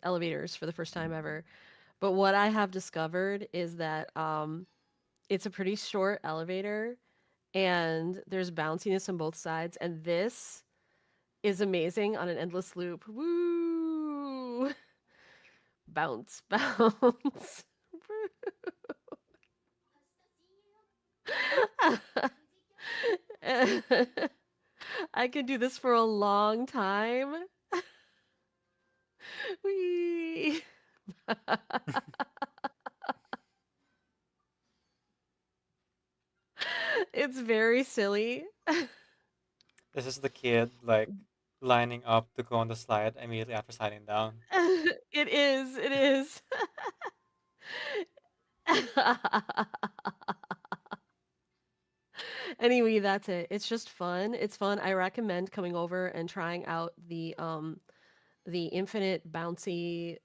elevators for the first time ever. But what I have discovered is that it's a pretty short elevator and there's bounciness on both sides, and this is amazing on an endless loop. Woo! Bounce, bounce. I could do this for a long time. Whee! It's very silly. This is the kid like lining up to go on the slide immediately after sliding down. It is, it is. Anyway, that's it. It's just fun. It's fun. I recommend coming over and trying out the infinite bounciness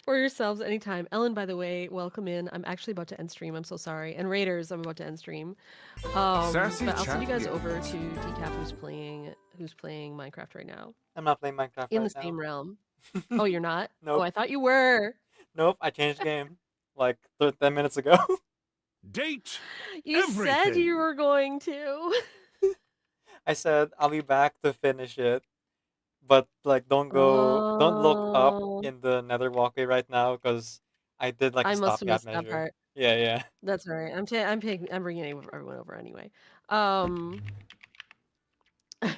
for yourselves anytime. Ellen, by the way, welcome in. I'm actually about to end stream. I'm so sorry. And Raiders, I'm about to end stream. Sassy But I'll send you chat guys here. over to Decaf who's playing Minecraft right now. I'm not playing Minecraft In the right same now. realm. Oh, you're not? Oh, Nope. I thought you were. Nope. I changed game like 10 minutes ago. Date You said you everything. were going to. I said I'll be back to finish it, but like don't look up Oh, in the nether walkway right now because I did like a I must have stopgap missed that measure. part. Yeah, yeah. That's all right. I'm bringing everyone over anyway. Um, Bye,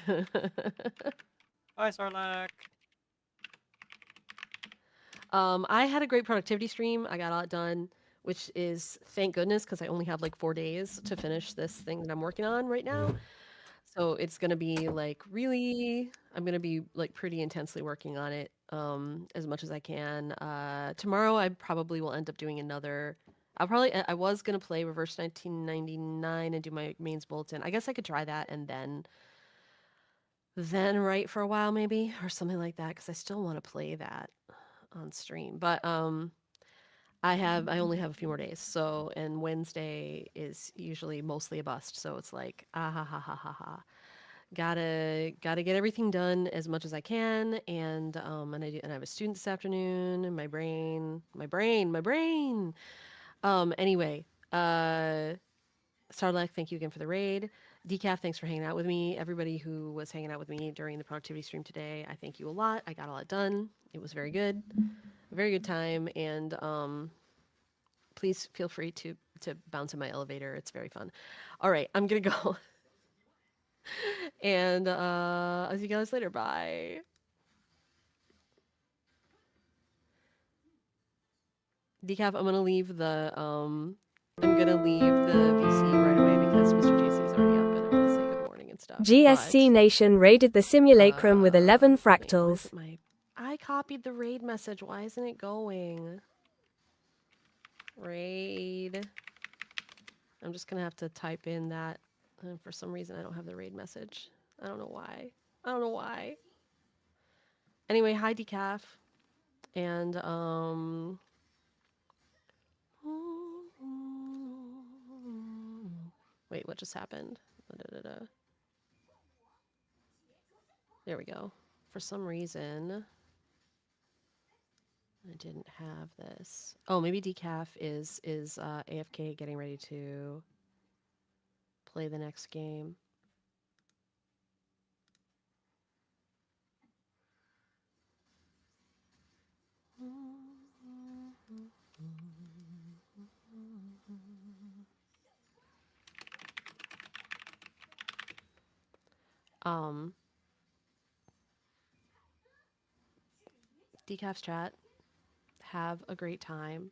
Sarlacc. I had a great productivity stream. I got a lot done, which is thank goodness because I only have like 4 days to finish this thing that I'm working on right now. So it's gonna be like really, I'm gonna be like pretty intensely working on it as much as I can. Tomorrow I probably will end up doing another. I was gonna play Reverse 1999 and do my mains bulletin. I guess I could try that and then write for a while maybe or something like that because I still want to play that on stream. But I only have a few more days. So and Wednesday is usually mostly a bust. So it's like ah ha ha ha ha ha. Gotta get everything done as much as I can, and I have a student this afternoon. And my brain. Anyway, Sarlacc, thank you again for the raid. Decaf, thanks for hanging out with me. Everybody who was hanging out with me during the productivity stream today, I thank you a lot. I got a lot done. It was a very good time, and please feel free to bounce in my elevator. It's very fun. All right, I'm gonna go, and I'll see you guys later. Bye. Decaf, I'm gonna leave the VC right away because Mr. JC is already up and I want to say good morning and stuff. GSC But Nation raided the simulacrum with 11 wait, why fractals. isn't my I copied the raid message. Why isn't it going? Raid. I'm just gonna have to type in that. And for some reason, I don't have the raid message. I don't know why. I don't know why. Anyway, hi Decaf, and wait, what just happened? Da-da-da-da. There we go. For some reason, I didn't have this. Oh, maybe Decaf is AFK getting ready to play the next game. Um, Decaf's chat. Have a great time.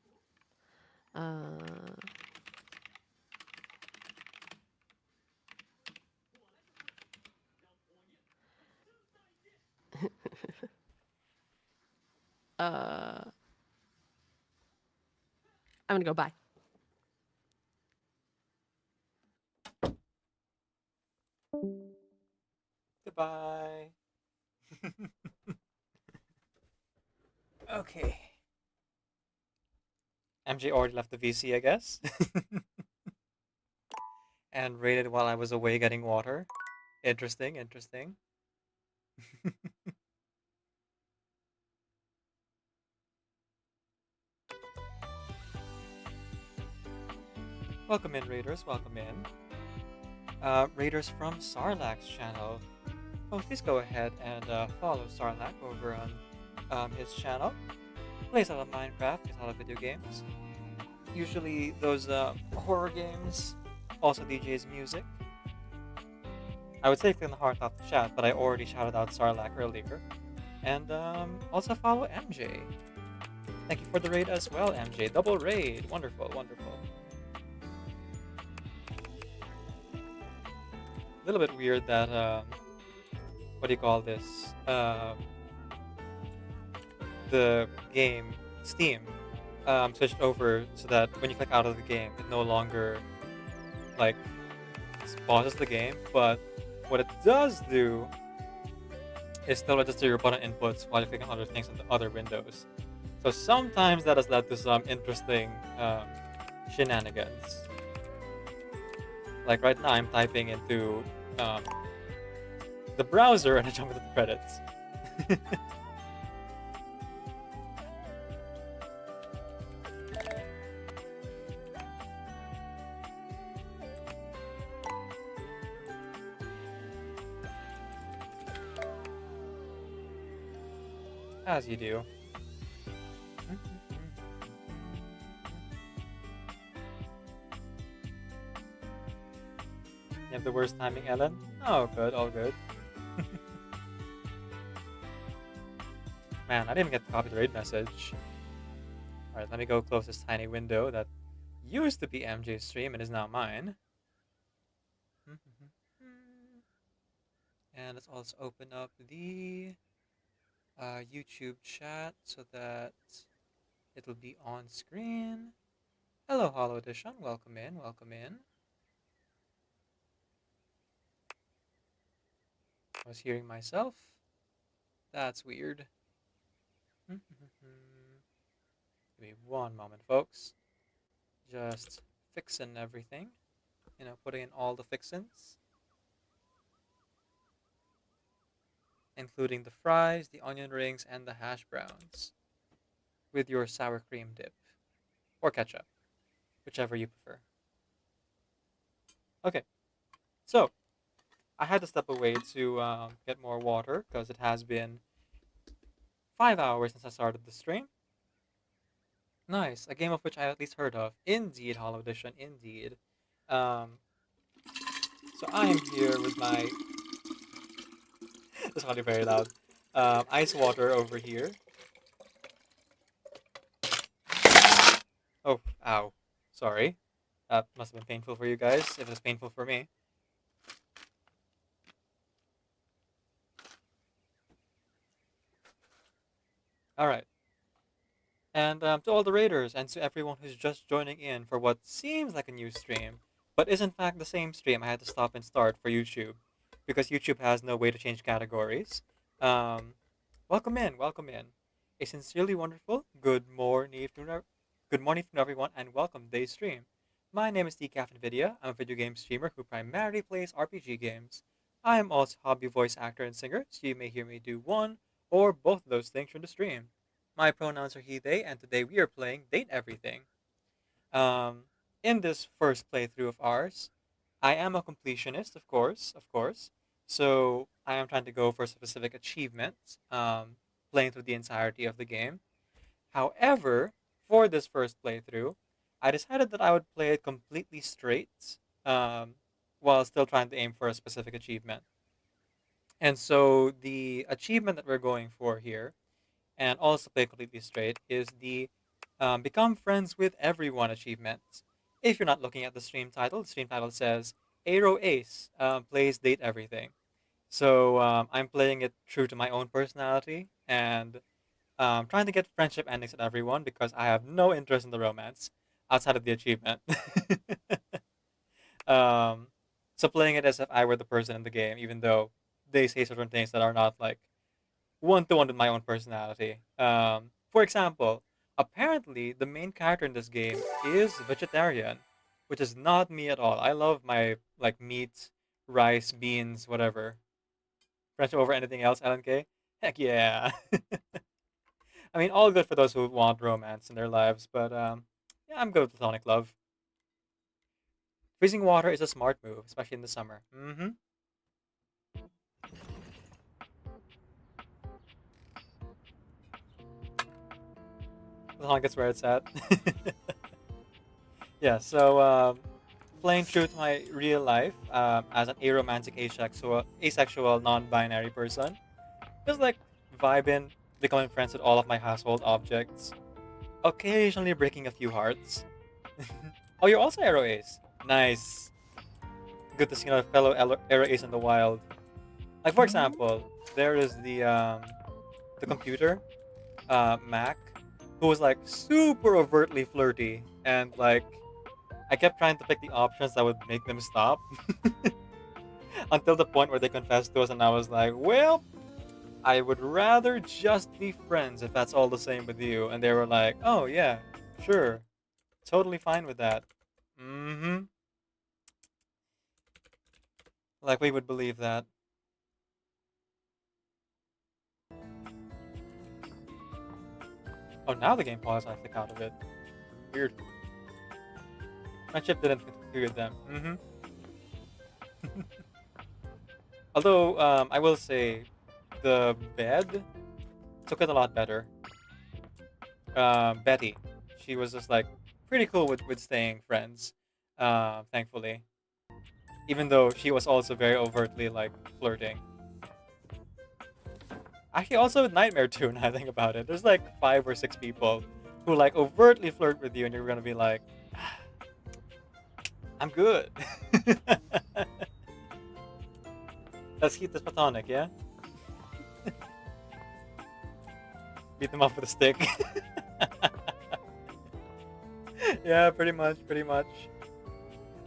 Uh, I'm gonna go. Bye. Goodbye. Okay. MJ already left the VC, I guess. And raided while I was away getting water. Interesting, interesting. Welcome in, Raiders. Welcome in. Raiders from Sarlac's channel. Oh, please go ahead and follow Sarlac over on his channel. Plays a lot of Minecraft, plays a lot of video games. Usually those horror games. Also DJs music. I would say click on the heart off the chat, but I already shouted out Sarlac earlier. And also follow MJ. Thank you for the raid as well, MJ. Double raid. Wonderful, wonderful. A little bit weird that what do you call this? The game Steam switched over so that when you click out of the game, it no longer like pauses the game. But what it does do is still register your button inputs while you're clicking other things on the other windows. So sometimes that has led to some interesting shenanigans. Like right now, I'm typing into the browser and I jump into the credits. As you do. You have the worst timing, Ellen? Oh, good, all good. Man, I didn't even get the copy the raid message. Alright, let me go close this tiny window that used to be MJ's stream and is now mine. And let's also open up the YouTube chat so that it'll be on screen. Hello, Hollow Edition. Welcome in, welcome in. I was hearing myself. That's weird. Give me one moment, folks. Just fixing everything. You know, putting in all the fixins. Including the fries, the onion rings, and the hash browns. With your sour cream dip. Or ketchup. Whichever you prefer. Okay. So, I had to step away to get more water because it has been 5 hours since I started the stream. Nice, a game of which I at least heard of. Indeed, Hollow Edition, indeed. So I am here with my... This is probably very loud. Ice water over here. Oh, ow. Sorry. That must have been painful for you guys, if it was painful for me. Alright. And to all the raiders, and to everyone who's just joining in for what seems like a new stream, but is in fact the same stream I had to stop and start for YouTube, because YouTube has no way to change categories. Welcome in, welcome in. A sincerely wonderful good morning to everyone, and welcome to today's stream. My name is Decaf NVIDIA. I'm a video game streamer who primarily plays RPG games. I am also a hobby voice actor and singer, so you may hear me do one or both of those things from the stream. My pronouns are he, they, and today we are playing Date Everything. In this first playthrough of ours, I am a completionist, of course. So I am trying to go for a specific achievement, playing through the entirety of the game. However, for this first playthrough, I decided that I would play it completely straight, while still trying to aim for a specific achievement. And so the achievement that we're going for here, and also play completely straight, is the Become Friends with Everyone achievement. If you're not looking at the stream title says Aro Ace plays Date Everything. So I'm playing it true to my own personality and trying to get friendship endings with everyone because I have no interest in the romance outside of the achievement. um, so playing it as if I were the person in the game, even though they say certain things that are not like one-to-one with my own personality. For example, apparently the main character in this game is vegetarian, which is not me at all. I love my like meat, rice, beans, whatever. Friendship over anything else, LNK? Heck yeah. I mean, all good for those who want romance in their lives, but yeah, I'm good with platonic love. Freezing water is a smart move, especially in the summer. Mm-hmm. Platonic is where it's at. Yeah, so playing true to my real life as an aromantic asexual non-binary person, just like vibing, becoming friends with all of my household objects, occasionally breaking a few hearts. Oh, you're also Aro Ace. Nice. Good to see another fellow Aro Ace in the wild. Like for example, there is the computer, Mac, who was like super overtly flirty, and like I kept trying to pick the options that would make them stop until the point where they confessed to us, and I was like, well, I would rather just be friends if that's all the same with you. And they were like, oh yeah, sure, totally fine with that. Mm-hmm. Like we would believe that. Oh, now the game paused. I click out of it. Weird. My chip didn't conclude them. Mm-hmm. Although, I will say, the bed took it a lot better. Betty, she was just like pretty cool with staying friends. Thankfully, even though she was also very overtly like flirting. Actually, also with Nightmare too. Now I think about it, there's like 5 or 6 people who like overtly flirt with you, and you're gonna be like, I'm good. Let's keep this platonic, yeah? Beat them up with a stick. Yeah, pretty much, pretty much.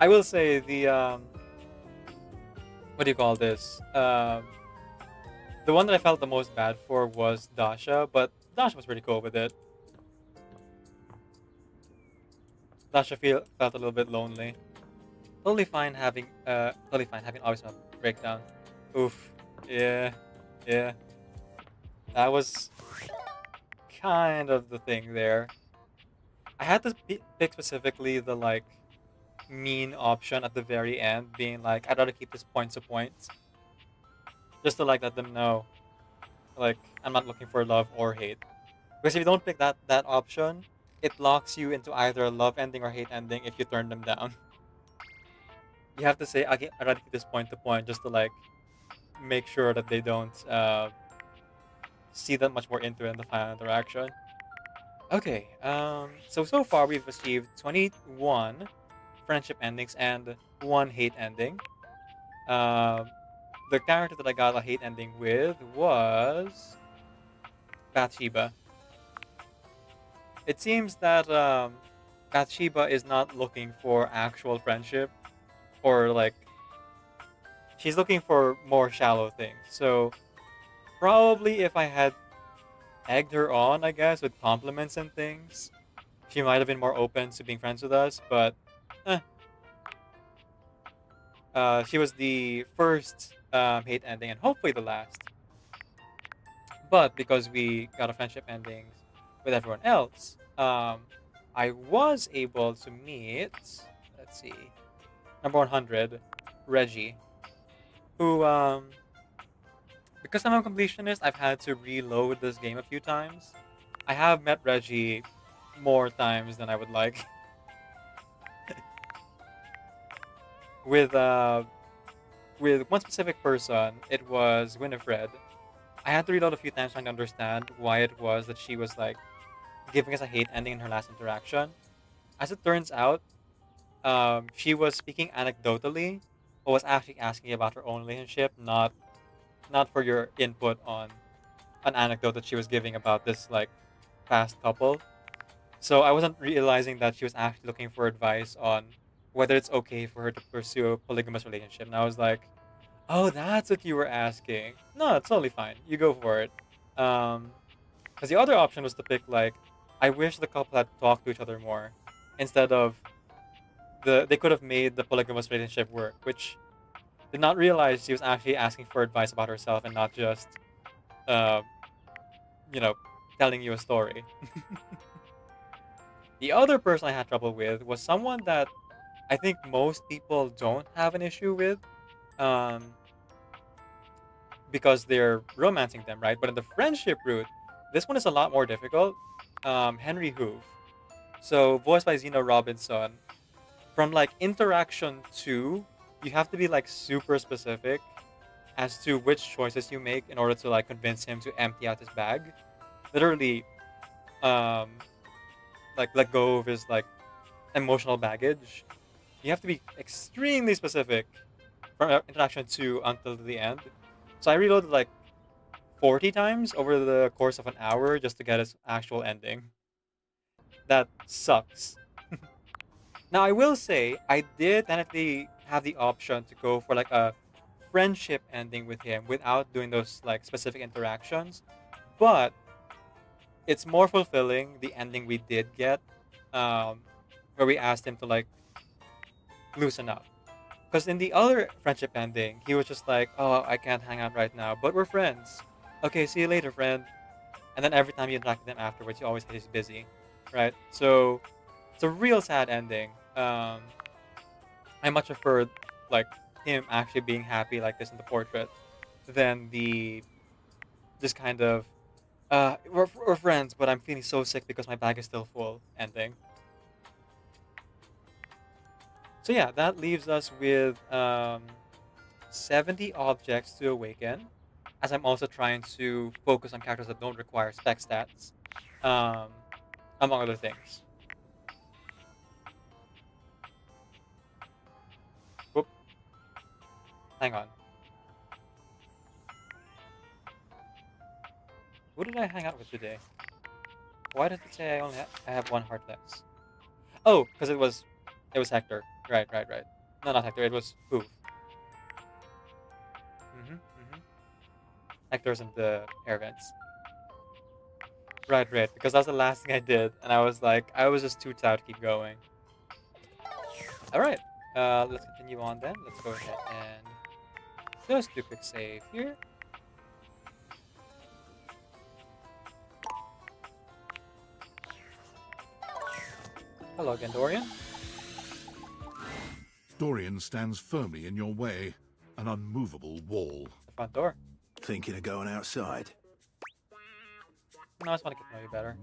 I will say the what do you call this? The one that I felt the most bad for was Dasha, but Dasha was pretty cool with it. Dasha felt a little bit lonely. Totally fine having always a breakdown. Oof. Yeah. Yeah. That was kind of the thing there. I had to pick specifically the like mean option at the very end, being like, I'd rather keep this points to points. Just to like let them know. Like, I'm not looking for love or hate. Because if you don't pick that option, it locks you into either a love ending or hate ending if you turn them down. You have to say, I'd rather keep this point to point just to like make sure that they don't see that much more into it in the final interaction. Okay, so far we've achieved 21 friendship endings and 1 hate ending. Um, the character that I got a hate ending with was Bathsheba. It seems that Bathsheba is not looking for actual friendship, or like she's looking for more shallow things. So probably if I had egged her on, I guess, with compliments and things, she might have been more open to being friends with us. But eh, she was the first hate ending and hopefully the last. But because we got a friendship ending with everyone else, I was able to meet, let's see, number 100, Reggie, who, because I'm a completionist, I've had to reload this game a few times. I have met Reggie more times than I would like. with with one specific person, it was Winifred. I had to reload a few times trying to understand why it was that she was like giving us a hate ending in her last interaction. As it turns out, she was speaking anecdotally, but was actually asking about her own relationship, not for your input on an anecdote that she was giving about this like past couple. So I wasn't realizing that she was actually looking for advice on whether it's okay for her to pursue a polygamous relationship. And I was like, oh, that's what you were asking. No, it's totally fine. You go for it. Because the other option was to pick like, I wish the couple had talked to each other more, instead of they could have made the polygamous relationship work, which Did not realize she was actually asking for advice about herself and not just, uh, you know, telling you a story. The other person I had trouble with was someone that I think most people don't have an issue with, um, because they're romancing them, right? But in the friendship route, this one is a lot more difficult. Henry Hoof. So voiced by Zeno Robinson. From like interaction two, you have to be like super specific as to which choices you make in order to like convince him to empty out his bag. Literally, um, like let go of his like emotional baggage. You have to be extremely specific from interaction two until the end. So I reloaded like 40 times over the course of an hour just to get its actual ending. That sucks. Now I will say I did technically have the option to go for like a friendship ending with him without doing those like specific interactions, but it's more fulfilling the ending we did get, um, where we asked him to like loosen up. Because in the other friendship ending, he was just like, "Oh, I can't hang out right now, but we're friends. Okay, see you later, friend." And then every time you interact with him afterwards, you always say he's busy, right? So it's a real sad ending. I much prefer like him actually being happy like this in the portrait than the this kind of we're friends, but I'm feeling so sick because my bag is still full ending. So yeah, that leaves us with 70 objects to awaken. As I'm also trying to focus on characters that don't require spec stats, um, among other things. Whoop, hang on. Who did I hang out with today? Why did it say I have one heart less? Oh, because it was Hector. Right, right, right. No, not Hector. It was Hoof. Mm-hmm. Hector's in the air vents. Right, right. Because that was the last thing I did, and I was like, I was just too tired to keep going. All right. Let's continue on then. Let's go ahead and just do a quick save here. Hello again, Dorian. Dorian stands firmly in your way, an unmovable wall. The front door. Thinking of going outside? No, I just want to get to know you better.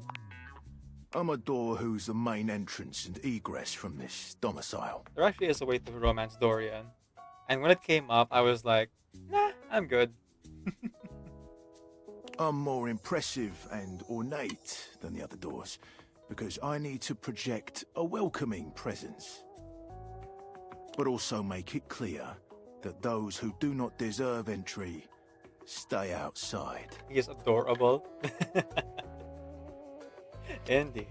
I'm a door who's the main entrance and egress from this domicile. There actually is a way to romance Dorian, and when it came up, I was like, nah, I'm good. I'm more impressive and ornate than the other doors, because I need to project a welcoming presence. But also make it clear that those who do not deserve entry stay outside. He is adorable. Indeed.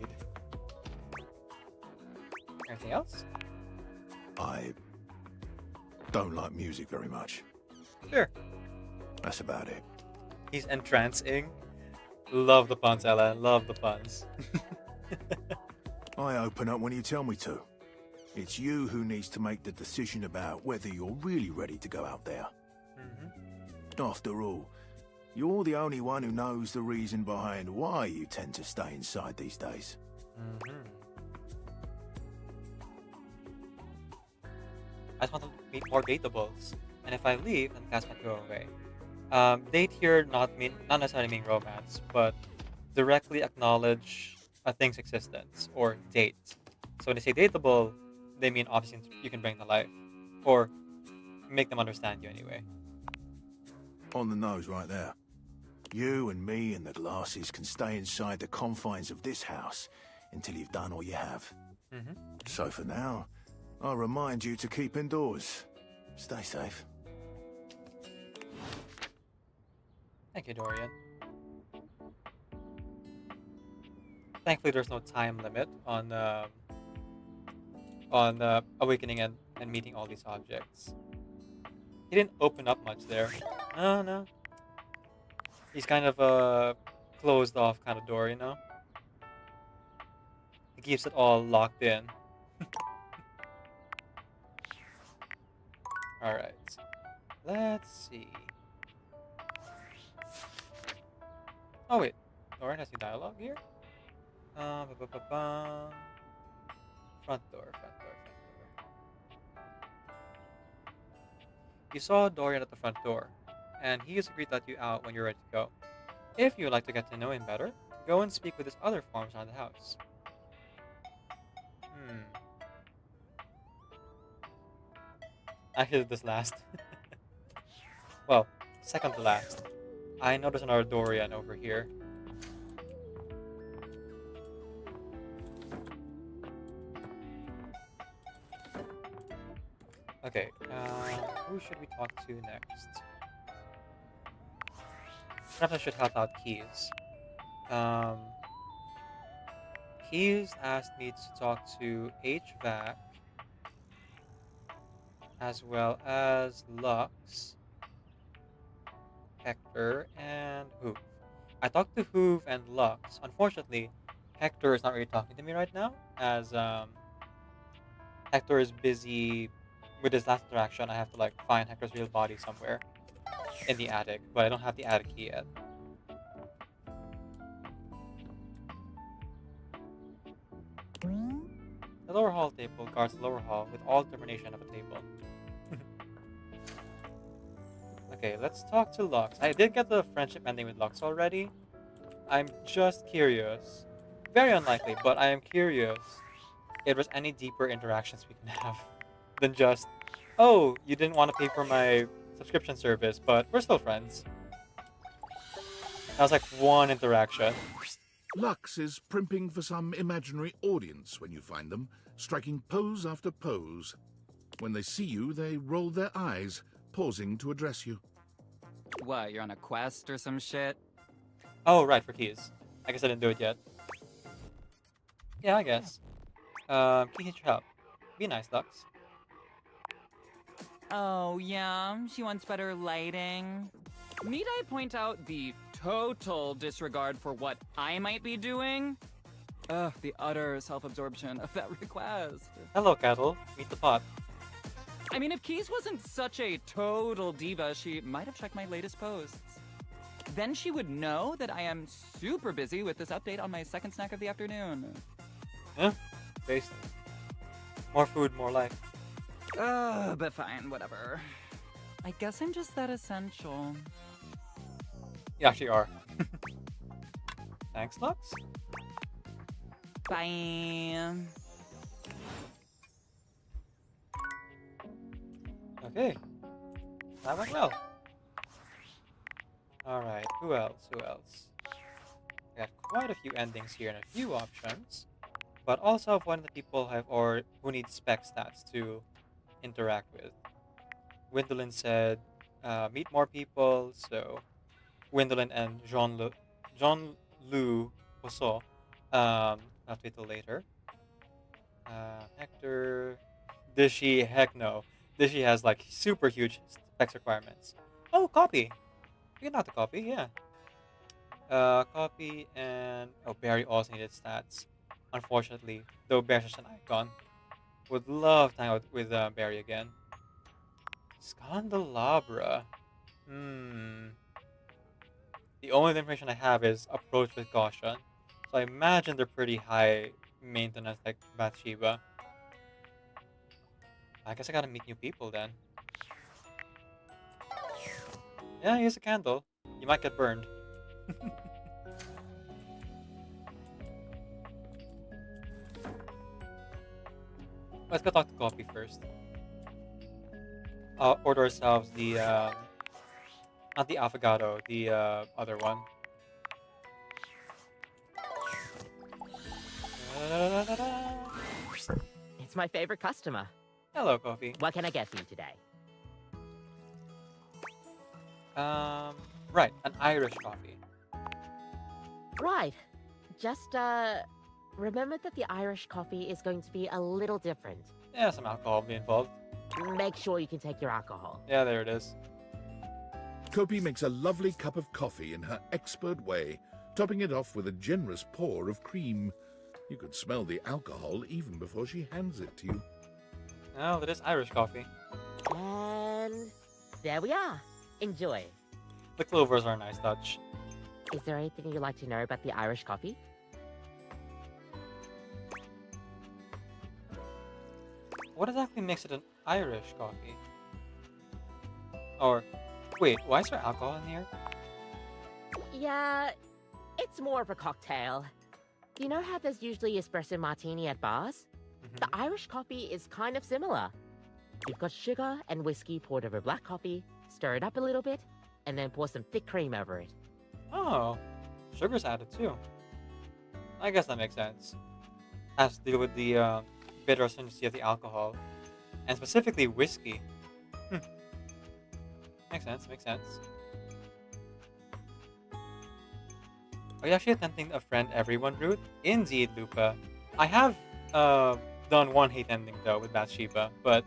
Anything else? I don't like music very much. Sure. That's about it. He's entrancing. Love the puns, Ella. Love the puns. I open up when you tell me to. It's you who needs to make the decision about whether you're really ready to go out there. After all, you're the only one who knows the reason behind why you tend to stay inside these days. I just want to meet more dateables. And if I leave, then cast might go away. Date here not necessarily mean romance, but directly acknowledge a thing's existence, or date. So when they say dateable, they mean obviously you can bring to life. Or make them understand you anyway. On the nose right there. You and me and the glasses can stay inside the confines of this house until you've done all you have. So for now, I'll remind you to keep indoors. Stay safe. Thank you, Dorian. Thankfully, there's no time limit on awakening and meeting all these objects. He didn't open up much there. No. He's kind of a closed off kind of door, you know? He keeps it all locked in. Alright. Let's see. Oh wait, Lauren has the dialogue here. Ba, ba, ba, ba. Front door, front door, front door. You saw Dorian at the front door, and he has agreed to let you out when you're ready to go. If you would like to get to know him better, go and speak with his other forms around the house. Hmm. I did this last. Well, second to last. I noticed another Dorian over here. Okay, who should we talk to next? Perhaps I should help out Keys. Um, Keys asked me to talk to HVAC as well as Lux, Hector, and Hoof. I talked to Hoof and Lux. Unfortunately, Hector is not really talking to me right now, as Hector is busy with his last interaction. I have to like find Hector's real body somewhere in the attic, but I don't have the attic key yet. The lower hall table guards the lower hall with all determination of a table. Okay, let's talk to Lux. I did get the friendship ending with Lux already. I'm just curious. Very unlikely, but I am curious if there's any deeper interactions we can have than just, oh, you didn't want to pay for my subscription service, but we're still friends. That was like one interaction. Lux is primping for some imaginary audience when you find them, striking pose after pose. When they see you, they roll their eyes, pausing to address you. What, you're on a quest or some shit? Oh, right, for keys. I guess I didn't do it yet. Yeah, I guess. Can you hit your help? Be nice, Lux. Oh, yeah, she wants better lighting. Need I point out the total disregard for what I might be doing? Ugh, the utter self-absorption of that request. Hello, Cattle. Meet the pot. I mean, if Keys wasn't such a total diva, she might have checked my latest posts. Then she would know that I am super busy with this update on my second snack of the afternoon. Yeah, based. More food, more life. But fine, whatever. I guess I'm just that essential. You actually are. Thanks, Lux. Bye. Okay. That went well. Alright, who else? Who else? I got quite a few endings here and a few options. But also have one of the people who need spec stats to interact with. Gwendolyn said, meet more people, so Gwendolyn and Jean-Lou Pousseau. Not wait till later. Hector, Dishy, heck no. Dishy has like super huge specs requirements. Oh, copy. You can have the copy, yeah. Copy and Barry also needed stats. Unfortunately, though Barry's such an icon, would love to hang out with Barry again. Scandelabra. The only information I have is approach with caution. So I imagine they're pretty high maintenance like Bathsheba. I guess I gotta meet new people then. Yeah, here's a candle. You might get burned. Let's go talk to Coffee first. Order ourselves the, not the affogato, the other one. It's my favorite customer. Hello, Coffee. What can I get for you today? Right, an Irish coffee. Right. Just, remember that the Irish coffee is going to be a little different. Yeah, some alcohol will be involved. Make sure you can take your alcohol. Yeah, there it is. Kopi makes a lovely cup of coffee in her expert way, topping it off with a generous pour of cream. You could smell the alcohol even before she hands it to you. Oh, that is Irish coffee. And There we are. Enjoy. The clovers are a nice touch. Is there anything you'd like to know about the Irish coffee? What exactly makes it an Irish coffee? Or, wait, why is there alcohol in here? Yeah, it's more of a cocktail. You know how there's usually espresso martini at bars? The Irish coffee is kind of similar. You've got sugar and whiskey poured over black coffee, stir it up a little bit, and then pour some thick cream over it. Oh, sugar's added too. I guess that makes sense. Has to deal with the bitter acidity of the alcohol, and specifically whiskey. Makes sense, makes sense. Are you actually attempting a friend everyone route? Indeed, Lupa. I have done one hate ending though with Bathsheba, but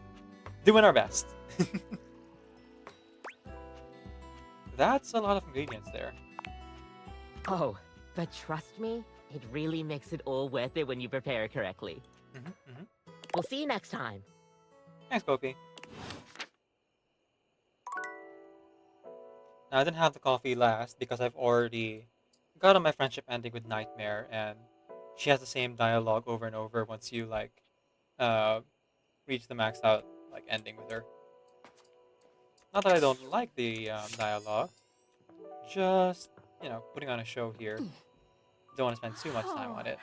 doing our best. That's a lot of ingredients there. Oh, but trust me, it really makes it all worth it when you prepare it correctly. We'll see you next time. Thanks, Kofi. Now, I didn't have the coffee last because I've already got on my friendship ending with Nightmare, and she has the same dialogue over and over once you reach the maxed out ending with her. Not that I don't like the dialogue, just putting on a show here. Don't want to spend too much time on it.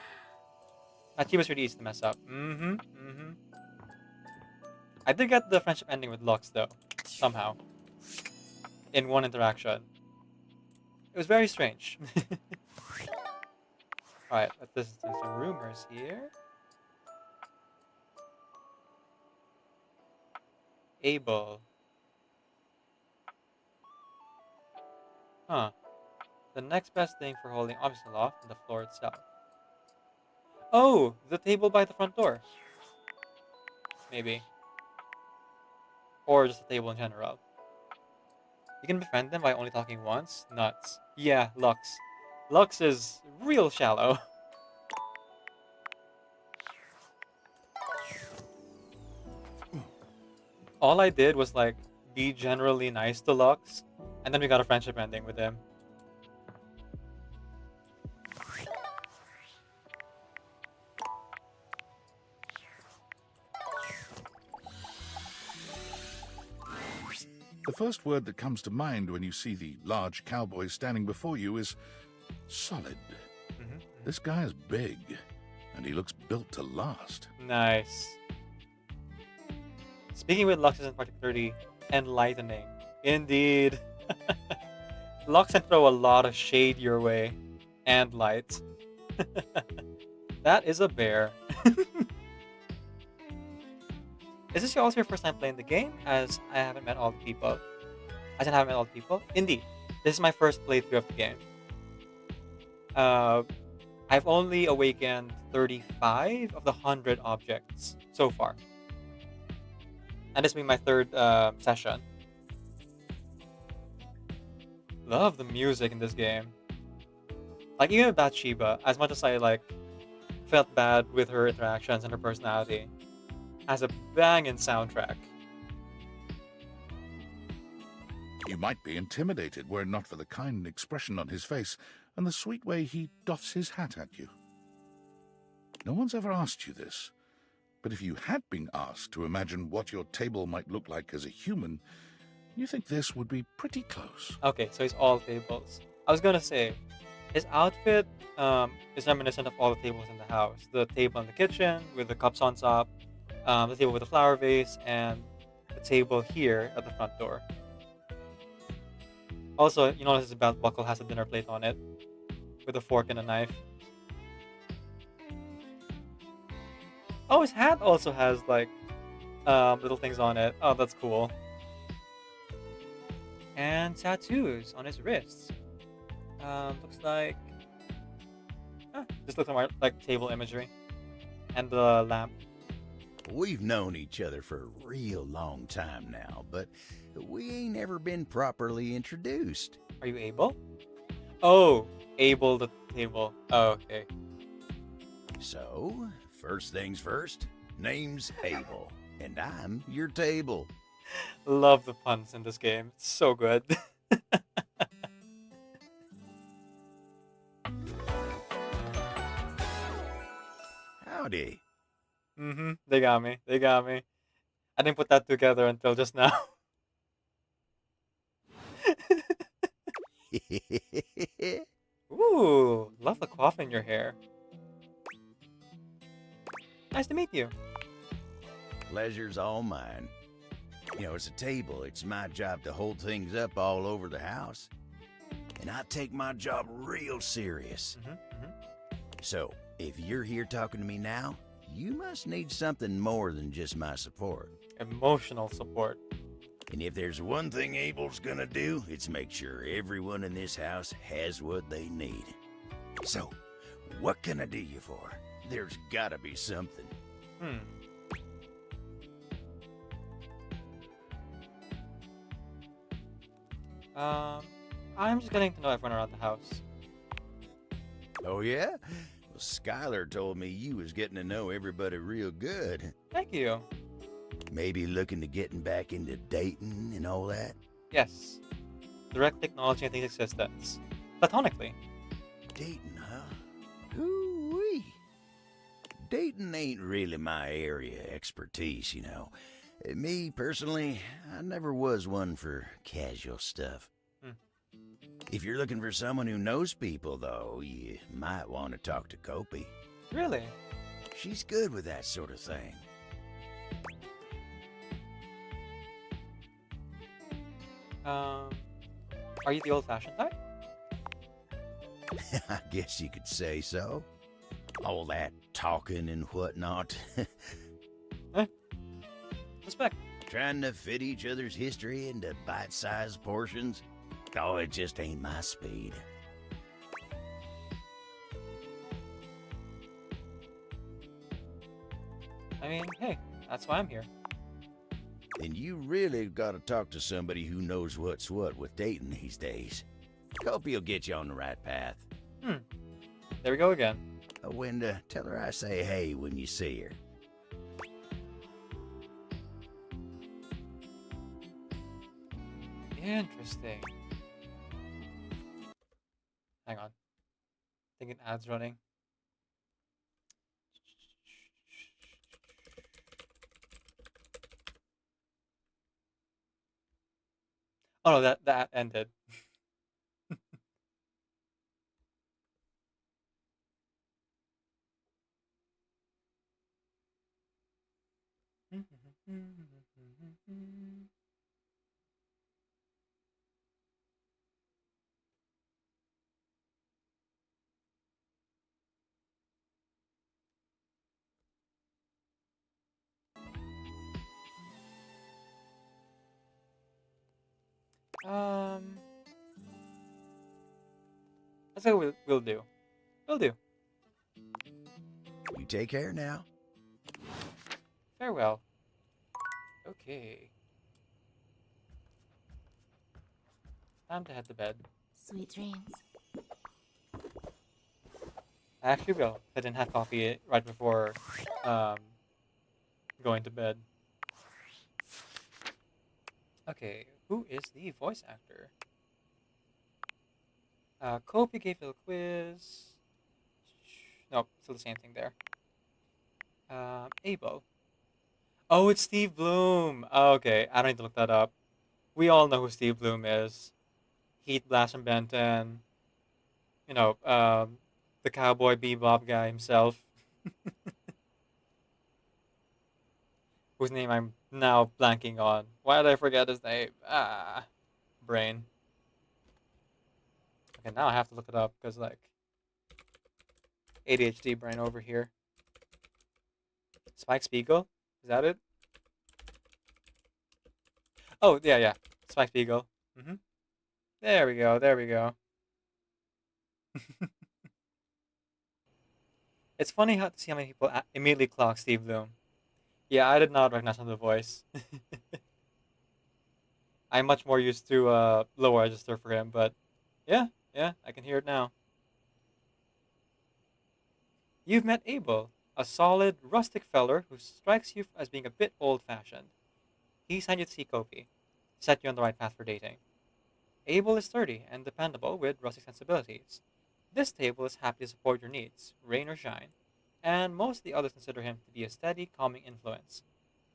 Achievas really easy to mess up. I did get the friendship ending with Lux though, somehow. In one interaction. It was very strange. Alright, let's listen to some rumors here. Able. Huh. The next best thing for holding objects aloft on the floor itself. Oh! The table by the front door. Maybe. Or just a table in general. You can befriend them by only talking once? Nuts. Yeah, Lux. Lux is real shallow. All I did was be generally nice to Lux, and then we got a friendship ending with him. The first word that comes to mind when you see the large cowboy standing before you is solid. This guy is big, and he looks built to last. Nice. Speaking with Lux isn't particularly enlightening. Indeed. Lux can throw a lot of shade your way. And light. That is a bear. Is this also your first time playing the game? As I haven't met all the people. Indeed. This is my first playthrough of the game. I've only awakened 35 of the 100 objects so far. And this will be my third session. Love the music in this game. Even with Bathsheba, as much as I felt bad with her interactions and her personality, has a banging soundtrack. You might be intimidated were it not for the kind expression on his face and the sweet way he doffs his hat at you. No one's ever asked you this, but if you had been asked to imagine what your table might look like as a human, you think this would be pretty close. Okay, so he's all tables. I was gonna say, his outfit is reminiscent of all the tables in the house. The table in the kitchen with the cups on top, the table with the flower vase, and the table here at the front door. Also, you notice his belt buckle has a dinner plate on it, with a fork and a knife. Oh, his hat also has little things on it. Oh, that's cool. And tattoos on his wrists. Looks like... this looks like table imagery. And the lamp. We've known each other for a real long time now, but we ain't ever been properly introduced. Are you Abel? Oh, Abel the table. Oh, okay. So, first things first, name's Abel, and I'm your table. Love the puns in this game. It's so good. Howdy. They got me. They got me. I didn't put that together until just now. Ooh, love the coif in your hair. Nice to meet you. Pleasure's all mine. You know, it's a table. It's my job to hold things up all over the house. And I take my job real serious. So, if you're here talking to me now, you must need something more than just my support. Emotional support. And if there's one thing Abel's gonna do, it's make sure everyone in this house has what they need. So, what can I do you for? There's gotta be something. I'm just getting to know everyone around the house. Oh yeah? Well, Skylar told me you was getting to know everybody real good. Thank you. Maybe looking to getting back into dating and all that? Yes. Direct acknowledging things existence. Platonically. Dating, huh? Hoo-wee. Dating ain't really my area of expertise, you know. Me, personally, I never was one for casual stuff. If you're looking for someone who knows people, though, you might want to talk to Kopi. Really? She's good with that sort of thing. Are you the old-fashioned type? I guess you could say so. All that talking and whatnot. Respect. Trying to fit each other's history into bite-sized portions. Oh, it just ain't my speed. I mean, hey, that's why I'm here. And you really gotta talk to somebody who knows what's what with dating these days. Hope he'll get you on the right path. There we go again. Wenda, tell her I say hey when you see her. Interesting. Hang on. I think an ad's running. Oh no, that ended. That's what we'll do. We'll do. You take care now. Farewell. Okay. Time to head to bed. Sweet dreams. I actually will. I didn't have coffee right before going to bed. Okay, who is the voice actor? Kopi gave a quiz. Nope, still the same thing there. Abel. Oh, it's Steve Bloom. Oh, okay, I don't need to look that up. We all know who Steve Bloom is. Heat Blast from Ben 10. You know, the Cowboy Bebop guy himself. Whose name I'm now blanking on. Why did I forget his name? Brain. Okay, now I have to look it up because, like, ADHD brain over here. Spike Spiegel? Is that it? Oh, yeah. Spike Spiegel. There we go, there we go. It's funny how to see how many people immediately clock Steve Bloom. Yeah, I did not recognize the voice. I'm much more used to lower register for him, but yeah, I can hear it now. You've met Abel, a solid, rustic feller who strikes you as being a bit old-fashioned. He signed you to see Kofi, set you on the right path for dating. Abel is sturdy and dependable with rustic sensibilities. This table is happy to support your needs, rain or shine, and most of the others consider him to be a steady, calming influence.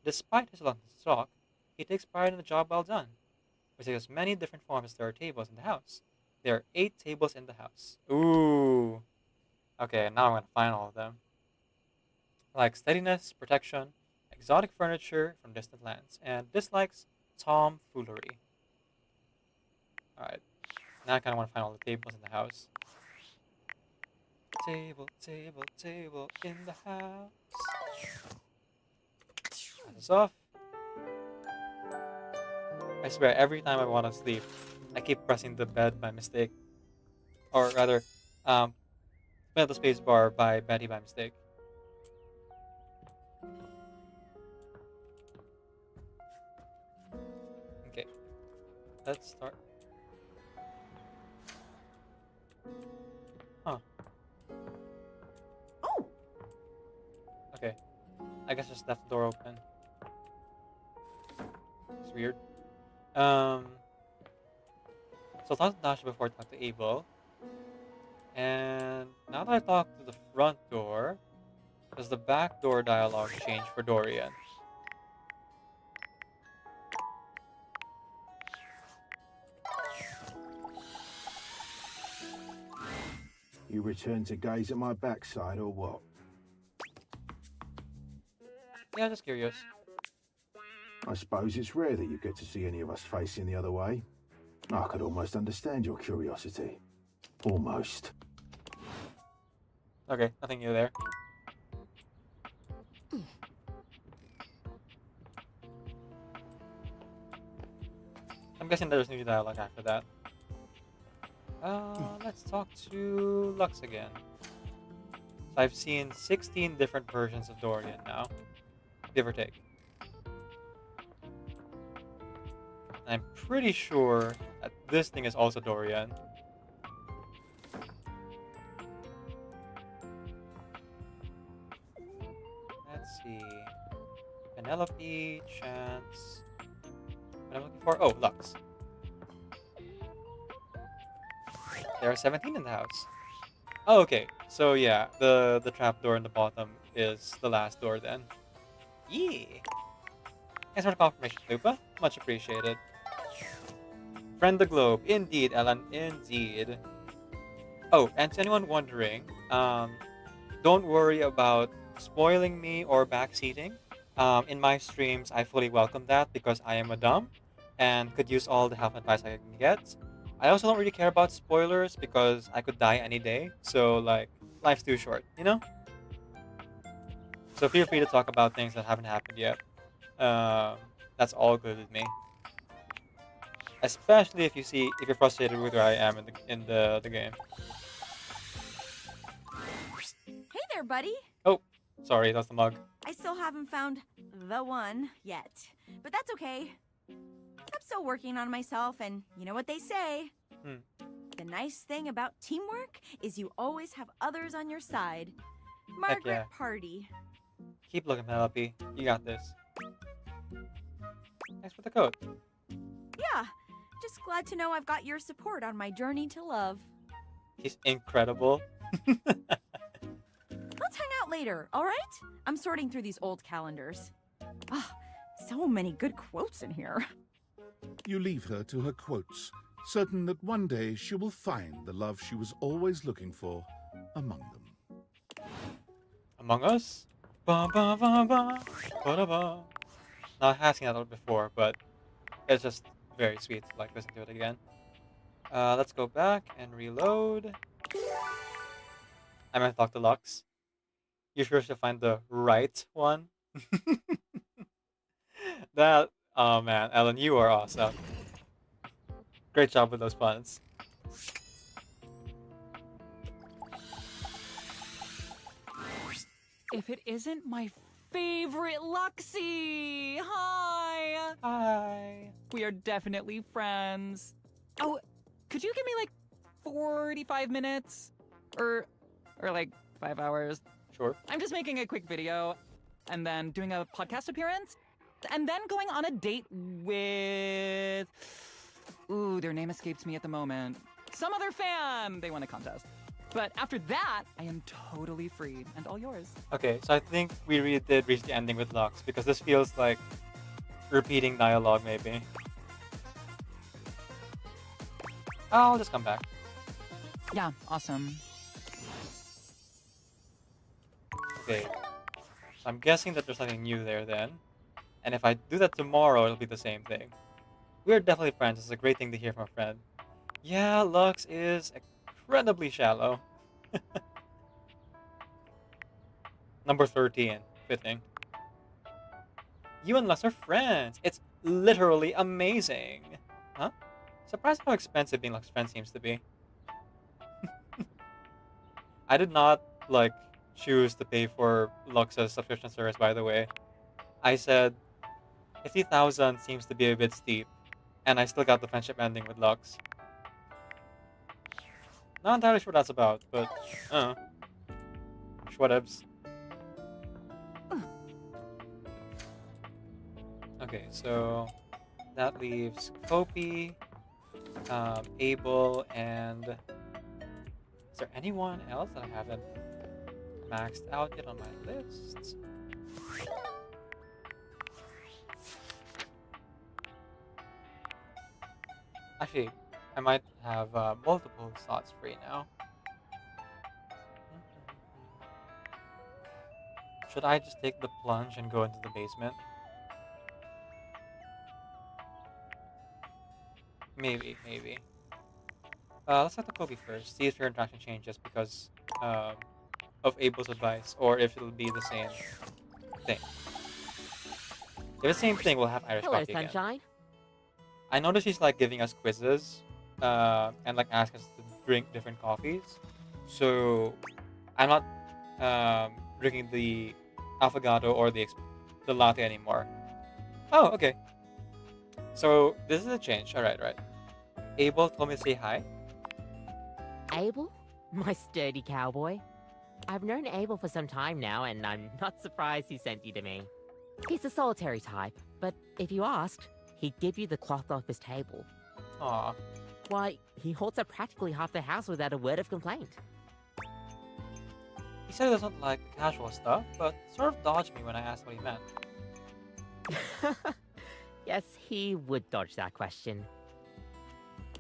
Despite his reluctance to talk, he takes pride in the job well done, which takes many different forms as there are tables in the house. There are 8 tables in the house. Ooh. Okay, now I'm gonna find all of them. Like steadiness, protection, exotic furniture from distant lands, and dislikes tomfoolery. Alright, now I kind of want to find all the tables in the house. Table, table, table in the house. That is off. I swear, every time I want to sleep, I keep pressing the bed by mistake. Or rather, the space bar by Betty by mistake. Okay, let's start. Huh. Oh! Okay, I guess just left the door open. It's weird. So I talked to Nasha before I talked to Abel. And now that I talked to the front door, does the back door dialogue change for Dorian? You return to gaze at my backside or what? Yeah, just curious. I suppose it's rare that you get to see any of us facing the other way. I could almost understand your curiosity. Almost. Okay, nothing new there. I'm guessing there's new dialogue after that. Let's talk to Lux again. So I've seen 16 different versions of Dorian now, give or take. I'm pretty sure that this thing is also Dorian. Let's see. Penelope, Chance. What am I looking for? Oh, Lux. There are 17 in the house. Oh, okay. So yeah, the trap door in the bottom is the last door then. Yeah. Thanks for the confirmation, Lupa. Much appreciated. Friend the globe. Indeed, Ellen. Indeed. Oh, and to anyone wondering, don't worry about spoiling me or backseating. In my streams, I fully welcome that because I am a dumb and could use all the help and advice I can get. I also don't really care about spoilers because I could die any day. So, like, life's too short, you know? So feel free to talk about things that haven't happened yet. That's all good with me. Especially if you're frustrated with where I am in the game. Hey there, buddy. Oh, sorry, that's the mug. I still haven't found the one yet, but that's okay. I'm still working on myself, and you know what they say. The nice thing about teamwork is you always have others on your side. Margaret yeah. Party. Keep looking, Penelope. You got this. Thanks for the code. Yeah, just glad to know I've got your support on my journey to love. He's incredible. Let's hang out later, all right? I'm sorting through these old calendars. Ah, so many good quotes in here. You leave her to her quotes, certain that one day she will find the love she was always looking for among them. Among Us? Ba ba ba ba ba da ba. Now I have seen that before, but it's just very sweet to like listen to it again. Let's go back and reload. I'm gonna talk to Lux. You sure should find the right one. Oh man, Ellen, you are awesome. Great job with those puns. If it isn't my favorite Luxie! Hi! Hi. We are definitely friends. Oh, could you give me like 45 minutes? Or like 5 hours? Sure. I'm just making a quick video and then doing a podcast appearance. and then going on a date with... Ooh, their name escapes me at the moment. Some other fan! They won a contest. But after that, I am totally free and all yours. Okay, so I think we really did reach the ending with Lux because this feels like repeating dialogue, maybe. I'll just come back. Yeah, awesome. Okay, so I'm guessing that there's something new there then. And if I do that tomorrow, it'll be the same thing. We're definitely friends. It's a great thing to hear from a friend. Yeah, Lux is incredibly shallow. Number 13. Fitting. You and Lux are friends. It's literally amazing. Huh? Surprised how expensive being Lux's friend seems to be. I did not, like, choose to pay for Lux's subscription service, by the way. I said 50,000 seems to be a bit steep, and I still got the friendship ending with Lux. Not entirely sure what that's about, but Schwatebs. Okay, so that leaves Kopi, Abel, and is there anyone else that I haven't maxed out yet on my list? Actually, I might have multiple slots free now. Should I just take the plunge and go into the basement? Maybe. Let's get the Kobe first. See if your interaction changes because of Abel's advice, or if it'll be the same thing. If it's the same thing, we'll have Irish Hello, coffee again. sunshine. I noticed she's like giving us quizzes, and like asking us to drink different coffees. So I'm not drinking the affogato or the latte anymore. Oh, okay. So this is a change. All right. Abel told me to say hi. Abel? My sturdy cowboy. I've known Abel for some time now, and I'm not surprised he sent you to me. He's a solitary type, but if you asked, he'd give you the cloth off his table. Aw. Why, he holds up practically half the house without a word of complaint. He said he doesn't like casual stuff, but sort of dodged me when I asked what he meant. Yes, he would dodge that question.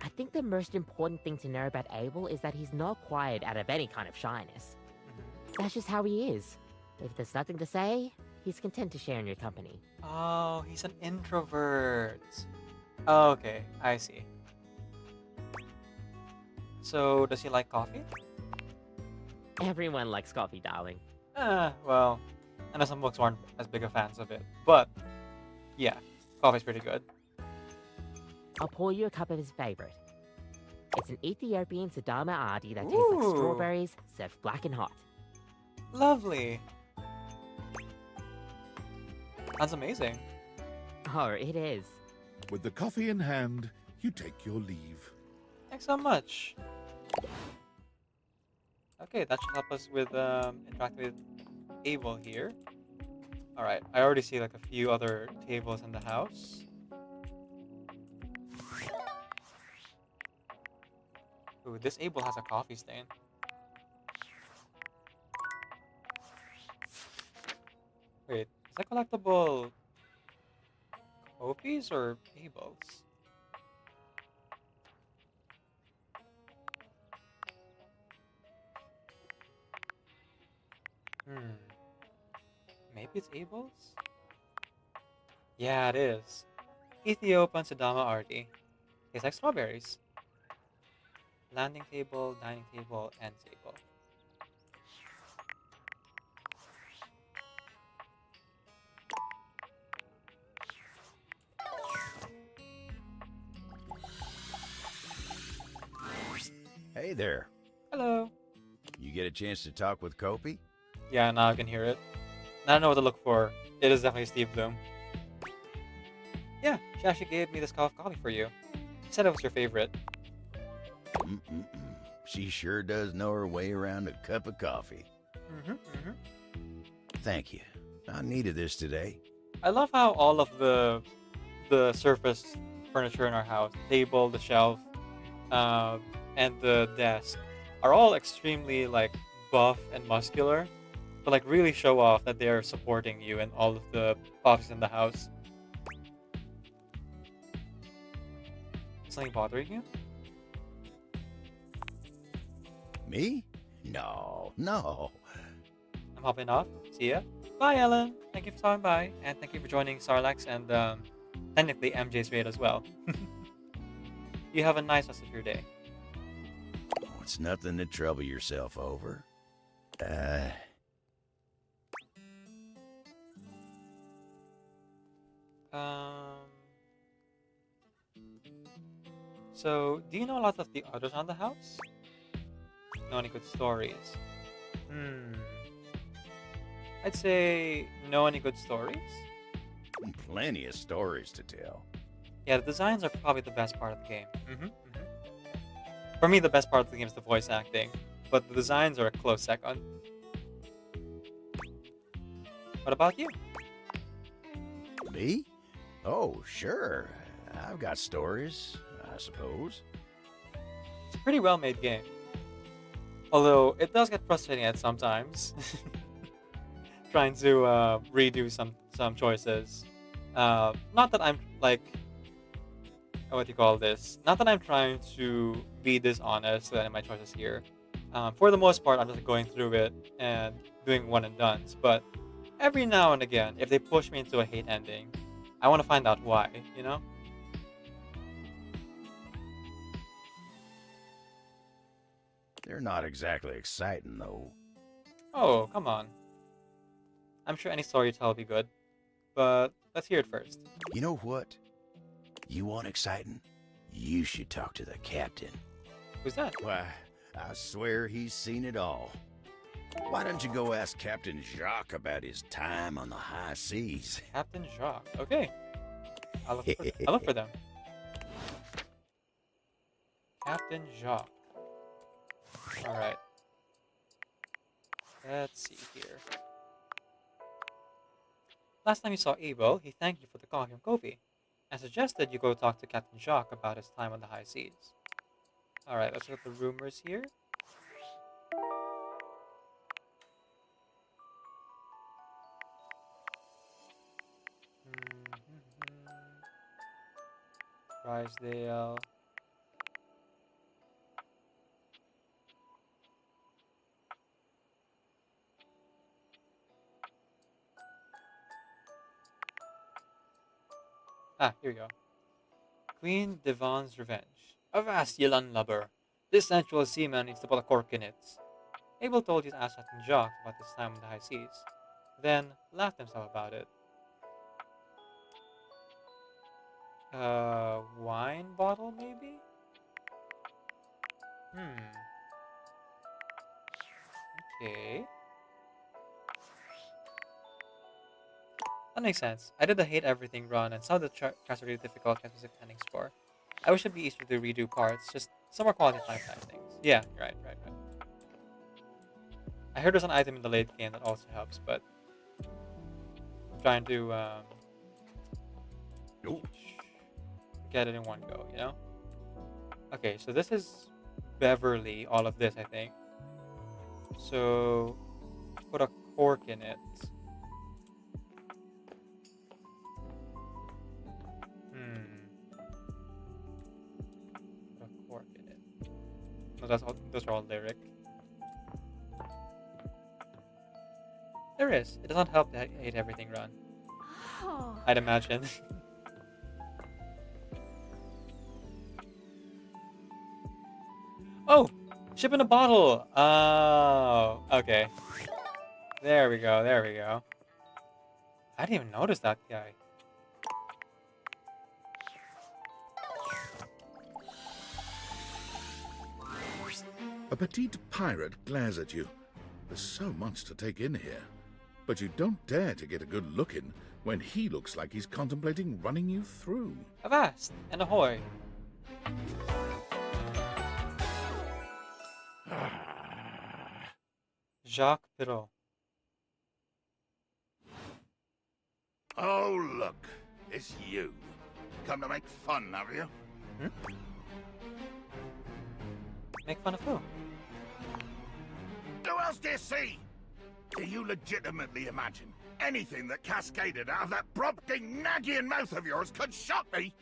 I think the most important thing to know about Abel is that he's not quiet out of any kind of shyness. That's just how he is. If there's nothing to say, he's content to share in your company. Oh, he's an introvert. Okay, I see. So, does he like coffee? Everyone likes coffee, darling. Well, I know some folks aren't as big of fans of it, but yeah, coffee's pretty good. I'll pour you a cup of his favorite. It's an Ethiopian Sidama Adi that tastes like Ooh. strawberries served black and hot. Lovely. That's amazing. Oh, it is. With the coffee in hand, you take your leave. Thanks so much. Okay, that should help us with interacting with Abel here. Alright, I already see like a few other tables in the house. Ooh, this Abel has a coffee stain. Wait, is that collectible copies or Abels? Maybe it's Abel's? Yeah, it is. Ethiopian Sidama Arti. Tastes like strawberries. Landing table, dining table, and table. Hey there. Hello. You get a chance to talk with Kopi? Yeah, now I can hear it. Now I know what to look for. It is definitely Steve Bloom. Yeah, she actually gave me this cup of coffee for you. She said it was your favorite. She sure does know her way around a cup of coffee. Thank you. I needed this today. I love how all of the surface furniture in our house, the table, the shelf, um, and the desk, are all extremely like buff and muscular, to like really show off that they are supporting you and all of the objects in the house. Is something bothering you? Me? No, no. I'm hopping off. See ya. Bye, Ellen. Thank you for stopping by, and thank you for joining Sarlax and technically MJ's raid as well. You have a nice rest of your day. Oh, it's nothing to trouble yourself over. Um. So, do you know a lot of the others on the house? Know any good stories? Hmm. I'd say know any good stories? Plenty of stories to tell. Yeah, the designs are probably the best part of the game. For me, the best part of the game is the voice acting, but the designs are a close second. What about you? Me? Oh, sure. I've got stories, I suppose. It's a pretty well-made game. Although, it does get frustrating at sometimes. Trying to redo some choices. Not that I'm like, what do you call this? Not that I'm trying to be dishonest with any of my choices here. For the most part, I'm just going through it and doing one and dones. But every now and again, if they push me into a hate ending, I want to find out why. You know? They're not exactly exciting, though. Oh, come on. I'm sure any story you tell will be good. But let's hear it first. You know what? You want exciting? You should talk to the captain. Who's that? Why, I swear he's seen it all. Why don't you go ask Captain Jacques about his time on the high seas? Captain Jacques. Okay. I'll look for them. Captain Jacques. Alright. Let's see here. Last time you saw Abel, he thanked you for the coffee and Kofi, and suggested you go talk to Captain Jacques about his time on the high seas. Alright, let's look at the rumors here. Drysdale. Ah, here we go. Queen Devon's Revenge. Avast, ye landlubber! This sensual seaman needs to put a cork in it. Abel told you to ask Captain Jacques about his time on the high seas, then laughed himself about it. Wine bottle, maybe? Okay. That makes sense. I did the hate everything run and saw the charts are really difficult to specific endings for. I wish it'd be easier to redo parts, just some more quality time type things. Yeah, right. I heard there's an item in the late game that also helps, but I'm trying to get it in one go, you know? Okay, so this is Beverly, all of this, I think. So, put a cork in it. Put a cork in it. No, those are all lyric. There is. It does not help to hate everything run. Oh. I'd imagine. Oh! Ship in a bottle! Oh, okay. There we go. I didn't even notice that guy. A petite pirate glares at you. There's so much to take in here. But you don't dare to get a good look in when he looks like he's contemplating running you through. Avast and ahoy! Jacques Perrault. Oh, look. It's you. Come to make fun, have you? Hmm? Make fun of who? Who else do you see? Do you legitimately imagine anything that cascaded out of that Brobdingnagian mouth of yours could shock me?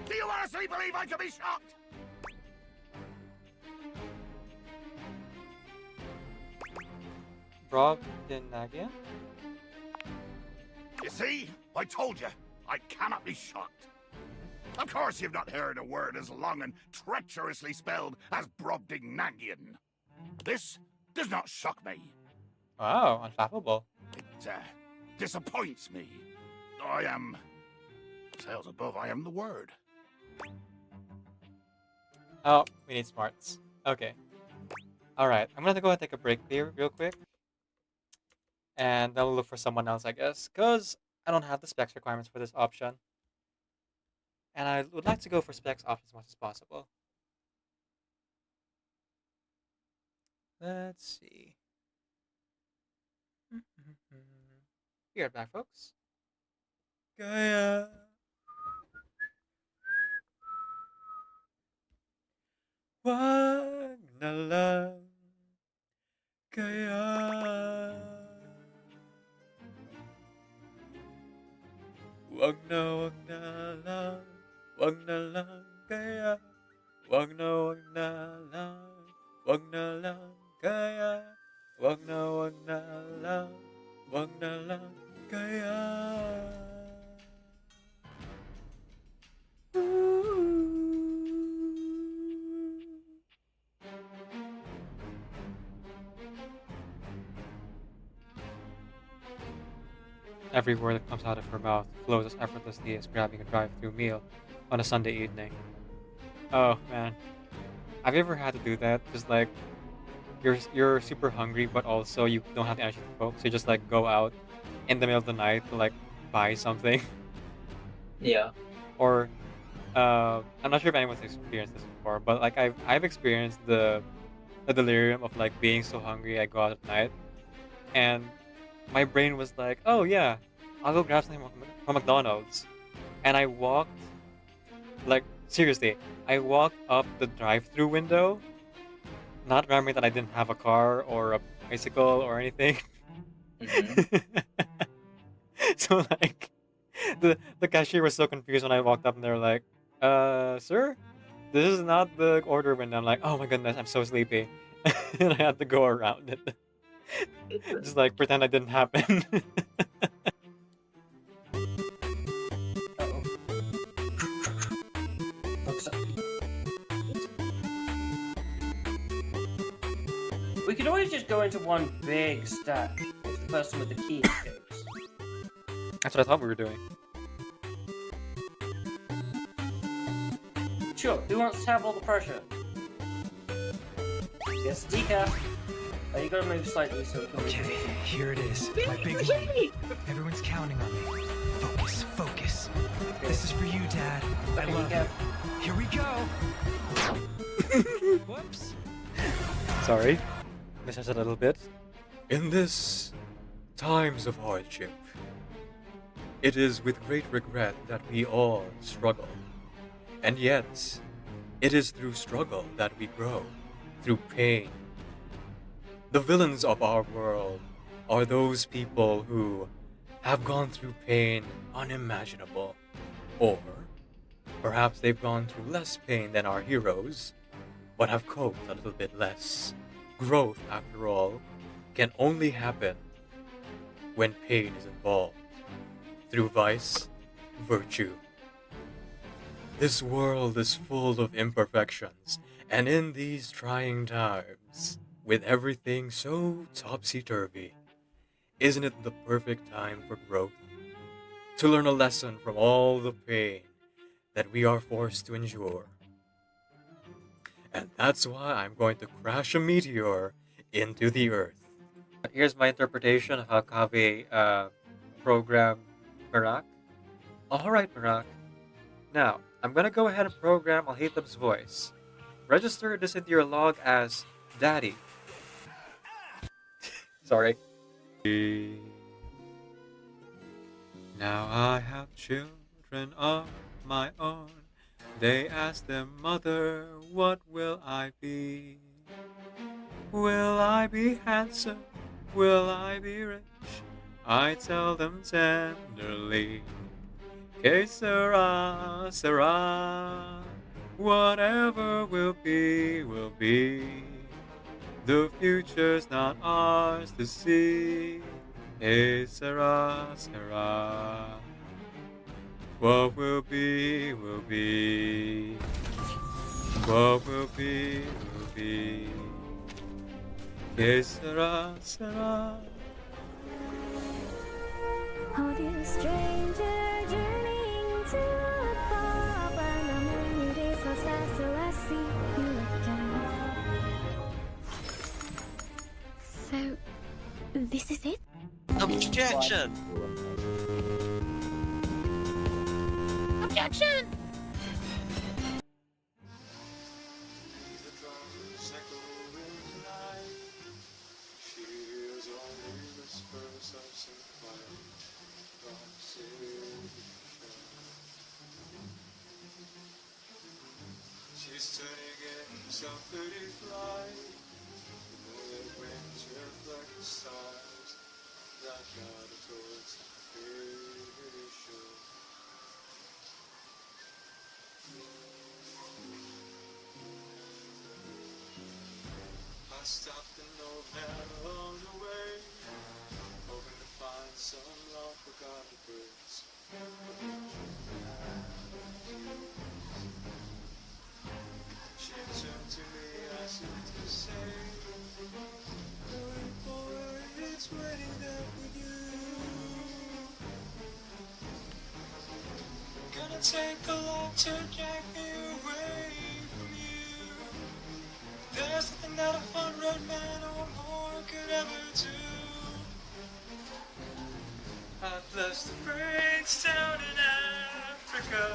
Do you honestly believe I could be shocked? Brobdingnagian? You see? I told you. I cannot be shocked. Of course you've not heard a word as long and treacherously spelled as Brobdingnagian. This does not shock me. Wow, unflappable. It disappoints me. I am... Sales above, I am the word. Oh, we need smarts. Okay. Alright, I'm gonna go ahead and take a break here real quick. And then we'll look for someone else, I guess. Because I don't have the specs requirements for this option. And I would like to go for specs options as much as possible. Let's see. Be right back, folks. Gaia. Wag na lang. Kaya. Wag na lang. Wag na lang kaya. Wag na lang. Wag na lang kaya. Wag na lang. Wag na lang kaya. Every word that comes out of her mouth flows as effortlessly as grabbing a drive-through meal on a Sunday evening. Oh man, have you ever had to do that? Just like you're super hungry, but also you don't have the energy to cook, so you just like go out in the middle of the night to like buy something. Yeah. Or I'm not sure if anyone's experienced this before, but like I've experienced the delirium of like being so hungry I go out at night, and my brain was like, oh yeah, I'll go grab something from McDonald's. And I walked, like, seriously, I walked up the drive-through window, not remembering that I didn't have a car or a bicycle or anything. So, like, the cashier was so confused when I walked up and they were like, sir, this is not the order window. I'm like, oh my goodness, I'm so sleepy. And I had to go around it. Just like pretend I didn't happen. We could always just go into one big stack if the person with the key escapes. That's what I thought we were doing. Sure, who wants to have all the pressure? Yes, Decaf. Oh, you gotta move slightly so it can Okay, here it is. My big moment. Everyone's counting on me. Focus, focus. Okay. This is for you, Dad. I love you. Here we go. Whoops. Sorry. Missed us a little bit. In this times of hardship, it is with great regret that we all struggle. And yet, it is through struggle that we grow, through pain. The villains of our world are those people who have gone through pain unimaginable. Or perhaps they've gone through less pain than our heroes, but have coped a little bit less. Growth, after all, can only happen when pain is involved. Through vice, virtue. This world is full of imperfections, and in these trying times, with everything so topsy-turvy, isn't it the perfect time for growth? To learn a lesson from all the pain that we are forced to endure. And that's why I'm going to crash a meteor into the Earth. Here's my interpretation of how Kaveh programmed Barak. Alright, Barak. Now, I'm gonna go ahead and program Alhaitham's voice. Register this into your log as Daddy. Sorry. Now I have children of my own. They ask their mother, what will I be? Will I be handsome? Will I be rich? I tell them tenderly, que sera, sera. Whatever will be, will be. The future's not ours to see. Que sera, sera. What will be, will be. What will be, will be. Que sera, sera. Oh, dear stranger, journeying to a far, but no many days must pass till I see you again. So, this is it? Objection! Objection! She's turning in self-30 flight. The winds reflect the stars that gather towards the shore. I stopped an old man along the way, hoping to find some long-forgotten birds. She turned to me, asked me to say, "Hey boy, it's waiting there for you. Gonna take a lot to drag me away from you. There's nothing that a 100 men or more could ever do. I've lost the brains down in Africa.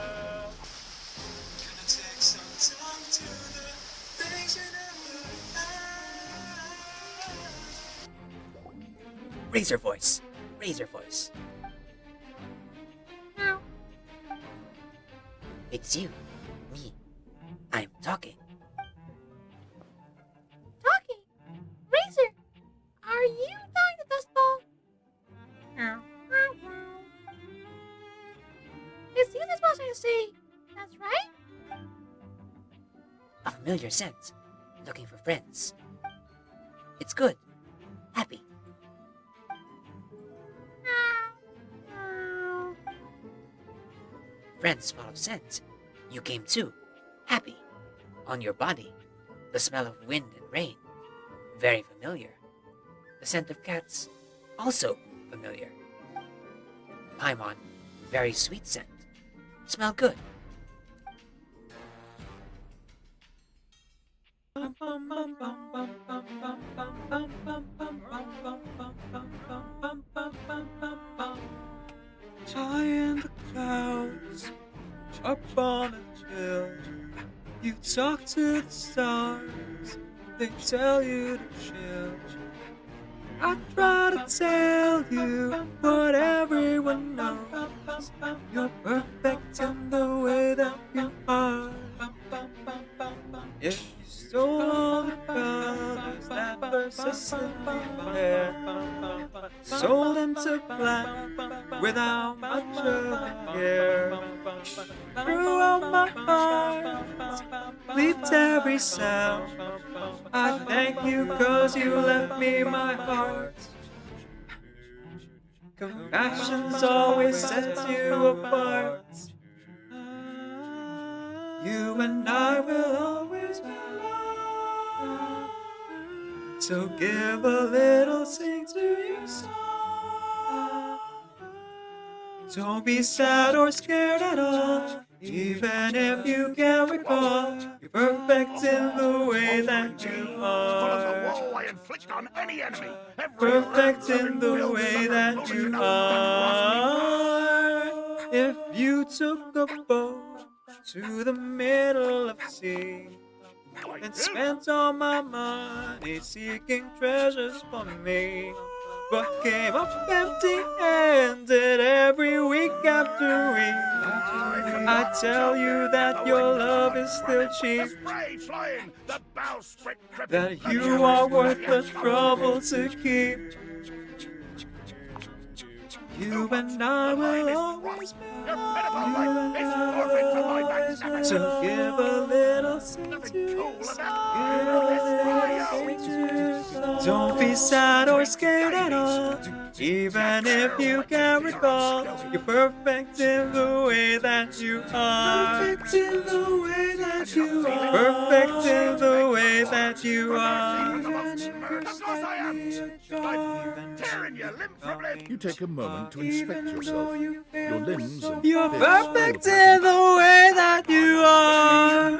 Gonna take some time to the things you never had." Raise your voice. Raise your voice. No. It's you. Me. I'm talking. Talking? Razor, are you talking to Dustball? No. It's you that's supposed to say, that's right? A familiar scent. Looking for friends. It's good. Happy. Friends follow scent. You came too. Happy. On your body. The smell of wind and rain. Very familiar. The scent of cats. Also familiar. Paimon. Very sweet scent. Smell good. High in the clouds, up on a hill, you talk to the stars, they tell you to chill. I try to tell you what everyone knows, you're perfect in the way that you are. If you stole all the colors that persistently there, sold them to black without much of a care, throughout my heart, leaped every sound. I thank you 'cause you left me my heart. Compassion's always sets you apart. You and I will always be loved. So give a little sing to your song. Don't be sad or scared at all, even if you can't recall. You're perfect in the way that you are. I inflict on any enemy. Perfect in the way that you are. If you took a boat to the middle of the sea and spent all my money seeking treasures for me, but came up empty-handed every week after week. I tell you that your love is still cheap, that you are worth the trouble to keep. You and I will always be so give a little to don't be sad or scared at all. Even if you can't recall, you're perfect in the way that you are. Perfect in the way that you are. Perfect in the way that you are. You take a moment to inspect yourself. Your limbs and You're bits perfect fall in apart. the way that you are.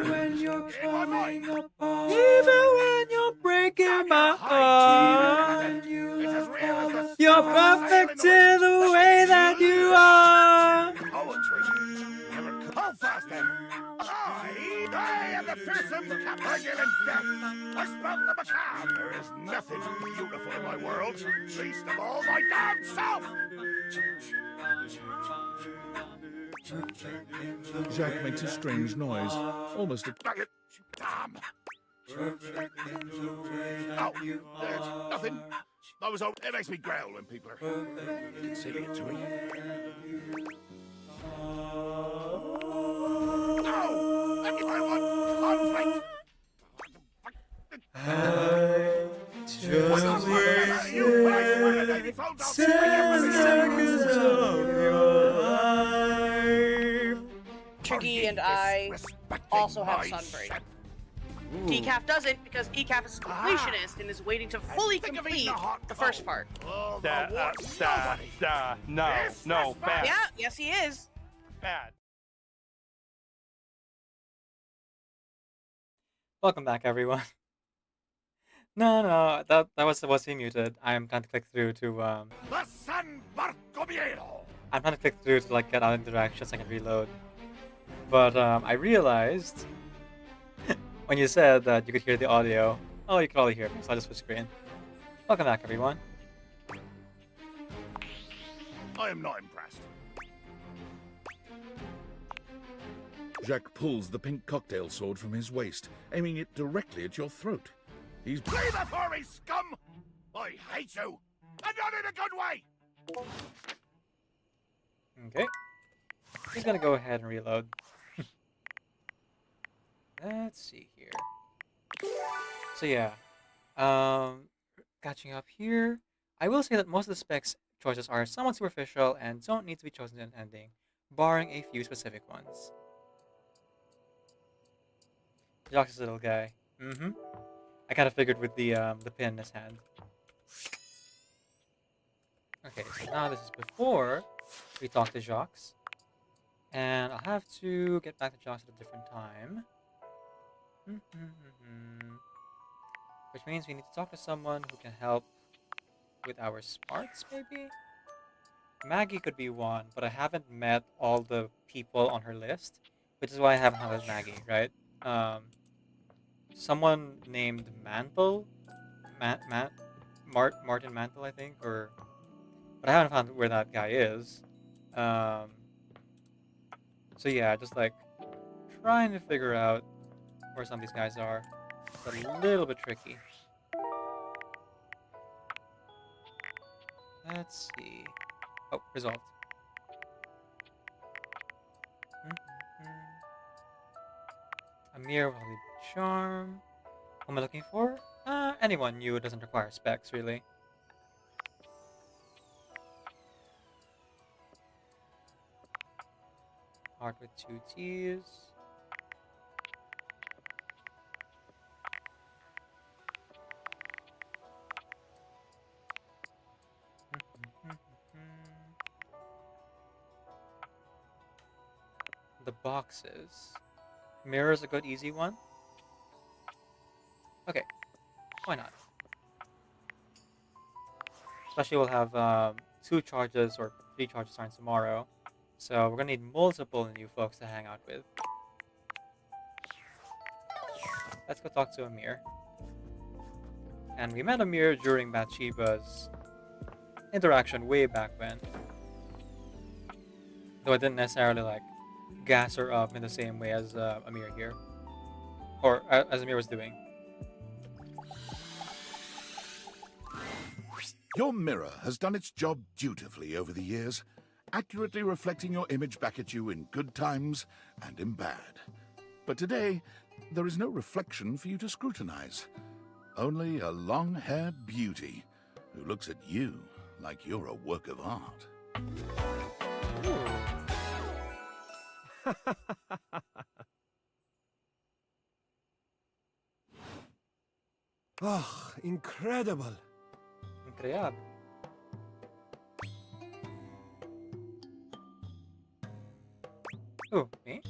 Even when you're breaking my heart. You're perfect in the way that you are. Hold fast then. I am the fearsome Capagulan Death. I smell the macabre. There is nothing beautiful in my world, least of all my damn self. Jacques makes a strange noise, almost a... Damn. Oh, nothing. I was hoping. It makes me growl when people are conciliatory. No! I want conflict! I just wasted 10 seconds of your life. Tricky and I also have sunburn. Decaf doesn't because Decaf is a completionist and is waiting to fully complete the first part. No, bad. Yeah, yes he is. Bad. Welcome back, everyone. No, that was he muted. I'm trying to click through to I'm trying to click through to like get out interactions so I can reload. But I realized when you said that you could hear the audio. Oh, you could only hear me, so I'll just switch screen. Welcome back, everyone. I am not impressed. Jacques pulls the pink cocktail sword from his waist, aiming it directly at your throat. He's... Flee before me, scum! I hate you! And not in a good way! Okay. He's gonna go ahead and reload. Let's see here. So yeah, catching up here. I will say that most of the specs choices are somewhat superficial and don't need to be chosen in ending, barring a few specific ones. Jock's a little guy. I kind of figured with the pin in his hand. Okay, so now this is before we talk to Jacques. And I'll have to get back to Jacques at a different time. Which means we need to talk to someone who can help with our smarts, maybe? Maggie could be one, but I haven't met all the people on her list, which is why I haven't hung with Maggie, right? Someone named Mantle? Martin Mantle, I think, or... But I haven't found where that guy is. So yeah, just like trying to figure out where some of these guys are. It's a little bit tricky. Let's see. Oh, resolved. Amir will be charm. Who am I looking for? Anyone new. It doesn't require specs, really. Heart with 2 T's. The boxes. Mirror's a good easy one. Okay, why not? Especially we'll have 2 charges or 3 charges starting tomorrow. So we're gonna need multiple new folks to hang out with. Let's go talk to Amir. And we met Amir during Bathsheba's interaction way back when. Though I didn't necessarily like gas her up in the same way as Amir here, or as Amir was doing. Your mirror has done its job dutifully over the years, accurately reflecting your image back at you in good times and in bad. But today, there is no reflection for you to scrutinize. Only a long-haired beauty who looks at you like you're a work of art. Oh, incredible. Incredible. Oh, me?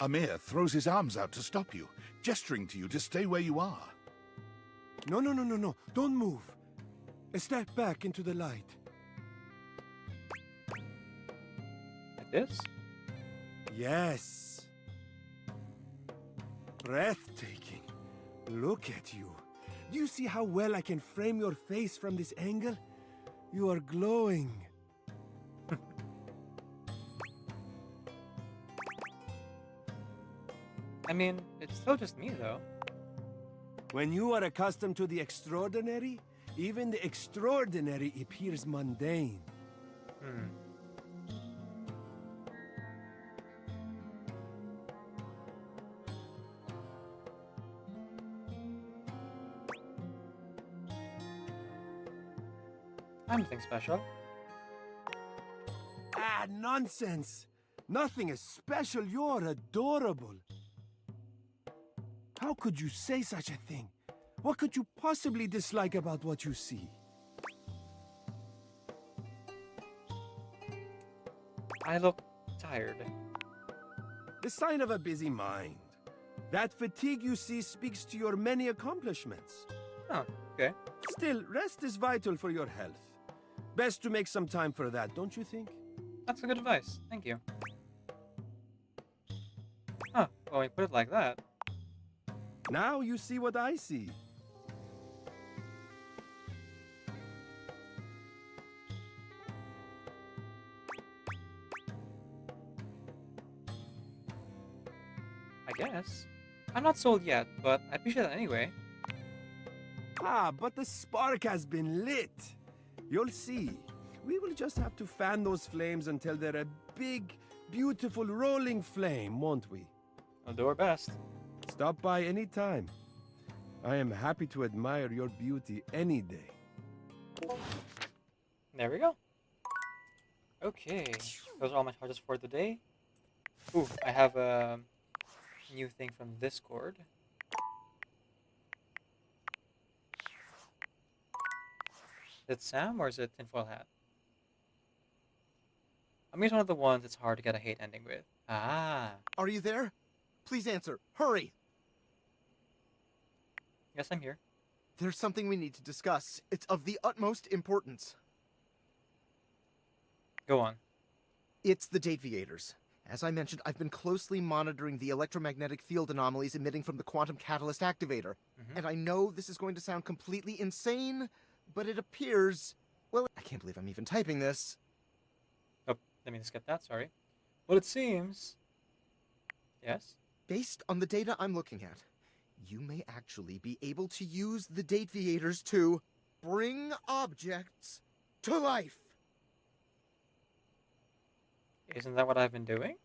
Amir throws his arms out to stop you, gesturing to you to stay where you are. No. Don't move. Step back into the light. Like this? Yes. Breathtaking. Look at you. Do you see how well I can frame your face from this angle? You are glowing. I mean, it's still just me, though. When you are accustomed to the extraordinary, even the extraordinary appears mundane. I'm nothing special. Ah, nonsense! Nothing is special. You're adorable. How could you say such a thing? What could you possibly dislike about what you see? I look tired. The sign of a busy mind. That fatigue you see speaks to your many accomplishments. Oh, okay. Still, rest is vital for your health. Best to make some time for that, don't you think? That's a good advice. Thank you. Huh, well, when you put it like that. Now you see what I see. I guess. I'm not sold yet, but I appreciate it anyway. Ah, but the spark has been lit. You'll see. We will just have to fan those flames until they're a big, beautiful rolling flame, won't we? We'll do our best. Stop by any time. I am happy to admire your beauty any day. There we go. Okay, those are all my charges for the day. Ooh, I have a new thing from Discord. Is it Sam or is it Tinfoil Hat? I mean, it's one of the ones it's hard to get a hate ending with. Ah. Are you there? Please answer. Hurry! Yes, I'm here. There's something we need to discuss. It's of the utmost importance. Go on. It's the Deviators. As I mentioned, I've been closely monitoring the electromagnetic field anomalies emitting from the quantum catalyst activator. And I know this is going to sound completely insane, but it appears... Well, I can't believe I'm even typing this. Oh, let me just get that, sorry. Well, it seems... Yes? Based on the data I'm looking at, you may actually be able to use the Deviators to bring objects to life. Isn't that what I've been doing?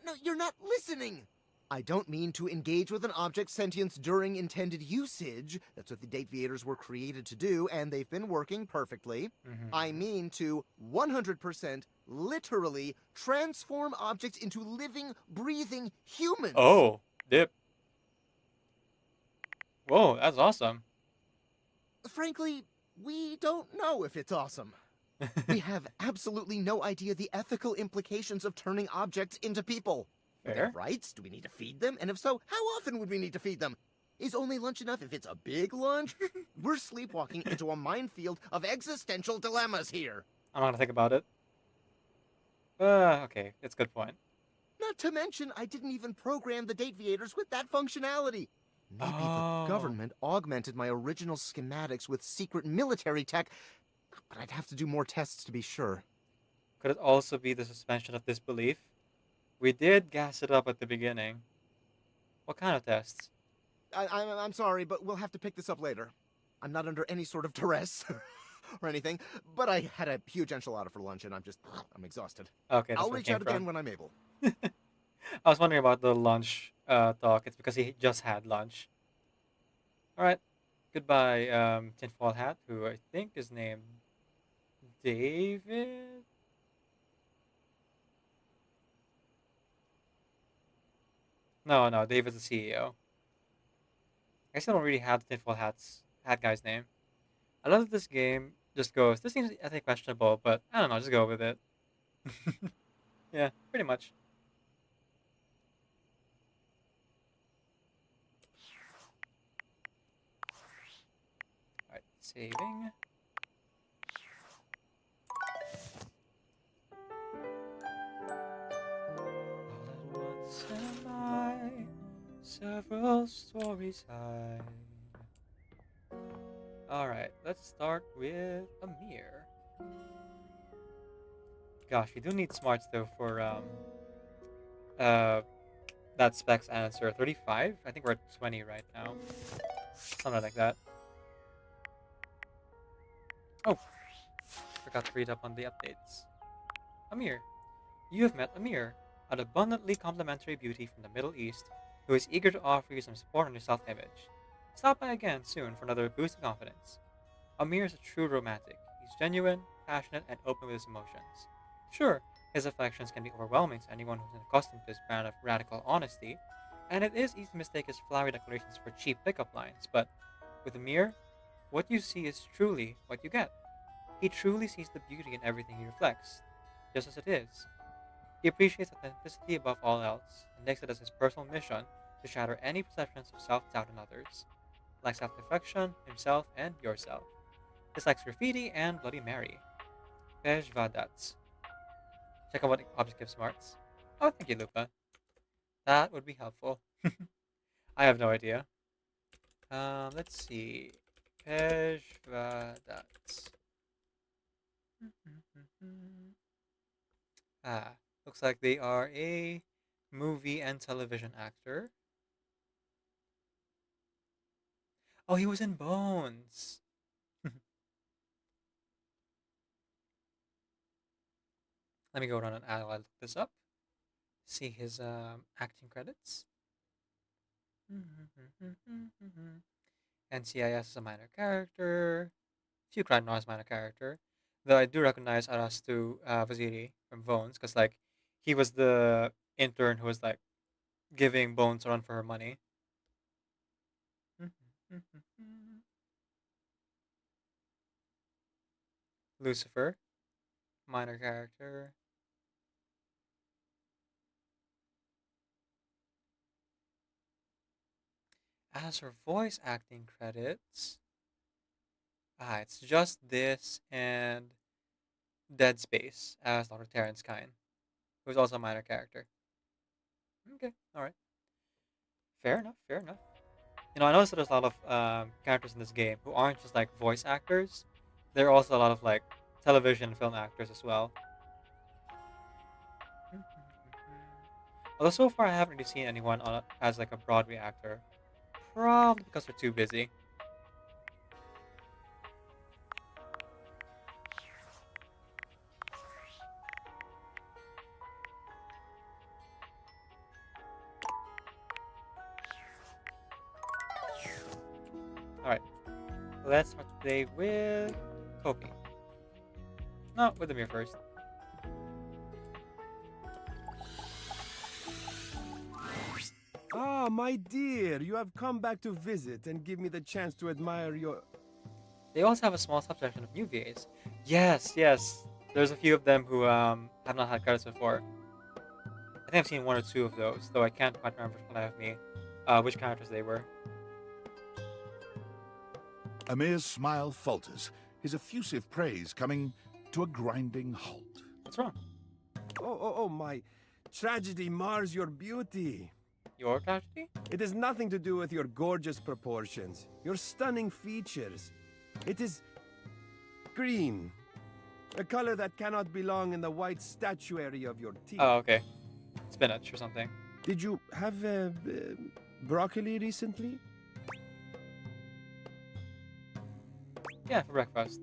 No, you're not listening! I don't mean to engage with an object's sentience during intended usage. That's what the Deviators were created to do, and they've been working perfectly. I mean to 100% literally transform objects into living, breathing humans. Oh, dip. Whoa, that's awesome. Frankly, we don't know if it's awesome. We have absolutely no idea the ethical implications of turning objects into people. Do they have rights? Do we need to feed them? And if so, how often would we need to feed them? Is only lunch enough if it's a big lunch? We're sleepwalking into a minefield of existential dilemmas here. I'm not gonna think about it. Okay, it's a good point. Not to mention, I didn't even program the Deviators with that functionality. Maybe the government augmented my original schematics with secret military tech, but I'd have to do more tests to be sure. Could it also be the suspension of disbelief? We did gas it up at the beginning. What kind of tests? I'm sorry, but we'll have to pick this up later. I'm not under any sort of duress or anything, but I had a huge enchilada for lunch and I'm exhausted. Okay, that's I'll where it reach came out again from. when I'm able. I was wondering about the lunch talk. It's because he just had lunch. Alright. Goodbye, Tinfoil Hat, who I think is named David? No, David's the CEO. I guess I don't really have the Tinfoil Hat guy's name. I love that this game just goes, this seems, I think, questionable, but I don't know, just go with it. Yeah, pretty much. Alright, saving. All at once am I, several stories high. Alright, let's start with Amir. Gosh, we do need smarts though for that specs answer. 35? I think we're at 20 right now. Something like that. Oh, forgot to read up on the updates. Amir. You have met Amir, an abundantly complimentary beauty from the Middle East who is eager to offer you some support on your self-image. Stop by again soon for another boost of confidence. Amir is a true romantic. He's genuine, passionate, and open with his emotions. Sure, his affections can be overwhelming to anyone who's accustomed to his brand of radical honesty, and it is easy to mistake his flowery declarations for cheap pickup lines, but with Amir, what you see is truly what you get. He truly sees the beauty in everything he reflects, just as it is. He appreciates authenticity above all else, and takes it as his personal mission to shatter any perceptions of self-doubt in others, like self-reflection, himself, and yourself. Dislikes graffiti and Bloody Mary. Pejvadats. Check out what object gives smarts. Oh, thank you, Lupa. That would be helpful. I have no idea. Let's see. Pejvadats. Looks like they are a movie and television actor. Oh, he was in Bones. Let me go run an ad while I look this up. See his acting credits. NCIS is a minor character. Few crime noise minor character. Though I do recognize Arastu Vaziri from Bones, because like he was the intern who was like giving Bones a run for her money. Lucifer, minor character. As for voice acting credits, it's just this and Dead Space as Dr. Terrence Kine, who's also a minor character. Okay, alright. Fair enough, fair enough. You know, I noticed that there's a lot of characters in this game who aren't just like voice actors. There are also a lot of like television and film actors as well. Although so far I haven't really seen anyone as like a Broadway actor. Probably because they're too busy. Alright. Let's start today with Koki. No, with Amir first. Ah, my dear, you have come back to visit and give me the chance to admire your... They also have a small subsection of new VAs. Yes, yes. There's a few of them who have not had credits before. I think I've seen one or two of those, though I can't quite remember from life of me which characters they were. Amir's smile falters, his effusive praise coming to a grinding halt. What's wrong? Oh, my tragedy mars your beauty. Your tragedy? It has nothing to do with your gorgeous proportions, your stunning features. It is green, a color that cannot belong in the white statuary of your teeth. Oh, okay. Spinach or something. Did you have broccoli recently? Yeah, for breakfast.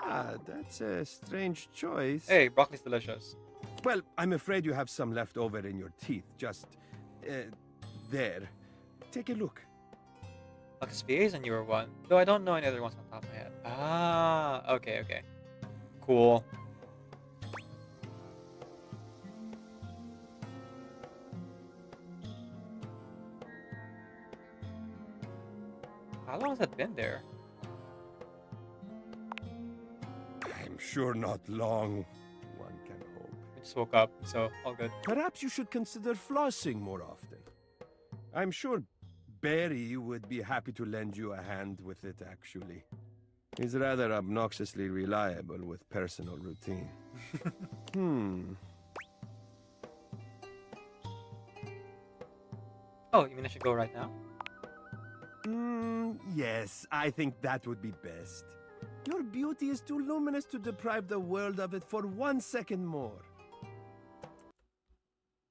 Ah, that's a strange choice. Hey, broccoli's delicious. Well, I'm afraid you have some left over in your teeth. Just, there. Take a look. Lucas VA is a newer one, though I don't know any other ones on top of my head. Ah, okay, okay. Cool. How long has that been there? I'm sure not long. One can hope. I just woke up, so all good. Perhaps you should consider flossing more often. I'm sure Barry would be happy to lend you a hand with it, actually. He's rather obnoxiously reliable with personal routine. Oh, you mean I should go right now? Yes, I think that would be best. Your beauty is too luminous to deprive the world of it for 1 second more.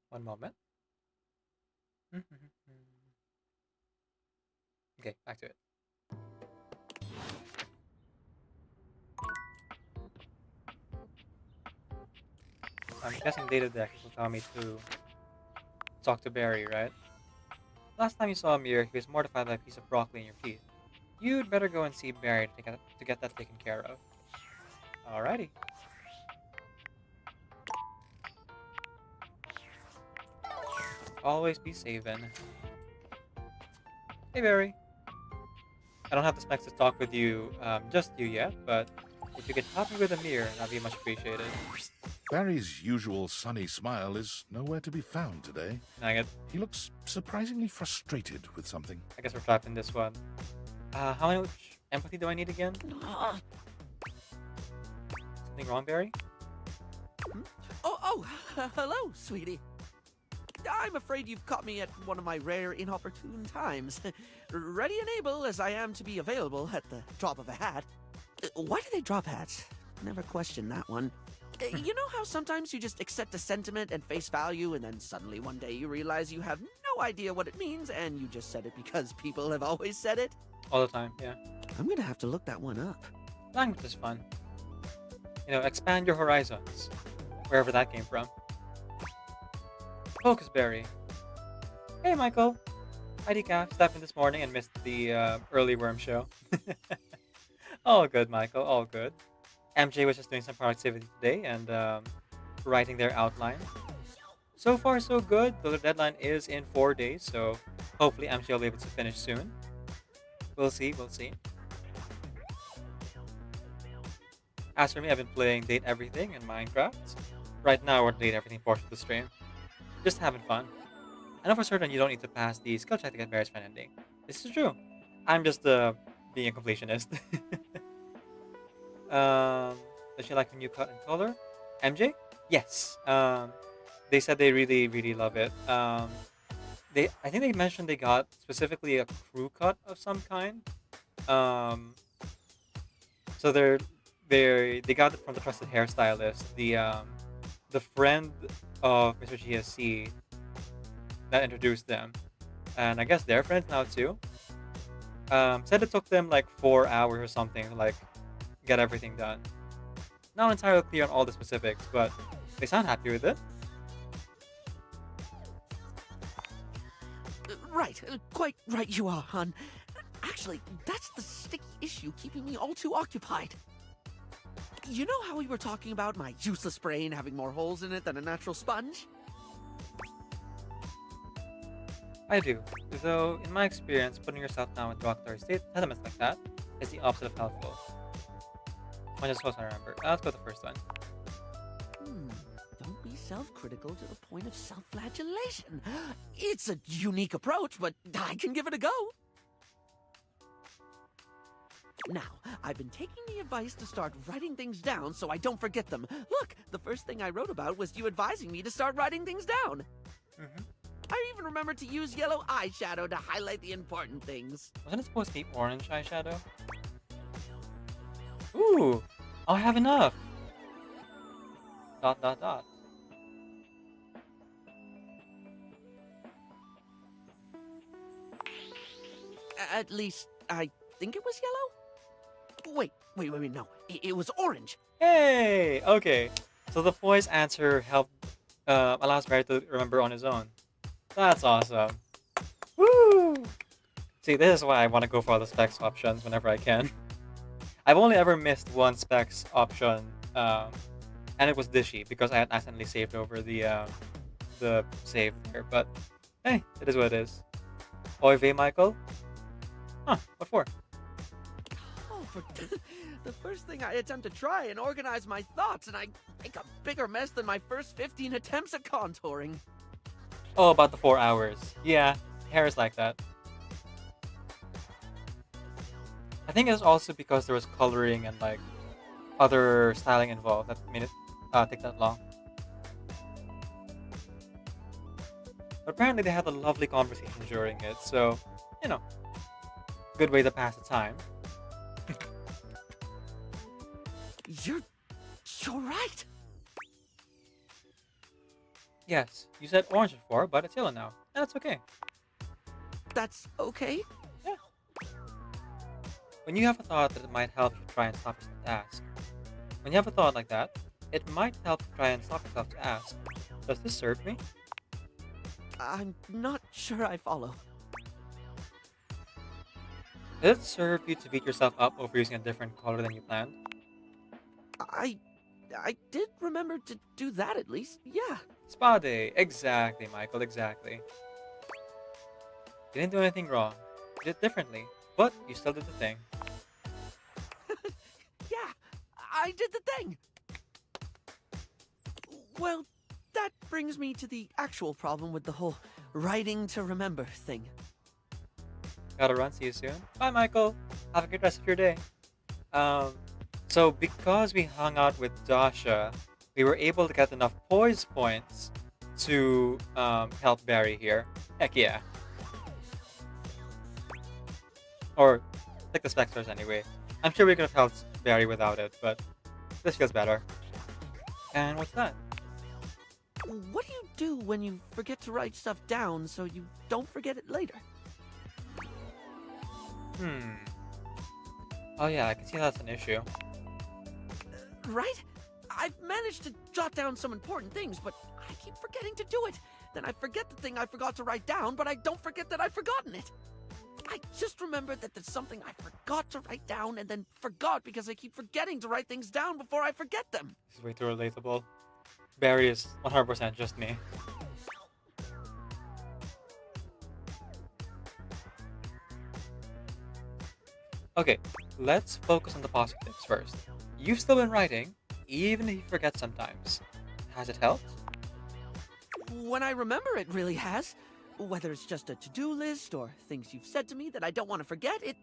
One moment. Okay, back to it. I'm guessing data deck will tell me to talk to Barry, right? Last time you saw him here, he was mortified by a piece of broccoli in your teeth. You'd better go and see Barry to get that taken care of. Alrighty. Always be saving. Hey Barry. I don't have the specs to talk with you, just you yet, but if you could help me with a mirror, that'd be much appreciated. Barry's usual sunny smile is nowhere to be found today. He looks surprisingly frustrated with something. I guess we're trapped in this one. How much empathy do I need again? Something wrong, Barry? Hello, sweetie. I'm afraid you've caught me at one of my rare inopportune times. Ready and able as I am to be available at the drop of a hat. Why do they drop hats? Never questioned that one. You know how sometimes you just accept a sentiment at face value and then suddenly one day you realize you have no idea what it means and you just said it because people have always said it? All the time, yeah. I'm gonna have to look that one up. Language is fun. You know, expand your horizons. Wherever that came from. Focus Barry. Hey Michael. I Decaf stepped in this morning and missed the early worm show. All good, Michael, all good. MJ was just doing some productivity today and writing their outline. So far, so good, though the deadline is in 4 days, so hopefully MJ will be able to finish soon. We'll see, we'll see. As for me, I've been playing Date Everything in Minecraft. Right now, we're Date Everything portion of the stream. Just having fun. I know for certain you don't need to pass the skill check to get Barry's friend ending. This is true. I'm just being a completionist. Does she like the new cut and color? MJ? Yes. They said they really, really love it. I think they mentioned they got specifically a crew cut of some kind. So they got it from the trusted hairstylist. The friend of Mr. GSC that introduced them, and I guess they're friends now too. Said it took them like 4 hours or something to like get everything done. Not entirely clear on all the specifics, but they sound happy with it. Right, quite right you are, hon. Actually, that's the sticky issue keeping me all too occupied. You know how we were talking about my useless brain having more holes in it than a natural sponge? I do, though in my experience, putting yourself down with rock state sentiments like that is the opposite of helpful. One just supposed to remember. Let's go with the first one. Don't be self-critical to the point of self-flagellation. It's a unique approach, but I can give it a go. Now, I've been taking the advice to start writing things down so I don't forget them. Look, the first thing I wrote about was you advising me to start writing things down. I even remembered to use yellow eyeshadow to highlight the important things. Wasn't it supposed to be orange eyeshadow? Ooh, I have enough. Dot dot dot. At least, I think it was yellow? Wait, no. It was orange. Hey! Okay, so the voice answer allows Barry to remember on his own. That's awesome. Woo! See, this is why I want to go for all the specs options whenever I can. I've only ever missed one specs option, and it was Dishy because I had accidentally saved over the save there. But hey, it is what it is. Oy vey, Michael. Huh? What for? Oh, for the first thing I attempt to try and organize my thoughts, and I make a bigger mess than my first 15 attempts at contouring. Oh, about the 4 hours. Yeah, hair is like that. I think it's also because there was coloring and like other styling involved that made it take that long. But apparently they had a lovely conversation during it, so you know, good way to pass the time. You're right. Yes, you said orange before, but it's yellow now, and that's okay. That's okay? Yeah. When you have a thought that it might help you try and stop yourself to ask. When you have a thought like that, it might help you try and stop yourself to ask, does this serve me? I'm not sure I follow. Does it serve you to beat yourself up over using a different color than you planned? I did remember to do that at least, yeah. Spa day, exactly, Michael, exactly. You didn't do anything wrong. You did it differently, but you still did the thing. Yeah, I did the thing. Well, that brings me to the actual problem with the whole writing to remember thing. Gotta run, see you soon. Bye, Michael. Have a good rest of your day. So because we hung out with Dasha, we were able to get enough poise points to help Barry here. Heck yeah. Or take the specters anyway. I'm sure we could have helped Barry without it, but this feels better. And what's that? What do you do when you forget to write stuff down so you don't forget it later? Oh yeah, I can see that's an issue. Right? I've managed to jot down some important things, but I keep forgetting to do it. Then I forget the thing I forgot to write down, but I don't forget that I've forgotten it. I just remembered that there's something I forgot to write down and then forgot because I keep forgetting to write things down before I forget them. This is way too relatable. Barry is 100% just me. Okay, let's focus on the positives first. You've still been writing, even if you forget sometimes. Has it helped? When I remember, it really has. Whether it's just a to-do list or things you've said to me that I don't want to forget, it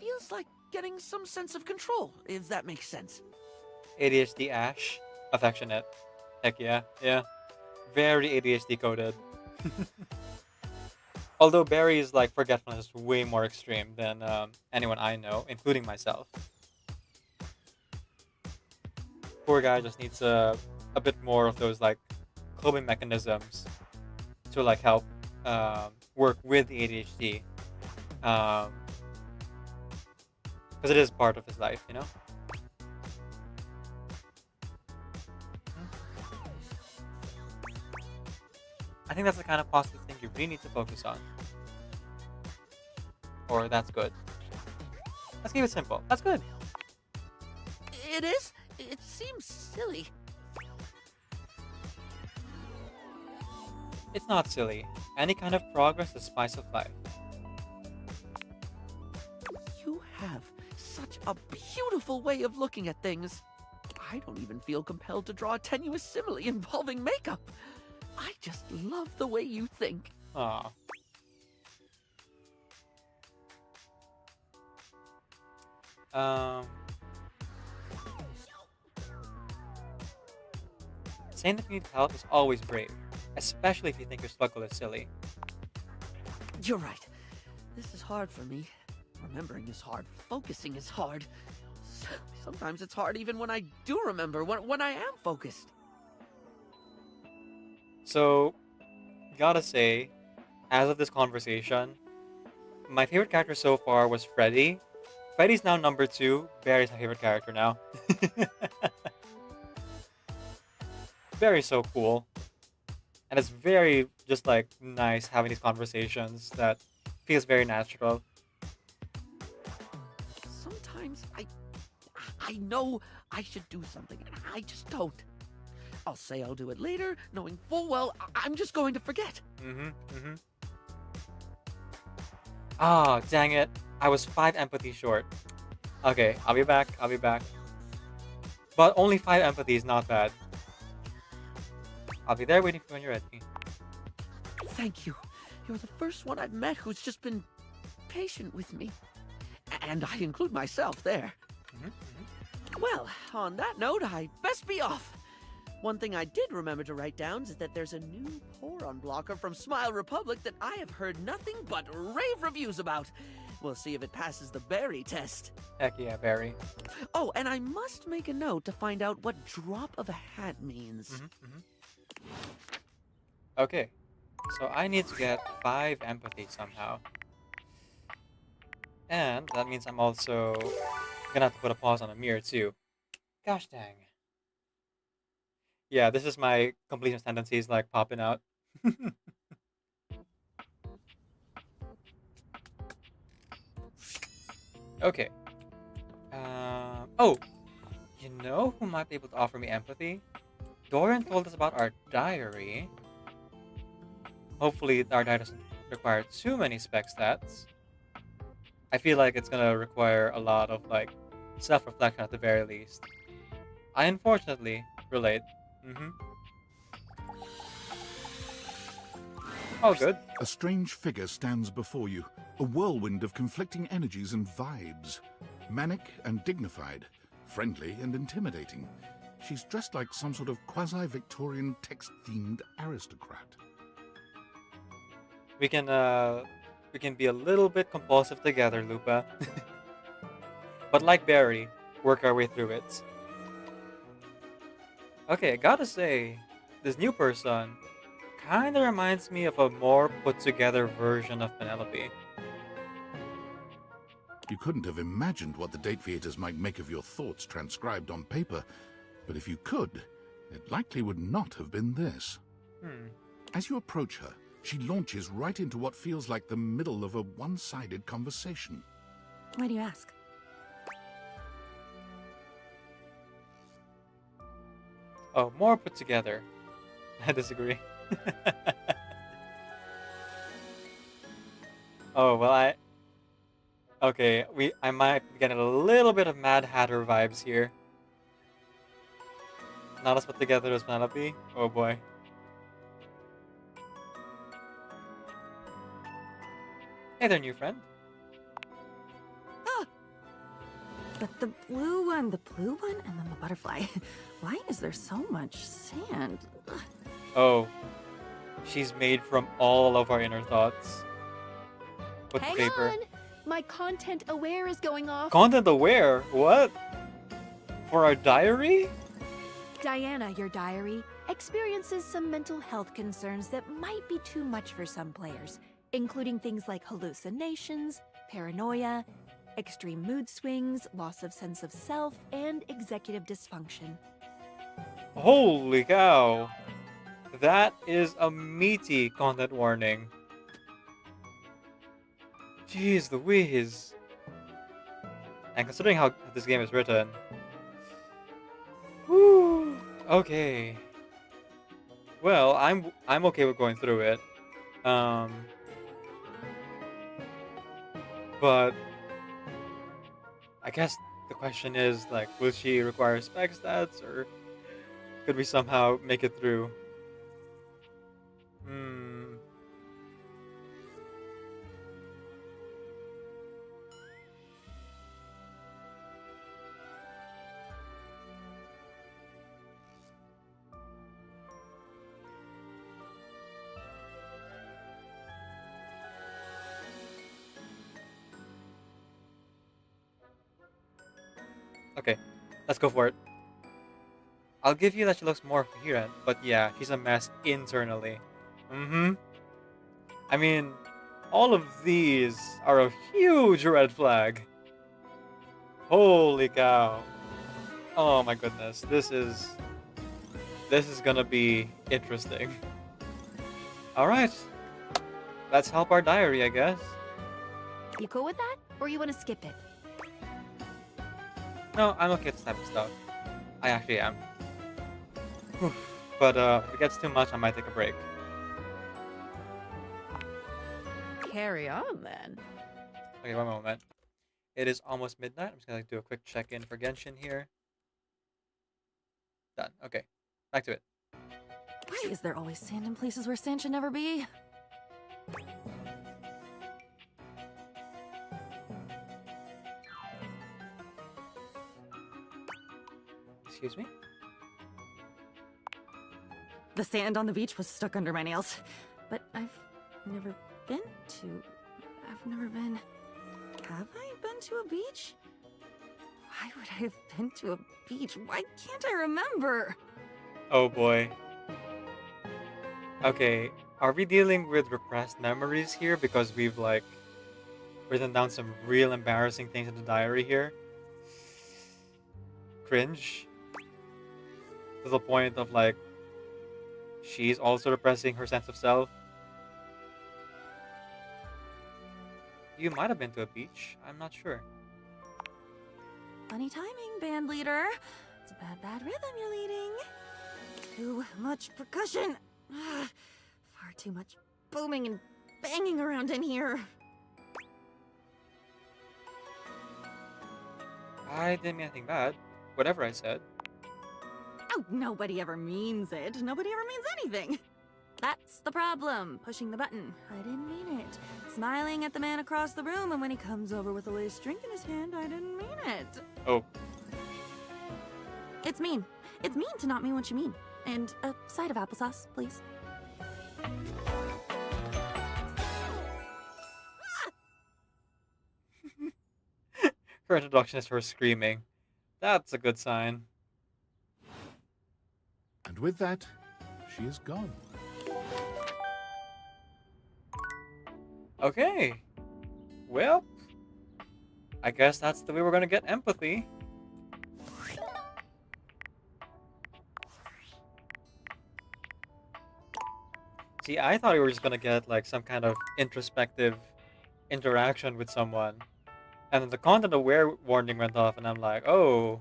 feels like getting some sense of control, if that makes sense. ADHD Ash. Affectionate. Heck yeah, yeah. Very ADHD coded. Although Barry's like forgetfulness is way more extreme than anyone I know, including myself. Poor guy just needs a bit more of those like coping mechanisms to like help work with the ADHD, because it is part of his life, you know. I think that's the kind of positive thing you really need to focus on. Or that's good. Let's keep it simple. That's good. It is? It seems silly. It's not silly. Any kind of progress is the spice of life. You have such a beautiful way of looking at things. I don't even feel compelled to draw a tenuous simile involving makeup. I just love the way you think. Aw. Saying that you need help is always brave, especially if you think your struggle is silly. You're right. This is hard for me. Remembering is hard. Focusing is hard. Sometimes it's hard even when I do remember, when I am focused. So, gotta say, as of this conversation, my favorite character so far was Freddy. Freddy's now number 2. Barry's my favorite character now. Barry's so cool. And it's very just like nice having these conversations that feels very natural. Sometimes I know I should do something, and I just don't. I'll say I'll do it later, knowing full well I'm just going to forget. Ah, dang it. I was 5 empathy short. Okay, I'll be back. But only 5 empathy is not bad. I'll be there waiting for you when you're ready. Thank you. You're the first one I've met who's just been patient with me. And I include myself there. Well, on that note, I best be off. One thing I did remember to write down is that there's a new pour-on blocker from Smile Republic that I have heard nothing but rave reviews about. We'll see if it passes the Barry test. Heck yeah, Barry. Oh, and I must make a note to find out what drop of a hat means. Okay, so I need to get 5 empathy somehow. And that means I'm also gonna have to put a pause on a mirror too. Gosh dang. Yeah, this is my completion tendencies like popping out. Okay. Oh, you know who might be able to offer me empathy? Dorian told us about our diary. Hopefully our diary doesn't require too many spec stats. I feel like it's gonna require a lot of like self-reflection at the very least. I unfortunately relate. Oh, good. A strange figure stands before you, a whirlwind of conflicting energies and vibes. Manic and dignified, friendly and intimidating. She's dressed like some sort of quasi-Victorian text-themed aristocrat. We can be a little bit compulsive together, Lupa. But like Barry, work our way through it. Okay, I gotta say, this new person kinda reminds me of a more put-together version of Penelope. You couldn't have imagined what the date theaters might make of your thoughts transcribed on paper, but if you could, it likely would not have been this. As you approach her, she launches right into what feels like the middle of a one-sided conversation. Why do you ask? Oh, more put together. I disagree. Oh, well, okay, I might be getting a little bit of Mad Hatter vibes here. Not as put together as Penelope. Oh boy. Hey there, new friend. But the blue one, and then the butterfly. Why is there so much sand? Ugh. Oh, she's made from all of our inner thoughts. Put Hang paper. on! My content aware is going off. Content aware? What? For our diary? Diana, your diary, experiences some mental health concerns that might be too much for some players, including things like hallucinations, paranoia, extreme mood swings, loss of sense of self, and executive dysfunction. Holy cow. That is a meaty content warning. Jeez Louise. And considering how this game is written. Whew. Okay. Well, I'm okay with going through it. But I guess the question is, like, will she require spec stats, or could we somehow make it through? Let's go for it. I'll give you that she looks more coherent, but yeah, she's a mess internally. Mm-hmm. I mean, all of these are a huge red flag. Holy cow. Oh my goodness, this is gonna be interesting. Alright. Let's help our diary, I guess. You cool with that? Or you want to skip it? No, I'm okay with this type of stuff. I actually am. Whew. But if it gets too much, I might take a break. Carry on then. Okay, one moment. It is almost midnight. I'm just gonna do a quick check-in for Genshin here. Done. Okay. Back to it. Why is there always sand in places where sand should never be? Excuse me? The sand on the beach was stuck under my nails. But I've never been to... Have I been to a beach? Why would I have been to a beach? Why can't I remember? Oh boy. Okay, are we dealing with repressed memories here because we've like written down some real embarrassing things in the diary here? Cringe. To the point of like she's also repressing her sense of self. You might have been to a beach. I'm not sure. Funny timing, band leader. It's a bad rhythm you're leading. Too much percussion. Far too much booming and banging around in here. I didn't mean anything bad. Whatever I said. Oh, nobody ever means it. Nobody ever means anything. That's the problem. Pushing the button. I didn't mean it. Smiling at the man across the room, and when he comes over with a lace drink in his hand, I didn't mean it. Oh. It's mean. It's mean to not mean what you mean. And a side of applesauce, please. Her introduction is her screaming. That's a good sign. And with that, she is gone. Okay. Well, I guess that's the way we're gonna get empathy. See, I thought we were just gonna get like some kind of introspective interaction with someone. And then the content aware warning went off and I'm like, oh,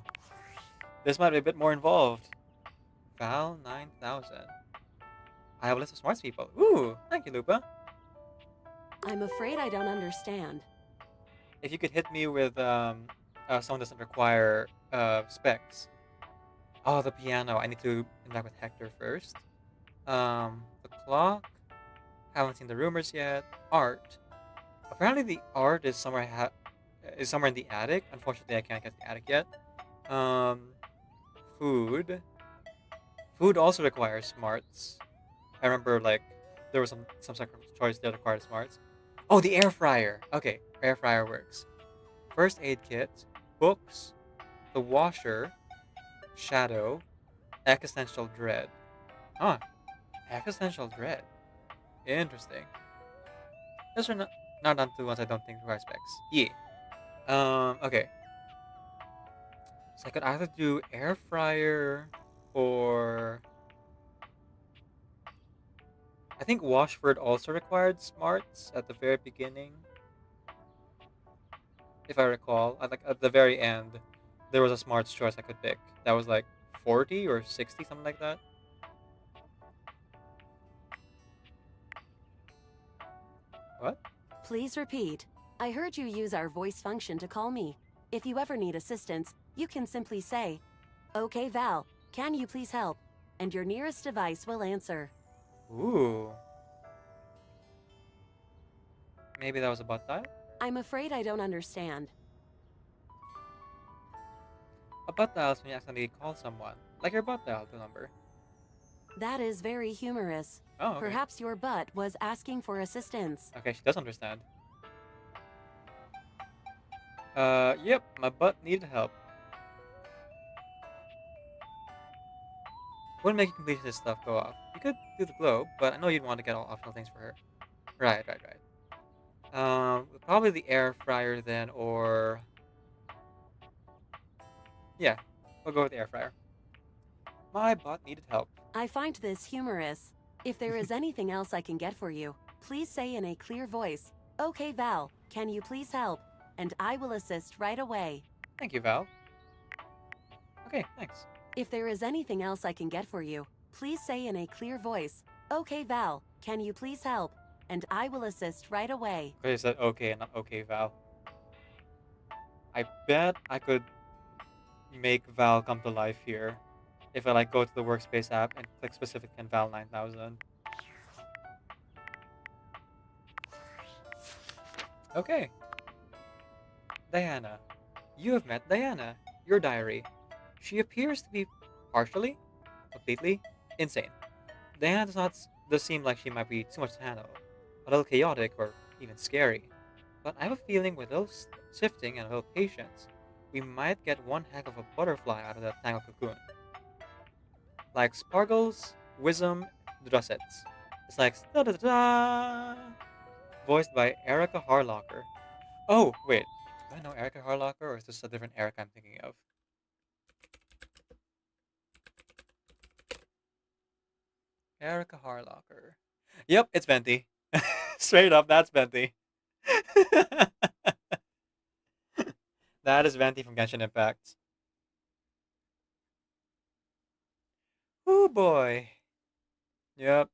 this might be a bit more involved. Val 9000. I have a list of smarts people. Ooh, thank you, Lupa. I'm afraid I don't understand. If you could hit me with someone doesn't require specs. Oh, the piano. I need to interact with Hector first. The clock. Haven't seen the rumors yet. Art. Apparently the art is somewhere in the attic. Unfortunately, I can't get the attic yet. Food. Food also requires smarts. I remember like there was some second choice that required smarts. Oh, the air fryer. Okay, air fryer works. First aid kit, books, the washer, shadow, existential dread. Huh. Existential dread. Interesting. Those are not the ones I don't think require specs. Yeah. Okay. So I could either do air fryer or I think Washford also required smarts at the very beginning. If I recall, at the very end, there was a smarts choice I could pick. That was like 40 or 60, something like that. What? Please repeat. I heard you use our voice function to call me. If you ever need assistance, you can simply say, "Okay, Val, can you please help?" And your nearest device will answer. Ooh. Maybe that was a butt dial? I'm afraid I don't understand. A butt dial is when you accidentally call someone. Like your butt dial number. That is very humorous. Oh, okay. Perhaps your butt was asking for assistance. Okay, she does understand. Yep, my butt needed help. Wouldn't make completionist stuff go off. You could do the globe, but I know you'd want to get all optional things for her. Right, right, right. Probably the air fryer then, or yeah, we'll go with the air fryer. My bot needed help. I find this humorous. If there is anything else I can get for you, please say in a clear voice, "Okay, Val, can you please help?" And I will assist right away. Thank you, Val. Okay, thanks. If there is anything else I can get for you, please say in a clear voice, "Okay, Val, can you please help?" And I will assist right away. I said okay and not okay, Val. I bet I could make Val come to life here if I like go to the workspace app and click specific and Val 9000. Okay. Diana. You have met Diana. Your diary. She appears to be partially, completely, insane. Diana does seem like she might be too much to handle, a little chaotic or even scary. But I have a feeling with a little sifting and a little patience, we might get one heck of a butterfly out of that tangled cocoon. Like Sparkles, Wisdom, Drussets. It's like da da da da, voiced by Erica Harlocker. Oh, wait. Do I know Erica Harlocker, or is this a different Erica I'm thinking of? Erica Harlocker. Yep, it's Venti. Straight up, that's Venti. That is Venti from Genshin Impact. Oh boy. Yep,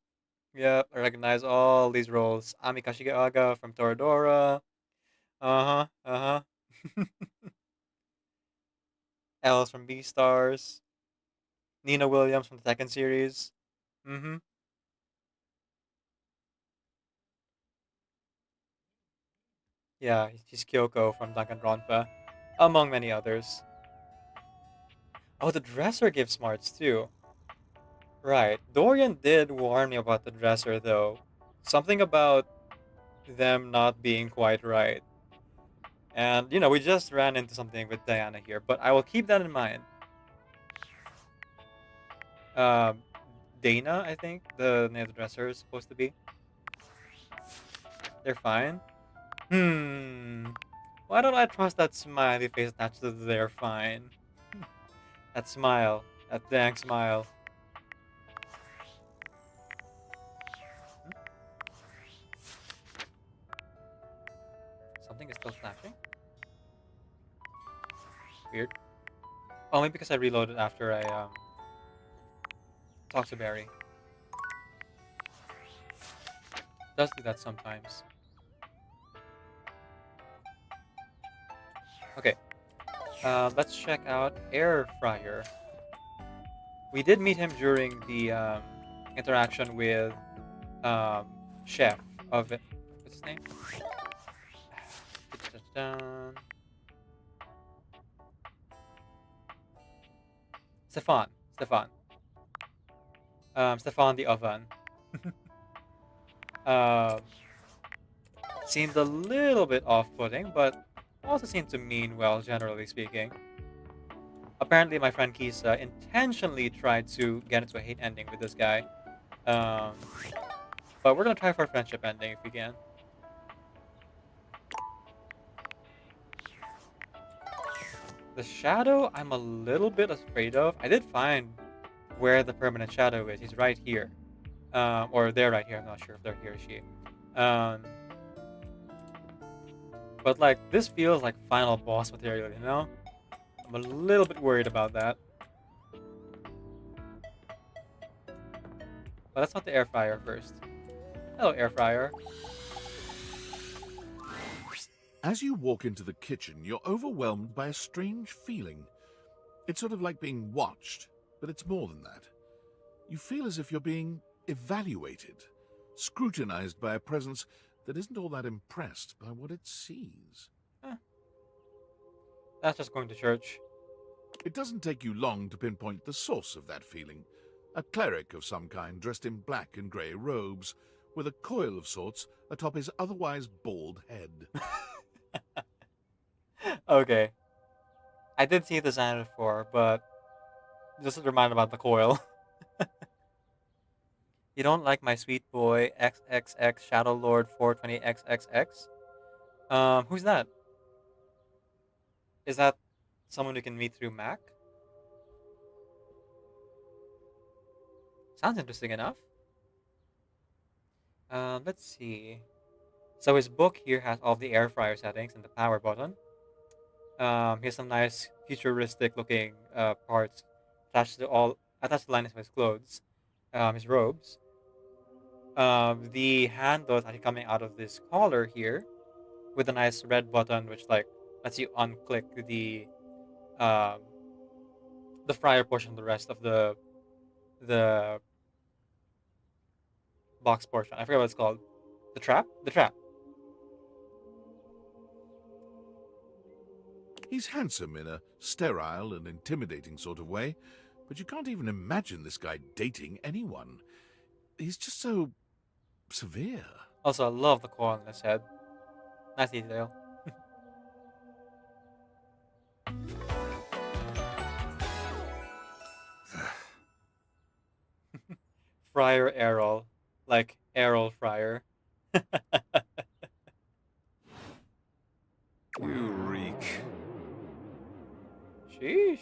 yep. I recognize all these roles. Ami Kashigaga from Toradora. Uh-huh, uh-huh. Els from Beastars. Nina Williams from the Tekken series. Mm-hmm. Yeah, she's Kyoko from Danganronpa, among many others. Oh, the dresser gives smarts too. Right. Dorian did warn me about the dresser though. Something about them not being quite right. And, we just ran into something with Diana here, but I will keep that in mind. Um, Dana, I think, the name of the dresser is supposed to be. They're fine. Why don't I trust that smiley face attached to the "they're fine"? That smile. That dang smile. Something is still flashing? Weird. Oh, maybe because I reloaded after I, talked to Barry. Does do that sometimes. Okay. Let's check out Air Fryer. We did meet him during the interaction with Chef of it. What's his name? Stefan. Stefan. Stefan the Oven. Um, Seemed a little bit off-putting, but also seemed to mean well, generally speaking. Apparently, my friend Kisa intentionally tried to get into a hate ending with this guy. But we're gonna try for a friendship ending if we can. The shadow, I'm a little bit afraid of. I did find where the permanent shadow is. He's right here. Or they're right here. I'm not sure if they're he or she. But like, this feels like final boss material, you know? I'm a little bit worried about that. But let's not the air fryer first. Hello, air fryer. As you walk into the kitchen, you're overwhelmed by a strange feeling. It's sort of like being watched, but it's more than that. You feel as if you're being evaluated, scrutinized by a presence that isn't all that impressed by what it sees. That's just going to church. It doesn't take you long to pinpoint the source of that feeling. A cleric of some kind dressed in black and grey robes, with a coil of sorts atop his otherwise bald head. Okay. I did see the design before, but just a reminder about the coil. You don't like my sweet boy XXX Shadow Lord 420XXX? Who's that? Is that someone you can meet through Mac? Sounds interesting enough. Let's see. So his book here has all the air fryer settings and the power button. He has some nice futuristic looking parts attached to the lines of his clothes, his robes. The handle is actually coming out of this collar here, with a nice red button which like lets you unclick um, the fryer portion of the rest of the box portion. I forget what it's called. The trap? The trap. He's handsome in a sterile and intimidating sort of way, but you can't even imagine this guy dating anyone. He's just so severe. Also, I love the coil on his head. Nice detail. Friar Errol. Like Errol Fryer. You reek. Sheesh.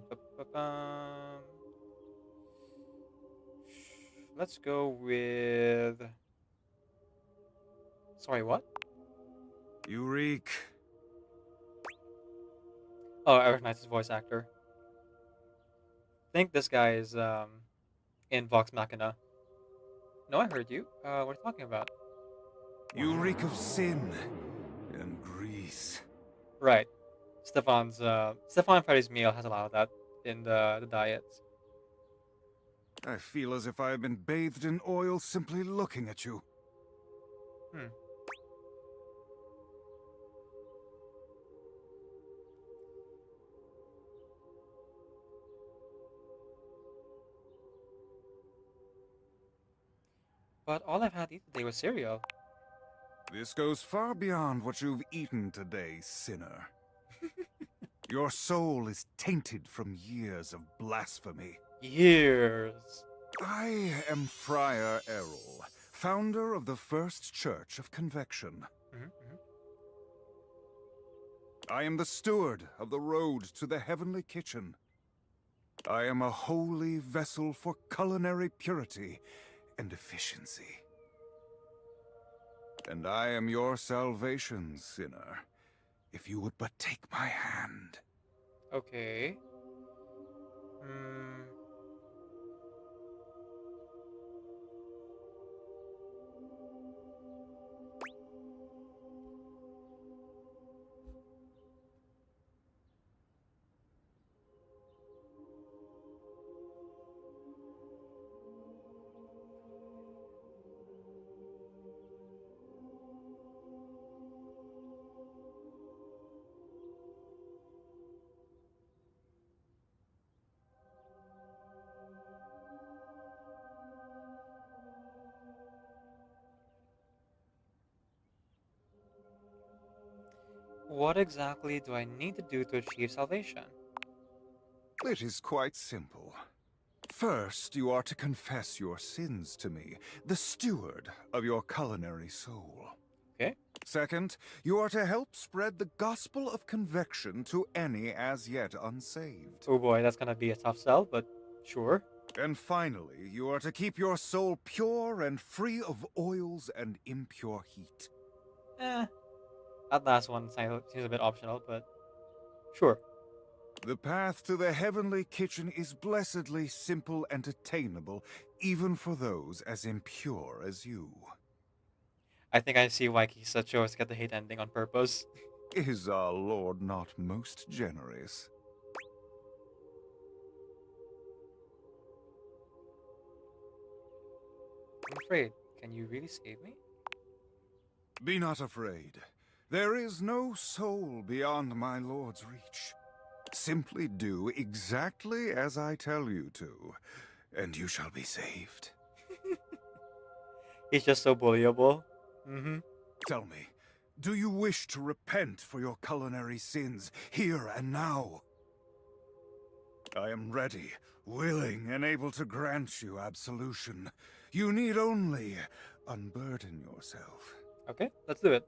Bu-bu-bum. Let's go with. Sorry, what? You reek. Oh, I recognize his voice actor. I think this guy is in Vox Machina. No, I heard you. What are you talking about? You reek of sin and grease. Right. Stefan Freddy's meal has a lot of that in the diets. I feel as if I have been bathed in oil simply looking at you. Hmm. But all I've had to eat today was cereal. This goes far beyond what you've eaten today, sinner. Your soul is tainted from years of blasphemy. Years. I am Friar Errol, founder of the First Church of Convection. I am the steward of the road to the heavenly kitchen. I am a holy vessel for culinary purity and efficiency. And I am your salvation, sinner, if you would but take my hand. Okay. Hmm. What exactly do I need to do to achieve salvation? It is quite simple. First, you are to confess your sins to me, the steward of your culinary soul. Okay. Second, you are to help spread the gospel of convection to any as yet unsaved. Oh boy, that's gonna be a tough sell, but sure. And finally, you are to keep your soul pure and free of oils and impure heat. That last one seems a bit optional, but sure. The path to the heavenly kitchen is blessedly simple and attainable, even for those as impure as you. I think I see why Kisa chose to get the hate ending on purpose. Is our Lord not most generous? I'm afraid. Can you really save me? Be not afraid. There is no soul beyond my Lord's reach. Simply do exactly as I tell you to, and you shall be saved. He's just so bullyable. Tell me, Do you wish to repent for your culinary sins here and now? I am ready, willing, and able to grant you absolution. You need only unburden yourself. Okay, let's do it.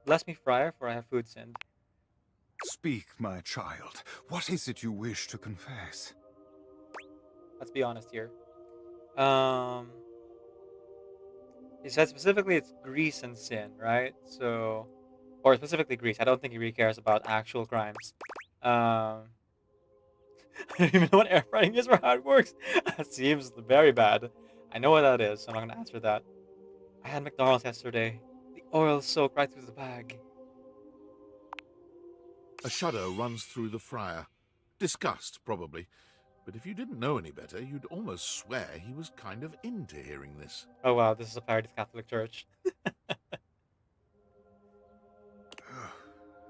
Bless me, Friar, for I have food sinned. Speak, my child. What is it you wish to confess? Let's be honest here. He said specifically it's grease and sin, right? So, or specifically grease. I don't think he really cares about actual crimes. I don't even know what air frying is or how it works. That seems very bad. I know what that is, so I'm not gonna answer that. I had McDonald's yesterday. The oil soaked right through the bag. A shudder runs through the friar. Disgust, probably. But if you didn't know any better, you'd almost swear he was kind of into hearing this. Oh wow, this is a parody of Catholic Church.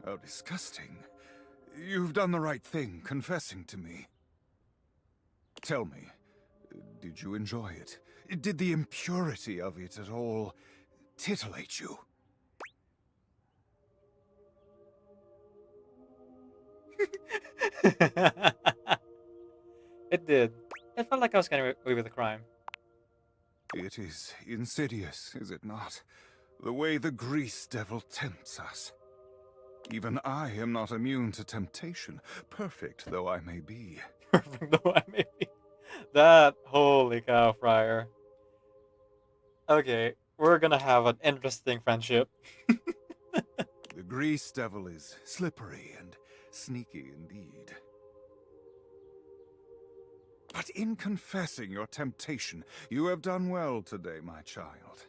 How disgusting. You've done the right thing, confessing to me. Tell me, did you enjoy it? Did the impurity of it at all titillate you? It did. It felt like I was getting away with a crime. It is insidious, is it not? The way the grease devil tempts us. Even I am not immune to temptation, perfect though I may be. Perfect though I may be. That, holy cow, Friar. Okay, we're gonna have an interesting friendship. The grease devil is slippery and sneaky indeed. But in confessing your temptation, you have done well today, my child.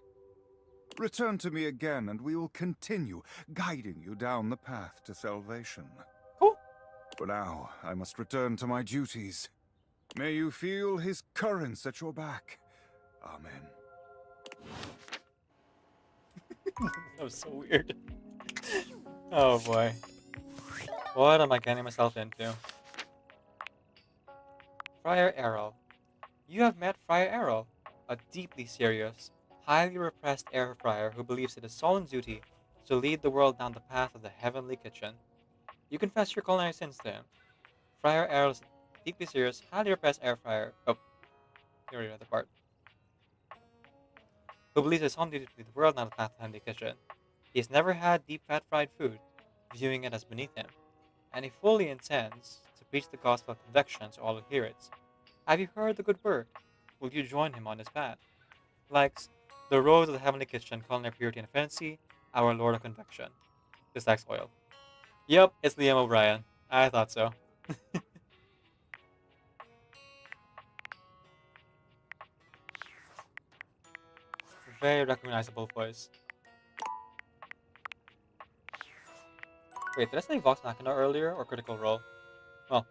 Return to me again, and we will continue guiding you down the path to salvation. Cool. For now, I must return to my duties. May you feel his currents at your back. Amen. That was so weird. Oh boy. What am I getting myself into? Friar Aro. You have met Friar Aro, a deeply serious, highly repressed air friar who believes it is his own duty to lead the world down the path of the heavenly kitchen. You confess your culinary sins to him. Friar Aro is a deeply serious, highly repressed air friar. Oh, you already read the part. Who believes it is his own duty to lead the world down the path of the heavenly kitchen. He has never had deep fat fried food, viewing it as beneath him, and he fully intends to preach the gospel of convection to all who hear it. Have you heard the good word? Will you join him on his path? Likes the road to the heavenly kitchen, culinary purity and efficiency, our Lord of Convection. Dislikes oil. Yep, it's Liam O'Brien. I thought so. Very recognizable voice. Wait, did I say Vox Machina earlier or Critical Role? Well,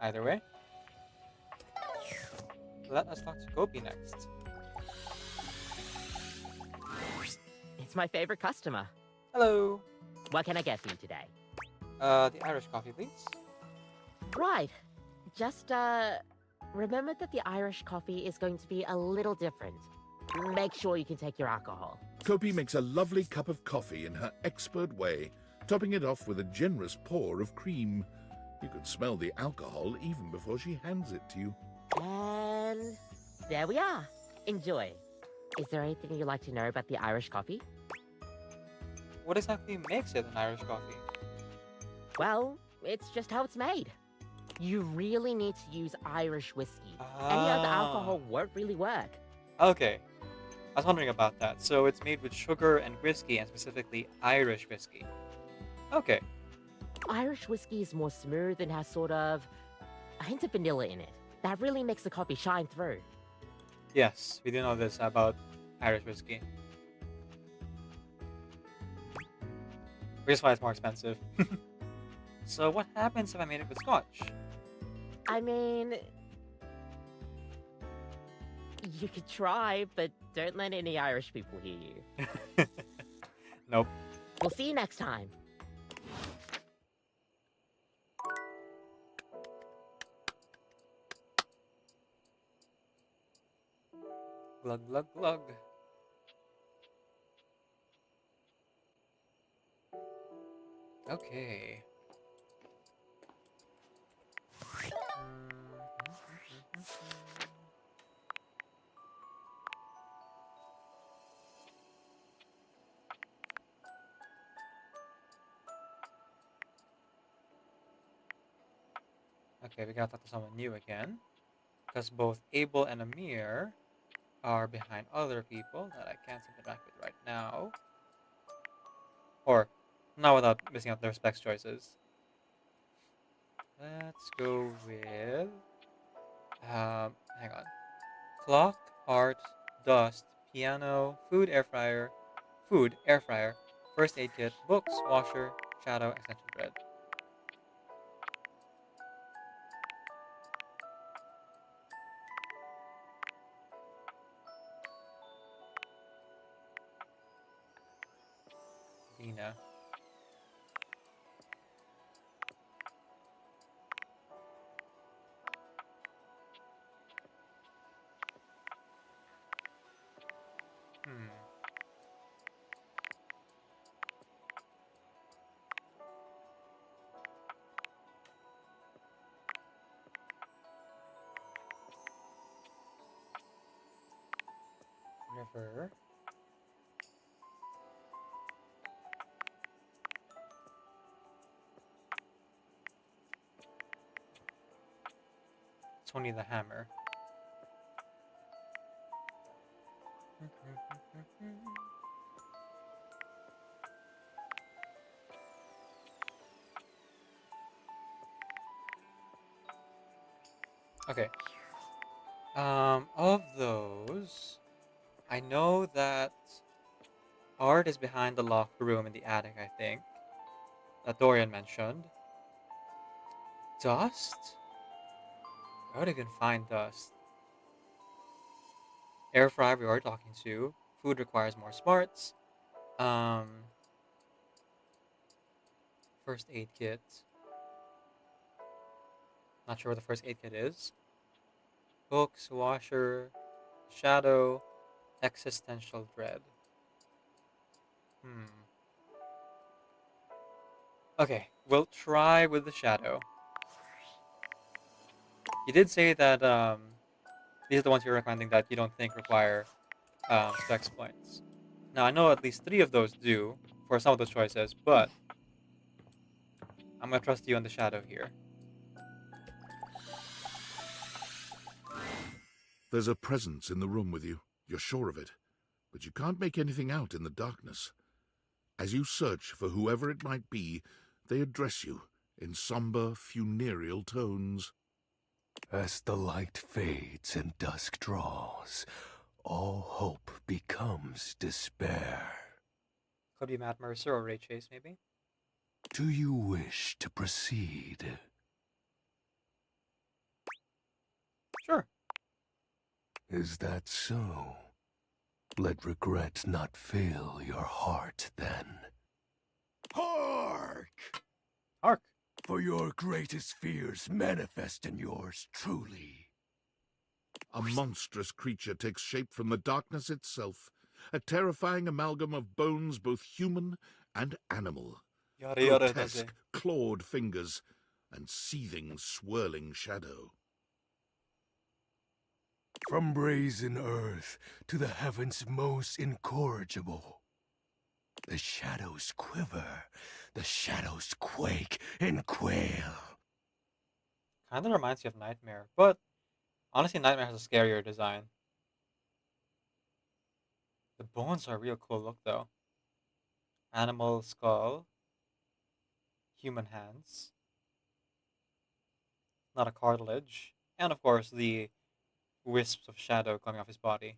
either way. Let us talk to Gopi next. It's my favorite customer. Hello. What can I get for you today? The Irish coffee, please. Right. Just, remember that the Irish coffee is going to be a little different. Make sure you can take your alcohol. Kopi makes a lovely cup of coffee in her expert way, topping it off with a generous pour of cream. You could smell the alcohol even before she hands it to you. And there we are. Enjoy. Is there anything you'd like to know about the Irish coffee? What exactly makes it an Irish coffee? Well, it's just how it's made. You really need to use Irish whiskey. Any other alcohol won't really work. Okay. I was wondering about that. So it's made with sugar and whiskey, and specifically Irish whiskey. Okay. Irish whiskey is more smooth and has sort of a hint of vanilla in it. That really makes the coffee shine through. Yes, we do know this about Irish whiskey. Which is why it's more expensive. So what happens if I made it with scotch? I mean, you could try, but don't let any Irish people hear you. Nope. We'll see you next time. Glug, glug, glug. Okay. Okay, we gotta talk to someone new again. Because both Abel and Amir are behind other people that I can't seem to interact with right now. Or, not without missing out their specs choices. Let's go with... hang on. Clock, art, dust, piano, food, air fryer, first aid kit, books, washer, shadow, extension thread. Dina. Hmm. River. Tony the Hammer. Okay. Of those, I know that art is behind the locked room in the attic, I think, that Dorian mentioned. Dust? Where would I even find dust? Air fryer we are talking to. Food requires more smarts. First aid kit. Not sure what the first aid kit is. Books, washer, shadow, existential dread. Okay, we'll try with the shadow. You did say that these are the ones you're recommending that you don't think require specs points. Now I know at least 3 of those do for some of those choices, but I'm gonna trust you on the shadow here. There's a presence in the room with you. You're sure of it. But you can't make anything out in the darkness. As you search for whoever it might be, they address you in somber, funereal tones. As the light fades and dusk draws, all hope becomes despair. Could be Matt Mercer or Ray Chase, maybe? Do you wish to proceed? Sure. Is that so? Let regret not fill your heart, then. Hark! Hark! For your greatest fears manifest in yours truly. A monstrous creature takes shape from the darkness itself, a terrifying amalgam of bones both human and animal. Yada yada Grotesque, clawed fingers, and seething, swirling shadow. From brazen earth to the heavens most incorrigible. The shadows quiver, the shadows quake and quail. Kinda reminds you of Nightmare, but honestly Nightmare has a scarier design. The bones are a real cool look though. Animal skull. Human hands. Not a cartilage. And of course the wisps of shadow coming off his body.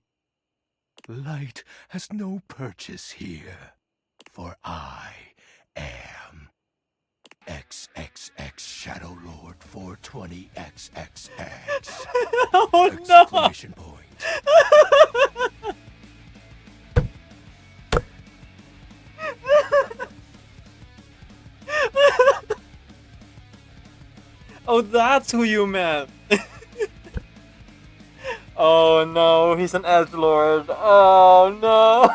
Light has no purchase here, for I am XXX Shadow Lord 420XXX. Oh Exclamation point. Oh, that's who you meant! Oh no, he's an edgelord. Oh no!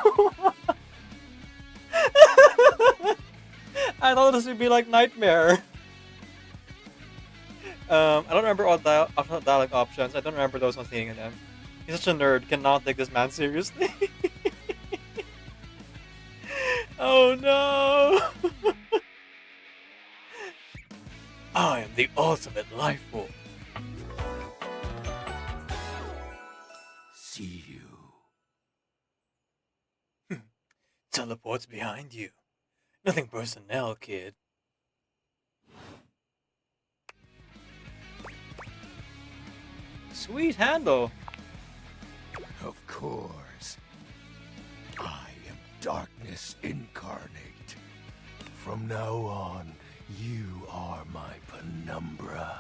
I thought this would be like Nightmare. I don't remember all the dialogue options. I don't remember those ones seeing them. He's such a nerd. Cannot take this man seriously. Oh no! I am the ultimate life form. See you. Teleports behind you. Nothing personnel, kid. Sweet handle. Of course. I am darkness incarnate. From now on, you are my penumbra.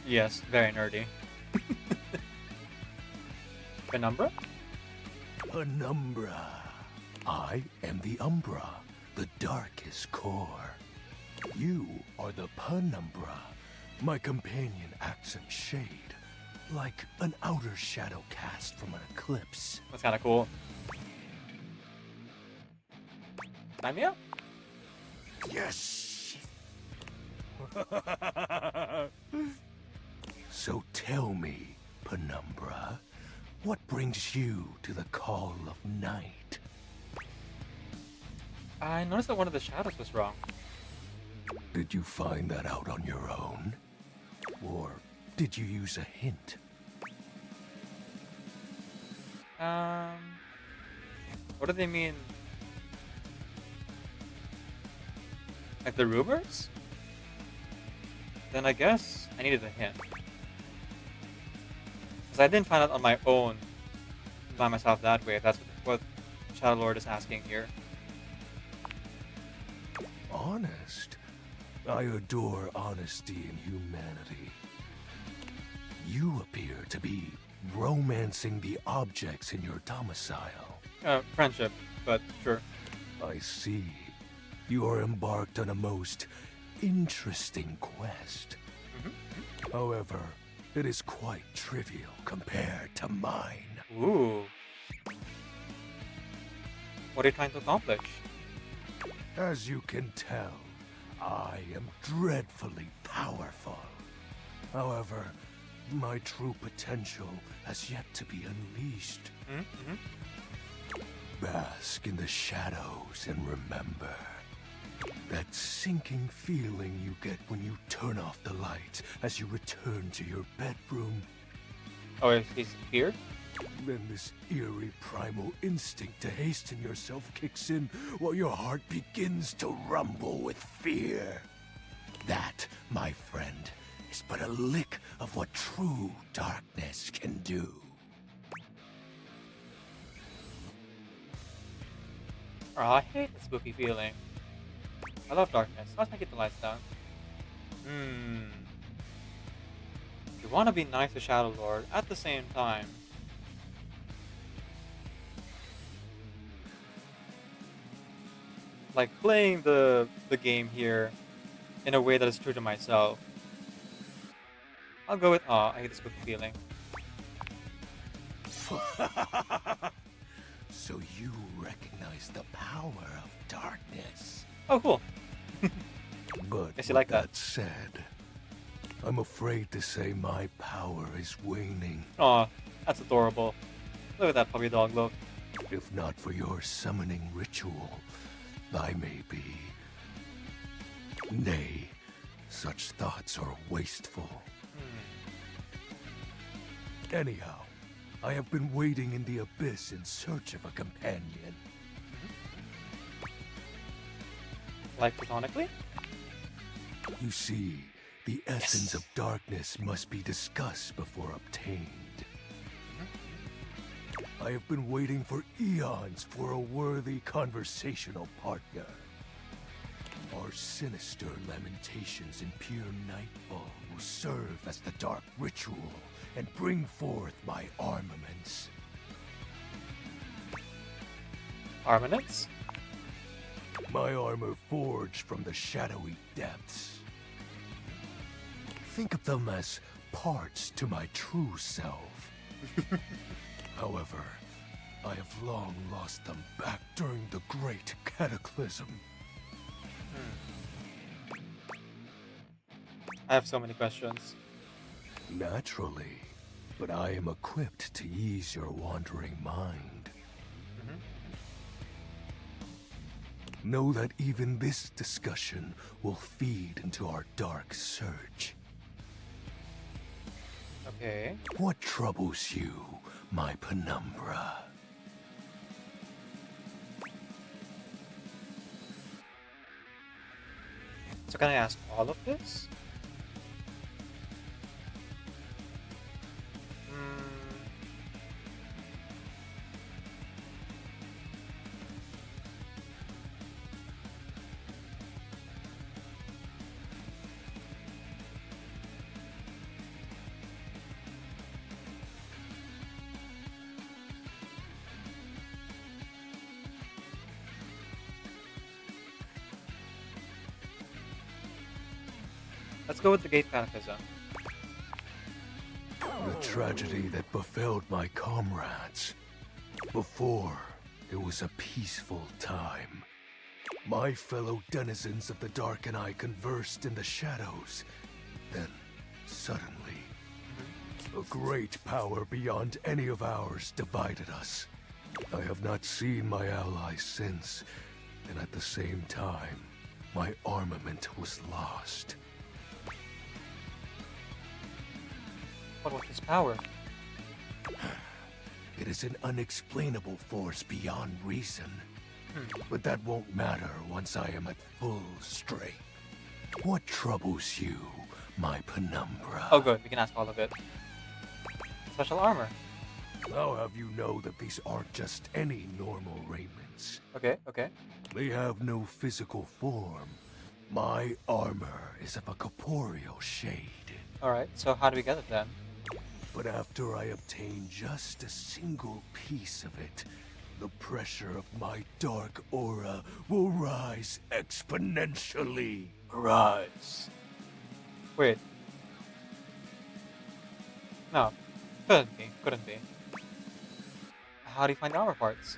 Yes, very nerdy. Penumbra? Penumbra. I am the Umbra, the darkest core. You are the Penumbra. My companion acts in shade, like an outer shadow cast from an eclipse. That's kind of cool. Sign me up? Yes! So tell me, Penumbra, what brings you to the call of night? I noticed that one of the shadows was wrong. Did you find that out on your own? Or did you use a hint? What do they mean? Like the rumors? Then I guess I needed a hint. Because I didn't find out on my own, by myself that way, if that's what Shadow Lord is asking here. Honest? I adore honesty and humanity. You appear to be romancing the objects in your domicile. Friendship, but sure. I see. You are embarked on a most interesting quest. However, it is quite trivial compared to mine. Ooh. What are you trying to accomplish? As you can tell, I am dreadfully powerful. However, my true potential has yet to be unleashed. Bask in the shadows and remember that sinking feeling you get when you turn off the lights as you return to your bedroom. Oh, he's here? Then this eerie primal instinct to hasten yourself kicks in while your heart begins to rumble with fear. That, my friend, is but a lick of what true darkness can do. Oh, I hate the spooky feeling. I love darkness. Let's make it the lights down. You want to be nice to Shadow Lord at the same time. Like playing the game here in a way that is true to myself. I'll go with I hate the spooky feeling. So you recognize the power of darkness. Oh, cool. But Guess you like that. said, I'm afraid to say my power is waning. Aw, that's adorable. Look at that puppy dog look. If not for your summoning ritual, I may be. Nay, such thoughts are wasteful. Anyhow, I have been waiting in the abyss in search of a companion. Like platonically? You see, the essence of darkness must be discussed before obtained. I have been waiting for eons for a worthy conversational partner. Our sinister lamentations in pure nightfall will serve as the dark ritual and bring forth my armaments. Armaments? My armor forged from the shadowy depths. Think of them as parts to my true self. However, I have long lost them back during the Great Cataclysm. I have so many questions. Naturally, but I am equipped to ease your wandering mind. Know that even this discussion will feed into our dark search. Okay. What troubles you, my penumbra? So can I ask all of this? Let's go with the gate catechism. The tragedy that befell my comrades. Before, it was a peaceful time. My fellow denizens of the dark and I conversed in the shadows. Then, suddenly, a great power beyond any of ours divided us. I have not seen my allies since, and at the same time, my armament was lost. What was his power? It is an unexplainable force beyond reason. But that won't matter once I am at full strength. What troubles you, my penumbra? Oh good, we can ask all of it. Special armor. I'll have you know that these aren't just any normal raiments. Okay, okay. They have no physical form. My armor is of a corporeal shade. Alright, so how do we get it then? But after I obtain just a single piece of it, the pressure of my dark aura will rise exponentially. Rise. Wait. No. Couldn't be. How do you find armor parts?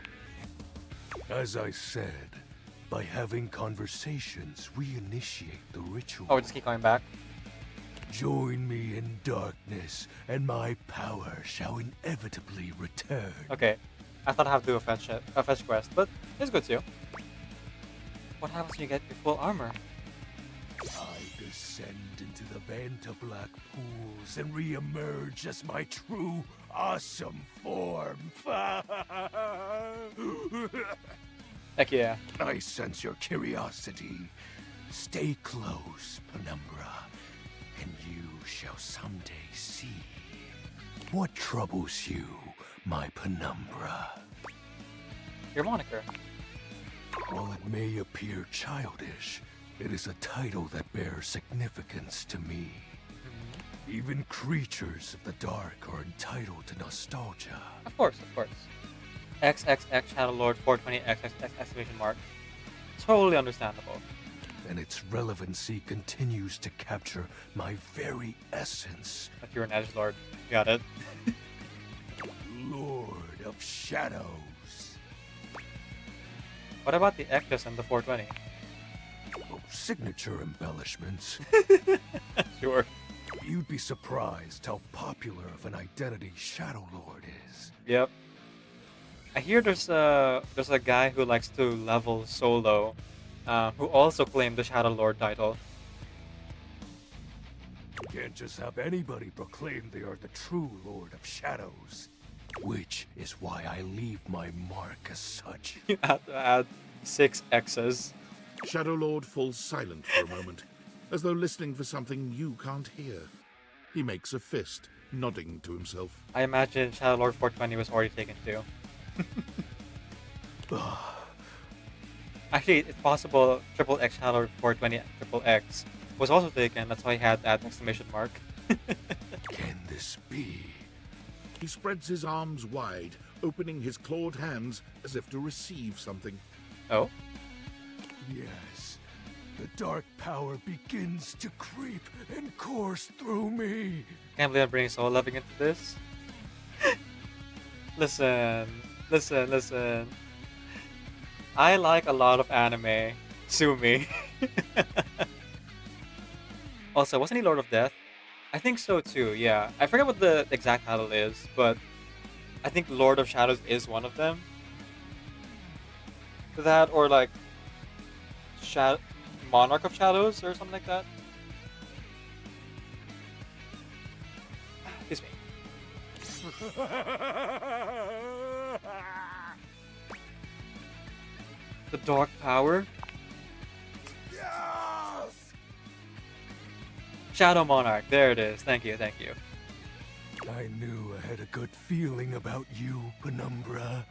As I said, by having conversations, we initiate the ritual. Oh, just keep going back. Join me in darkness, and my power shall inevitably return. Okay. I thought I have to do a fetch quest, but it's good too. What happens when you get your full armor? I descend into the Vantablack pools and re-emerge as my true, awesome form. Heck yeah. I sense your curiosity. Stay close, Penumbra, and you shall someday see. What troubles you, my Penumbra? Your moniker. While it may appear childish, it is a title that bears significance to me. Even creatures of the dark are entitled to nostalgia. Of course. XXX Shadow Lord 420XXX exclamation mark. Totally understandable. And its relevancy continues to capture my very essence. Like you're an edgelord. Got it. Lord of Shadows. What about the Ectus and the 420? Oh, signature embellishments. Sure. You'd be surprised how popular of an identity Shadow Lord is. Yep. I hear there's a guy who likes to level solo, who also claimed the Shadow Lord title. You can't just have anybody proclaim they are the true Lord of Shadows. Which is why I leave my mark as such. You have to add 6 X's. Shadow Lord falls silent for a moment, as though listening for something you can't hear. He makes a fist, nodding to himself. I imagine Shadow Lord 420 was already taken too. Actually, it's possible Triple X Shadow Lord 420 Triple X was also taken. That's why he had that exclamation mark. Can this be? He spreads his arms wide, opening his clawed hands as if to receive something. Oh? Yes. The dark power begins to creep and course through me. Can't believe I'm bringing soul loving into this. Listen. I like a lot of anime. Sue me. Also, wasn't he Lord of Death? I think so too, yeah. I forget what the exact title is, but I think Lord of Shadows is one of them. That, or like Monarch of Shadows or something like that. Excuse me. The Dark Power? Yes! Shadow Monarch, there it is. Thank you, thank you. I knew I had a good feeling about you, Penumbra.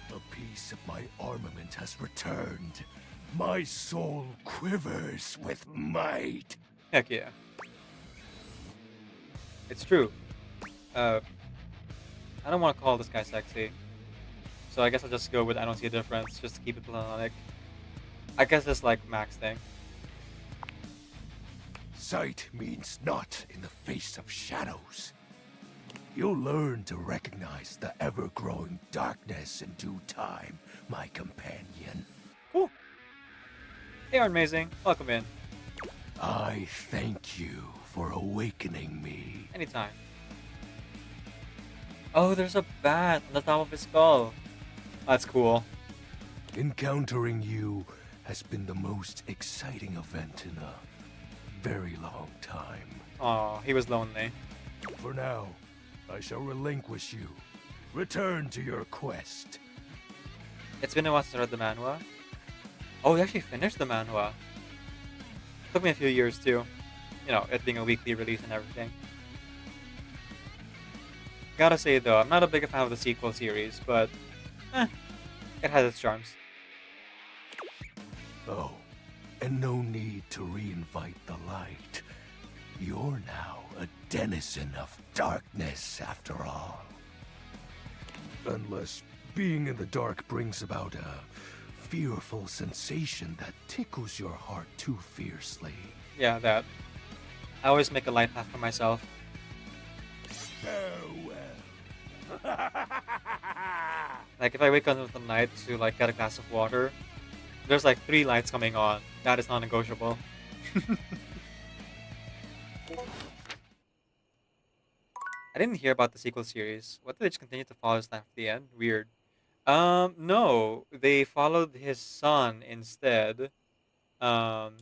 A piece of my armament has returned. My soul quivers with might. Heck yeah. It's true. I don't want to call this guy sexy. So I guess I'll just go with I don't see a difference, just to keep it platonic. I guess it's like Max thing. Sight means naught in the face of shadows. You'll learn to recognize the ever-growing darkness in due time, my companion. Cool. They are amazing. Welcome in. I thank you for awakening me. Anytime. Oh, there's a bat on the top of his skull. That's cool. Encountering you has been the most exciting event in a very long time. Aw, he was lonely. For now, I shall relinquish you. Return to your quest. It's been a while since I read the manhwa. Oh, we actually finished the manhwa. Took me a few years too. You know, it being a weekly release and everything. Gotta say though, I'm not a big fan of the sequel series, but it has its charms. Oh, and no need to reinvite the light. You're now a denizen of darkness, after all. Unless being in the dark brings about a fearful sensation that tickles your heart too fiercely. Yeah, that. I always make a light path for myself. Farewell. Like if I wake up in the night to like get a glass of water, there's like 3 lights coming on. That is non-negotiable. I didn't hear about the sequel series. What, did they just continue to follow his life at the end? Weird. No. They followed his son instead. And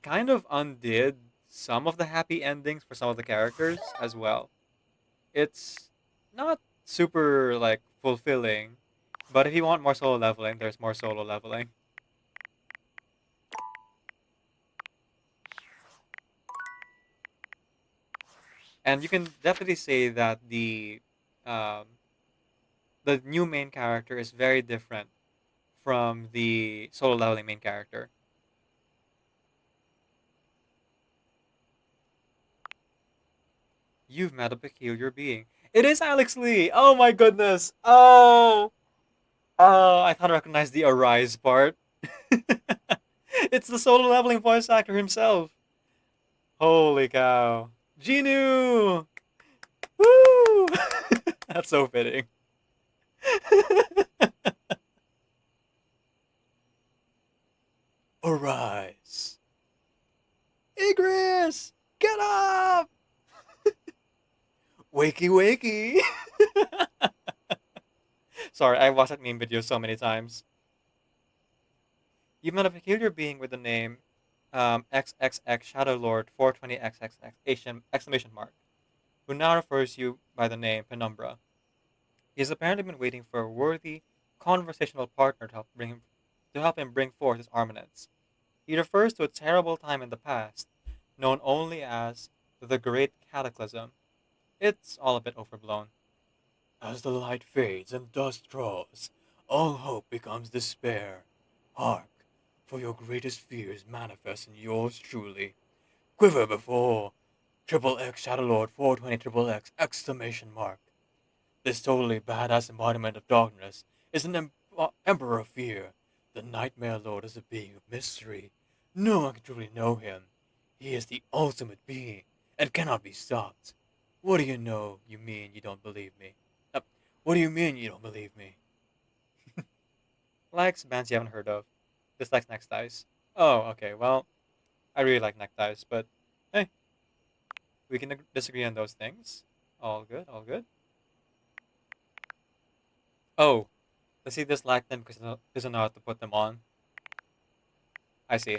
kind of undid some of the happy endings for some of the characters as well. It's not super, like, fulfilling. But if you want more solo leveling, there's more solo leveling. And you can definitely say that um, the new main character is very different from the solo leveling main character. You've met a peculiar being. It is Alex Lee! Oh my goodness! Oh! Oh, I thought I recognized the Arise part. It's the solo leveling voice actor himself. Holy cow. Genu! Woo! That's so fitting. Arise. Igris! Get up! Wakey wakey! Sorry, I watched that meme video so many times. You've met a peculiar being with the name XXX Shadow Lord 420XXX exclamation mark, who now refers you by the name Penumbra. He has apparently been waiting for a worthy conversational partner to help him bring forth his armaments. He refers to a terrible time in the past, known only as the Great Cataclysm. It's all a bit overblown. As the light fades and dust draws, all hope becomes despair. Hark, for your greatest fears manifest in yours truly. Quiver before XXX Shadowlord 420XXX exclamation mark. This totally badass embodiment of darkness is an emperor of fear. The Nightmare Lord is a being of mystery. No one can truly know him. He is the ultimate being and cannot be stopped. What do you know? You mean you don't believe me? What do you mean you don't believe me? Likes bands you haven't heard of. Dislikes Next Dice. Oh, okay, well, I really like neckties, but hey, we can disagree on those things. All good, all good. Oh, does he dislike them because he doesn't know how to put them on? I see.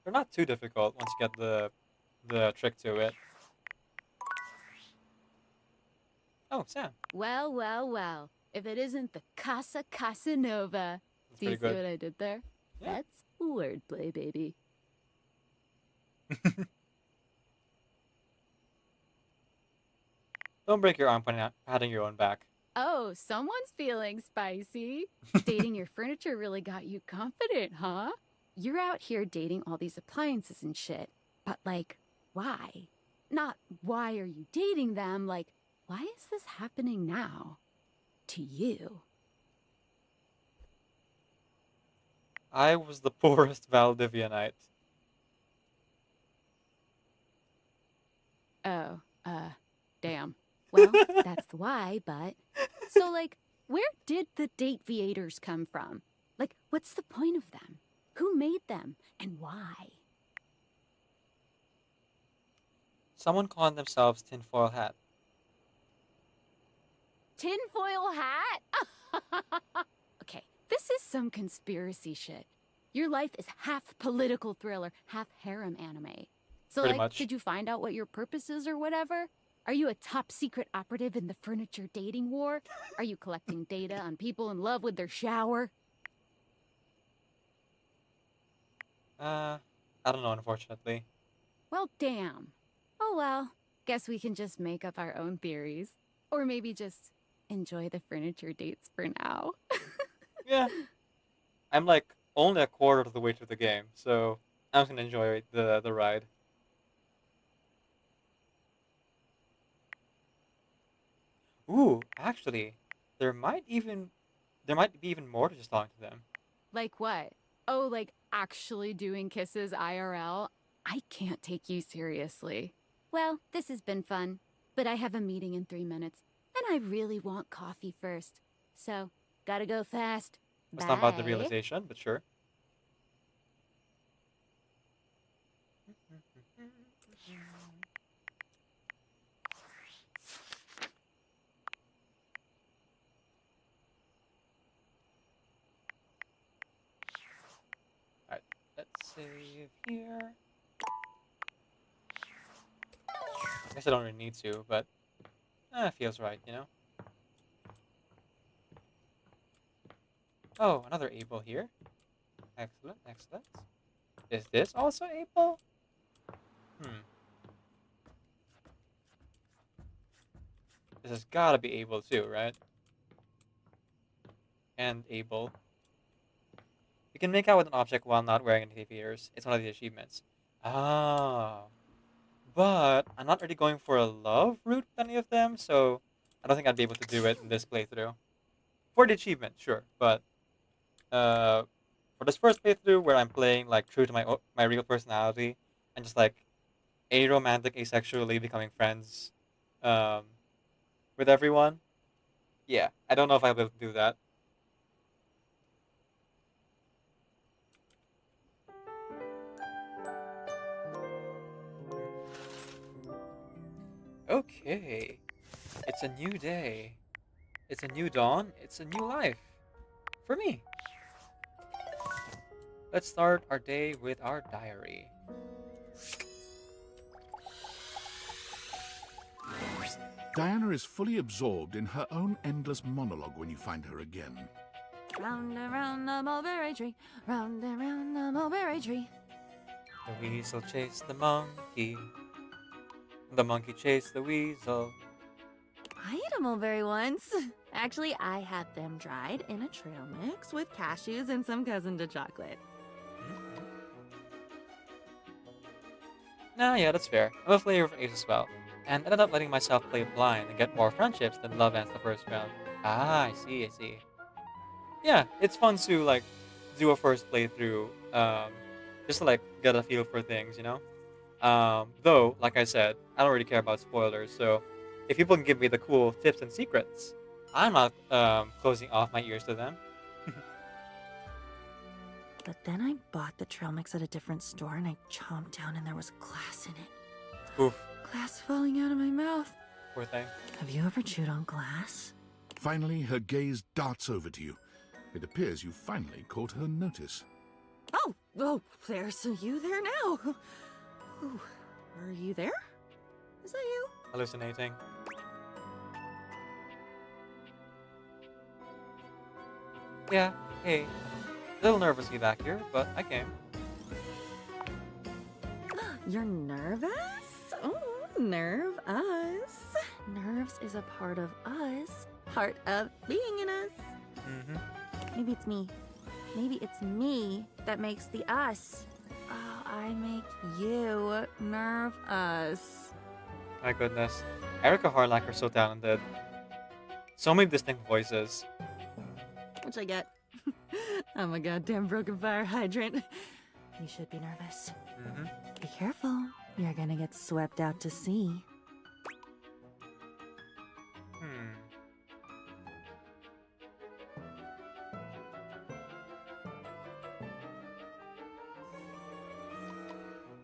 They're not too difficult once you get the trick to it. Oh, Sam. Well, well, well. If it isn't the Casa Casanova. That's Do you pretty see good. what I did there? Yeah. That's wordplay, baby. Don't break your arm patting your own back. Oh, someone's feeling spicy. Dating your furniture really got you confident, huh? You're out here dating all these appliances and shit. But, like, why? Not why are you dating them, like, why is this happening now? To you. I was the poorest Valdivianite. Oh, damn. Well, that's the why, but... So, like, where did the date viators come from? Like, what's the point of them? Who made them? And why? Someone calling themselves Tinfoil Hat. Tinfoil hat? Okay, this is some conspiracy shit. Your life is half political thriller, half harem anime. So, Pretty like, much. did you find out what your purpose is or whatever? Are you a top secret operative in the furniture dating war? Are you collecting data on people in love with their shower? I don't know, unfortunately. Well, damn. Oh well, guess we can just make up our own theories. Or maybe just enjoy the furniture dates for now. Yeah. I'm like only a quarter of the way through the game, so I'm just gonna enjoy the ride. Ooh, actually, there might be even more to just talking to them. Like what? Oh, like actually doing kisses IRL? I can't take you seriously. Well, this has been fun, but I have a meeting in 3 minutes, and I really want coffee first. So, gotta go fast. That's not about the Bye. realization, but sure. Alright, let's save here. I guess I don't really need to, but it feels right, you know? Oh, another able here. Excellent, excellent. Is this also able? This has gotta be able too, right? And able. You can make out with an object while not wearing any ears. It's one of the achievements. Ah. But I'm not really going for a love route with any of them, so I don't think I'd be able to do it in this playthrough. For the achievement, sure, but for this first playthrough where I'm playing like true to my real personality and just like aromantic asexually becoming friends um, with everyone, yeah, I don't know if I'll be able to do that. Okay. It's a new day. It's a new dawn. It's a new life. For me. Let's start our day with our diary. Diana is fully absorbed in her own endless monologue when you find her again. Round and round the mulberry tree, round and round the mulberry tree. The weasel chased the monkey. The monkey chased the weasel. I ate a mulberry once. Actually, I had them dried in a trail mix with cashews and some cousin to chocolate. Nah, yeah, that's fair. I'm a flavor of Ace as well, and ended up letting myself play blind and get more friendships than love ends the first round. Ah, I see, I see. Yeah, it's fun to like do a first playthrough, just to like get a feel for things, you know. Though, like I said, I don't really care about spoilers, so if people can give me the cool tips and secrets, I'm not closing off my ears to them. But then I bought the trail mix at a different store and I chomped down and there was glass in it. Oof. Glass falling out of my mouth. Poor thing. Have you ever chewed on glass? Finally, her gaze darts over to you. It appears you finally caught her notice. Oh, there's you there now. Ooh, are you there? Is that you? Hallucinating. Yeah, hey. A little nervous to be back here, but I came. You're nervous? Oh, nerve us. Nerves is a part of us. Part of being in us. Mm-hmm. Maybe it's me. Maybe it's me that makes the us. Oh, I make you nerve us. My goodness. Erica Harlacher's so talented. So many distinct voices. Which I get. I'm a goddamn broken fire hydrant. You should be nervous. Mm-hmm. Be careful. You're gonna get swept out to sea.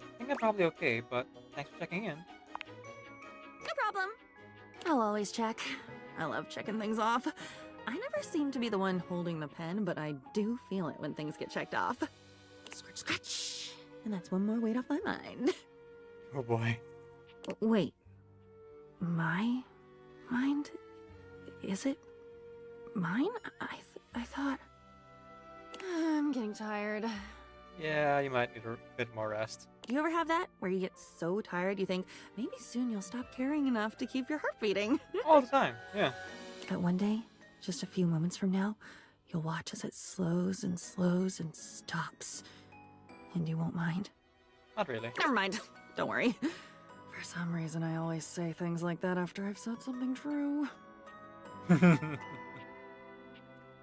I think I'm probably okay, but thanks for checking in. No problem. I'll always check. I love checking things off. I never seem to be the one holding the pen, but I do feel it when things get checked off. Scratch, scratch. And that's one more weight off my mind. Oh boy. Wait. My mind? Is it mine? I thought... I'm getting tired. Yeah, you might need a bit more rest. Do you ever have that? Where you get so tired you think, maybe soon you'll stop caring enough to keep your heart beating? All the time, yeah. But one day, just a few moments from now, you'll watch as it slows and stops. And you won't mind. Not really. Never mind. Don't worry. For some reason, I always say things like that after I've said something true.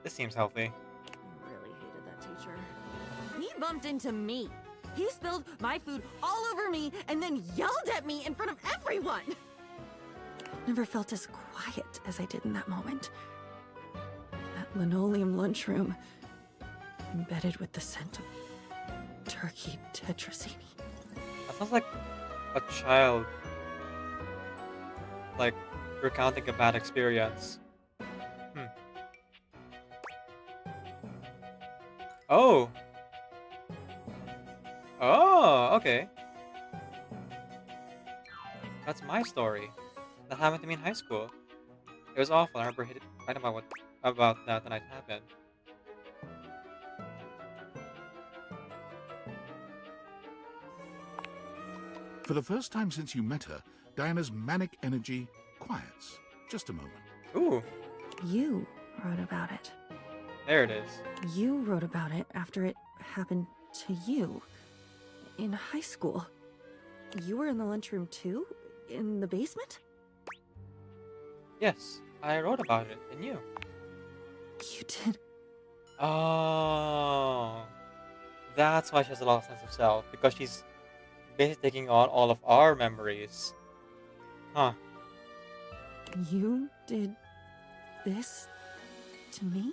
This seems healthy. I really hated that teacher. He bumped into me. He spilled my food all over me and then yelled at me in front of everyone. Never felt as quiet as I did in that moment. That linoleum lunchroom, embedded with the scent of turkey tetrazzini. That sounds like a child, like, recounting a bad experience. Oh! Oh, okay. That's my story. That happened to me in high school. It was awful. I remember writing about that the night it happened. For the first time since you met her, Diana's manic energy quiets. Just a moment. Ooh. You wrote about it. There it is. You wrote about it after it happened to you. In high school. You were in the lunchroom too? In the basement? Yes, I wrote about it, and you. You did? Oh. That's why she has a lot of sense of self, because she's basically taking on all of our memories. Huh. You did this to me?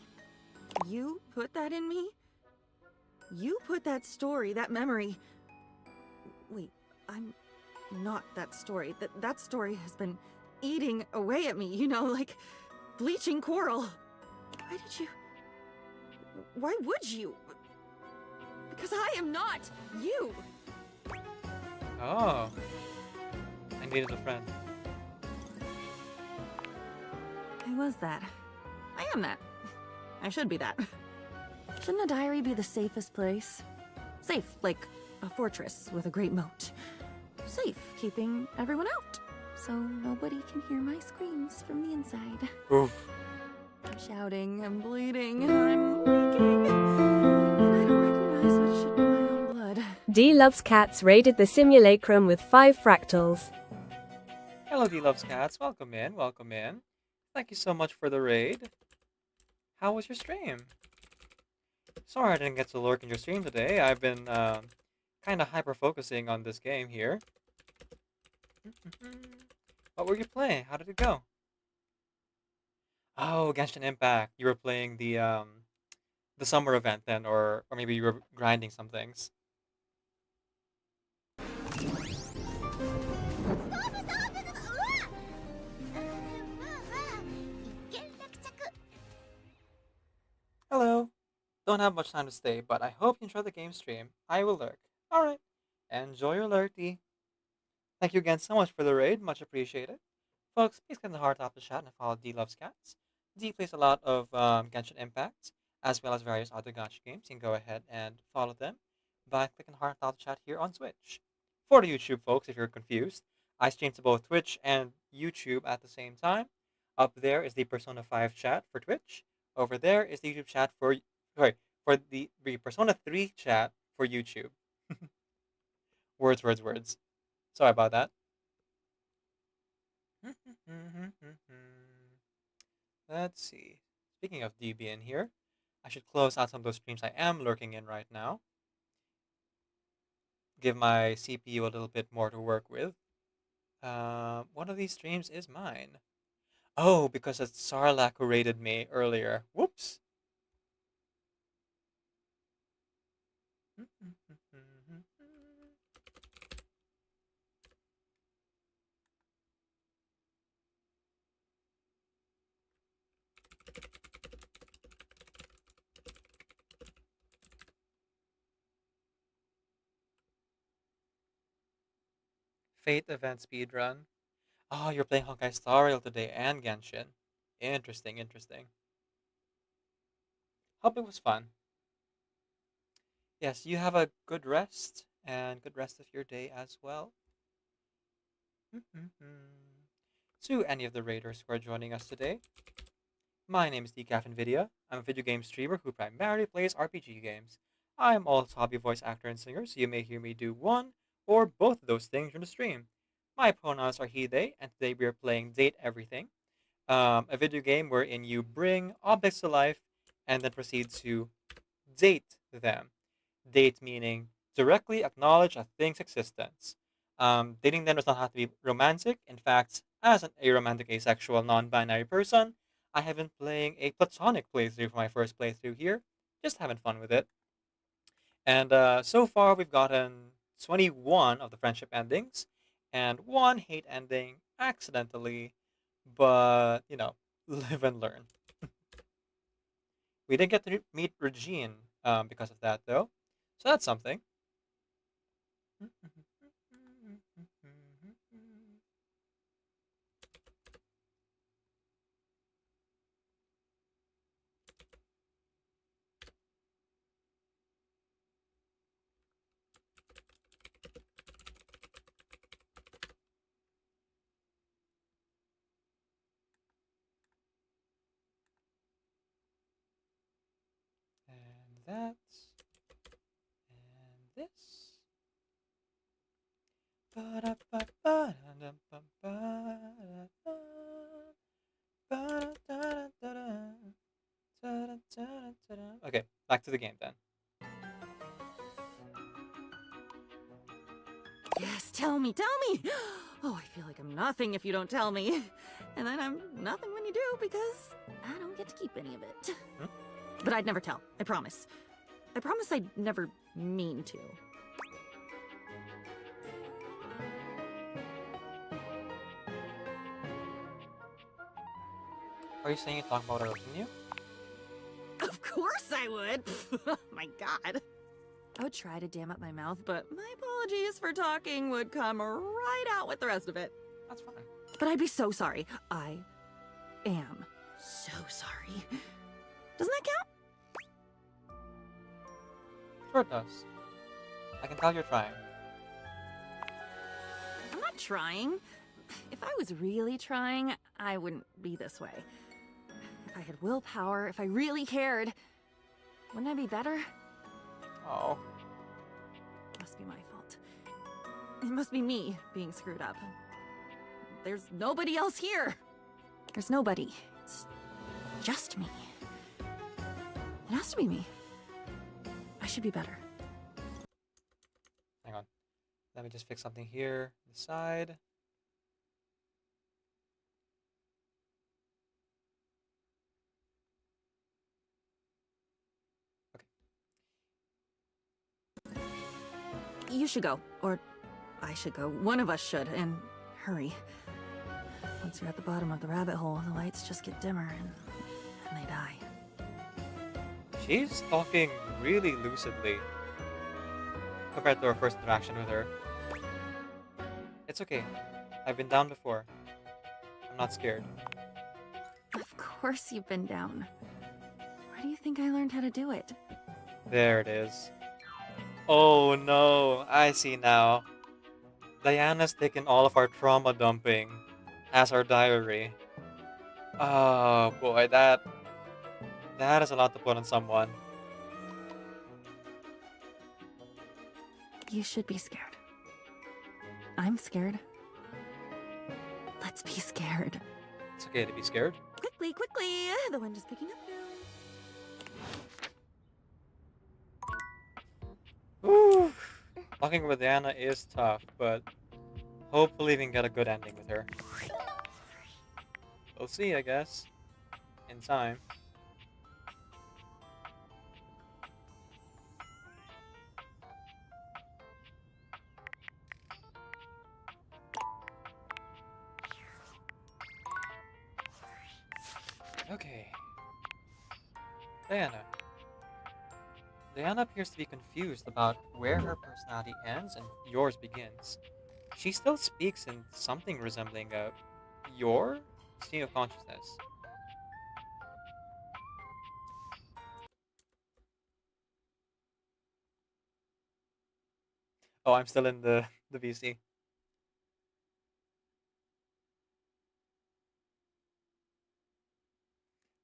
You put that in me? You put that story, that memory... Wait, I'm not that story. That story has been eating away at me, you know, like bleaching coral. Why did you... Why would you? Because I am not you! Oh. I needed a friend. I was that. I am that. I should be that. Shouldn't a diary be the safest place? Safe, like a fortress with a great moat. Safe, keeping everyone out, so nobody can hear my screams from the inside. Oof. I'm shouting, I'm bleeding, I'm leaking, and I don't recognize what should be my own blood. D Loves Cats raided the simulacrum with 5 fractals. Hello, D Loves Cats. Welcome in, welcome in. Thank you so much for the raid. How was your stream? Sorry I didn't get to lurk in your stream today. I've been kind of hyper-focusing on this game here. What were you playing? How did it go? Oh, Genshin Impact. You were playing the the summer event then, or maybe you were grinding some things. Hello. Don't have much time to stay, but I hope you enjoy the game stream. I will lurk. Alright. Enjoy your lurky. Thank you again so much for the raid. Much appreciated. Folks, please click the heart top of the chat and follow D Loves Cats. D plays a lot of Genshin Impact, as well as various other gacha games. You can go ahead and follow them by clicking the heart top of the chat here on Switch. For the YouTube folks, if you're confused, I stream to both Twitch and YouTube at the same time. Up there is the Persona 5 chat for Twitch. Over there is the YouTube chat for the Persona 3 chat for YouTube. Words. Sorry about that. Let's see. Speaking of DB in here, I should close out some of those streams I am lurking in right now. Give my CPU a little bit more to work with. One of these streams is mine. Oh, because it's Sarlacc who raided me earlier. Whoops. Fate event speedrun. Oh, you're playing Honkai Star Rail today and Genshin. Interesting. Hope it was fun. Yes, you have a good rest and good rest of your day as well. To any of the raiders who are joining us today, my name is Decaf Nvidia. I'm a video game streamer who primarily plays RPG games. I am also a hobby voice actor and singer, so you may hear me do one or both of those things in the stream. My pronouns are he, they, and today we are playing Date Everything, a video game wherein you bring objects to life and then proceed to date them. Date meaning directly acknowledge a thing's existence. Dating then does not have to be romantic. In fact, as an aromantic, asexual, non-binary person, I have been playing a platonic playthrough for my first playthrough here, just having fun with it. And so far, we've gotten 21 of the friendship endings, and one hate ending accidentally, but, live and learn. We didn't get to meet Regine because of that, though, so that's something. And that. And this. Okay, back to the game then. Yes, tell me. Oh, I feel like I'm nothing if you don't tell me. And then I'm nothing when you do because I don't get to keep any of it. But I'd never tell. I promise. I promise I'd never mean to. Are you saying you talk about everything new? Of course I would. Oh my god. I would try to dam up my mouth, but my apologies for talking would come right out with the rest of it. That's fine. But I'd be so sorry. I am so sorry. Doesn't that count? Sure it does. I can tell you're trying. I'm not trying. If I was really trying, I wouldn't be this way. If I had willpower, if I really cared, wouldn't I be better? Oh. It must be my fault. It must be me being screwed up. There's nobody else here. There's nobody. It's just me. It has to be me. I should be better. Hang on. Let me just fix something here. The side. You should go. Or I should go. One of us should. And hurry. Once you're at the bottom of the rabbit hole, the lights just get dimmer and they die. She's talking really lucidly compared to our first interaction with her. It's okay. I've been down before. I'm not scared. Of course you've been down. Where do you think I learned how to do it? There it is. Oh no, I see now. Diana's taken all of our trauma dumping as our diary. Oh boy, that is a lot to put on someone. You should be scared. I'm scared. Let's be scared. It's okay to be scared. Quickly, quickly! The wind is picking up now. Whew. Talking with Diana is tough, but hopefully we can get a good ending with her. We'll see, I guess. In time. Okay. Diana. Diana appears to be confused about where her personality ends and yours begins. She still speaks in something resembling your stream of consciousness. Oh, I'm still in the VC.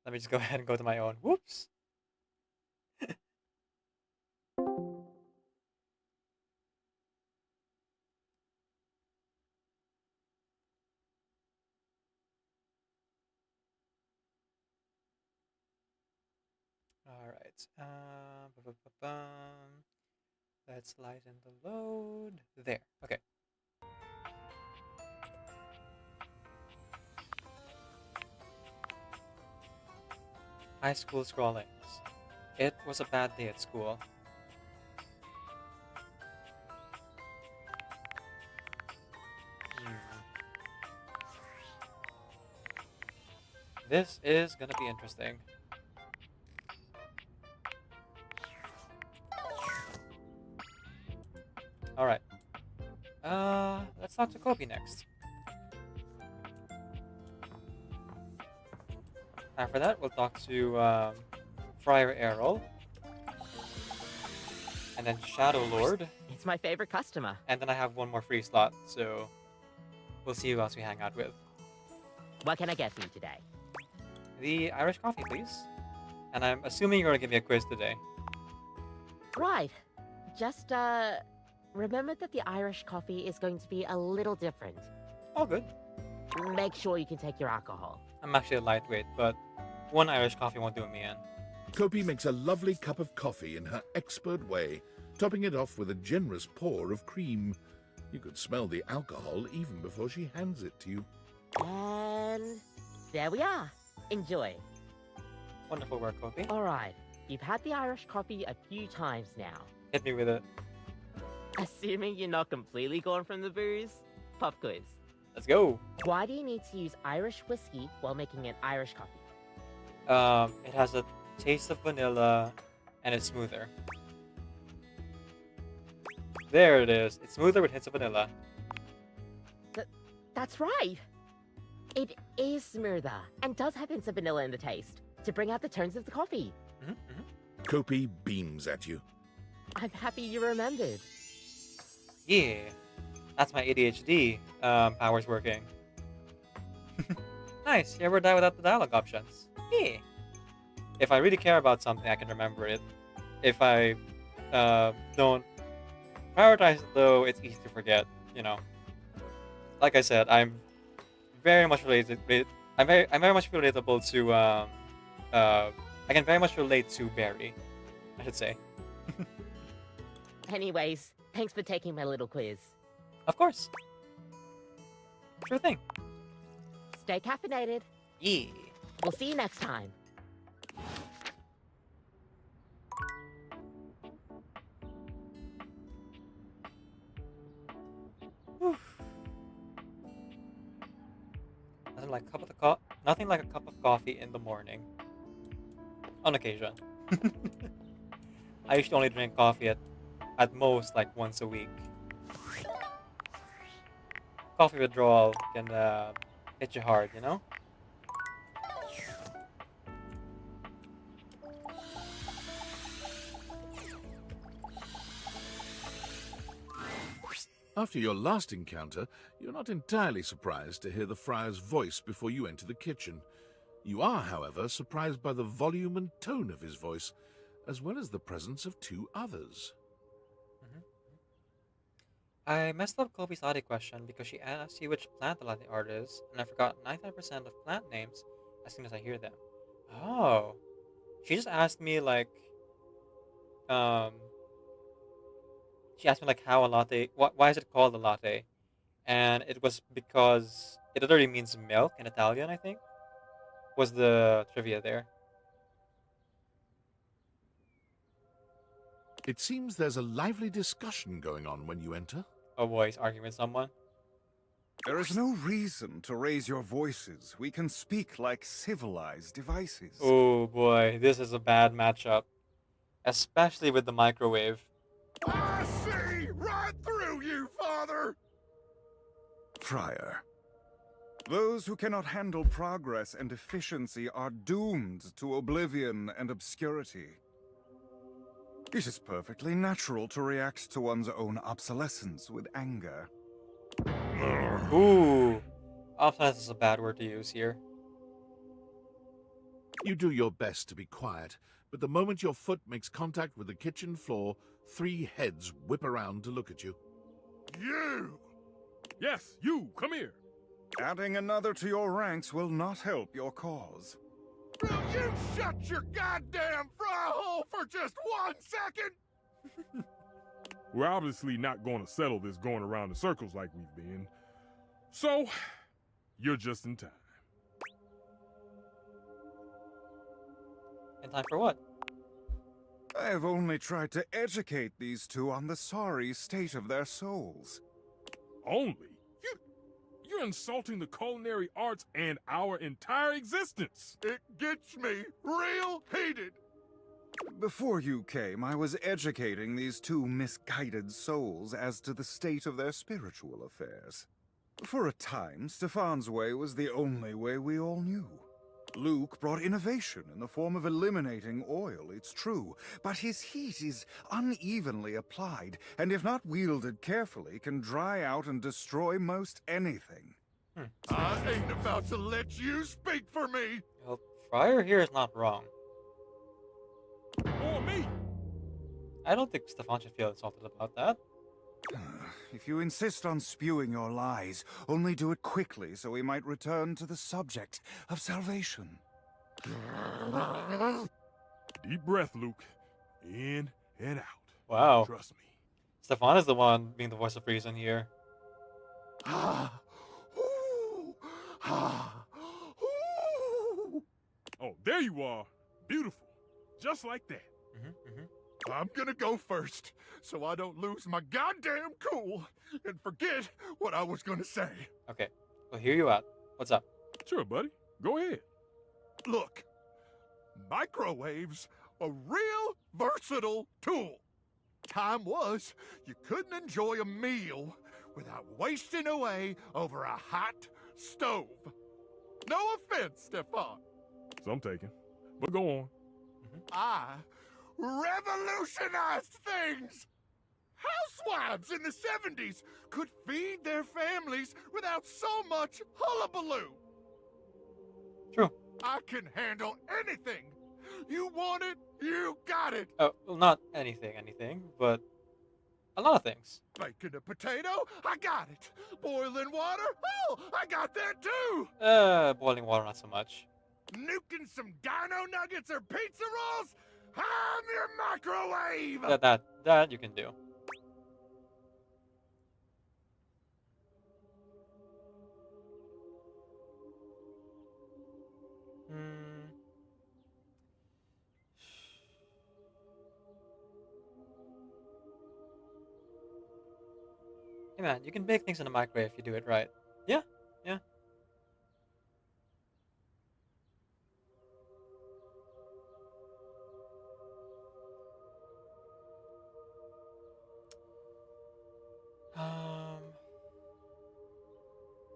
Let me just go ahead and go to my own. Whoops. Alright. Let's lighten the load. There. Okay. High school scrollings. It was a bad day at school. This is gonna be interesting. Alright. Let's talk to Kobe next. After that, we'll talk to Friar Errol. And then Shadow Lord. It's my favorite customer. And then I have one more free slot, so we'll see who else we hang out with. What can I get for you today? The Irish coffee, please. And I'm assuming you're gonna give me a quiz today. Right. Just, remember that the Irish coffee is going to be a little different. All good. Make sure you can take your alcohol. I'm actually a lightweight, but one Irish coffee won't do me in. Kopi makes a lovely cup of coffee in her expert way, topping it off with a generous pour of cream. You could smell the alcohol even before she hands it to you. And there we are. Enjoy. Wonderful work, Kopi. All right. You've had the Irish coffee a few times now. Hit me with it. Assuming you're not completely gone from the booze, pop quiz. Let's go. Why do you need to use Irish whiskey while making an Irish coffee? It has a taste of vanilla, and it's smoother. There it is. It's smoother with hints of vanilla. That's right. It is smoother and does have hints of vanilla in the taste to bring out the tones of the coffee. Kopi beams at you. I'm happy you remembered. Yeah, that's my ADHD powers working. Nice. You ever die without the dialogue options? Yeah. If I really care about something, I can remember it. If I don't prioritize it, though, it's easy to forget. You know. Like I said, I'm very much related. I'm very much relatable to. I can very much relate to Barry, I should say. Anyways, thanks for taking my little quiz. Of course. Sure thing. Stay caffeinated. Yeah. We'll see you next time. nothing like a cup of coffee in the morning. On occasion. I usually only drink coffee at most like once a week. Coffee withdrawal can hit you hard, you know? After your last encounter, you're not entirely surprised to hear the friar's voice before you enter the kitchen. You are, however, surprised by the volume and tone of his voice, as well as the presence of two others. I messed up Kobe's latte question because she asked you which plant the latte art is, and I forgot 99% of plant names as soon as I hear them. Oh. She just asked me, like, she asked me, like, how a latte, why is it called a latte? And it was because it literally means milk in Italian, I think, was the trivia there. It seems there's a lively discussion going on when you enter. Oh boy, he's arguing with someone. There is no reason to raise your voices. We can speak like civilized devices. Oh boy, this is a bad matchup. Especially with the microwave. I see right through you, Father! Friar. Those who cannot handle progress and efficiency are doomed to oblivion and obscurity. It is perfectly natural to react to one's own obsolescence with anger. Ooh. Obsolescence is a bad word to use here. You do your best to be quiet, but the moment your foot makes contact with the kitchen floor, three heads whip around to look at you. You! Yes, you! Come here! Adding another to your ranks will not help your cause. Will you shut your goddamn fry hole for just 1 second? We're obviously not going to settle this going around in circles like we've been. So, you're just in time. In time for what? I have only tried to educate these two on the sorry state of their souls. Only? You're insulting the culinary arts and our entire existence. It gets me real heated. Before you came, I was educating these two misguided souls as to the state of their spiritual affairs. For a time, Stefan's way was the only way we all knew. Luke brought innovation in the form of eliminating oil, it's true, but his heat is unevenly applied, and if not wielded carefully, can dry out and destroy most anything. I ain't about to let you speak for me! Well, Friar here is not wrong. Or me! I don't think Stefan should feel insulted about that. If you insist on spewing your lies, only do it quickly so we might return to the subject of salvation. Deep breath, Luke. In and out. Wow. Trust me. Stefan is the one being the voice of reason here. Oh, there you are. Beautiful. Just like that. I'm gonna go first, so I don't lose my goddamn cool and forget what I was gonna say. Okay, well, hear you out. What's up? Sure, buddy. Go ahead. Look, microwaves are a real versatile tool. Time was you couldn't enjoy a meal without wasting away over a hot stove. No offense, Stefan. Some taken. But go on. I revolutionized things! Housewives in the 70s could feed their families without so much hullabaloo. True. I can handle anything. You want it, you got it. Oh, well, not anything, but a lot of things. Baking a potato, I got it. Boiling water, oh, I got that too. Boiling water, not so much. Nuking some dino nuggets or pizza rolls, I'm your microwave. That you can do. Hey man, you can bake things in the microwave if you do it right. Yeah.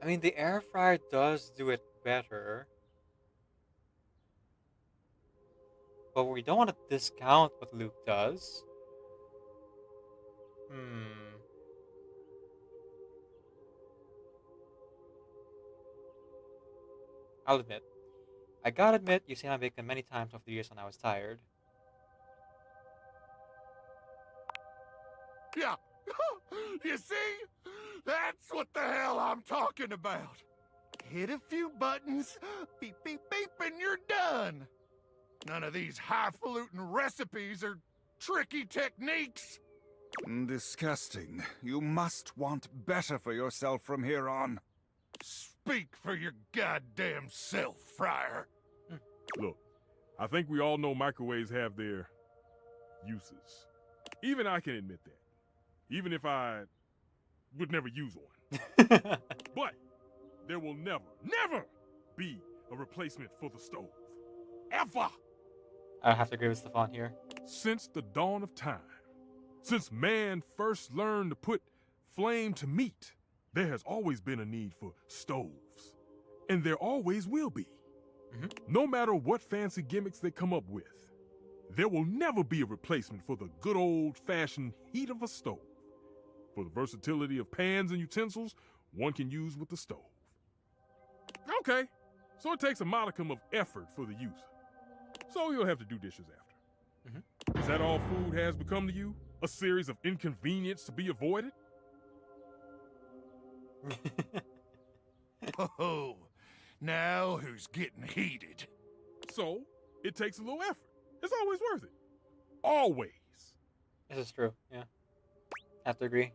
I mean, the air fryer does do it better, but we don't want to discount what Luke does. I'll admit. I gotta admit, you've seen I make them many times over the years when I was tired. Yeah. You see? That's what the hell I'm talking about. Hit a few buttons, beep, beep, beep, and you're done. None of these highfalutin recipes or tricky techniques. Disgusting. You must want better for yourself from here on. Speak for your goddamn self, Friar. Look, I think we all know microwaves have their uses. Even I can admit that. Even if I would never use one. But there will never be a replacement for the stove. Ever! I have to agree with Stefan here. Since the dawn of time, since man first learned to put flame to meat, there has always been a need for stoves. And there always will be. No matter what fancy gimmicks they come up with, there will never be a replacement for the good old-fashioned heat of a stove. For the versatility of pans and utensils one can use with the stove. Okay, so it takes a modicum of effort for the user. So you'll have to do dishes after. Is that all food has become to you? A series of inconvenience to be avoided? Oh, now who's getting heated? So, it takes a little effort. It's always worth it. Always. This is true, yeah. Have to agree.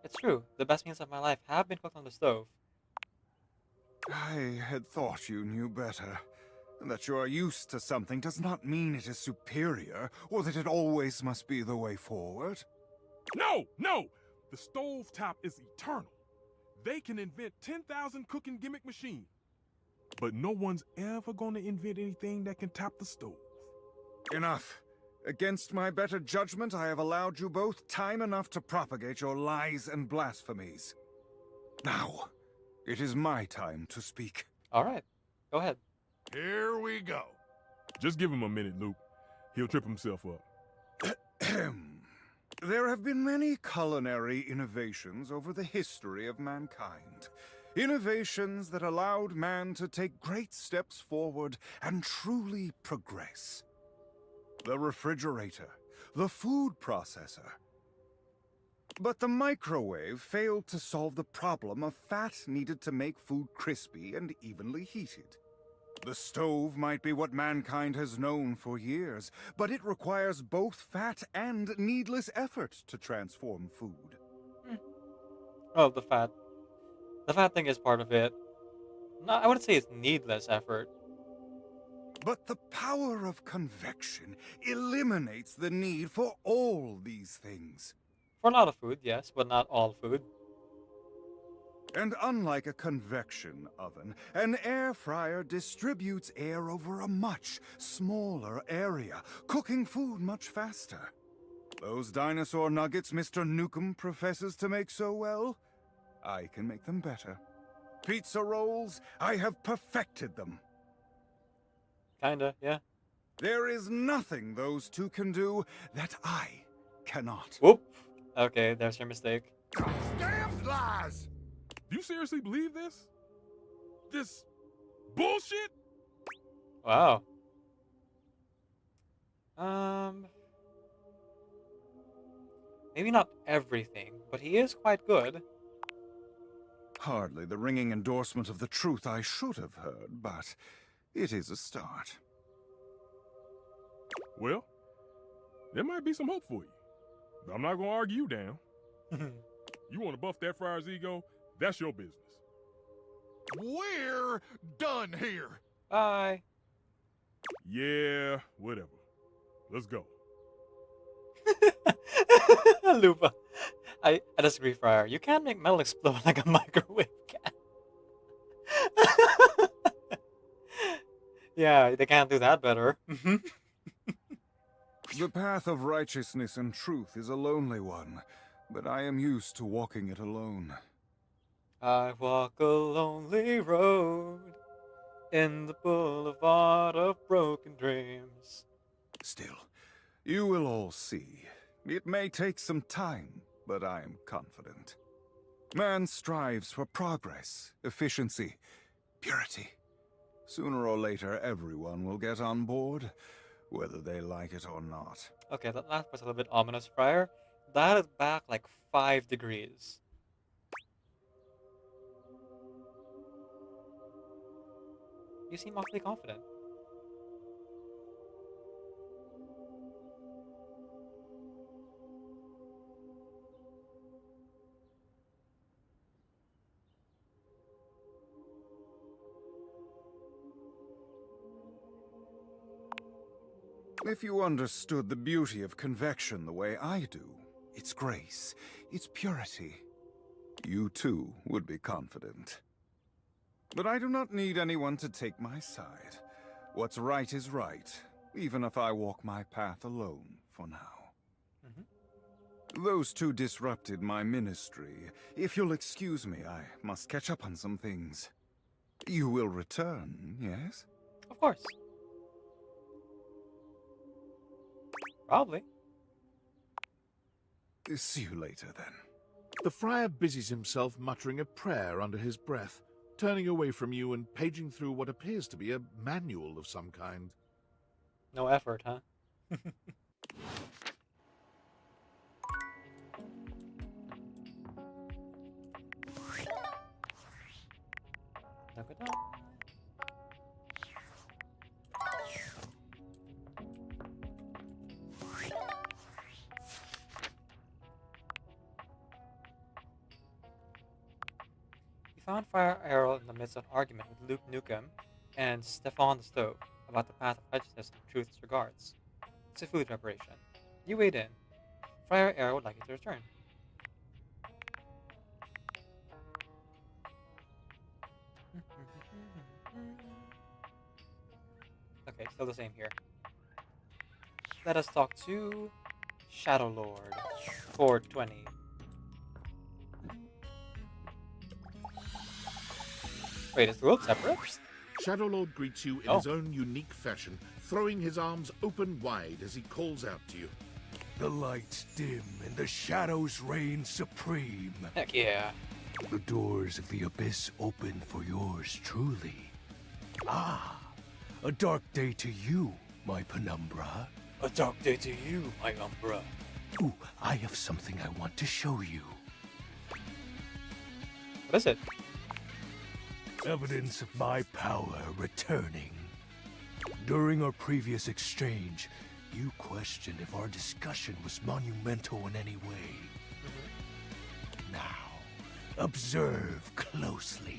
It's true. The best meals of my life have been cooked on the stove. I had thought you knew better. That you are used to something does not mean it is superior, or that it always must be the way forward. No! The stovetop is eternal. They can invent 10,000 cooking gimmick machines. But no one's ever gonna invent anything that can top the stove. Enough. Against my better judgment, I have allowed you both time enough to propagate your lies and blasphemies. Now, it is my time to speak. All right. Go ahead. Here we go. Just give him a minute, Luke. He'll trip himself up. There have been many culinary innovations over the history of mankind. Innovations that allowed man to take great steps forward and truly progress. The refrigerator, the food processor. But the microwave failed to solve the problem of fat needed to make food crispy and evenly heated. The stove might be what mankind has known for years, but it requires both fat and needless effort to transform food. Oh, the fat. The fat thing is part of it. No, I wouldn't say it's needless effort. But the power of convection eliminates the need for all these things. For a lot of food, yes, but not all food. And unlike a convection oven, an air fryer distributes air over a much smaller area, cooking food much faster. Those dinosaur nuggets Mr. Nukem professes to make so well, I can make them better. Pizza rolls, I have perfected them. Kinda, yeah. There is nothing those two can do that I cannot. Whoop. Okay, there's your mistake. Damn lies! Do you seriously believe this? This bullshit? Wow. Maybe not everything, but he is quite good. Hardly the ringing endorsement of the truth I should have heard, but it is a start. Well, there might be some hope for you. But I'm not gonna argue you down. You want to buff that friar's ego? That's your business. We're done here. Bye. Yeah, whatever. Let's go. Lupa. I disagree, Friar. You can't make metal explode like a microwave can. Yeah, they can't do that better. The path of righteousness and truth is a lonely one, but I am used to walking it alone. I walk a lonely road in the boulevard of broken dreams. Still, you will all see. It may take some time, but I am confident. Man strives for progress, efficiency, purity. Sooner or later, everyone will get on board, whether they like it or not. Okay, that last was a little bit ominous, Friar. That is back like 5 degrees. You seem awfully confident. If you understood the beauty of convection the way I do, its grace, its purity, you too would be confident. But I do not need anyone to take my side. What's right is right, even if I walk my path alone for now. Those two disrupted my ministry. If you'll excuse me, I must catch up on some things. You will return, yes? Of course. Probably. See you later, then. The friar busies himself muttering a prayer under his breath, turning away from you and paging through what appears to be a manual of some kind. No effort, huh? He found Friar Aro in the midst of an argument with Luke Nukem and Stefan the Stove about the path of righteousness and truth as regards. It's a food preparation. You wade in. Friar Aro would like you to return. Okay, still the same here. Let us talk to Shadow Lord 420. Wait, is the world separate? Shadow Lord greets you in his own unique fashion, throwing his arms open wide as he calls out to you. The lights dim and the shadows reign supreme. Heck yeah. The doors of the abyss open for yours truly. Ah, a dark day to you, my penumbra. A dark day to you, my umbra. Ooh, I have something I want to show you. What is it? Evidence of my power returning. During our previous exchange, you questioned if our discussion was monumental in any way. Now, observe closely.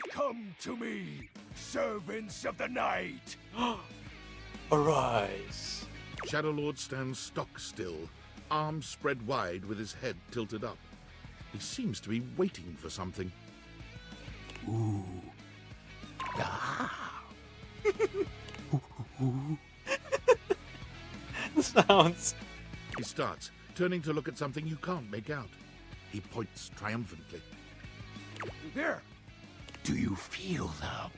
Come to me, servants of the night! Arise. Shadow Lord stands stock still, arms spread wide with his head tilted up. He seems to be waiting for something. Ooh. Ah. The sounds. He starts, turning to look at something you can't make out. He points triumphantly. There! Do you feel them?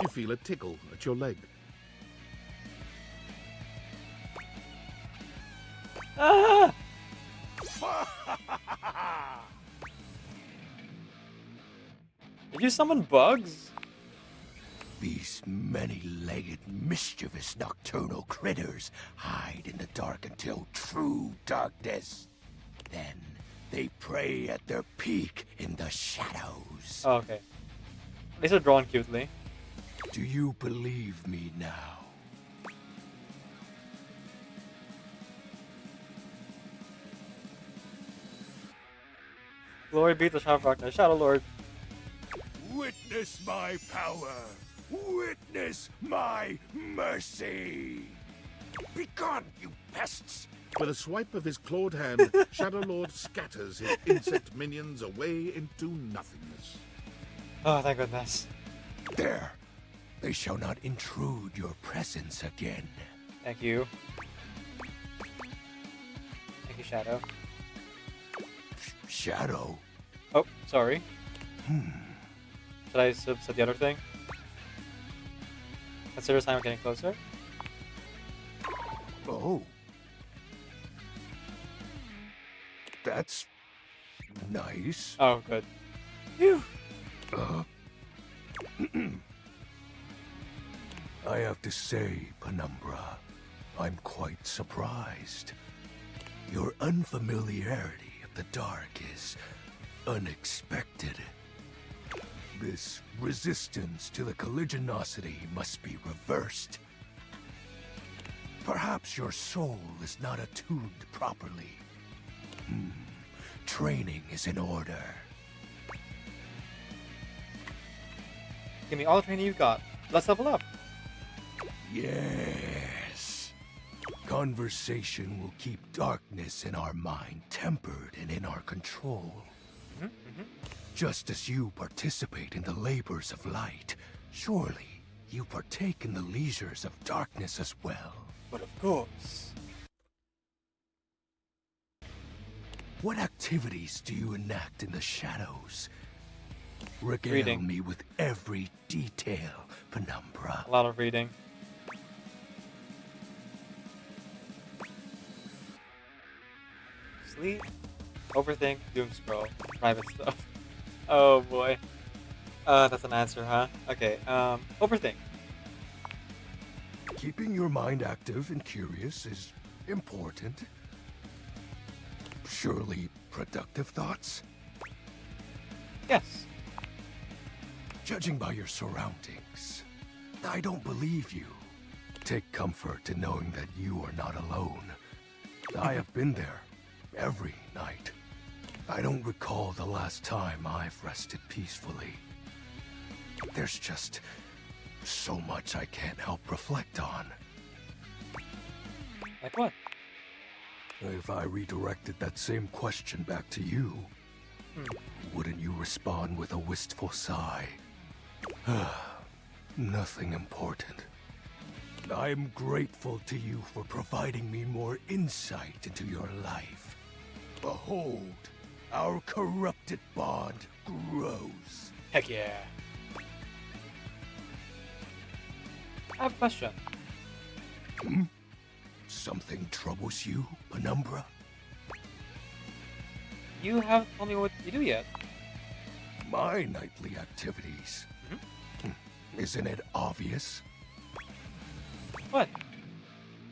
You feel a tickle at your leg. Ah! Did you summon bugs? These many-legged, mischievous nocturnal critters hide in the dark until true darkness. Then they prey at their peak in the shadows. Oh, okay. These are drawn cutely. Do you believe me now? Glory be to Shadow Lord. Witness my power! Witness my mercy! Begone, you pests! With a swipe of his clawed hand, Shadow Lord scatters his insect minions away into nothingness. Oh, thank goodness. There! They shall not intrude your presence again. Thank you. you, Shadow. Shadow? Oh, sorry. Hmm. Should I said the other thing? Consider Simon getting closer? Oh. That's nice. Oh, good. Phew. I have to say, Penumbra, I'm quite surprised. Your unfamiliarity of the dark is unexpected. This resistance to the colligiosity must be reversed. Perhaps your soul is not attuned properly. Training is in order. Give me all the training you got. Let's level up. Yes. Conversation will keep darkness in our mind tempered and in our control. Just as you participate in the labors of light, surely you partake in the leisures of darkness as well. But of course. What activities do you enact in the shadows? Regale Reading. me with every detail, Penumbra. A lot of reading. Sleep, overthink, doom scroll, private stuff. Oh boy. That's an answer, huh? Okay, overthink. Keeping your mind active and curious is important. Surely productive thoughts? Yes. Judging by your surroundings, I don't believe you. Take comfort in knowing that you are not alone. I have been there every night. I don't recall the last time I've rested peacefully. There's just so much I can't help reflect on. Like what? If I redirected that same question back to you, wouldn't you respond with a wistful sigh? Nothing important. I'm grateful to you for providing me more insight into your life. Behold, our corrupted bond grows. Heck yeah. I have a question. Something troubles you, Penumbra? You haven't told me what you do yet. My nightly activities. Isn't it obvious? What?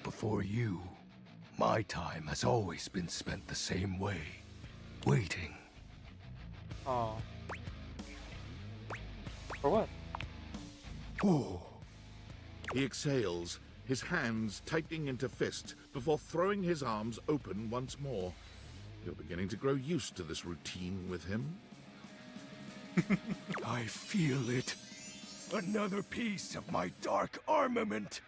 Before you, my time has always been spent the same way. Waiting. Oh. For what? Oh. He exhales, his hands tightening into fist before throwing his arms open once more. You're beginning to grow used to this routine with him. I feel it. Another piece of my dark armament.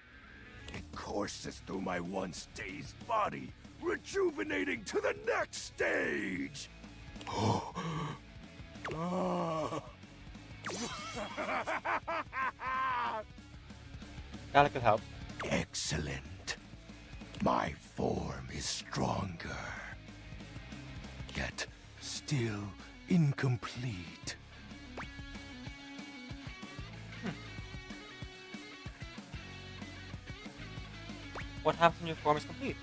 It courses through my once dazed body, rejuvenating to the next stage. That could help. Excellent. My form is stronger, yet still incomplete. What happens when your form is complete?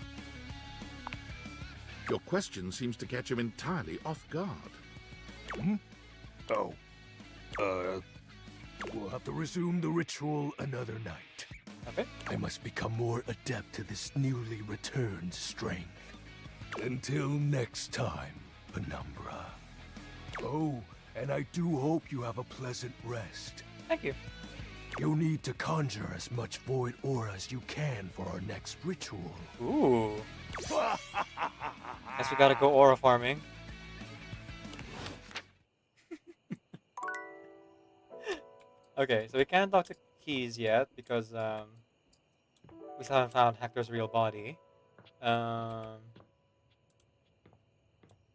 Your question seems to catch him entirely off guard. Oh. We'll have to resume the ritual another night. Okay. I must become more adept to this newly returned strength. Until next time, Penumbra. Oh, and I do hope you have a pleasant rest. Thank you. You'll need to conjure as much void aura as you can for our next ritual. Ooh. Guess we gotta go aura farming. Okay, so we can't talk to Keys yet because we still haven't found Hector's real body.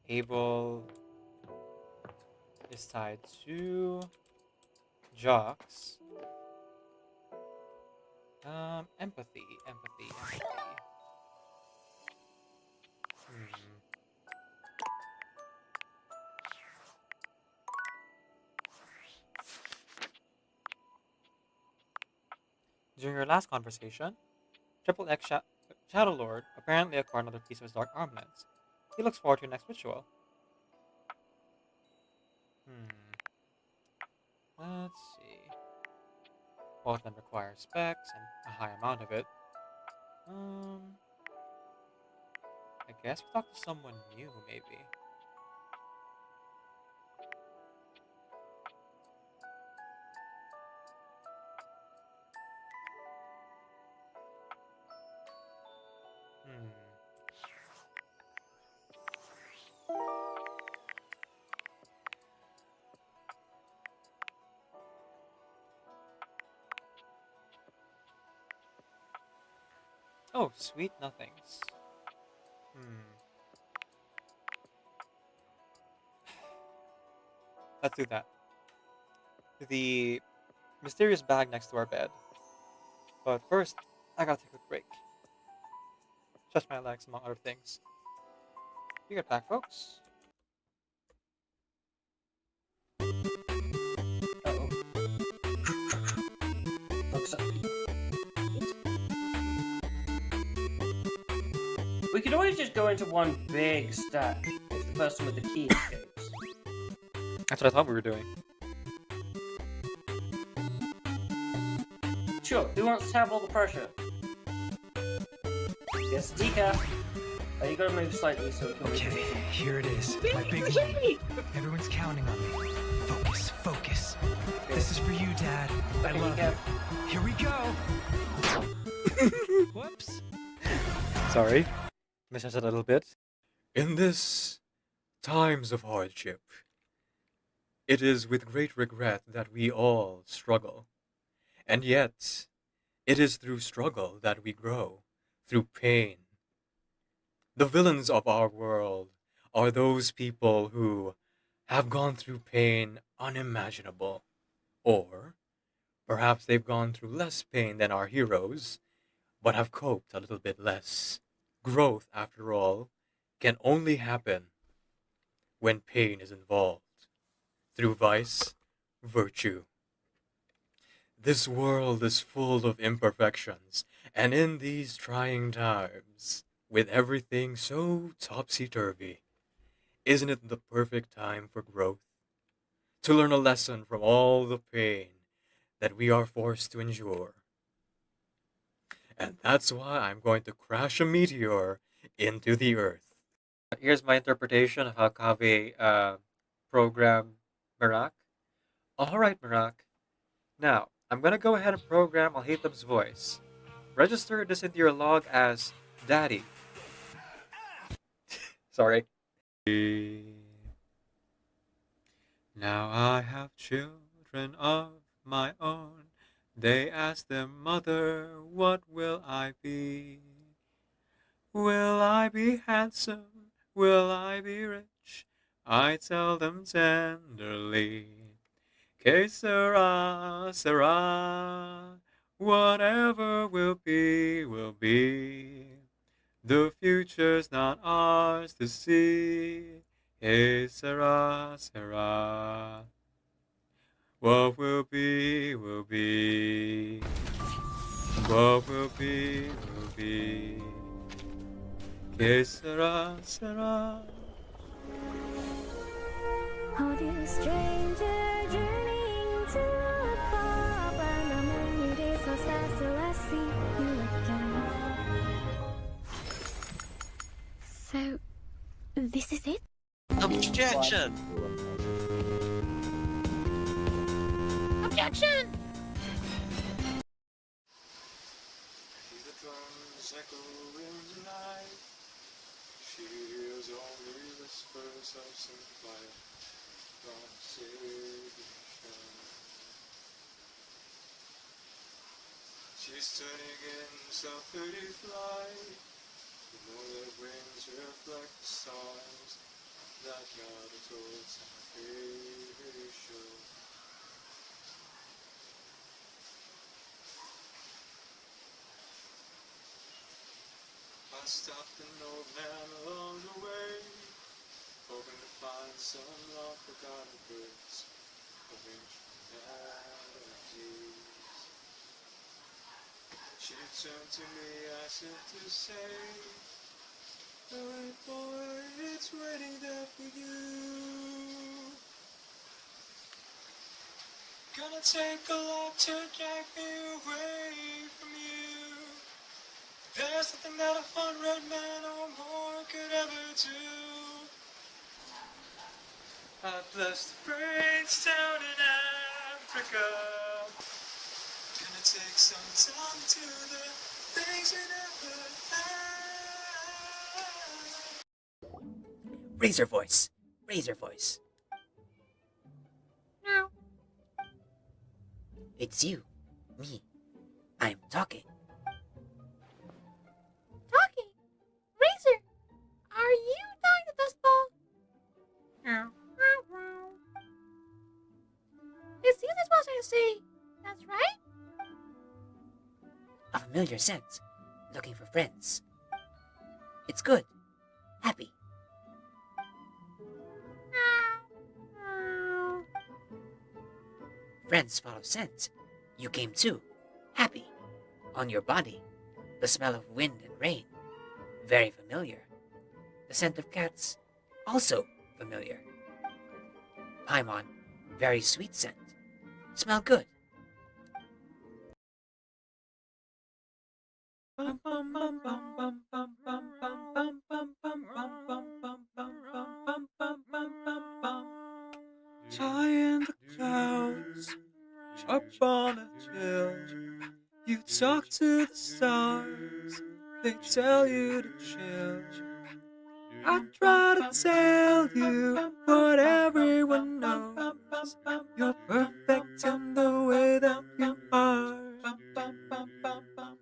Abel is tied to Jocks. Empathy. During your last conversation, Triple X Shadow Lord apparently acquired another piece of his dark armaments. He looks forward to your next ritual. Let's see. Both of them require specs and a high amount of it. I guess we talk to someone new, maybe. Oh, sweet nothings. Let's do that. The mysterious bag next to our bed. But first, I gotta take a quick break. Stretch my legs, among other things. Be right back, folks. We could always just go into one big stack if the person with the key escapes. That's what I thought we were doing. Sure, who wants to have all the pressure? Yes, Decaf. You gotta move slightly so it can Okay, here it is. My big moment. Everyone's counting on me. Focus, focus. Okay. This is for you, Dad. I love you. Here we go. Whoops. Sorry. Missed us a little bit. In this times of hardship, it is with great regret that we all struggle. And yet, it is through struggle that we grow, through pain. The villains of our world are those people who have gone through pain unimaginable. Or perhaps they've gone through less pain than our heroes, but have coped a little bit less. Growth, after all, can only happen when pain is involved. Through vice, virtue. This world is full of imperfections, and in these trying times, with everything so topsy-turvy, isn't it the perfect time for growth? To learn a lesson from all the pain that we are forced to endure. And that's why I'm going to crash a meteor into the Earth. Here's my interpretation of how Kaveh programmed Merak. Alright, Merak. Now, I'm going to go ahead and program Alhaitham's voice. Register this into your log as Daddy. Sorry. Now I have children of my own. They ask their mother, what will I be? Will I be handsome? Will I be rich? I tell them tenderly, que sera, sera. Whatever will be, will be. The future's not ours to see. Que sera, sera. What will be, will be. What will be, will be. Que sera, sera. Oh, dear stranger, journeying to a pub, and the many days pass fast till I see you again. So, this is it? Objection! Objection! The drums echo in the night. She hears only whispers of some quiet conversation. She's turning in self-pity flight. The moon that wings reflect the stars that gather towards my favorite show. I stopped an old man along the way, hoping to find some long-forgotten words of ancient melodies. She turned to me as if to say, "Hey boy, it's waiting there for you. Gonna take a lot to drag me away from you. There's nothing that 100 men or more could ever do. I blessed the brains down in Africa. Gonna take some time to the things we never had." Razor voice. Razor voice. No. It's you. Me. I'm talking. Talking? Razor, are you tying the dust ball? No. It's you that's supposed to say, that's right? A familiar scent. Looking for friends. It's good. Happy. Friends follow scent. You came too. Happy. On your body. The smell of wind and rain. Very familiar. The scent of cats. Also familiar. Paimon. Very sweet scent. Smell good. High in the clouds, up on a hill, you talk to the stars, they tell you to chill. I try to tell you what everyone knows, you're perfect in the way that you are.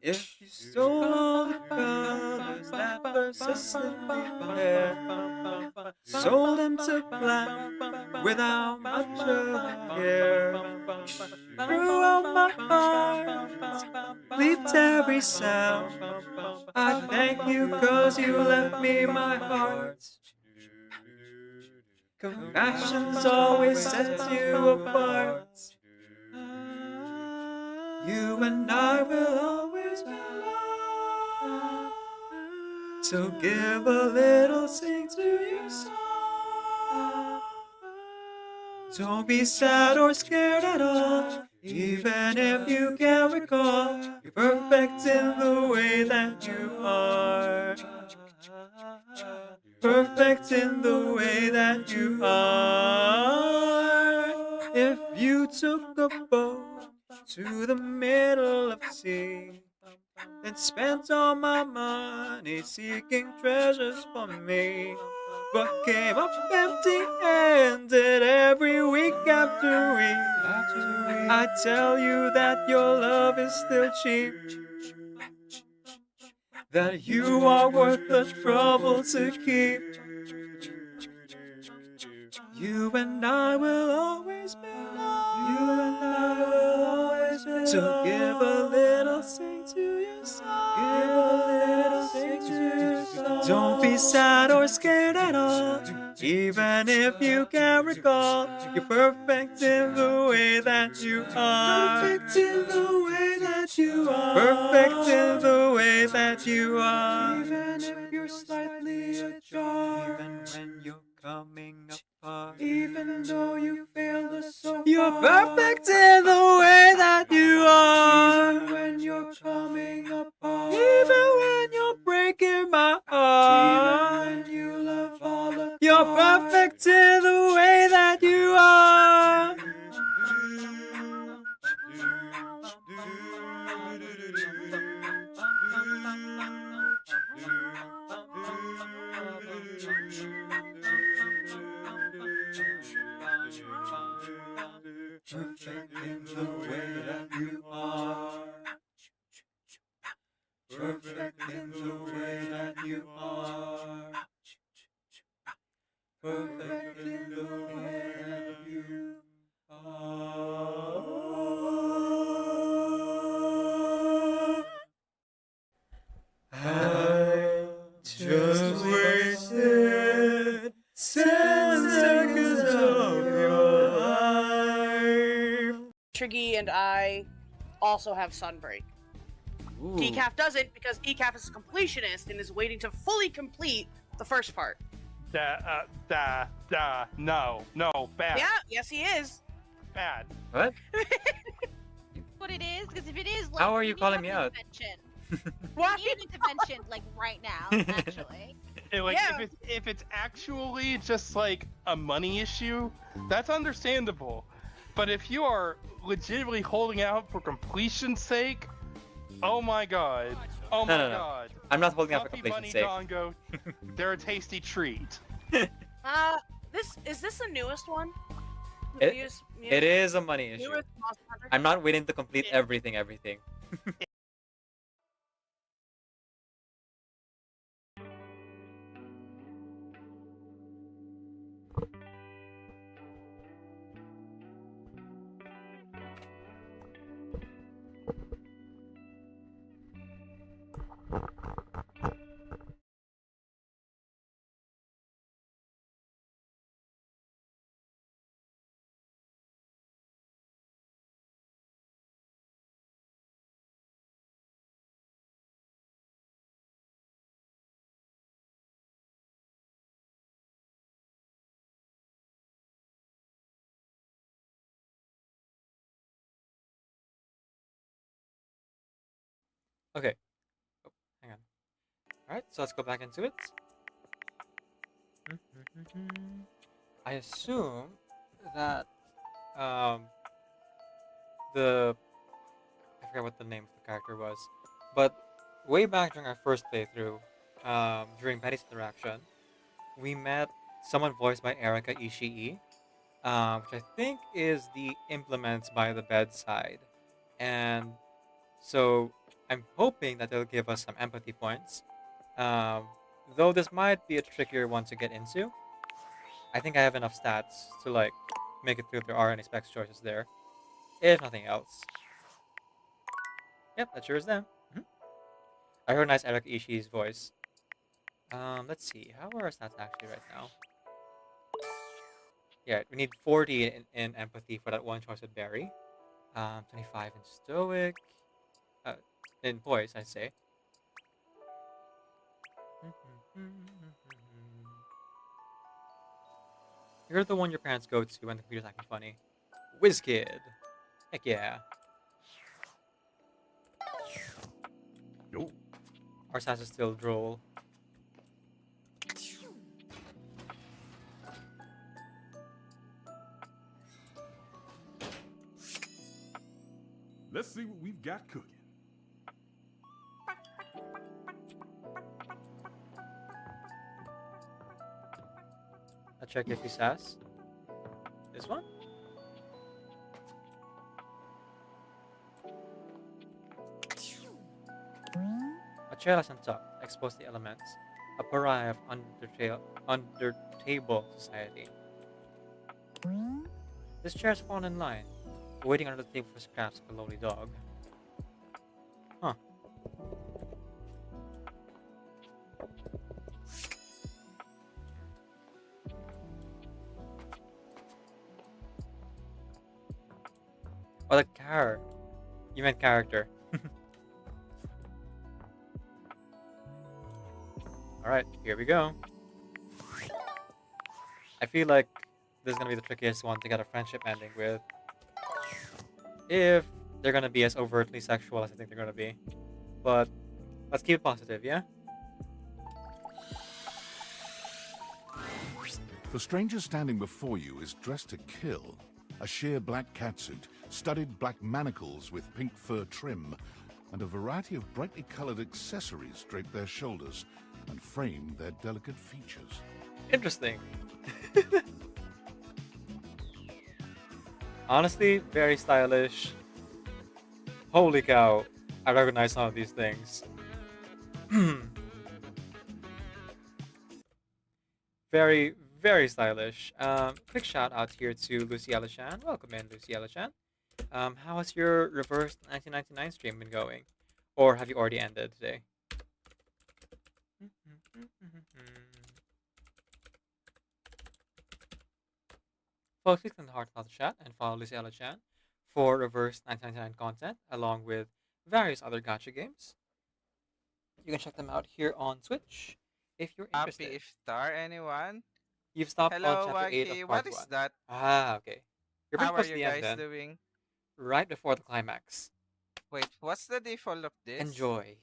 If you stole all the colors that persist in your hair, sold them to black without much of a care, threw out my heart, bleeped every sound. I thank you 'cause you left me my heart. Compassion's always sets you apart. You and I will always be loved. So give a little sing to your song. Don't be sad or scared at all, even if you can't recall. You're perfect in the way that you are. Perfect in the way that you are. If you took a boat to the middle of the sea, then spent all my money seeking treasures for me, but came up empty-handed every week after week, I tell you that your love is still cheap, that you are worth the trouble to keep. You and I will always be loved. You and I will always be loved. So give a little sing to your song. Give a little sing to your song. Don't be sad or scared at all, even if you can't recall. You're perfect in the way that you are. Perfect in the way that you are. Perfect in the way that you are. Even if you're slightly ajar. Even when you're coming apart. Even though you fail us so far. You're perfect in the way that you are. Even when you're coming apart. Even when you're breaking my heart. Even when you love all the You're perfect in the way that you are. Perfect in the way that you are. Perfect in the way that you are. Perfect in the way that you are. I just wasted 10 seconds of your life. Triggy and I also have Sunbreak. Decaf doesn't because Decaf is a completionist and is waiting to fully complete the first part. No, bad. Yeah, yes he is. Bad. What? What it is? Because if it is, like, How are you need to calling have me an out? intervention. What? We need an intervention, like, right now, actually. If it's actually just like a money issue, that's understandable. But if you are legitimately holding out for completion's sake, oh my god. Oh my No. god. I'm not holding out for Puppy completion's Bunny sake. Dongo, they're a tasty treat. Is this the newest one? It is a money issue. Newest Monster Hunter? I'm not waiting to complete everything. Okay. Oh, hang on. Alright, so let's go back into it. I assume that I forget what the name of the character was, but way back during our first playthrough, during Penny's interaction, we met someone voiced by Erika Ishii, which I think is the implements by the bedside, and so I'm hoping that they'll give us some empathy points. Though this might be a trickier one to get into. I think I have enough stats to like make it through if there are any specs choices there. If nothing else. Yep, that sure is them. I recognize Eric Ishii's voice. Let's see. How are our stats actually right now? Yeah, we need 40 in empathy for that one choice with Barry. 25 in stoic. In poise, I say. You're the one your parents go to when the computer's acting funny. WizKid. Heck yeah. Our stats is still droll. Let's see what we've got cooking. I'll check if he's sass. This one? A chairless and tucked, expose the elements. A pariah of under-table society. This chair's fallen in line, waiting under the table for scraps of a lowly dog. Huh. Oh, the car. You meant character. Alright, here we go. I feel like this is gonna be the trickiest one to get a friendship ending with. If they're gonna be as overtly sexual as I think they're gonna be. But let's keep it positive, yeah? The stranger standing before you is dressed to kill. A sheer black catsuit, studded black manacles with pink fur trim, and a variety of brightly colored accessories drape their shoulders and frame their delicate features. Interesting. Honestly, very stylish. Holy cow, I recognize some of these things. Very, very stylish. Quick shout out here to Luciella Chan. Welcome in, Luciella Chan. How has your reverse 1999 stream been going? Or have you already ended today? Folks, click on the heart of the chat and follow Luciella Chan for reverse 1999 content, along with various other gacha games. You can check them out here on Switch if you're interested. Happy Iftar, anyone? You've stopped on Hello, chapter 8 Waki. of part What is 1. that? Ah, okay. You're pretty How are close to you the end guys then. doing? Right before the climax. Wait, what's the default of this? Enjoy.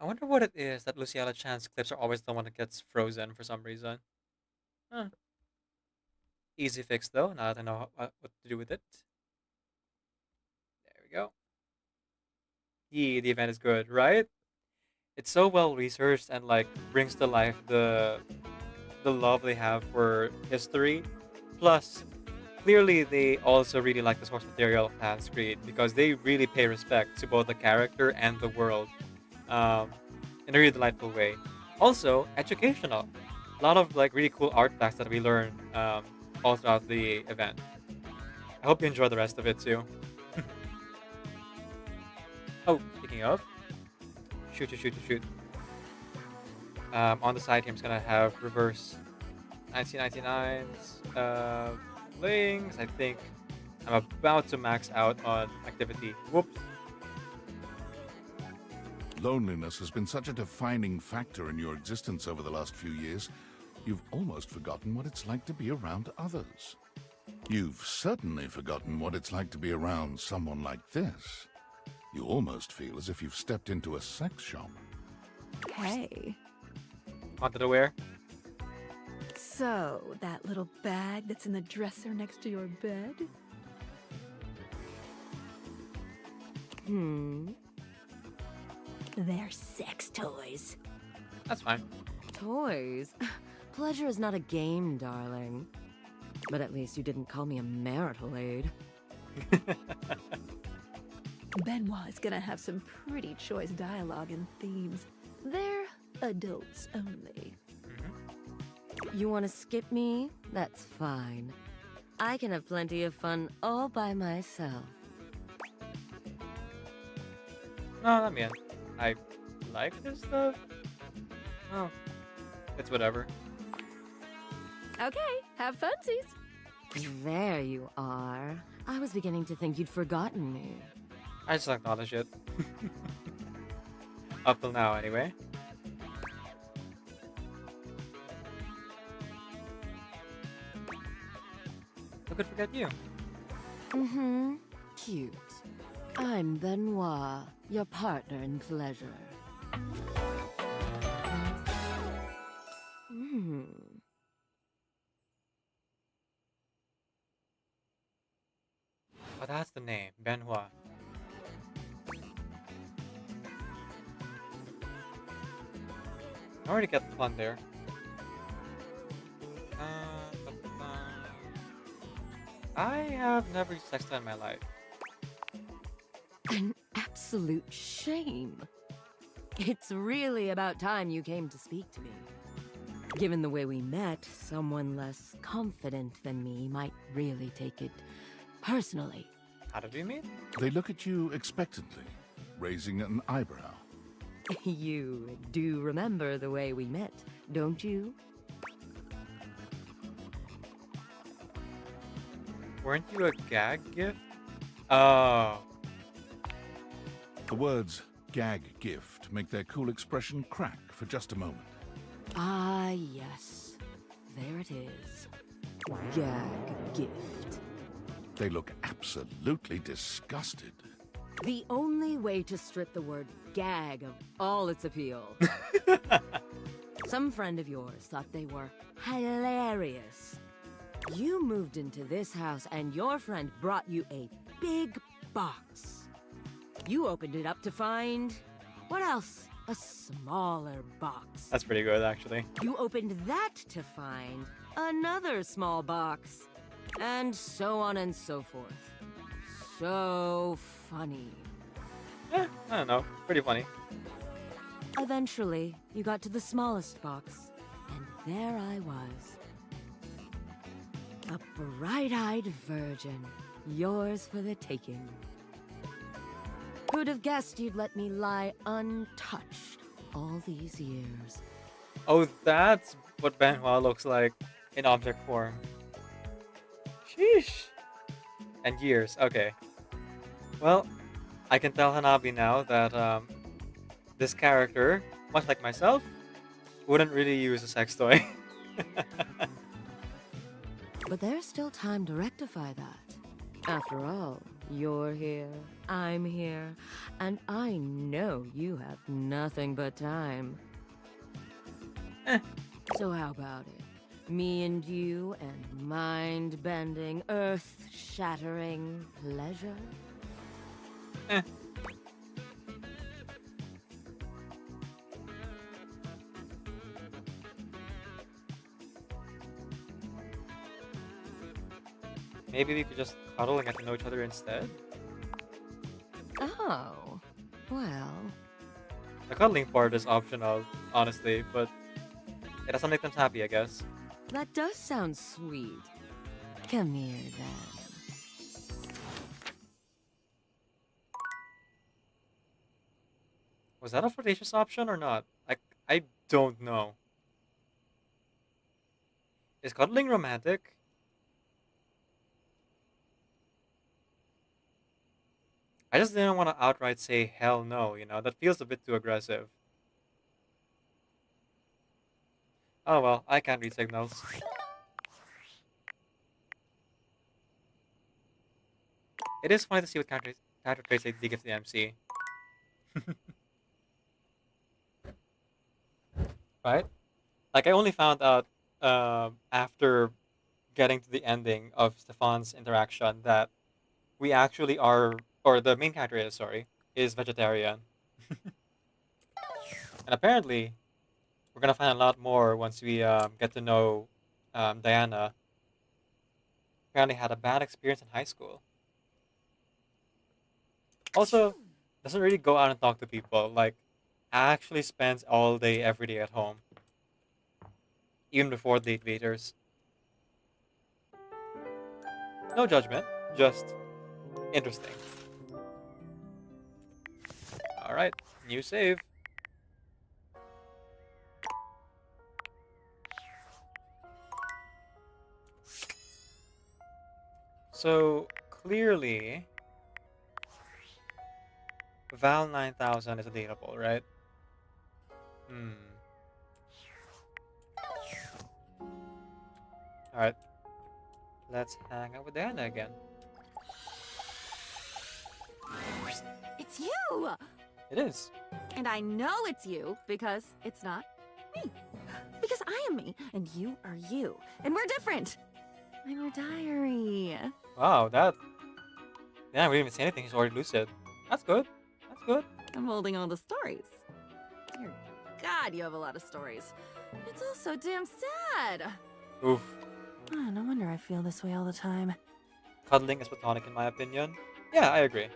I wonder what it is that Luciana Chan's clips are always the one that gets frozen for some reason. Huh. Easy fix though, now that I know what to do with it. There we go. Yeah, the event is good, right? It's so well researched and like brings to life the love they have for history. Plus, clearly they also really like the source material of Hans Creed because they really pay respect to both the character and the world in a really delightful way. Also, educational. A lot of like really cool art facts that we learn all throughout the event. I hope you enjoy the rest of it too. Oh, speaking of, shoot. On the side here, I'm just gonna have reverse 1999's links. I think I'm about to max out on activity. Whoops. Loneliness has been such a defining factor in your existence over the last few years, you've almost forgotten what it's like to be around others. You've certainly forgotten what it's like to be around someone like this. You almost feel as if you've stepped into a sex shop. Hey. Wanted to wear? So, that little bag that's in the dresser next to your bed? They're sex toys. That's fine. Toys? Pleasure is not a game, darling. But at least you didn't call me a marital aid. Benoit is gonna have some pretty choice dialogue and themes. They're adults only. You want to skip me? That's fine. I can have plenty of fun all by myself. No, I mean, I like this stuff. Oh, it's whatever. Okay, have funsies. There you are. I was beginning to think you'd forgotten me. I just acknowledge it. Up till now, anyway. Who could forget you? Cute. I'm Benoit, your partner in pleasure. Oh, that's the name, Benoit. I already get the fun there. I have never used sex toy in my life. An absolute shame. It's really about time you came to speak to me. Given the way we met, someone less confident than me might really take it personally. How did we meet? They look at you expectantly, raising an eyebrow. You do remember the way we met, don't you? Weren't you a gag gift? Oh. The words gag gift make their cool expression crack for just a moment. Ah, yes. There it is. Gag gift. They look absolutely disgusted. The only way to strip the word gag of all its appeal. Some friend of yours thought they were hilarious. You moved into this house and your friend brought you a big box. You opened it up to find... what else? A smaller box. That's pretty good, actually. You opened that to find another small box. And so on and so forth. So funny. I don't know. Pretty funny. Eventually, you got to the smallest box, and there I was. A bright-eyed virgin, yours for the taking. Who'd have guessed you'd let me lie untouched all these years? Oh, that's what Benoit looks like in object form. Sheesh. And years. Okay. Well, I can tell Hanabi now that this character, much like myself, wouldn't really use a sex toy. But there's still time to rectify that. After all, you're here, I'm here, and I know you have nothing but time. So how about it? Me and you and mind-bending, earth-shattering pleasure? Maybe we could just cuddle and get to know each other instead? Oh, well. The cuddling part is optional, honestly, but it doesn't make them happy, I guess. That does sound sweet. Come here, then. Was that a flirtatious option or not? I don't know. Is cuddling romantic? I just didn't want to outright say hell no, you know? That feels a bit too aggressive. Oh well, I can't read signals. It is funny to see what character traits they give the MC. Right? Like, I only found out after getting to the ending of Stefan's interaction that we actually are, or the main character is, sorry, is vegetarian. And apparently, we're gonna find a lot more once we get to know Diana. Apparently had a bad experience in high school. Also, doesn't really go out and talk to people. Like, actually spends all day, every day at home. Even before date waiters. No judgment, just interesting. Alright, new save. So, clearly, Val 9000 is a dateable, right? Alright. Let's hang out with Diana again. It's you! It is. And I know it's you because it's not me. Because I am me, and you are you. And we're different. I'm your diary. Wow, that... Yeah, we didn't even say anything. He's already lucid. That's good. That's good. I'm holding all the stories. Dear God, you have a lot of stories. It's all so damn sad. Oof. Oh, no wonder I feel this way all the time. Cuddling is platonic in my opinion. Yeah, I agree.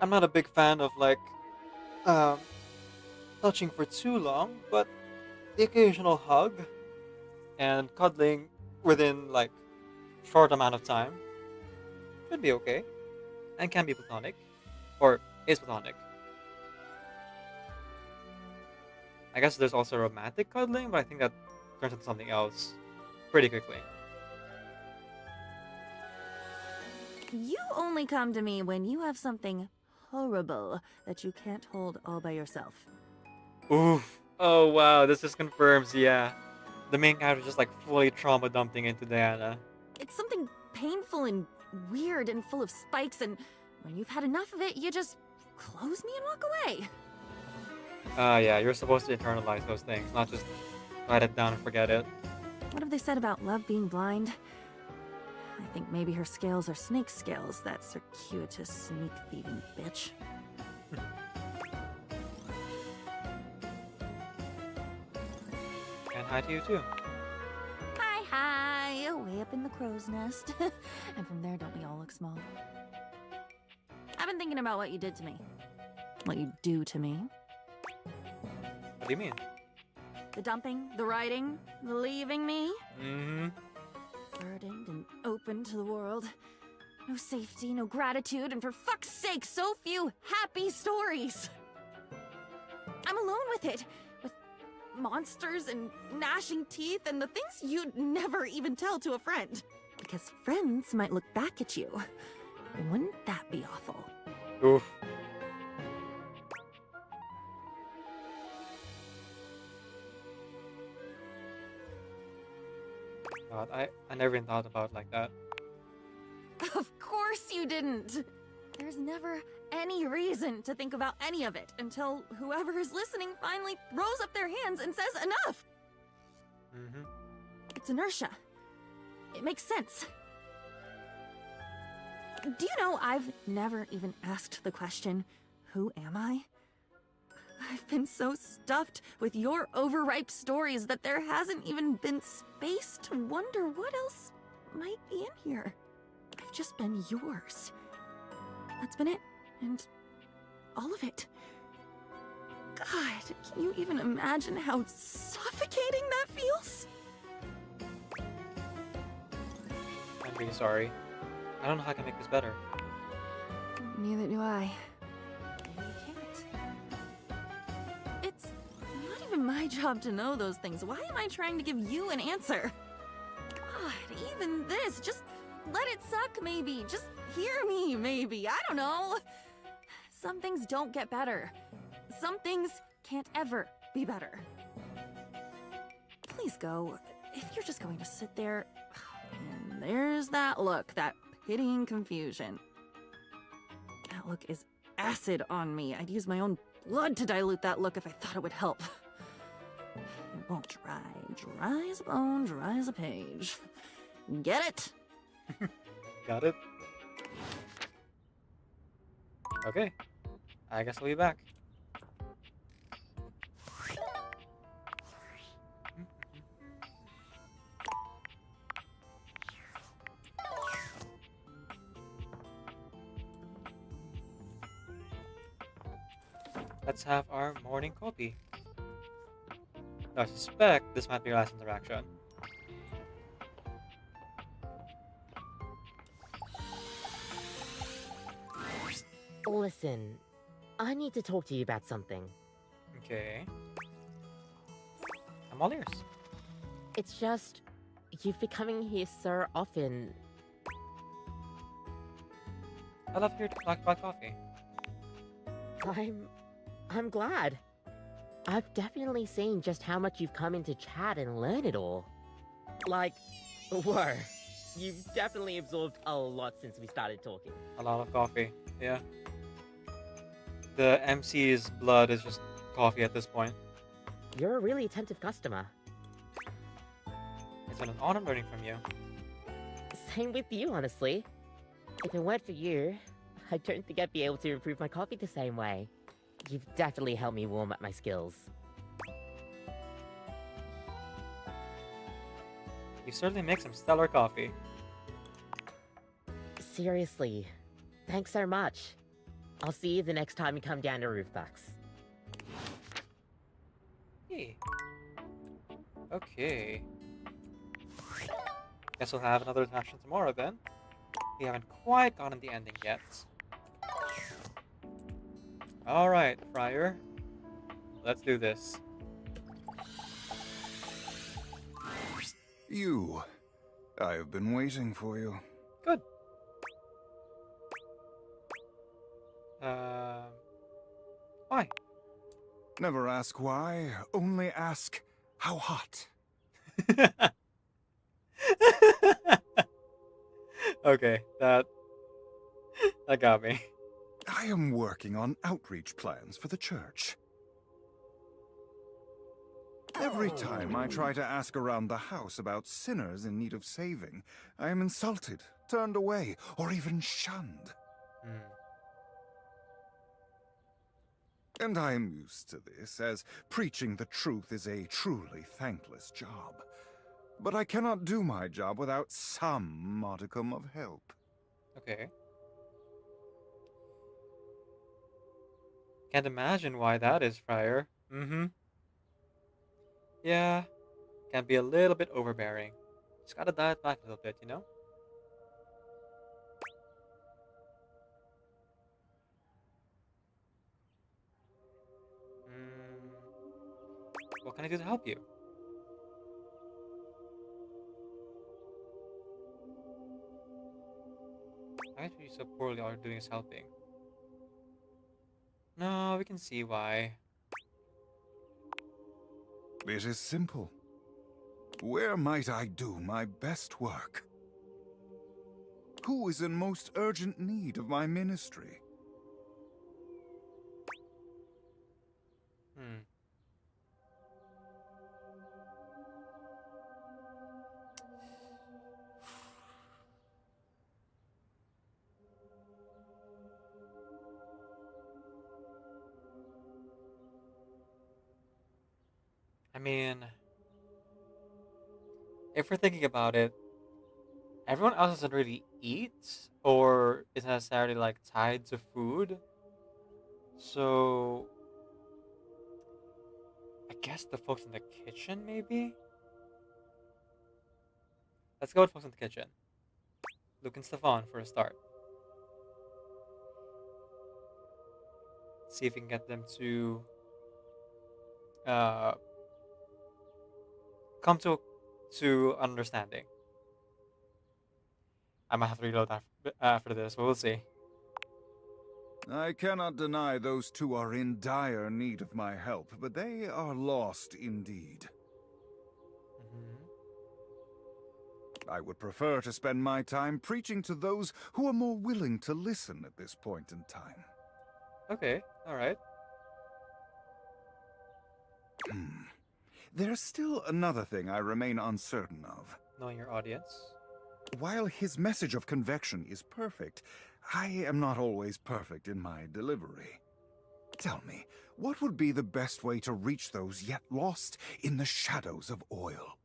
I'm not a big fan of, like, touching for too long, but the occasional hug and cuddling within, like, short amount of time should be okay. And can be platonic. Or is platonic. I guess there's also romantic cuddling, but I think that turns into something else pretty quickly. You only come to me when you have something horrible that you can't hold all by yourself. Oof. Oh wow, this just confirms, yeah. The main character just like fully trauma dumping into Diana. It's something painful and weird and full of spikes, and when you've had enough of it, you just close me and walk away. Yeah, you're supposed to internalize those things, not just write it down and forget it. What have they said about love being blind? I think maybe her scales are snake scales, that circuitous sneak-thieving bitch. And hi to you too. Hi, hi, way up in the crow's nest. And from there, don't we all look small? I've been thinking about what you did to me. What you do to me. What do you mean? The dumping, the writing, the leaving me. Mm-hmm. Burdened and open to the world. No safety, no gratitude, and for fuck's sake, so few happy stories. I'm alone with it. monsters and gnashing teeth and the things you'd never even tell to a friend. Because friends might look back at you. And wouldn't that be awful? Oof. God, I never even thought about it like that. Of course you didn't! There's never any reason to think about any of it until whoever is listening finally throws up their hands and says enough! Mm-hmm. It's inertia. It makes sense. Do you know I've never even asked the question, who am I? I've been so stuffed with your overripe stories that there hasn't even been space to wonder what else might be in here. I've just been yours. That's been it, and all of it. God, can you even imagine how suffocating that feels? I'm really sorry. I don't know how I can make this better. Neither do I. You can't. It's not even my job to know those things. Why am I trying to give you an answer? God, even this, just let it suck maybe. Just hear me maybe. I don't know. Some things don't get better. Some things can't ever be better. Please go. If you're just going to sit there... And there's that look, that pitying confusion. That look is acid on me. I'd use my own blood to dilute that look if I thought it would help. It won't dry. Dry as a bone, dry as a page. Get it? Got it? Okay. I guess I'll be back. Let's have our morning coffee. I suspect this might be our last interaction. Listen, I need to talk to you about something. Okay. I'm all ears. It's just, you've been coming here so often. I love hearing talk about coffee. I'm glad. I've definitely seen just how much you've come into chat and learn it all. Like, whoa. You've definitely absorbed a lot since we started talking. A lot of coffee, yeah. The MC's blood is just coffee at this point. You're a really attentive customer. It's been an honor learning from you. Same with you, honestly. If it weren't for you, I don't think I'd be able to improve my coffee the same way. You've definitely helped me warm up my skills. You certainly make some stellar coffee. Seriously, thanks so much. I'll see you the next time you come down to Roofbox. Hey. Okay. Guess we'll have another interaction tomorrow then. We haven't quite gotten the ending yet. Alright, Friar. Let's do this. You. I have been waiting for you. Good. Why? Never ask why, only ask how hot. Okay, that got me. I am working on outreach plans for the church. Every time I try to ask around the house about sinners in need of saving, I am insulted, turned away, or even shunned. And I am used to this, as preaching the truth is a truly thankless job. But I cannot do my job without some modicum of help. Okay. Can't imagine why that is, Friar. Mm-hmm. Yeah, can be a little bit overbearing. Just gotta dial it back a little bit, you know? What What can I do to help you? I treat you so poorly, all you're doing is helping. No, we can see why. It is simple. Where might I do my best work? Who is in most urgent need of my ministry? Hmm. I mean, if we're thinking about it, everyone else doesn't really eat or is necessarily like tied to food. So I guess the folks in the kitchen, maybe? Let's go with folks in the kitchen. Luke and Stefan for a start. See if we can get them to come to understanding. I might have to reload after this, but we'll see. I cannot deny those two are in dire need of my help, but they are lost indeed. I would prefer to spend my time preaching to those who are more willing to listen at this point in time. Okay, alright. There's still another thing I remain uncertain of. Knowing your audience. While his message of convection is perfect, I am not always perfect in my delivery. Tell me, what would be the best way to reach those yet lost in the shadows of oil?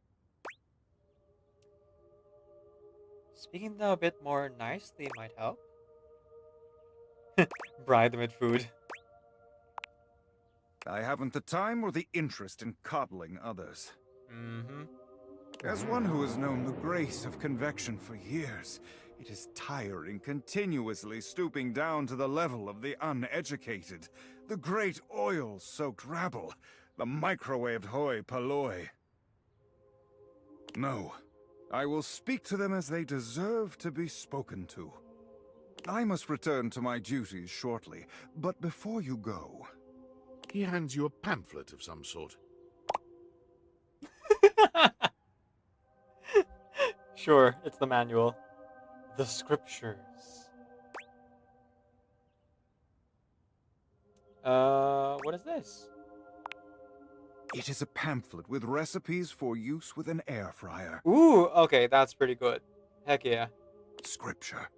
Speaking a bit more nicely might help. Bribe them with food. I haven't the time or the interest in coddling others. Mm-hmm. As one who has known the grace of convection for years, it is tiring continuously stooping down to the level of the uneducated, the great oil-soaked rabble, the microwaved hoi polloi. No, I will speak to them as they deserve to be spoken to. I must return to my duties shortly, but before you go... He hands you a pamphlet of some sort. Sure, it's the manual. The scriptures. What is this? It is a pamphlet with recipes for use with an air fryer. Ooh, okay, that's pretty good. Heck yeah. Scripture.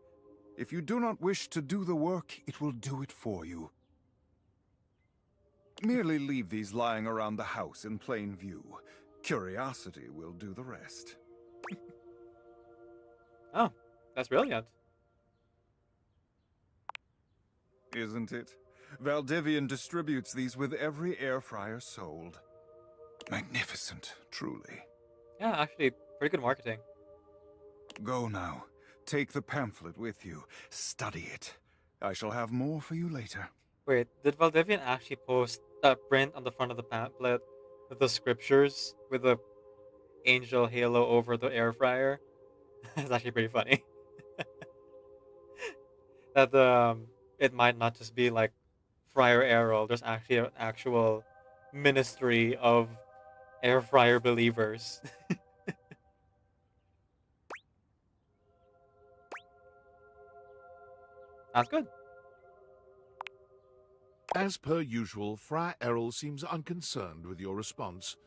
If you do not wish to do the work, it will do it for you. Merely leave these lying around the house in plain view. Curiosity will do the rest. Oh, that's brilliant. Isn't it? Valdivian distributes these with every air fryer sold. Magnificent, truly. Yeah, actually, pretty good marketing. Go now. Take the pamphlet with you. Study it. I shall have more for you later. Wait, did Valdivian actually post a print on the front of the pamphlet with the scriptures with the angel halo over the air fryer? It's actually pretty funny. That it might not just be like Friar Arrow. There's actually an actual ministry of air fryer believers. That's good. As per usual, Friar Errol seems unconcerned with your response.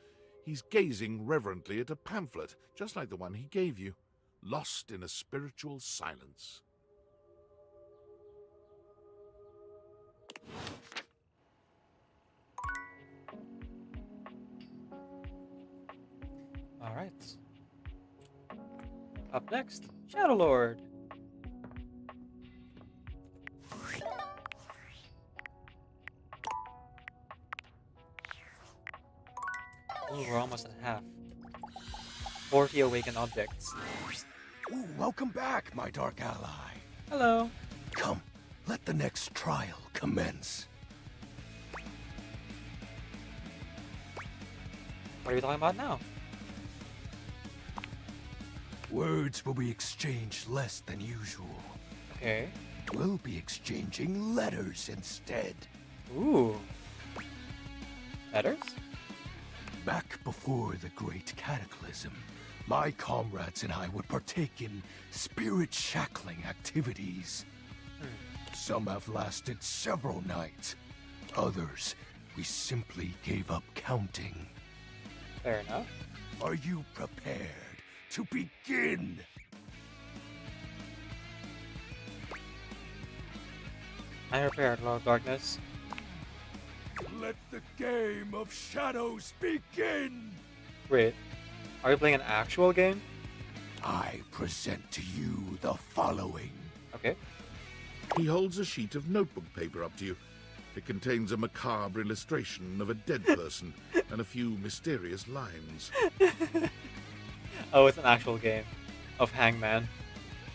He's gazing reverently at a pamphlet, just like the one he gave you, lost in a spiritual silence. Alright. Up next, Shadow Lord. Ooh, we're almost at half. 40 awakened objects. Ooh, welcome back, my dark ally. Hello. Come, let the next trial commence. What are you talking about now? Words will be exchanged less than usual. Okay. We'll be exchanging letters instead. Ooh. Letters? Back before the Great Cataclysm, my comrades and I would partake in spirit-shackling activities. Some have lasted several nights. Others, we simply gave up counting. Fair enough. Are you prepared to begin? I'm prepared, Lord Darkness. Let the game of shadows begin! Wait, are you playing an actual game? I present to you the following. Okay. He holds a sheet of notebook paper up to you. It contains a macabre illustration of a dead person and a few mysterious lines. Oh, it's an actual game of Hangman.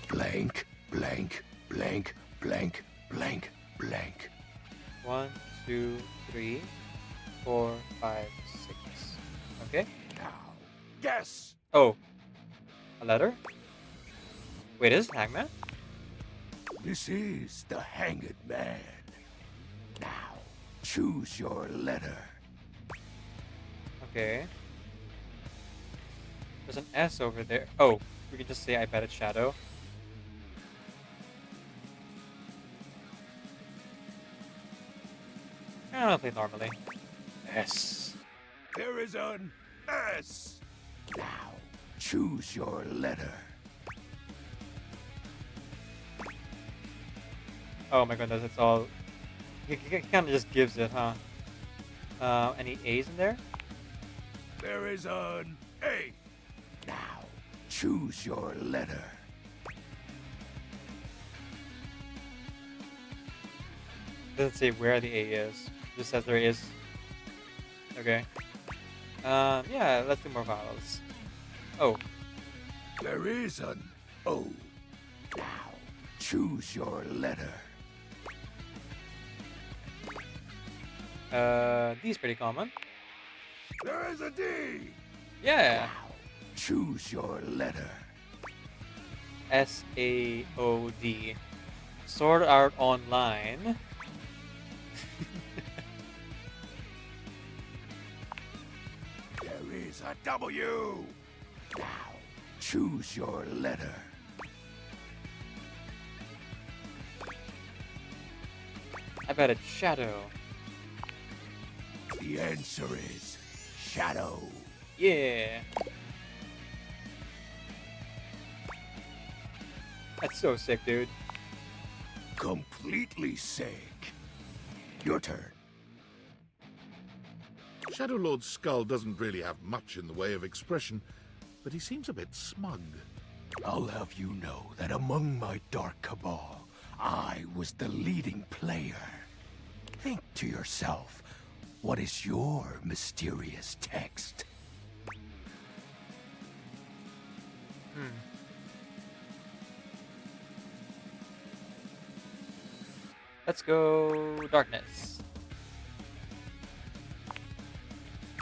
Blank, blank, blank, blank, blank, blank. 1, 2, 3, 4, 5, 6. Okay. Now, guess. Oh, a letter? Wait, is it Hangman? This is the Hanged Man. Now, choose your letter. Okay. There's an S over there. Oh, we can just say I bet it's Shadow. I'm gonna play normally. S. There is an S. Now, choose your letter. Oh my goodness, it's all... He kind of just gives it, huh? Any A's in there? There is an A. Now, choose your letter. Doesn't say where the A is. Just says there is. Okay. Yeah, let's do more vowels. Oh. There is an O. Now, choose your letter. D's pretty common. There is a D. Yeah. Now, choose your letter. S-A-O-D. Sword Art Online. There is a W. Now, choose your letter. I bet it's Shadow. The answer is Shadow. Yeah. That's so sick, dude. Completely sick. Your turn. Shadow Lord's skull doesn't really have much in the way of expression, but he seems a bit smug. I'll have you know that among my dark cabal, I was the leading player. Think to yourself, what is your mysterious text? Let's go Darkness.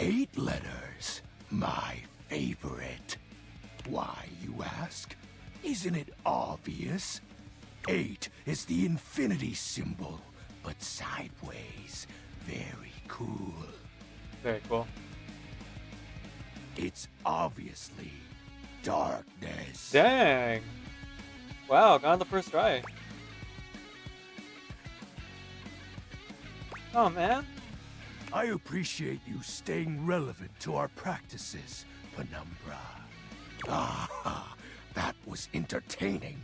8 letters. My favorite. Why, you ask? Isn't it obvious? 8 is the infinity symbol, but sideways. Very cool. Very cool. It's obviously darkness. Dang. Wow, got on the first try. Oh, man. I appreciate you staying relevant to our practices, Penumbra. Ah, that was entertaining.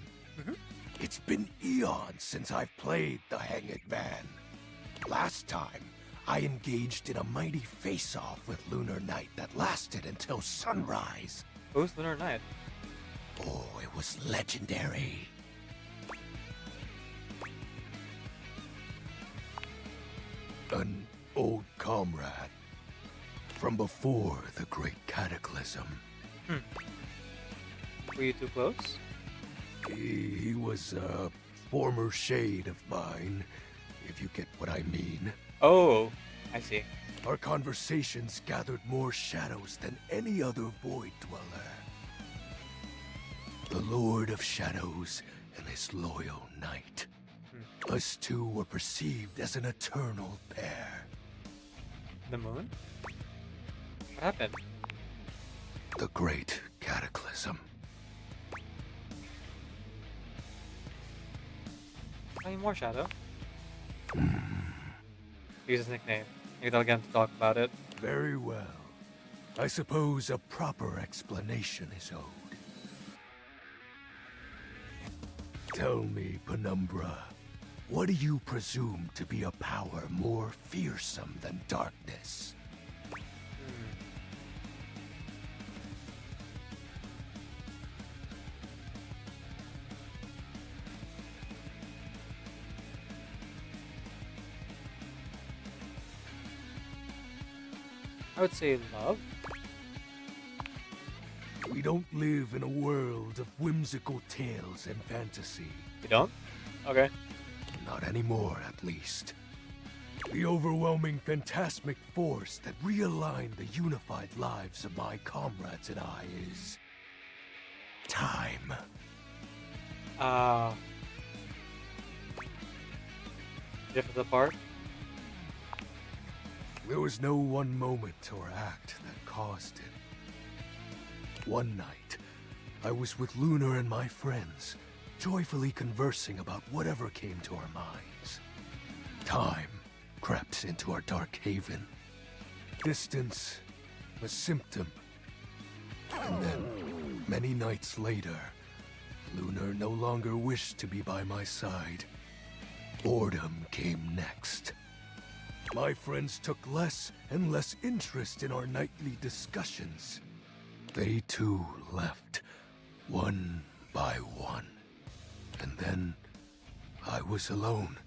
It's been eons since I've played the Hanged Man. Last time, I engaged in a mighty face-off with Lunar Knight that lasted until sunrise. Who's Lunar Knight? Oh, it was legendary. An old comrade from before the Great Cataclysm. Were you too close? He was a former shade of mine, if you get what I mean. Oh, I see. Our conversations gathered more shadows than any other Void Dweller. The Lord of Shadows and his loyal knight. Us two were perceived as an eternal pair. The moon? What happened? The Great Cataclysm. Tell me more, Shadow. Use his nickname. Maybe they'll get him to talk about it. Very well. I suppose a proper explanation is owed. Tell me, Penumbra, what do you presume to be a power more fearsome than darkness? I would say love. We don't live in a world of whimsical tales and fantasy. You don't? Okay. Not anymore, at least. The overwhelming phantasmic force that realigned the unified lives of my comrades and I is... time. Drift apart? There was no one moment or act that caused it. One night, I was with Lunar and my friends, joyfully conversing about whatever came to our minds. Time crept into our dark haven. Distance, a symptom. And then, many nights later, Lunar no longer wished to be by my side. Boredom came next. My friends took less and less interest in our nightly discussions. They too left, one by one. And then, I was alone.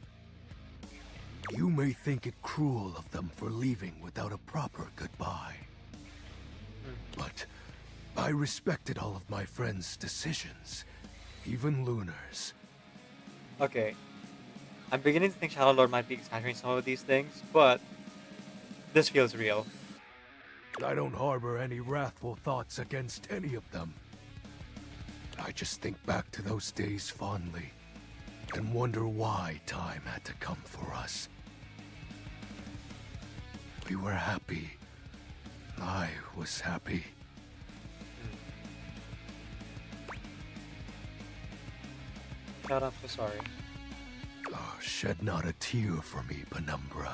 You may think it cruel of them for leaving without a proper goodbye. But I respected all of my friends' decisions, even Lunar's. Okay. I'm beginning to think Shadow Lord might be exaggerating some of these things, but this feels real. I don't harbor any wrathful thoughts against any of them. I just think back to those days fondly, and wonder why time had to come for us. We were happy. I was happy. God, I'm so sorry. Oh, shed not a tear for me, Penumbra.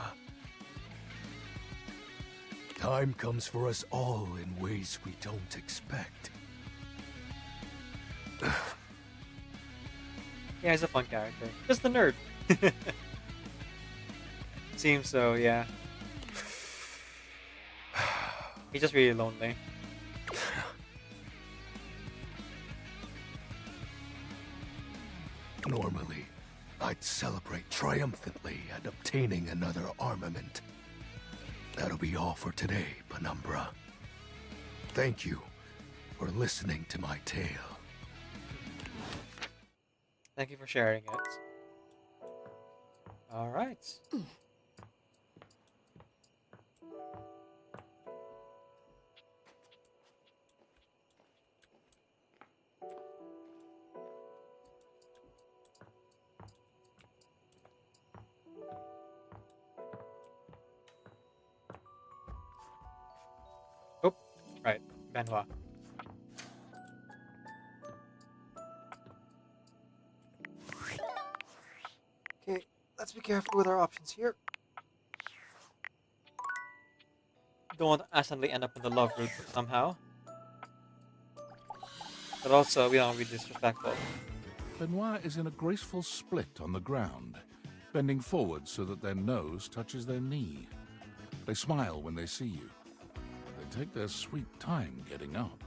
Time comes for us all in ways we don't expect. Yeah, he's a fun character. Just a nerd. Seems so, yeah. He's just really lonely. Normally, I'd celebrate triumphantly at obtaining another armament. That'll be all for today, Penumbra. Thank you for listening to my tale. Thank you for sharing it. Alright. Oh, right. Benoit. Okay, let's be careful with our options here. Don't want to accidentally end up in the love route somehow. But also, we don't want to be disrespectful. Benoit is in a graceful split on the ground, bending forward so that their nose touches their knee. They smile when they see you. They take their sweet time getting up.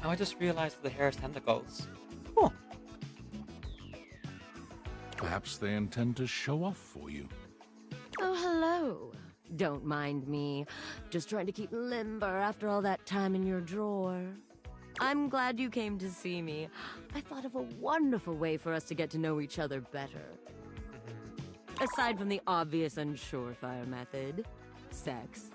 Now I just realized the hair has tentacles. Perhaps they intend to show off for you. Oh, hello. Don't mind me. Just trying to keep limber after all that time in your drawer. I'm glad you came to see me. I thought of a wonderful way for us to get to know each other better. Aside from the obvious and surefire method, sex.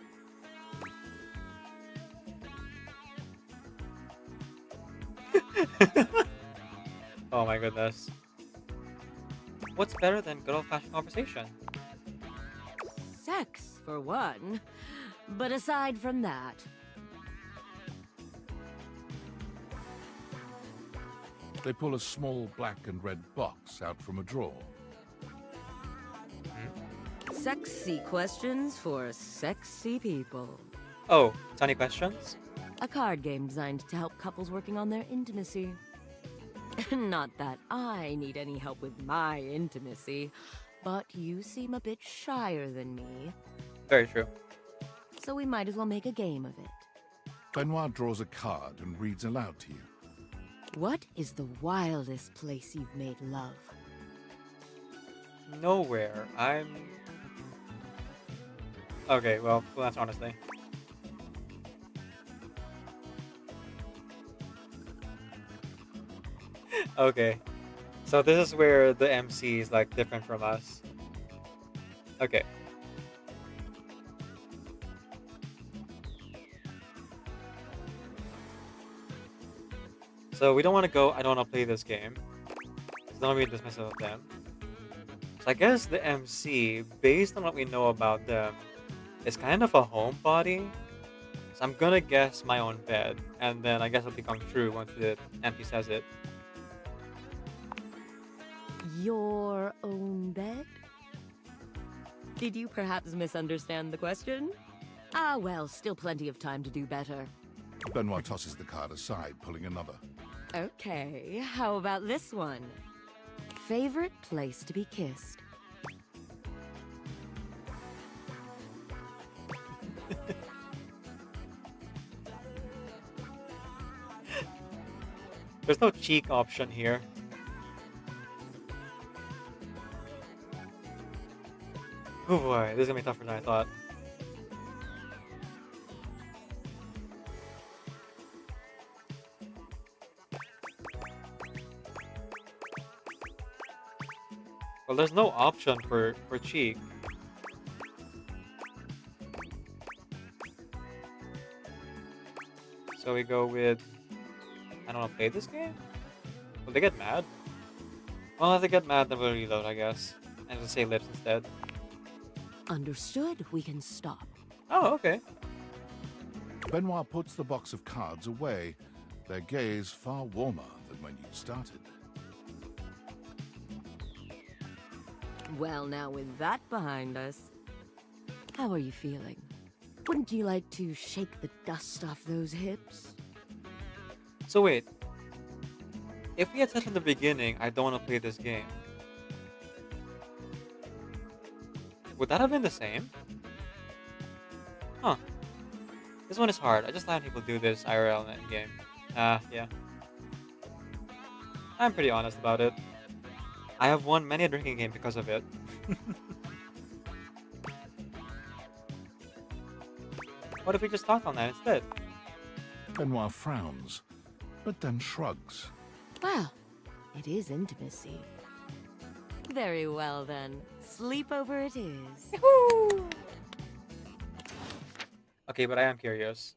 Oh my goodness. What's better than good old-fashioned conversation? Sex, for one. But aside from that, They pull a small black and red box out from a drawer. sexy questions for sexy people. Oh, tiny questions? A card game designed to help couples working on their intimacy. Not that I need any help with my intimacy, but you seem a bit shyer than me, Very true. so we might as well make a game of it. Benoit draws a card and reads aloud to you. What is the wildest place you've made love? Nowhere. Okay, well, that's honestly. Okay. So this is where the MC is like different from us. Okay. So we don't want to go, I don't want to play this game. So don't be dismissive of them. So I guess the MC, based on what we know about them, is kind of a homebody. So I'm gonna guess my own bed, and then I guess it'll become true once the MP says it. Your own bed? Did you perhaps misunderstand the question? Ah, well, still plenty of time to do better. Benoit tosses the card aside, pulling another. Okay, how about this one? Favorite place to be kissed? There's no cheek option here. Oh boy, this is gonna be tougher than I thought. Well, there's no option for cheek. So we go with... I don't want to play this game? Will they get mad? Well, if they get mad, then we'll reload, I guess. And just say lips instead. Understood, we can stop. Oh, okay. Benoit puts the box of cards away, their gaze far warmer than when you started. Well, now with that behind us, how are you feeling? Wouldn't you like to shake the dust off those hips? So wait. If we had said from the beginning, I don't want to play this game, would that have been the same? Huh. This one is hard. I just let people do this IRL in game. Yeah. I'm pretty honest about it. I have won many a drinking game because of it. What if we just talked on that instead? Benoit frowns, but then shrugs. Well, it is intimacy. Very well then. Sleepover it is. Okay, but I am curious.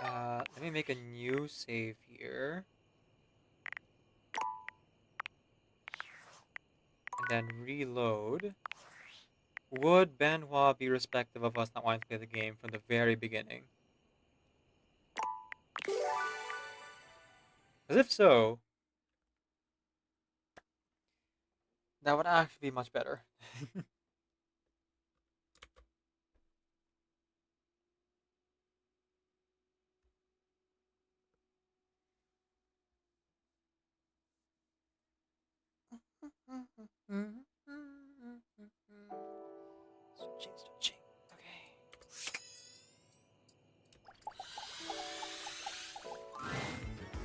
Let me make a new save here. And then reload. Would Benoit be respective of us not wanting to play the game from the very beginning? Because if so, that would actually be much better. Switching.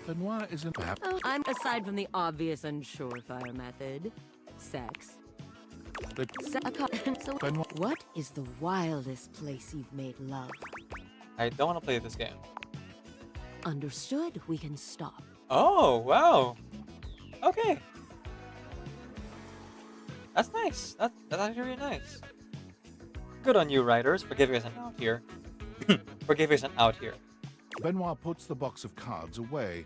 Benoit isn't happy. Oh, I'm aside from the obvious and surefire method, sex. So, what is the wildest place you've made love? I don't want to play this game. Understood, we can stop. Oh, wow. Okay. That's nice. That's actually really nice. Good on you, writers, for giving us an out here. For giving us an out here. Benoit puts the box of cards away,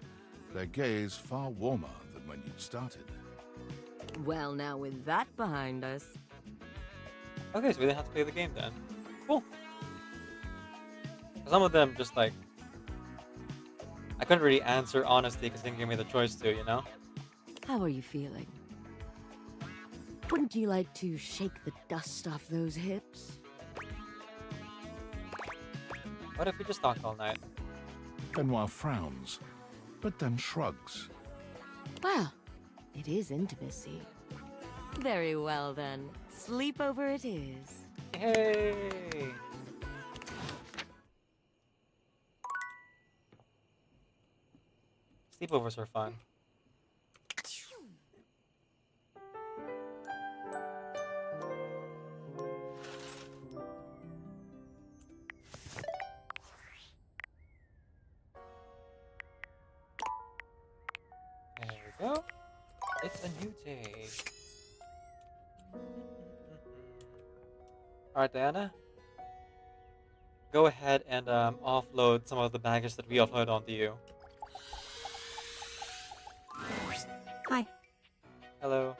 their gaze far warmer than when you'd started. Well, now with that behind us. Okay, so we didn't have to play the game then. Cool. Some of them just like... I couldn't really answer honestly because they didn't give me the choice to, you know? How are you feeling? Wouldn't you like to shake the dust off those hips? What if we just talked all night? Benoit frowns, but then shrugs. Well, it is intimacy. Very well then. Sleepover it is. Hey! Sleepovers are fun. There we go. It's a new day. Alright, Diana. Go ahead and offload some of the baggage that we offloaded onto you. Hi. Hello.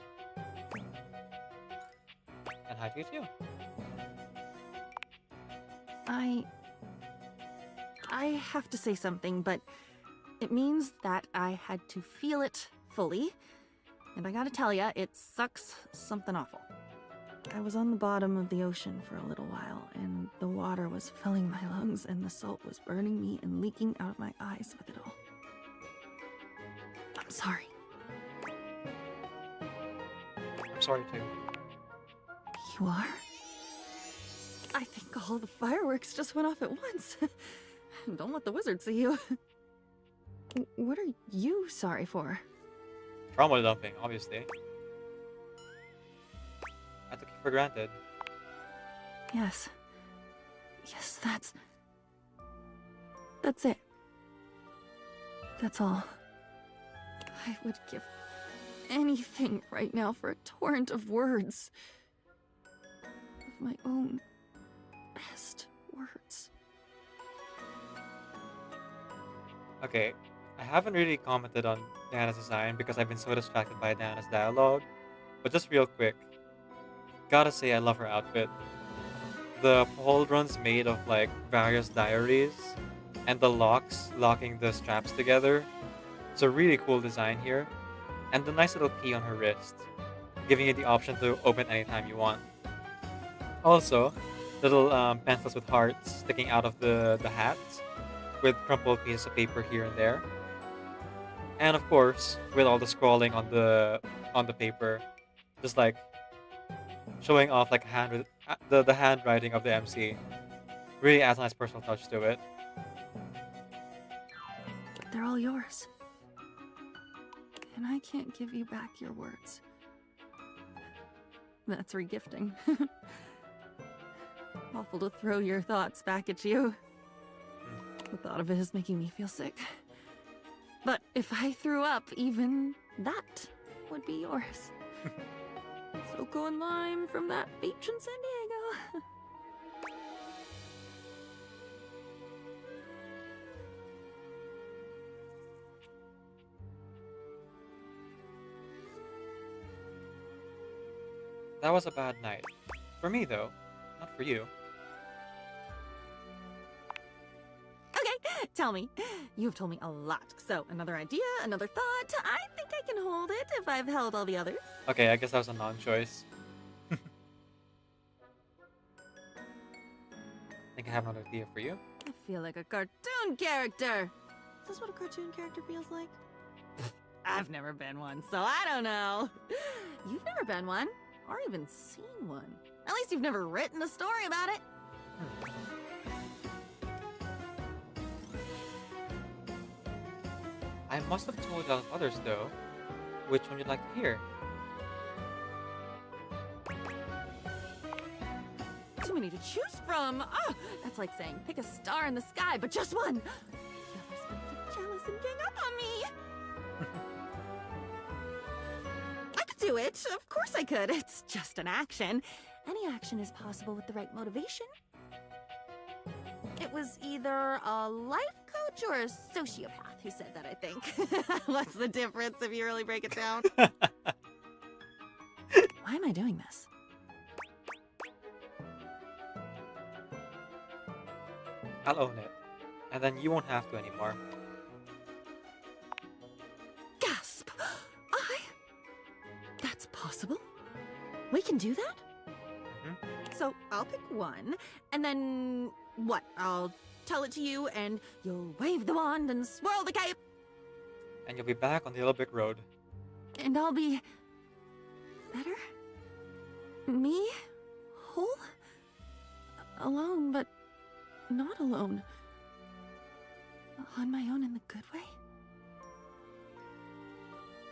And hi to you too. I have to say something, but it means that I had to feel it fully. And I gotta tell ya, it sucks something awful. I was on the bottom of the ocean for a little while, and the water was filling my lungs, and the salt was burning me and leaking out of my eyes with it all. I'm sorry. I'm sorry too. You are? I think all the fireworks just went off at once. Don't let the wizard see you. What are you sorry for? Trauma dumping, obviously. I took you for granted. Yes. Yes, that's it. That's all. I would give anything right now for a torrent of words. Of my own best words. Okay, I haven't really commented on Diana's design because I've been so distracted by Diana's dialogue. But just real quick, gotta say I love her outfit. The pauldrons made of like various diaries and the locks locking the straps together. It's a really cool design here. And the nice little key on her wrist, giving you the option to open anytime you want. Also, little pencils with hearts sticking out of the hat, with crumpled pieces of paper here and there. And of course, with all the scrawling on the paper, just like showing off like the handwriting of the MC. Really adds a nice personal touch to it. But they're all yours. And I can't give you back your words. That's regifting. Awful to throw your thoughts back at you. The thought of it is making me feel sick. But if I threw up, even that would be yours. So go in line from that beach in San Diego. That was a bad night. For me though, not for you. Okay, tell me. You've told me a lot. So, another idea, another thought. I think I can hold it if I've held all the others. Okay, I guess that was a non-choice. Think I have another idea for you? I feel like a cartoon character. Is this what a cartoon character feels like? I've never been one, so I don't know. You've never been one, or even seen one. At least you've never written a story about it. I must have told a lot of others though. Which one you'd like to hear? Too many to choose from. Oh, that's like saying pick a star in the sky, but just one. The others would get jealous and gang up on me. I could do it. Of course I could. It's just an action. Any action is possible with the right motivation. It was either a life coach or a sociopath who said that, I think. What's the difference if you really break it down? Why am I doing this? I'll own it. And then you won't have to anymore. Gasp! That's possible? We can do that? So I'll pick one, and then what? I'll tell it to you, and you'll wave the wand and swirl the cape. And you'll be back on the Yellow Brick Road. And I'll be... better? Me? Whole? Alone, but not alone. On my own in the good way?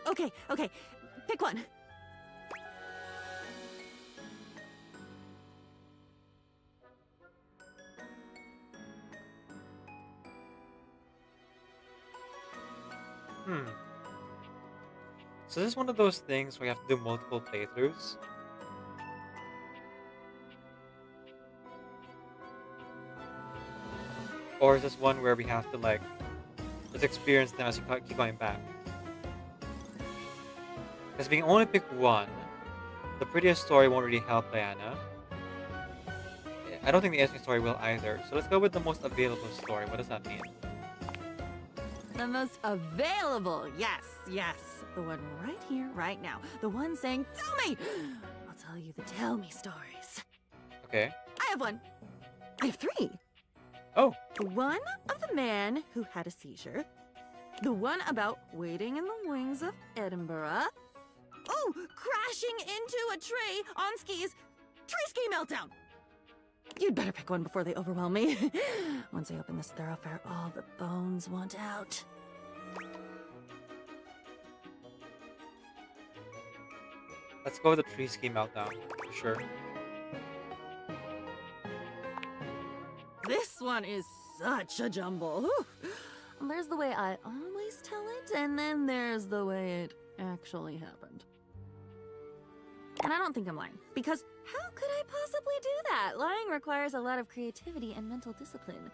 Okay. Pick one. So this is one of those things where you have to do multiple playthroughs. Or is this one where we have to, like, just experience them as you keep going back? Because if we can only pick one, the prettiest story won't really help Diana. I don't think the interesting story will either. So let's go with the most available story. What does that mean? The most available. Yes. The one right here, right now. The one saying, tell me! I'll tell you the tell me stories. Okay. I have one. I have three. Oh. The one of the man who had a seizure. The one about waiting in the wings of Edinburgh. Oh, crashing into a tree on skis. Tree ski meltdown. You'd better pick one before they overwhelm me. Once I open this thoroughfare, all the bones want out. Let's go with the tree ski meltdown, for sure. This one is such a jumble. Whew. There's the way I always tell it, and then there's the way it actually happened. And I don't think I'm lying, because how could I possibly do that? Lying requires a lot of creativity and mental discipline.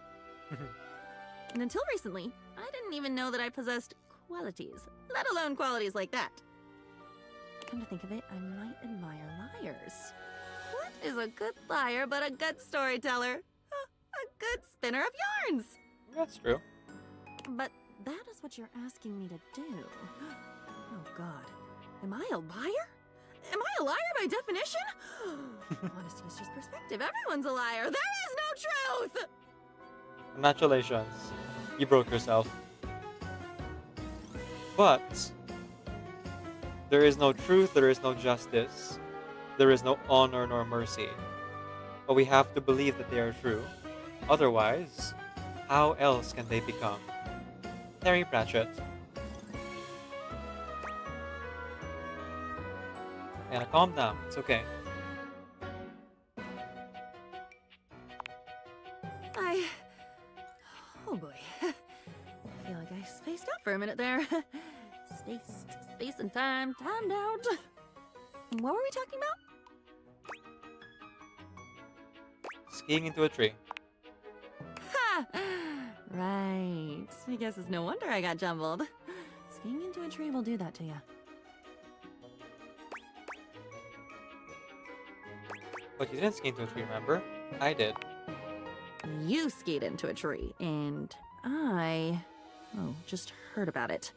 And until recently, I didn't even know that I possessed qualities, let alone qualities like that. Come to think of it, I might admire liars. What is a good liar but a good storyteller? A good spinner of yarns! That's true. But that is what you're asking me to do. Oh god. Am I a liar? Am I a liar by definition? Honesty is just perspective. Everyone's a liar. There is no truth! Congratulations. You broke yourself. But there is no truth, there is no justice. There is no honor nor mercy. But we have to believe that they are true. Otherwise, how else can they become? Terry Pratchett. Anna, calm down. It's okay. Oh boy. I feel like I spaced out for a minute there. Space and time, timed out. What were we talking about? Skiing into a tree. Ha! Right. I guess it's no wonder I got jumbled. Skiing into a tree will do that to you. But you didn't ski into a tree, remember? I did. You skied into a tree, and I... just heard about it.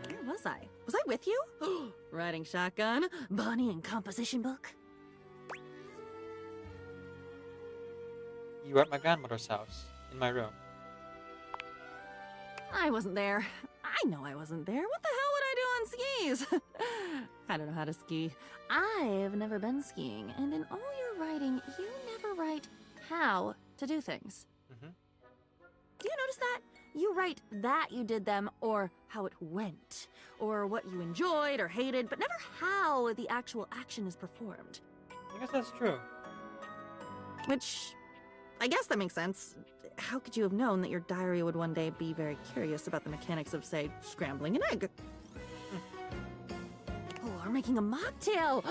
Where was I? Was I with you? Riding shotgun? Bonnie and composition book? You were at my grandmother's house, in my room. I wasn't there. I know I wasn't there. What the hell would I do on skis? I don't know how to ski. I've never been skiing, and in all your writing, you never write how to do things. Mm-hmm. Do you notice that? You write that you did them, or how it went, or what you enjoyed or hated, but never how the actual action is performed. I guess that's true. Which, I guess that makes sense. How could you have known that your diary would one day be very curious about the mechanics of, say, scrambling an egg? Or making a mocktail.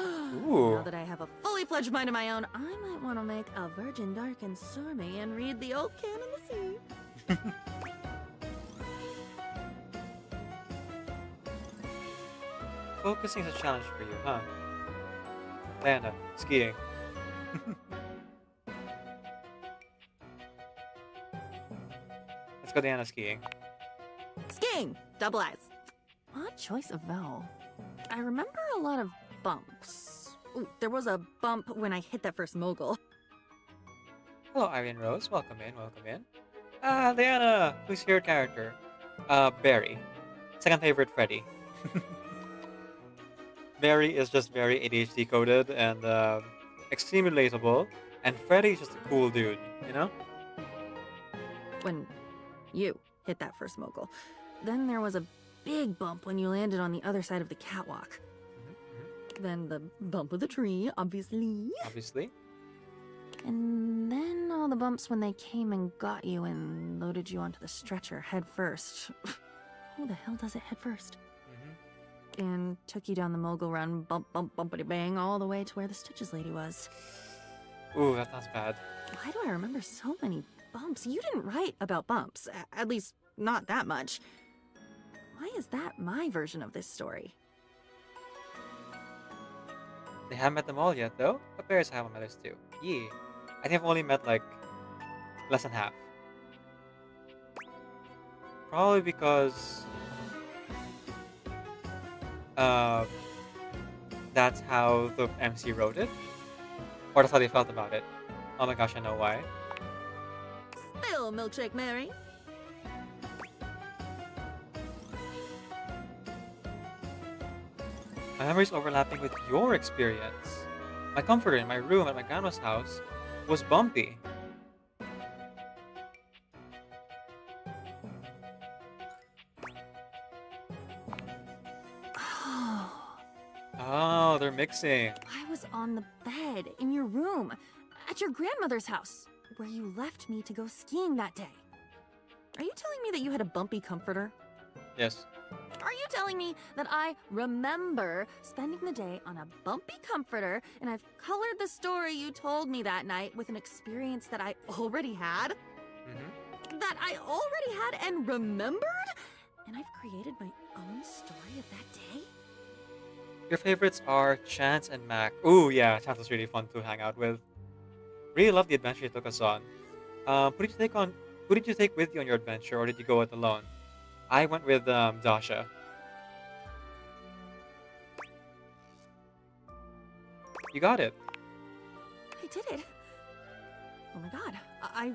Ooh. Now that I have a fully fledged mind of my own, I might want to make a virgin dark and stormy and read the old can in the sea. Focusing is a challenge for you, huh? Diana, skiing. Let's go Diana skiing. Skiing! Double eyes. Odd choice of vowel. I remember a lot of bumps. Ooh, there was a bump when I hit that first mogul. Hello, Irene Rose. Welcome in, welcome in. Diana! Who's your character? Barry. Second favorite, Freddy. Barry is just very ADHD coded and extremely relatable, and Freddy is just a cool dude, you know? When you hit that first mogul. Then there was a big bump when you landed on the other side of the catwalk. Then the bump with the tree, obviously. Obviously. And then all the bumps when they came and got you and loaded you onto the stretcher head first. Who the hell does it head first? And took you down the mogul run, bump, bump, bumpity bang, all the way to where the Stitches lady was. Ooh, that sounds bad. Why do I remember so many bumps? You didn't write about bumps, at least not that much. Why is that my version of this story? They haven't met them all yet, though. But Barry's have on my list too. Yeah. I think I've only met like less than half. Probably because that's how the MC wrote it, or that's how they felt about it. Oh my gosh, I know why. Spill, Milkshake Mary. My memories overlapping with your experience. My comforter in my room at my grandma's house was bumpy. Oh, they're mixing. I was on the bed in your room at your grandmother's house where you left me to go skiing that day. Are you telling me that you had a bumpy comforter? Yes. Are you telling me that I remember spending the day on a bumpy comforter and I've colored the story you told me that night with an experience that I already had? That I already had and remembered? And I've created my own story of that day? Your favorites are Chance and Mac. Ooh, yeah, Chance was really fun to hang out with. Really loved the adventure you took us on. Who did you take with you on your adventure, or did you go it alone? I went with Dasha. You got it. I did it. Oh my god. I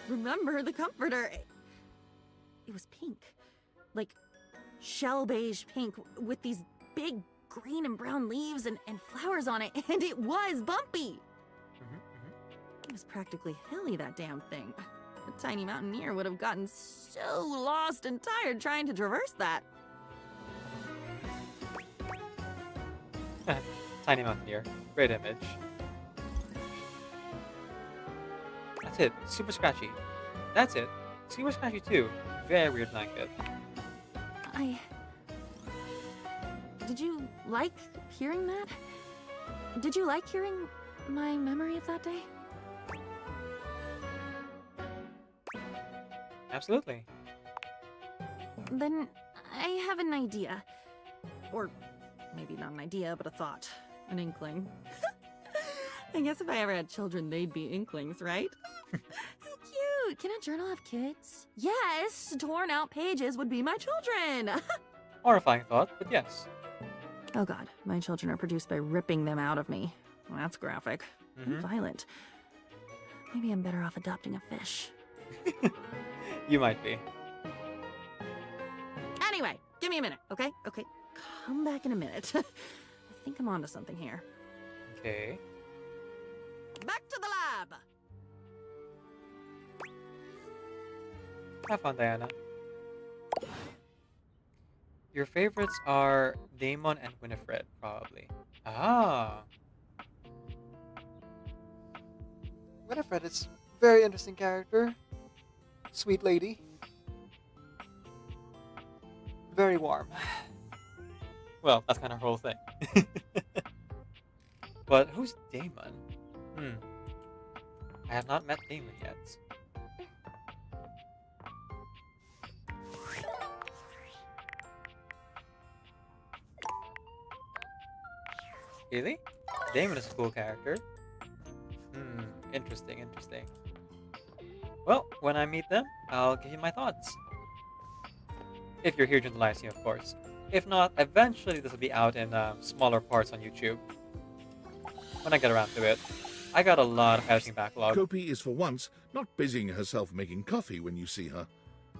remember the comforter. It was pink. Like shell beige pink with these big green and brown leaves and flowers on it, and it was bumpy. It was practically hilly, that damn thing. A tiny mountaineer would have gotten so lost and tired trying to traverse that. Tiny Mountaineer. Great image. That's it. Super scratchy. That's it. Super scratchy too. Very weird blanket. Did you like hearing that? Did you like hearing my memory of that day? Absolutely. Then I have an idea. Or maybe not an idea, but a thought. An inkling. I guess if I ever had children, they'd be inklings, right? How cute! Can a journal have kids? Yes! Torn out pages would be my children! Horrifying thought, but yes. Oh god, my children are produced by ripping them out of me. Well, that's graphic. And violent. Maybe I'm better off adopting a fish. You might be. Anyway, give me a minute, okay? Okay, come back in a minute. I think I'm onto something here. Okay. Back to the lab! Have fun, Diana. Your favorites are Damon and Winifred, probably. Ah. Winifred is a very interesting character. Sweet lady. Very warm. Well, that's kind of her whole thing. But who's Damon? I have not met Damon yet. Really? Damon is a cool character. Interesting, interesting. Well, when I meet them, I'll give you my thoughts. If you're here during the live stream, of course. If not, eventually this will be out in smaller parts on YouTube. When I get around to it. I got a lot of editing backlog. Kopi is for once not busying herself making coffee when you see her.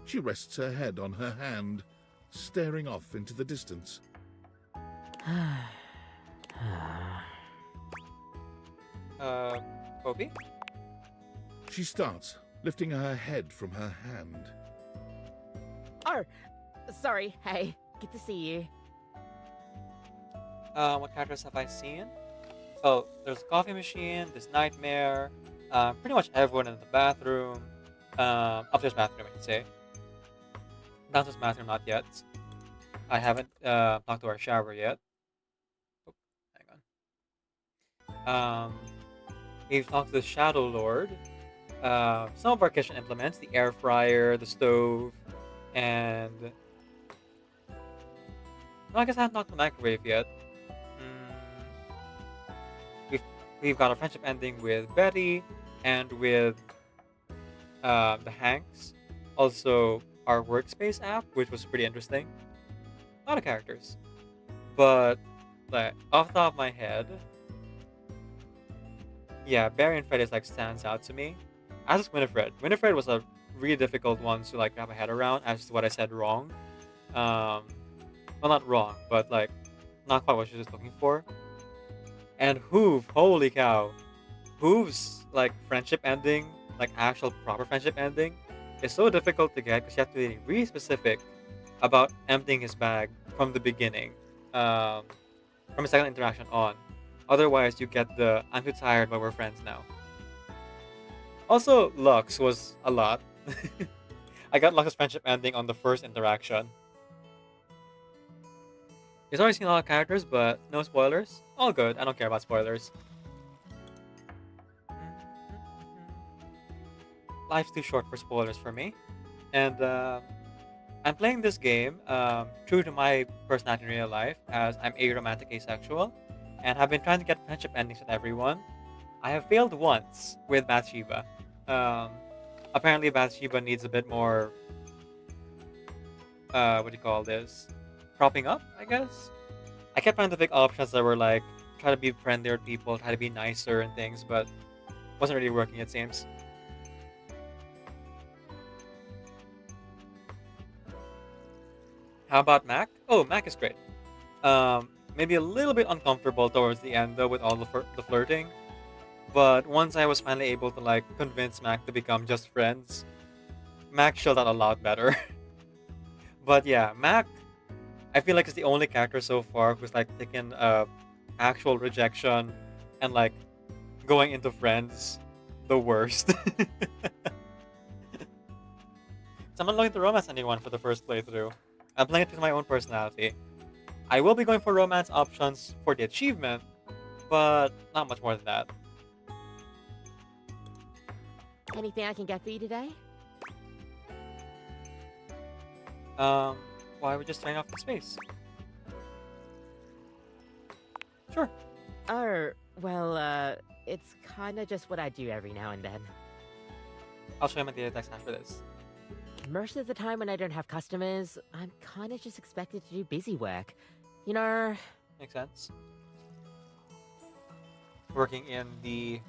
She rests her head on her hand, staring off into the distance. Kopi? She starts, lifting her head from her hand. Oh, sorry. Hey, good to see you. What characters have I seen? Oh, there's a coffee machine, this nightmare, pretty much everyone in the bathroom, upstairs bathroom, I can say. Downstairs bathroom, not yet. I haven't talked to our shower yet. Oh, hang on. We've talked to the Shadow Lord, some of our kitchen implements, the air fryer, the stove, and... No, I guess I haven't talked to the microwave yet. We've got a friendship ending with Betty and with the Hanks. Also, our workspace app, which was pretty interesting. A lot of characters. But, like, off the top of my head, yeah, Barry and Fred is, like, stands out to me. As is Winifred. Winifred was a really difficult one to, like, wrap my head around as to what I said wrong. Well, not wrong, but, like, not quite what she was looking for. And Hoove, holy cow. Hoove's, like, friendship ending, like, actual proper friendship ending, is so difficult to get because you have to be really specific about emptying his bag from the beginning, from a second interaction on. Otherwise, you get the I'm too tired but we're friends now. Also, Lux was a lot. I got Lux's friendship ending on the first interaction. He's already seen a lot of characters, but no spoilers. All good. I don't care about spoilers. Life's too short for spoilers for me. And I'm playing this game true to my personality in real life, as I'm aromantic asexual, and have been trying to get friendship endings with everyone. I have failed once with Bathsheba. Apparently Bathsheba needs a bit more... what do you call this? Propping up, I guess? I kept trying to pick options that were like, try to be friendlier with people, try to be nicer and things, but wasn't really working, it seems. How about Mac? Oh, Mac is great. Maybe a little bit uncomfortable towards the end though with all the flirting. But once I was finally able to like convince Mac to become just friends, Mac chilled out a lot better. But yeah, Mac, I feel like is the only character so far who's like taken actual rejection and like going into friends the worst. So I'm not looking to romance anyone for the first playthrough. I'm playing it to my own personality. I will be going for romance options for the achievement, but not much more than that. Anything I can get for you today? Why we're just turning off the space. Sure. Oh, well, it's kinda just what I do every now and then. I'll show you my data text after this. Most of the time when I don't have customers, I'm kinda just expected to do busy work. You know... Makes sense. Working in the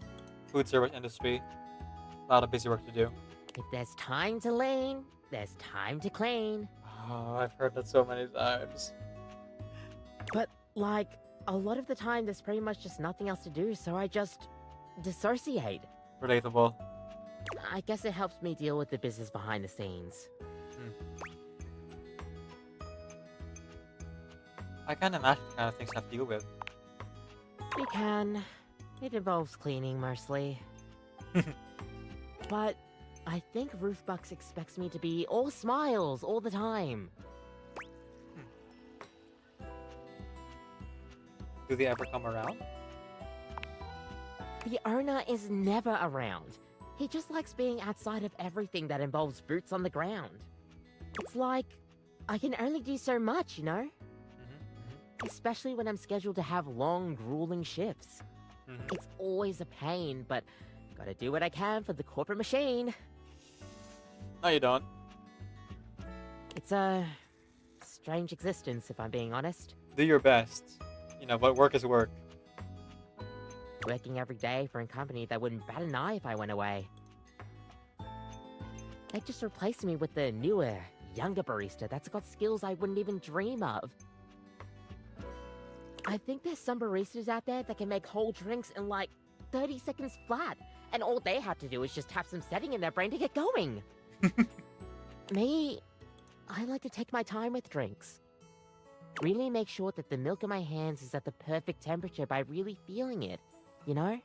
food service industry, a lot of busy work to do. If there's time to lane, there's time to clean. Oh, I've heard that so many times. But, like, a lot of the time there's pretty much just nothing else to do, so I just dissociate. Relatable. I guess it helps me deal with the business behind the scenes. I can't imagine the kind of things I have to deal with. We can. It involves cleaning, mostly. But I think Ruthbucks expects me to be all smiles all the time. Do they ever come around? The owner is never around. He just likes being outside of everything that involves boots on the ground. It's like, I can only do so much, you know? Especially when I'm scheduled to have long, grueling shifts. It's always a pain, but gotta do what I can for the corporate machine. No, you don't. It's a strange existence, if I'm being honest. Do your best. You know, but work is work. Working every day for a company that wouldn't bat an eye if I went away. They just replaced me with the newer, younger barista that's got skills I wouldn't even dream of. I think there's some baristas out there that can make whole drinks in like 30 seconds flat, and all they have to do is just have some setting in their brain to get going. Me, I like to take my time with drinks. Really make sure that the milk in my hands is at the perfect temperature by really feeling it, you know?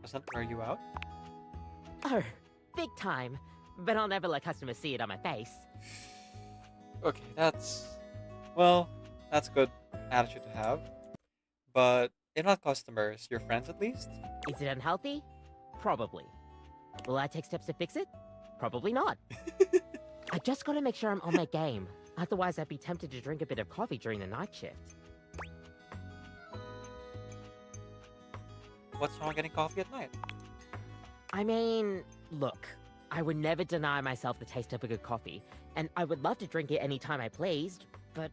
Does that wear you out? Oh, big time. But I'll never let customers see it on my face. Okay, that's... Well, that's good attitude to have. But if not customers, your friends at least? Is it unhealthy? Probably. Will I take steps to fix it? Probably not. I just gotta make sure I'm on my game. Otherwise, I'd be tempted to drink a bit of coffee during the night shift. What's wrong getting coffee at night? I mean, look, I would never deny myself the taste of a good coffee, and I would love to drink it any time I pleased, but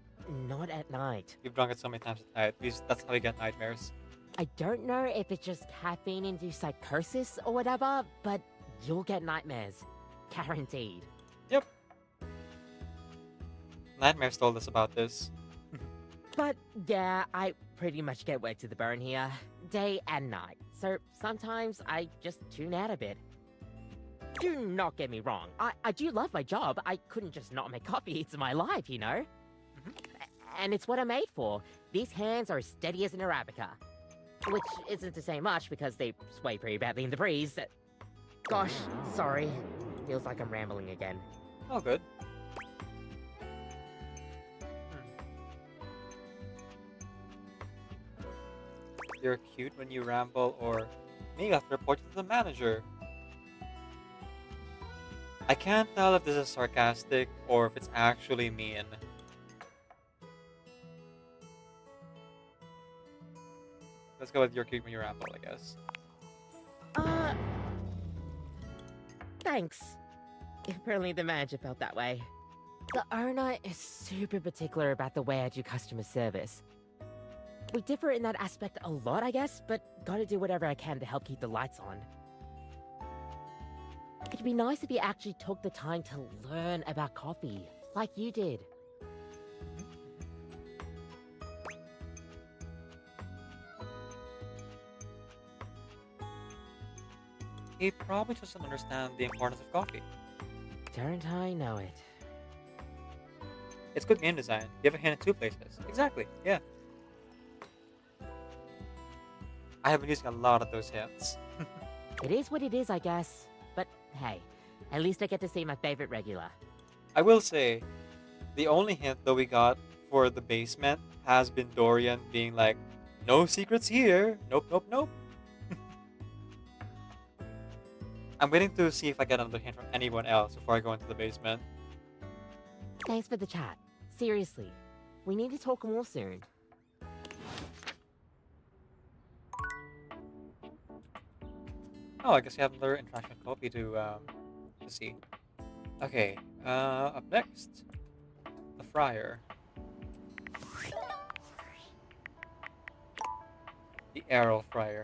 not at night. You've drunk it so many times at night. That's how you get nightmares. I don't know if it's just caffeine-induced psychosis or whatever, but you'll get nightmares. Guaranteed. Yep. Nightmares told us about this. But yeah, I pretty much get work to the bone here, day and night. So sometimes I just tune out a bit. Do not get me wrong, I do love my job. I couldn't just not make coffee, it's my life, you know? And it's what I'm made for. These hands are as steady as an Arabica. Which isn't to say much because they sway pretty badly in the breeze. Gosh, sorry. Feels like I'm rambling again. All good. You're cute when you ramble, or maybe have to report you to the manager. I can't tell if this is sarcastic or if it's actually mean. Let's go with you're cute when you ramble, I guess. Thanks. Apparently the manager felt that way. The owner is super particular about the way I do customer service. We differ in that aspect a lot, I guess, but gotta do whatever I can to help keep the lights on. It'd be nice if you actually took the time to learn about coffee, like you did. He probably doesn't understand the importance of coffee. Don't I know it? It's good game design. You have a hand in two places. Exactly, yeah. I have been using a lot of those hints. It is what it is, I guess. But hey, at least I get to see my favorite regular. I will say, the only hint that we got for the basement has been Dorian being like, no secrets here. Nope, nope, nope. I'm waiting to see if I get another hint from anyone else before I go into the basement. Thanks for the chat. Seriously, we need to talk more soon. Oh, I guess you have another interaction with Kopi to see. Okay, up next, the Friar. The Aro Friar.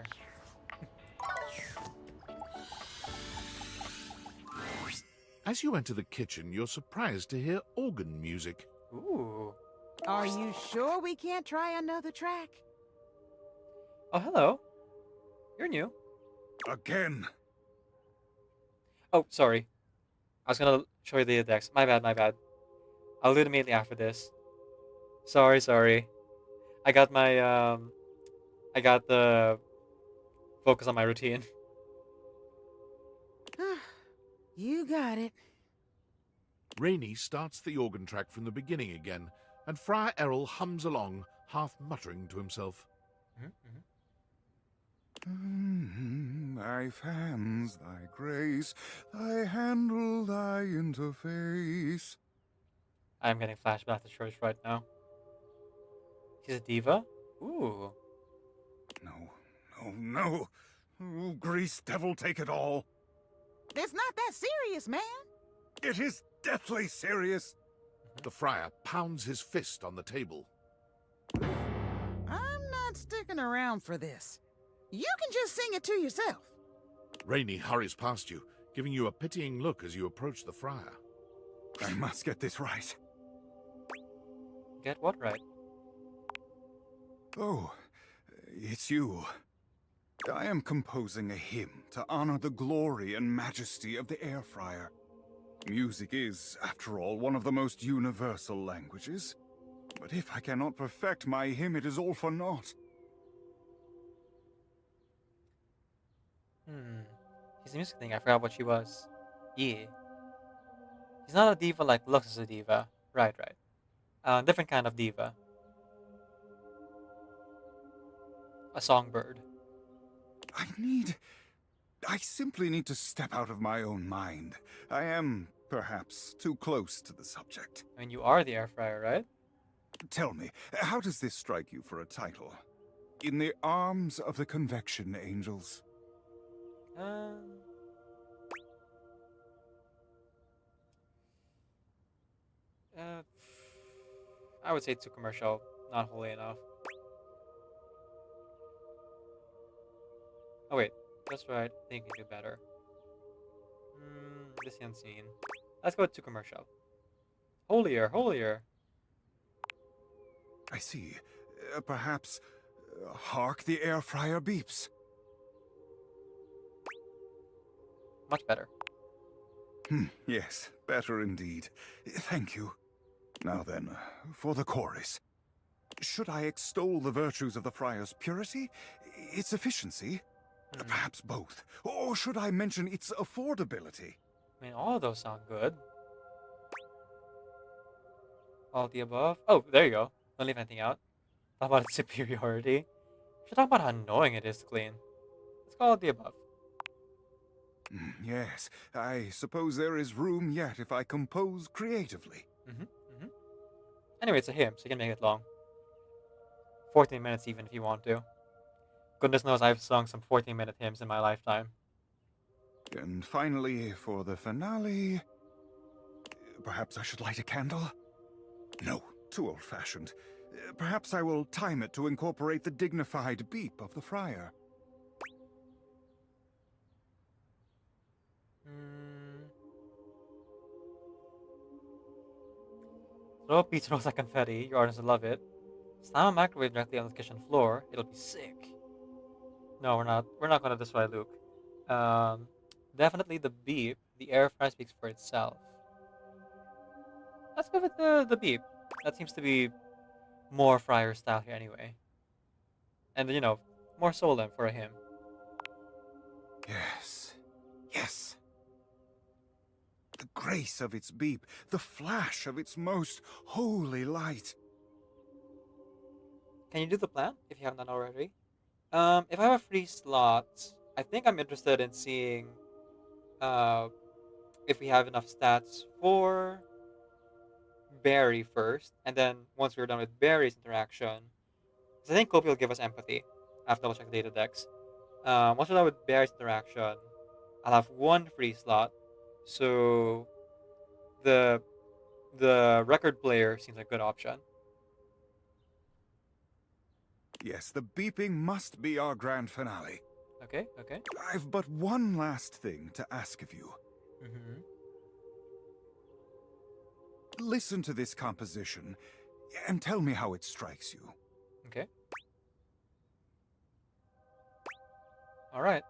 As you enter the kitchen, you're surprised to hear organ music. Ooh. Are you sure we can't try another track? Oh, hello. You're new. Again. Oh, sorry. I was gonna show you the index. My bad, my bad. I'll do it immediately after this. Sorry, sorry. I got my, I got the focus on my routine. You got it. Rainey starts the organ track from the beginning again, and Friar Errol hums along, half muttering to himself. Thy fans, thy grace, thy handle, thy interface. I'm getting flashbacks to church right now. She's a diva? Ooh. No. Oh, grease devil take it all. It's not that serious, man. It is deathly serious. The friar pounds his fist on the table. I'm not sticking around for this. You can just sing it to yourself. Rainey hurries past you, giving you a pitying look as you approach the friar. I must get this right. Get what right? Oh, it's you. I am composing a hymn to honor the glory and majesty of the air fryer. Music is, after all, one of the most universal languages. But if I cannot perfect my hymn, it is all for naught. She's a music thing. I forgot what she was. Yeah. She's not a diva like Lux is a diva. Right. Different kind of diva. A songbird. I simply need to step out of my own mind. I am, perhaps, too close to the subject. I mean, you are the air fryer, right? Tell me, how does this strike you for a title? In the arms of the convection angels. I would say too commercial. Not wholly enough. Oh wait, that's right. I think you can do better. This unseen. Let's go too commercial. Holier. I see. Perhaps, hark the air fryer beeps. Much better. Yes, better indeed. Thank you. Now then, for the chorus. Should I extol the virtues of the friar's purity, its efficiency? Perhaps both. Or should I mention its affordability? I mean, all of those sound good. All of the above. Oh, there you go. Don't leave anything out. Talk about its superiority. Should talk about how annoying it is to clean. Let's call it the above. Yes, I suppose there is room yet if I compose creatively. Anyway, it's a hymn, so you can make it long. 14 minutes even if you want to. Goodness knows I've sung some 14-minute hymns in my lifetime. And finally, for the finale... Perhaps I should light a candle? No, too old-fashioned. Perhaps I will time it to incorporate the dignified beep of the friar. Throw pizza rolls like confetti. Your artists will love it. Slam a microwave directly on the kitchen floor. It'll be sick. No, we're not. We're not gonna destroy Luke. Definitely the beep. The air fryer speaks for itself. Let's go with the beep. That seems to be more fryer style here anyway. And you know, more solemn for a hymn. Yes. The grace of its beep, the flash of its most holy light. Can you do the plan if you haven't done already? If I have a free slot, I think I'm interested in seeing if we have enough stats for Barry first, and then once we're done with Barry's interaction, because I think Kopi will give us empathy. I have to double check the data decks. Once we're done with Barry's interaction, I'll have one free slot. So the record player seems like a good option. Yes, the beeping must be our grand finale. Okay. I've but one last thing to ask of you. Listen to this composition and tell me how it strikes you. Okay. All right.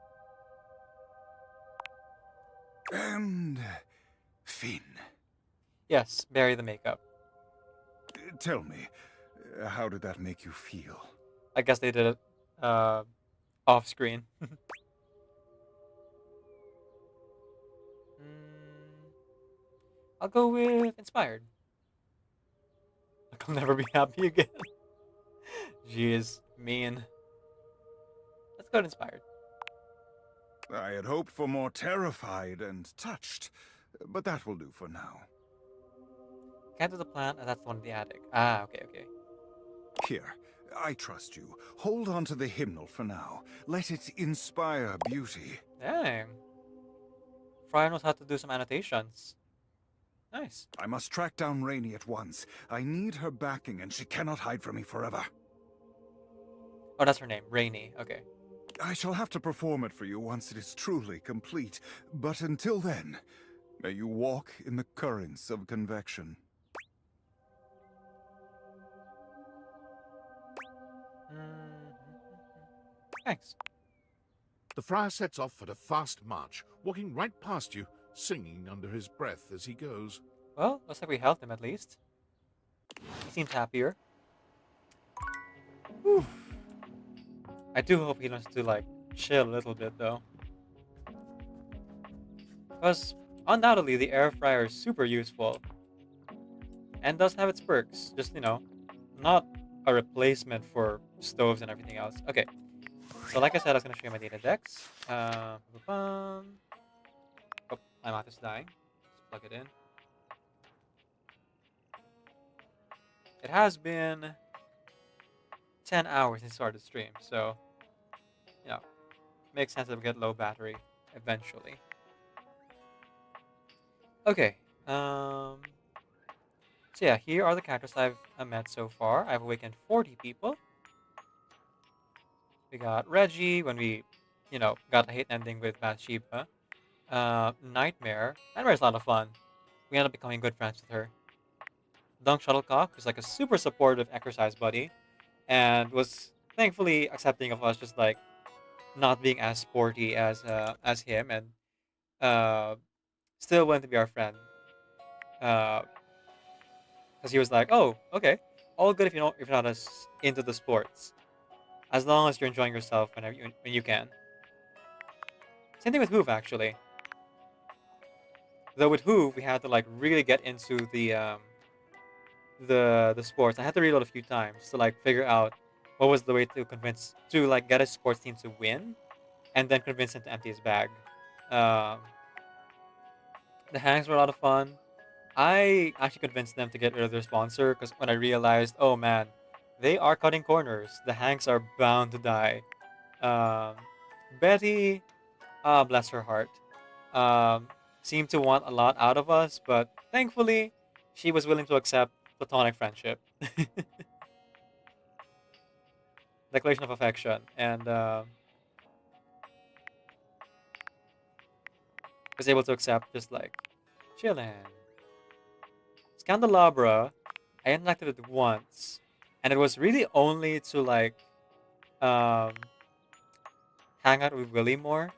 And Finn. Yes, Barry the makeup. Tell me, how did that make you feel? I guess they did it off screen. I'll go with inspired. Like, I'll never be happy again. She is mean. Let's go to inspired. I had hoped for more terrified and touched, but that will do for now. Can't do the plant, and that's the one in the attic. Ah, okay. Here, I trust you. Hold on to the hymnal for now. Let it inspire beauty. Dang. Friar knows how to do some annotations. Nice. I must track down Rainey at once. I need her backing, and she cannot hide from me forever. Oh, that's her name, Rainey. Okay. I shall have to perform it for you once it is truly complete. But until then, may you walk in the currents of convection. Thanks. The friar sets off at a fast march, walking right past you, singing under his breath as he goes. Well, looks like we helped him at least. He seems happier. Whew. I do hope he learns to, like, chill a little bit, though. Because, undoubtedly, the air fryer is super useful. And does have its perks. Just, you know, not a replacement for stoves and everything else. Okay. So, like I said, I was going to show you my data decks. Oh, my mouth is dying. Let's plug it in. It has been 10 hours since I started the stream, so, you know, makes sense that we get low battery eventually. Okay, so yeah, here are the characters I've met so far. I've awakened 40 people. We got Reggie when we, you know, got a hate ending with Bathsheba. Nightmare. Nightmare's a lot of fun. We ended up becoming good friends with her. Dunk Shuttlecock, who's like a super supportive exercise buddy, and was thankfully accepting of us just like not being as sporty as him, and still wanted to be our friend. Because he was like, "Oh, okay, all good if you're not as into the sports, as long as you're enjoying yourself when you can." Same thing with Hoove actually. Though with Hoove, we had to like really get into the sports. I had to reload a few times to like figure out what was the way to like get a sports team to win, and then convince him to empty his bag. The hangs were a lot of fun. I actually convinced them to get rid of their sponsor because when I realized, oh man, they are cutting corners. The hangs are bound to die. Betty, bless her heart, seemed to want a lot out of us, but thankfully, she was willing to accept platonic friendship. Declaration of affection, and was able to accept just like chillin'. Scandelabra, I interacted it once, and it was really only to like hang out with Willie more,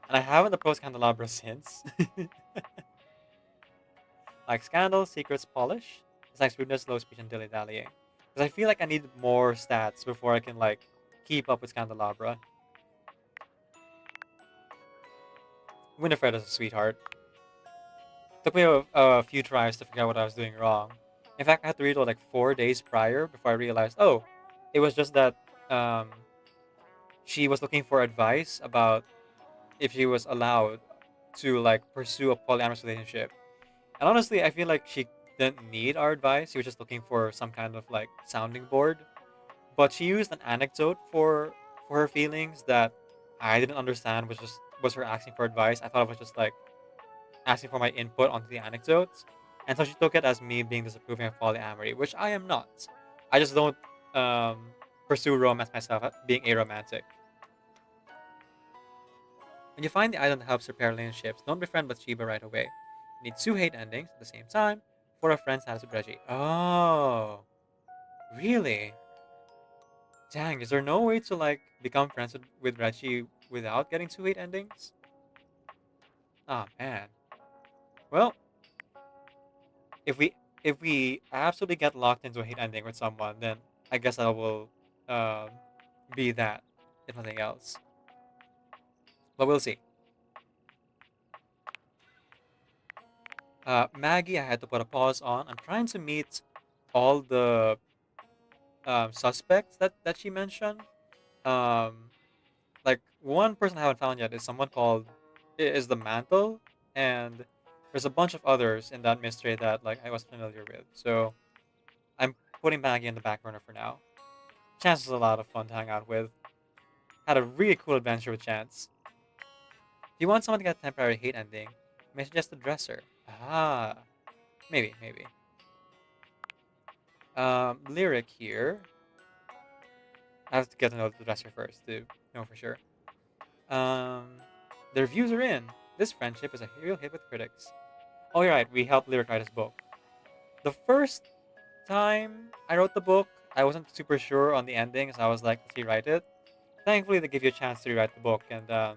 and I haven't approached Candelabra since. Like Scandal, Secrets, Polish, it's like Shrewdness, Low Speech, and Dilly Dallying. Because I feel like I need more stats before I can like keep up with Candelabra. Winifred is a sweetheart. Took me a few tries to figure out what I was doing wrong. In fact, I had to read it like 4 days prior before I realized, oh, it was just that she was looking for advice about if she was allowed to like pursue a polyamorous relationship. And honestly, I feel like she didn't need our advice. She was just looking for some kind of like sounding board. But she used an anecdote for her feelings that I didn't understand was her asking for advice. I thought it was just like asking for my input onto the anecdotes. And so she took it as me being disapproving of polyamory, which I am not. I just don't pursue romance myself, being aromantic. When you find the item that helps repair relationships, don't befriend Bathsheba right away. You need 2 hate endings at the same time for a friend status with Reggie. Oh, really? Dang, is there no way to like become friends with Reggie without getting 2 hate endings? Ah, man. Well, if we absolutely get locked into a hate ending with someone, then I guess I will be that, if nothing else. But we'll see. Maggie, I had to put a pause on. I'm trying to meet all the suspects that she mentioned. Um, like one person I haven't found yet is someone called is the Mantle, and there's a bunch of others in that mystery that like I was familiar with. So I'm putting Maggie in the back burner for now. Chance is a lot of fun to hang out with. Had a really cool adventure with Chance. If you want someone to get a temporary hate ending, I may suggest the dresser. Ah, maybe. Lyric here. I have to get to know the dresser first to know for sure. Um, the reviews are in. This friendship is a real hit with critics. Oh, you're right. We helped Lyric write his book. The first time I wrote the book, I wasn't super sure on the ending, so I was like, "Let's rewrite it." Thankfully, they give you a chance to rewrite the book, and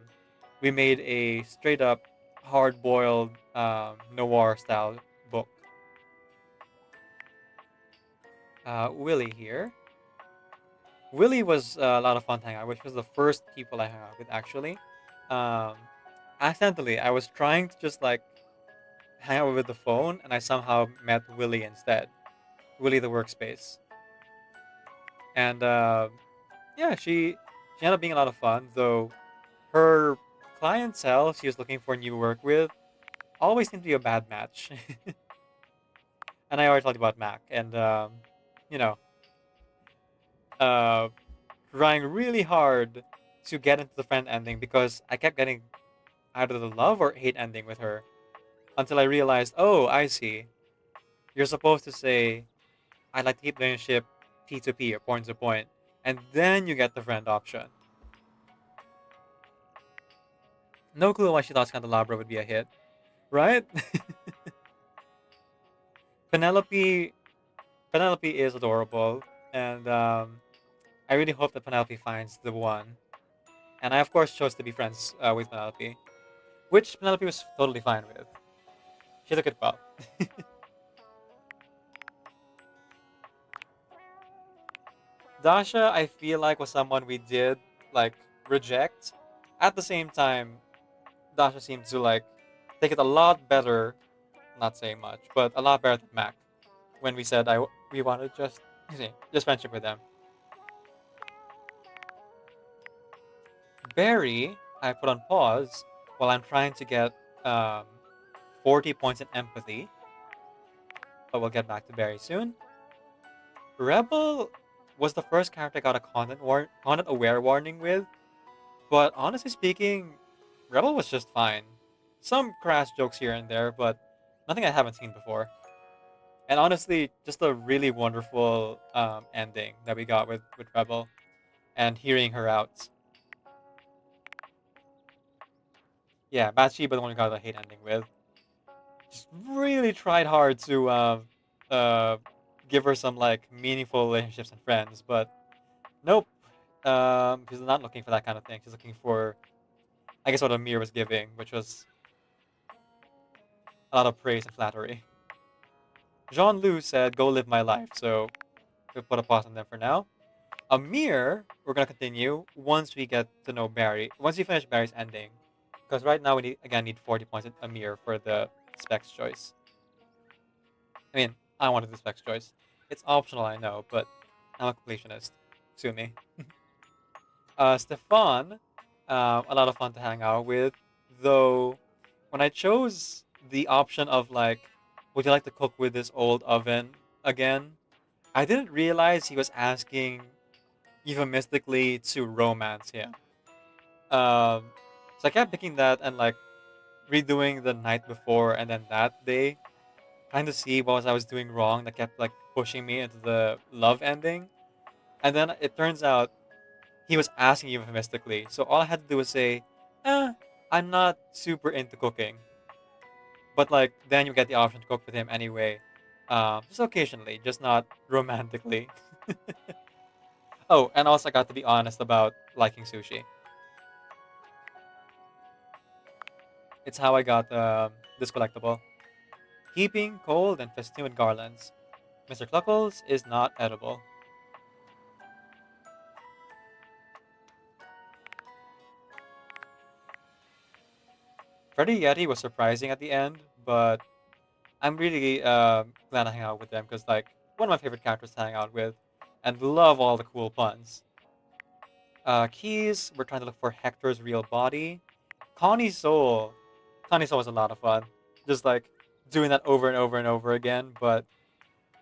we made a straight up, hard boiled noir style book. Willie here. Willie was a lot of fun to hang out with. Which was the first people I hung out with actually. Um, Accidentally, I was trying to just like hang out with the phone, and I somehow met Willie instead. Willie the workspace, and yeah, she ended up being a lot of fun. Though her clientele she was looking for new work with always seemed to be a bad match. And I already told you about Mac, and you know, uh, trying really hard to get into the friend ending because I kept getting either the love or hate ending with her until I realized, oh, I see. You're supposed to say, I'd like to keep the relationship P2P or point to point, and then you get the friend option. No clue why she thought Candelabra would be a hit, right? Penelope, Penelope is adorable, and I really hope that Penelope finds the one. And I, of course, chose to be friends with Penelope, which Penelope was totally fine with. She took it well. Dasha, I feel like, was someone we did like reject. At the same time, Dasha seemed to like take it a lot better. Not saying much, but a lot better than Mac when we said we wanted just friendship with them. Barry, I put on pause while I'm trying to get um, 40 points in empathy, but we'll get back to Barry soon. Rebel was the first character I got a content aware warning with, but honestly speaking, Rebel was just fine. Some crass jokes here and there, but nothing I haven't seen before. And honestly, just a really wonderful ending that we got with Rebel and hearing her out. Yeah, Bathsheba the one we got the hate ending with. Just really tried hard to uh, give her some like meaningful relationships and friends, but nope. She's not looking for that kind of thing. She's looking for, I guess, what Amir was giving, which was a lot of praise and flattery. Jean Lu said, "Go live my life," so we'll put a pause on them for now. Amir, we're gonna continue once we get to know Barry. Once we finish Barry's ending, because right now we need 40 points at Amir for the specs choice. I mean, I wanted the specs choice. It's optional, I know, but I'm a completionist. Sue me. Stefan, a lot of fun to hang out with. Though, when I chose the option of like, would you like to cook with this old oven again? I didn't realize he was asking euphemistically to romance him. So I kept picking that and like redoing the night before and then that day, trying to see what I was doing wrong that kept like pushing me into the love ending. And then it turns out he was asking euphemistically. So all I had to do was say, I'm not super into cooking. But like then you get the option to cook with him anyway. Just occasionally, just not romantically. Oh, and also I got to be honest about liking sushi. It's how I got this collectible. Heaping cold and festooned garlands. Mr. Cluckles is not edible. Freddy Yeti was surprising at the end, but I'm really glad I hang out with them because like one of my favorite characters to hang out with, and love all the cool puns. Keys, we're trying to look for Hector's real body. Connie's soul. Connie's soul was a lot of fun. Just like doing that over and over and over again, but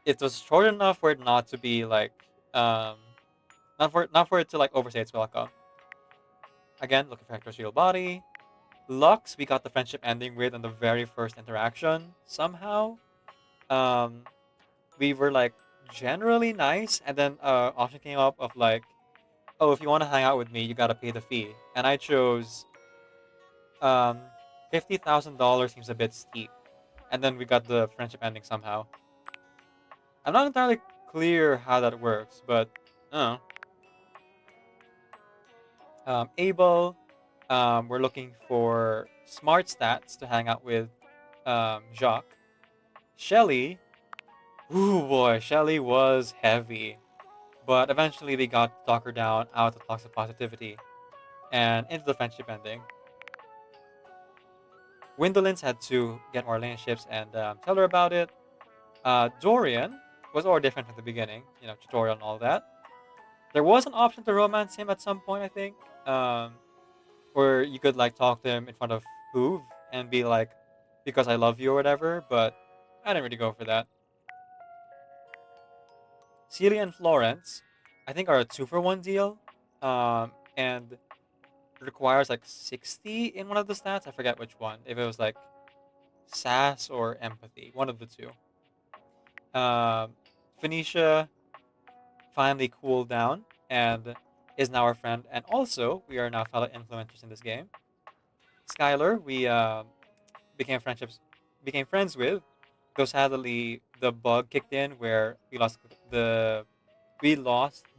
it was short enough for it not to be like not for it to like overstay its welcome. Again, looking for Hector's real body. Lux, we got the friendship ending with on the very first interaction somehow. We were like generally nice, and then option came up of like, oh, if you want to hang out with me, you gotta pay the fee, and I chose $50,000 seems a bit steep, and then we got the friendship ending somehow. I'm not entirely clear how that works, but I don't know. Abel, we're looking for smart stats to hang out with Jacques. Shelly, ooh boy, Shelly was heavy. But eventually we got to talk her down out of toxic positivity and into the friendship ending. Gwendolyn's had to get more relationships and tell her about it. Dorian was all different from the beginning, you know, tutorial and all that. There was an option to romance him at some point, I think, where you could like talk to him in front of Hoove and be like, because I love you or whatever, but I didn't really go for that. Celia and Florence, I think, are a 2-for-1 deal, and requires like 60 in one of the stats. I forget which one. If it was like sass or empathy, one of the two. Phoenicia finally cooled down and is now our friend, and also we are now fellow influencers in this game. Skylar, we became friends with, though sadly the bug kicked in where we lost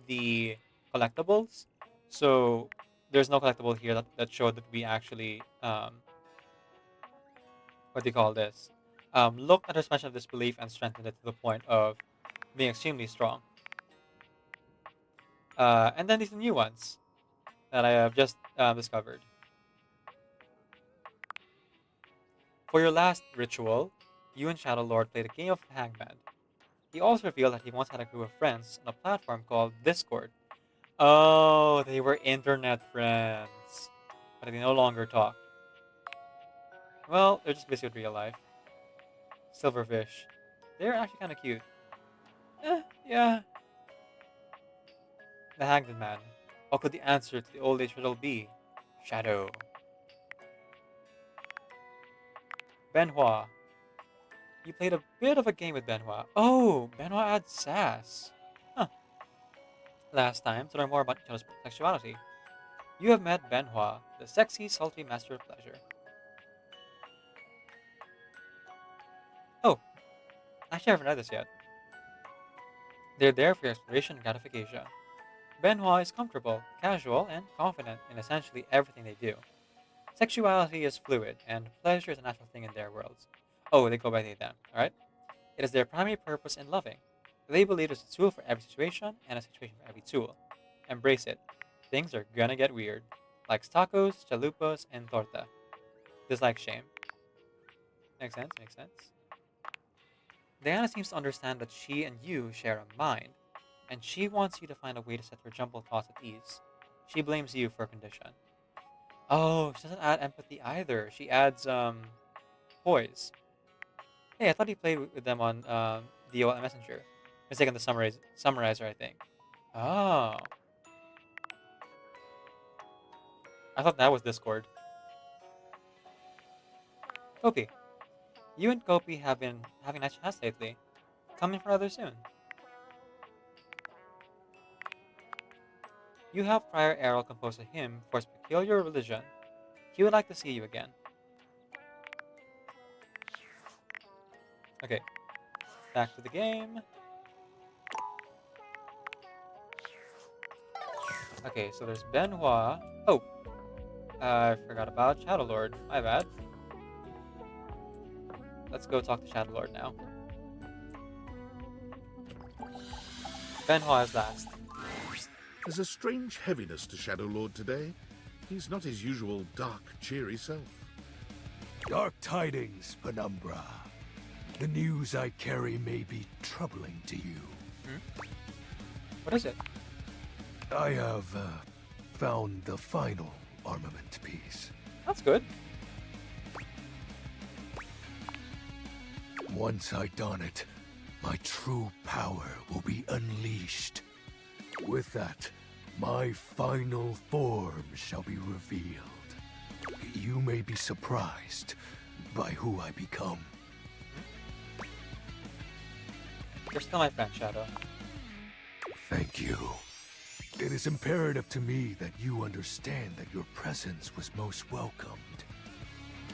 the collectibles. So there's no collectible here that showed that we actually what do you call this? Looked at her suspension of disbelief and strengthened it to the point of being extremely strong. And then these new ones that I have just discovered. For your last ritual, you and Shadow Lord played a game of Hangman. He also revealed that he once had a group of friends on a platform called Discord. Oh, they were internet friends, but they no longer talk. Well, they're just busy with real life. Silverfish. They're actually kind of cute. Yeah. The Hangman Man. What could the answer to the old age riddle be? Shadow. Benoit. You played a bit of a game with Benoit. Oh, Benoit adds sass. Huh. Last time, to learn more about each other's sexuality, you have met Benoit, the sexy, sultry master of pleasure. Oh, actually I haven't read this yet. They're there for your exploration and gratification. Benoit is comfortable, casual, and confident in essentially everything they do. Sexuality is fluid, and pleasure is a natural thing in their worlds. Oh, they go by they them, alright? It is their primary purpose in loving. They believe there's a tool for every situation, and a situation for every tool. Embrace it. Things are gonna get weird. Likes tacos, chalupas, and torta. Dislike shame. Makes sense, makes sense. Diana seems to understand that she and you share a mind, and she wants you to find a way to set her jumbled thoughts at ease. She blames you for a condition. Oh, she doesn't add empathy either. She adds, poise. Hey, I thought he played with them on, DOL Messenger. Mistaken the summarizer, I think. Oh. I thought that was Discord. Kopi. You and Kopi have been having nice chats lately. Come in for another soon. You helped Friar Errol compose a hymn for his peculiar religion. He would like to see you again. Okay. Back to the game. Okay, so there's Benoit. Oh! I forgot about Shadow Lord. My bad. Let's go talk to Shadow Lord now. Benoit is last. There's a strange heaviness to Shadow Lord today. He's not his usual dark, cheery self. Dark tidings, Penumbra. The news I carry may be troubling to you. What is it? I have found the final armament piece. That's good. Once I don it, my true power will be unleashed. With that, my final form shall be revealed. You may be surprised by who I become. You're still my friend, Shadow. Thank you. It is imperative to me that you understand that your presence was most welcomed.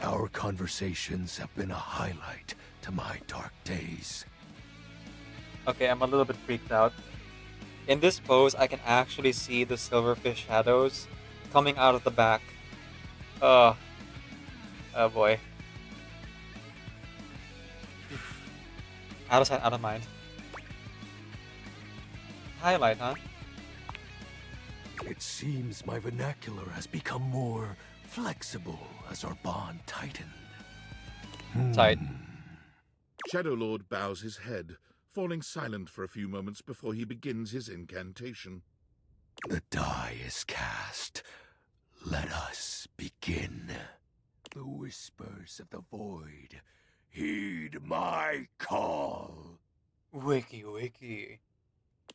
Our conversations have been a highlight to my dark days. Okay, I'm a little bit freaked out. In this pose, I can actually see the silverfish shadows coming out of the back. Oh boy. Out of sight, out of mind. Highlight, huh? It seems my vernacular has become more flexible as our bond tightened. Tight. Shadow Lord bows his head, falling silent for a few moments before he begins his incantation. The die is cast. Let us begin. The whispers of the void, heed my call. Wiki wiki.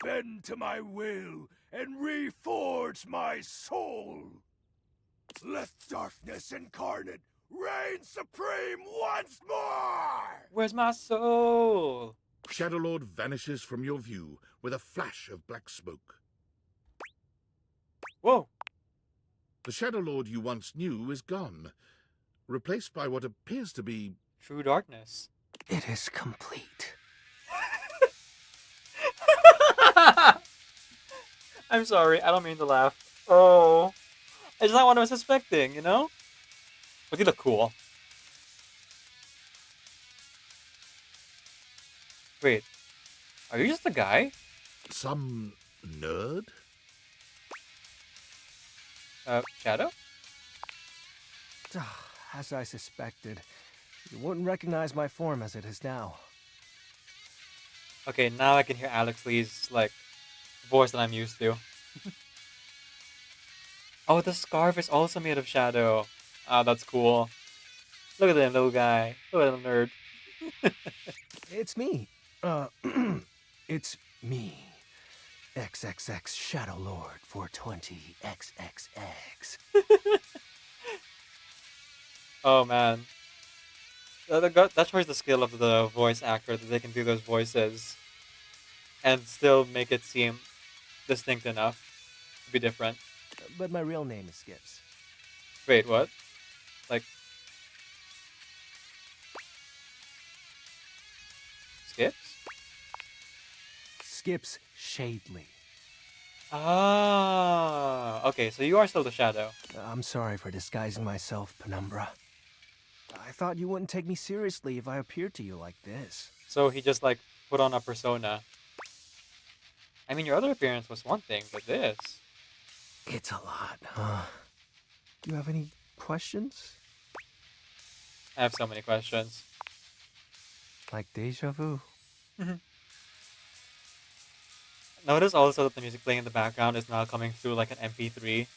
Bend to my will and reforge my soul. Let darkness incarnate reign supreme once more! Where's my soul? Shadow Lord vanishes from your view with a flash of black smoke. Whoa! The Shadow Lord you once knew is gone, replaced by what appears to be... True darkness. It is complete. I'm sorry, I don't mean to laugh. Oh. It's not what I was expecting, you know? But you look cool. Wait. Are you just a guy? Some nerd? Shadow? As I suspected, you wouldn't recognize my form as it is now. Okay, now I can hear Alex Lee's, like, voice that I'm used to. Oh, the scarf is also made of shadow. Oh, that's cool. Look at him, little guy. Look at him, nerd. It's me. It's me. XXX Shadow Lord 420 XXX. Oh, man. That shows the skill of the voice actor, that they can do those voices and still make it seem distinct enough to be different. But my real name is Skips. Wait, what? Like... Skips? Skips Shadley. Ah, okay, so you are still the Shadow. I'm sorry for disguising myself, Penumbra. I thought you wouldn't take me seriously if I appeared to you like this. So he just, like, put on a persona. I mean, your other appearance was one thing, but this... It's a lot, huh? You have any questions? I have so many questions. Like deja vu? Notice also that the music playing in the background is now coming through like an MP3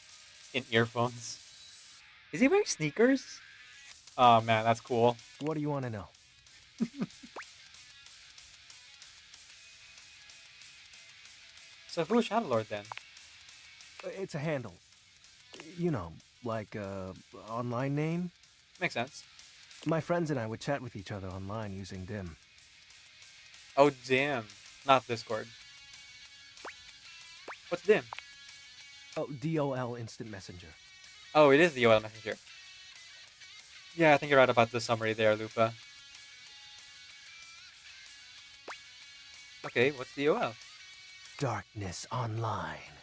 in earphones. Is he wearing sneakers? Oh man, that's cool. What do you want to know? So who's Shadow Lord then? It's a handle. You know, like online name? Makes sense. My friends and I would chat with each other online using DIM. Oh, DIM. Not Discord. What's DIM? Oh, DOL Instant Messenger. Oh, it is the OL Messenger. Yeah, I think you're right about the summary there, Lupa. Okay, what's DOL? Darkness Online.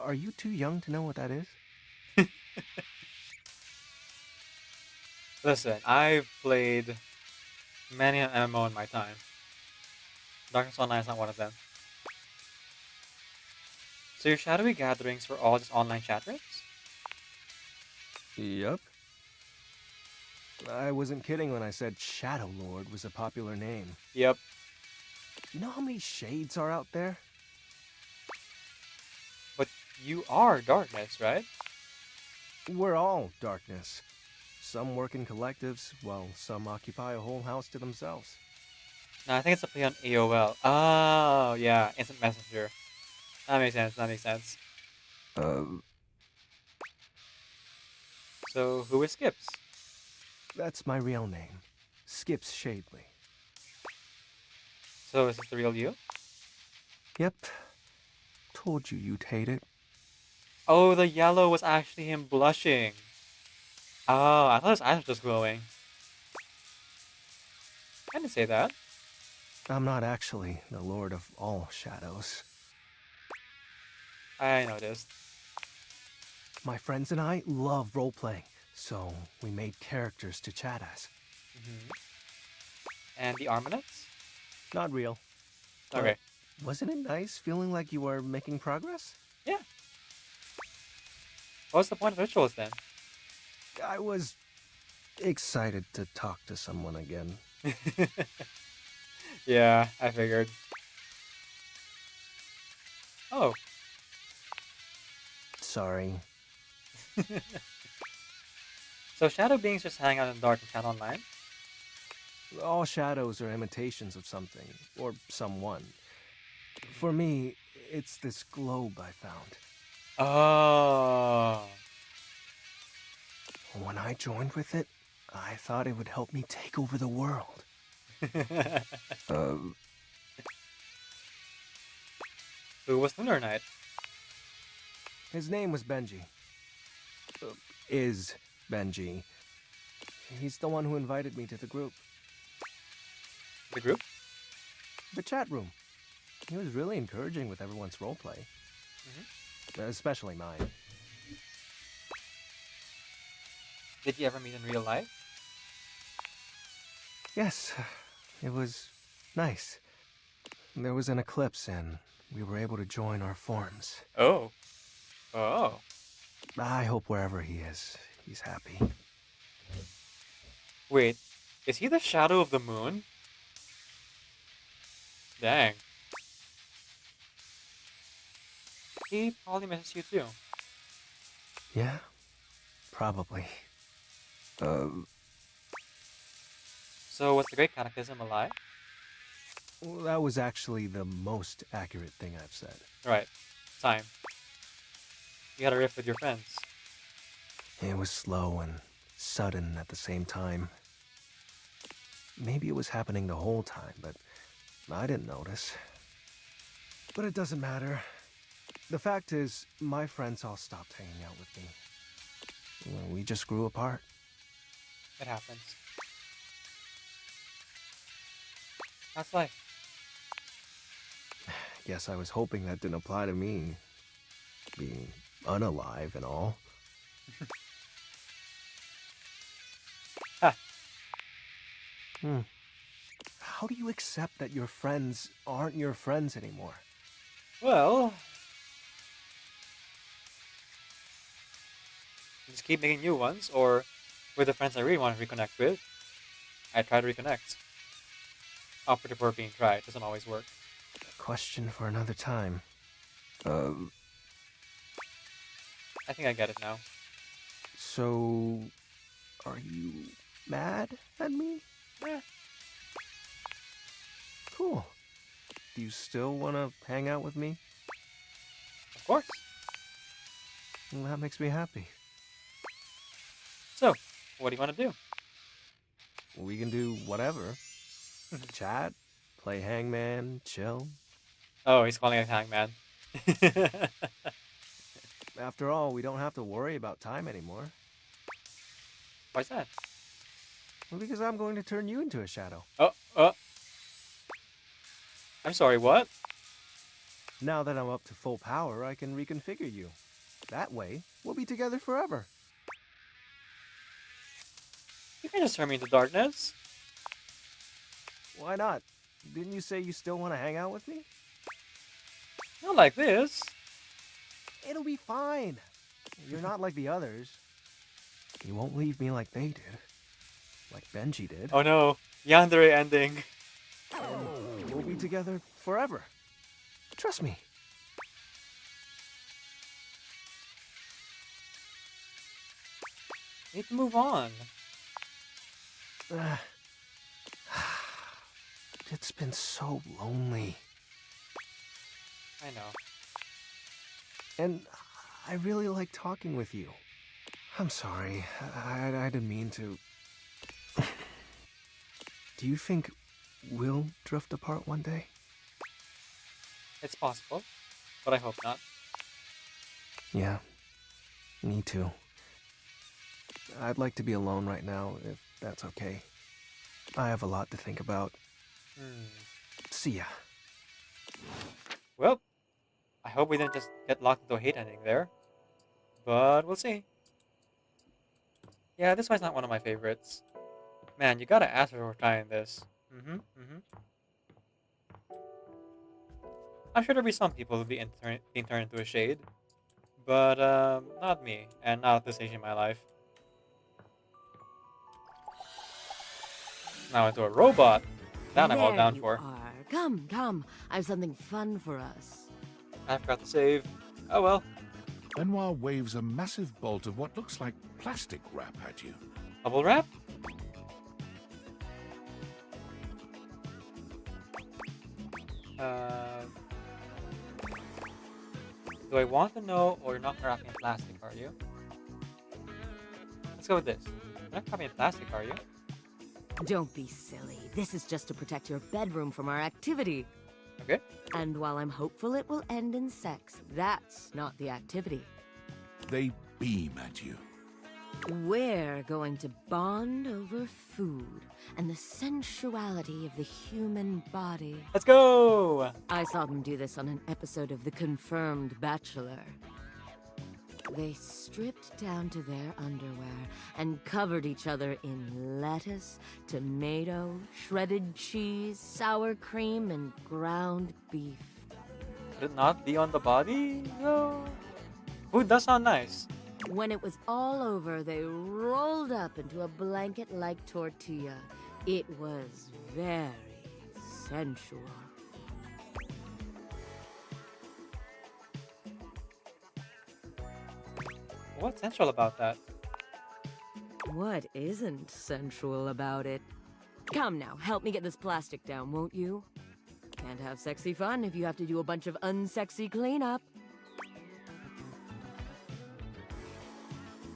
Are you too young to know what that is? Listen, I've played many an MMO in my time. Darkness Online is not one of them. So your shadowy gatherings were all just online chat rooms? Yup. I wasn't kidding when I said Shadow Lord was a popular name. Yep. You know how many shades are out there? But you are darkness, right? We're all darkness. Some work in collectives, while some occupy a whole house to themselves. No, I think it's a play on AOL. Oh, yeah, instant messenger. That makes sense. That makes sense. So who is Skips? That's my real name. Skips Shadley. So is this the real you? Yep. Told you you'd hate it. Oh, the yellow was actually him blushing. Oh, I thought his eyes were just glowing. I didn't say that. I'm not actually the Lord of all Shadows. I noticed. My friends and I love role-playing, so we made characters to chat as. And the Armanets? Not real. Okay. But wasn't it nice feeling like you were making progress? Yeah. What's the point of rituals then? I was excited to talk to someone again. Yeah, I figured. Oh. Sorry. So shadow beings just hang out in the dark and chat online? All shadows are imitations of something, or someone. For me, it's this globe I found. Oh. When I joined with it, I thought it would help me take over the world. Who was Lunar Knight? His name was Benji. Is Benji. He's the one who invited me to the group. The group? The chat room. He was really encouraging with everyone's roleplay. Especially mine. Did you ever meet in real life? Yes, it was nice. There was an eclipse and we were able to join our forms. Oh. Oh. I hope wherever he is, he's happy. Wait, is he the shadow of the moon? Dang. He probably misses you too. Yeah, probably. So was the Great Cataclysm a lie? Well, that was actually the most accurate thing I've said. Right. Time. You had a riff with your friends. It was slow and sudden at the same time. Maybe it was happening the whole time, but I didn't notice. But it doesn't matter. The fact is, my friends all stopped hanging out with me. We just grew apart. It happens. That's life. Guess I was hoping that didn't apply to me. Being unalive and all. Ha. How do you accept that your friends aren't your friends anymore? Well, just keep making new ones, or with the friends I really want to reconnect with, I try to reconnect. Operative verb being tried doesn't always work. A question for another time. I think I get it now. So, are you mad at me? Yeah. Cool. Do you still want to hang out with me? Of course. Well, that makes me happy. So, what do you want to do? We can do whatever. Chat, play hangman, chill. Oh, he's calling it hangman. After all, we don't have to worry about time anymore. Why's that? Well, because I'm going to turn you into a shadow. I'm sorry, what? Now that I'm up to full power, I can reconfigure you. That way, we'll be together forever. You can just turn me into darkness. Why not? Didn't you say you still want to hang out with me? Not like this. It'll be fine. You're not like the others. You won't leave me like they did. Like Benji did. Oh no, Yandere ending. And we'll be together forever. Trust me. Need to move on. It's been so lonely. I know. And I really like talking with you. I'm sorry. I didn't mean to. Do you think we'll drift apart one day? It's possible, but I hope not. Yeah, me too. I'd like to be alone right now, if that's okay. I have a lot to think about. See ya. Well, I hope we didn't just get locked into a hate ending there. But we'll see. Yeah, this one's not one of my favorites. Man, you gotta ask her for trying this. I'm sure there'll be some people who'll be being turned into a shade. But, not me, and not at this stage in my life. Now into a robot. That I'm all There down you for. are. Come, come. I have something fun for us. I forgot to save. Oh well. Benoit waves a massive bolt of what looks like plastic wrap at you. Bubble wrap? Do I want to know, or you're not wrapping in plastic, are you? Let's go with this. You're not wrapping in plastic, are you? Don't be silly. This is just to protect your bedroom from our activity. Okay. And while I'm hopeful it will end in sex, that's not the activity. They beam at you. We're going to bond over food and the sensuality of the human body. Let's go! I saw them do this on an episode of The Confirmed Bachelor. They stripped down to their underwear and covered each other in lettuce, tomato, shredded cheese, sour cream, and ground beef. Could it not be on the body? No. Food does sound nice. When it was all over, they rolled up into a blanket-like tortilla. It was very sensual. What's sensual about that? What isn't sensual about it? Come now, help me get this plastic down, won't you? Can't have sexy fun if you have to do a bunch of unsexy cleanup.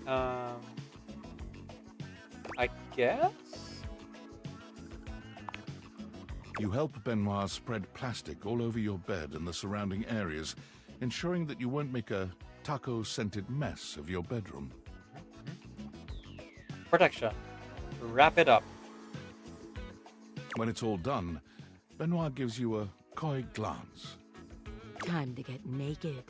I guess? You help Benoit spread plastic all over your bed and the surrounding areas, ensuring that you won't make a taco-scented mess of your bedroom. Protection. Wrap it up. When it's all done, Benoit gives you a coy glance. Time to get naked.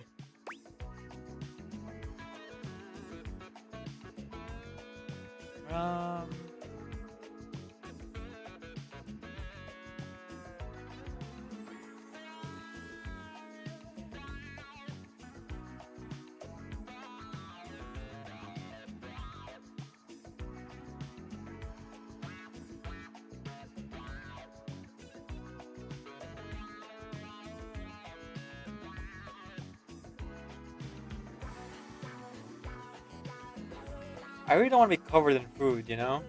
I really don't want to be covered in food, you know?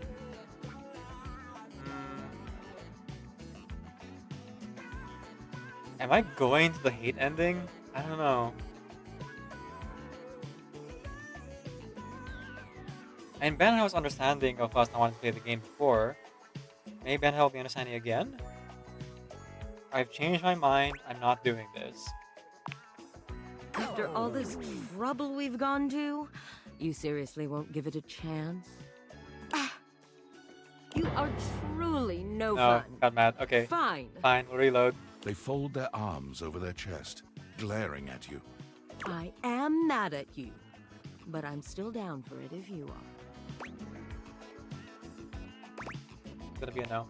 Am I going to the hate ending? I don't know. And Ben was understanding of us not wanting to play the game before. Maybe Ben will be understanding again? I've changed my mind. I'm not doing this. After all this trouble we've gone to, you seriously won't give it a chance? You are truly no fun. Got mad. Okay. Fine. Fine, we'll reload. They fold their arms over their chest, glaring at you. I am mad at you, but I'm still down for it if you are. It's gonna be a no.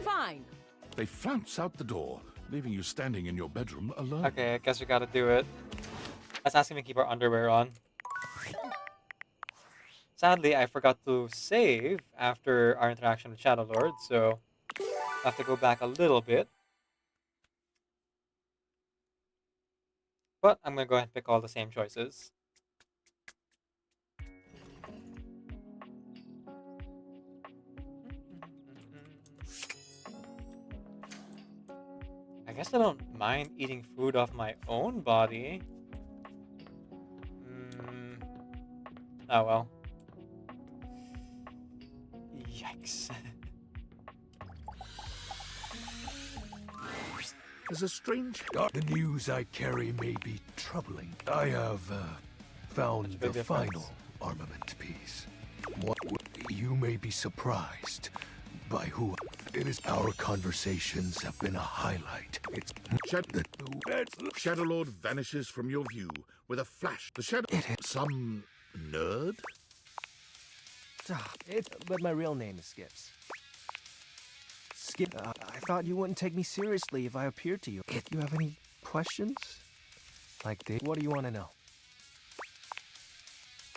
Fine. They flounce out the door, leaving you standing in your bedroom alone. Okay, I guess we gotta do it. Let's ask him to keep our underwear on. Sadly, I forgot to save after our interaction with Shadow Lord, so I have to go back a little bit. But I'm gonna go ahead and pick all the same choices. guess I don't mind eating food off my own body. Oh well. Yikes. There's a strange... The news I carry may be troubling. I have found the final armament piece. You may be surprised by who it is. Our conversations have been a highlight. It's Shadow Lord vanishes from your view with a flash. The shadow... Some nerd? But my real name is Skips. Skip, I thought you wouldn't take me seriously if I appeared to you. You have any questions? Like, what do you want to know?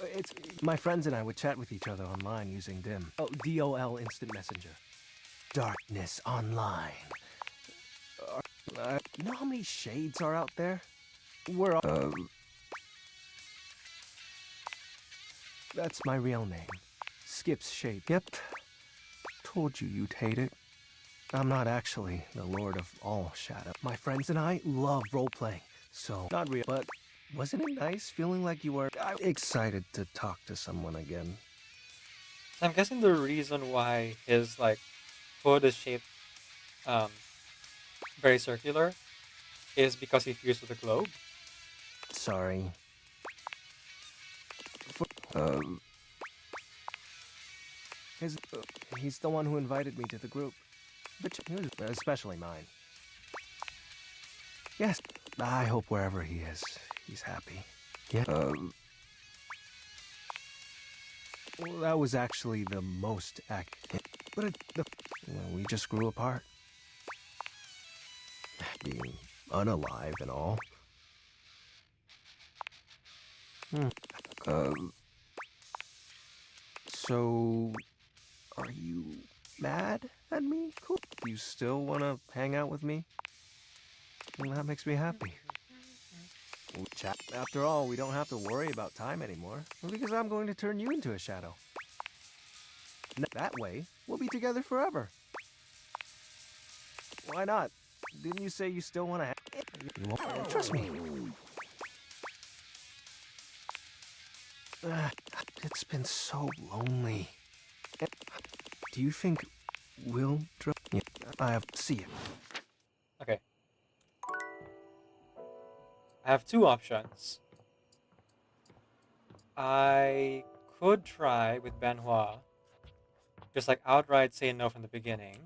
It's my friends and I would chat with each other online using DIM. Oh, DOL Instant Messenger. Darkness Online. You know how many shades are out there? We're all... That's my real name. Skip's Shade. Yep. Told you you'd hate it. I'm not actually the Lord of all Shadow. My friends and I love role-playing, so not real. But wasn't it nice feeling like you were excited to talk to someone again? So I'm guessing the reason why his like hood is shaped very circular is because he fused with a globe. Sorry. He's the one who invited me to the group. But especially mine. Yes, I hope wherever he is, he's happy. Yeah. Well, that was actually the most accurate. But we just grew apart. Being unalive and all. So, are you mad at me? Cool. You still want to hang out with me? Well, that makes me happy. We'll chat. After all, we don't have to worry about time anymore. Because I'm going to turn you into a shadow. That way, we'll be together forever. Why not? Didn't you say you still want to you won't trust me. It's been so lonely. Do you think we'll drop? Yeah, I have see you. Okay. I have two options. I could try with Benoit, just like outright say no from the beginning,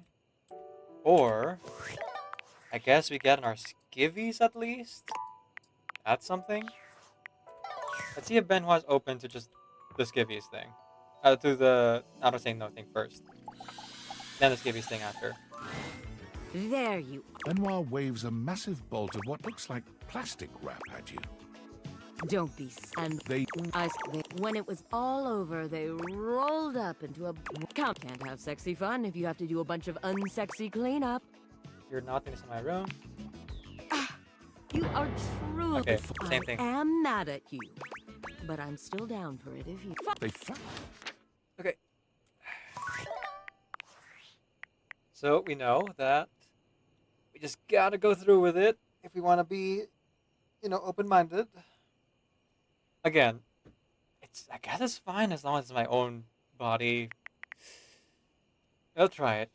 or I guess we get in our skivvies at least. That's something. Let's see if Benoit's open to just the skivvies thing. To the outright saying no thing first. Then the skivvies thing after. There you are. Benoit waves a massive bolt of what looks like plastic wrap at you. Don't be and when it was all over, they rolled up into a can't have sexy fun if you have to do a bunch of unsexy cleanup. You're not in my room. You are truly okay, same thing. I am mad at you, but I'm still down for it if you Okay. So we know that we just gotta go through with it if we want to be, open-minded. Again, I guess it's fine as long as it's my own body. I'll try it,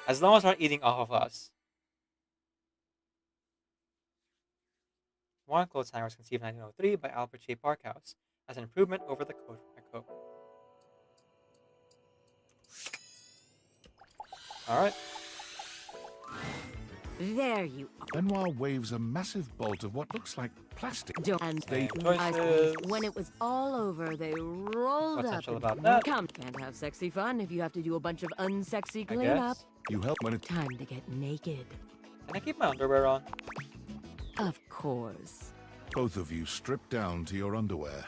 as long as they're not eating off of us. One clothes hanger was conceived in 1903 by Albert J. Parkhouse as an improvement over the coat. All right. There you are. Benoit waves a massive bolt of what looks like plastic. When it was all over, they rolled What's up. About that? Can't have sexy fun if you have to do a bunch of unsexy cleanup. You help when it's time to get naked. Can I keep my underwear on? Of course. Both of you strip down to your underwear,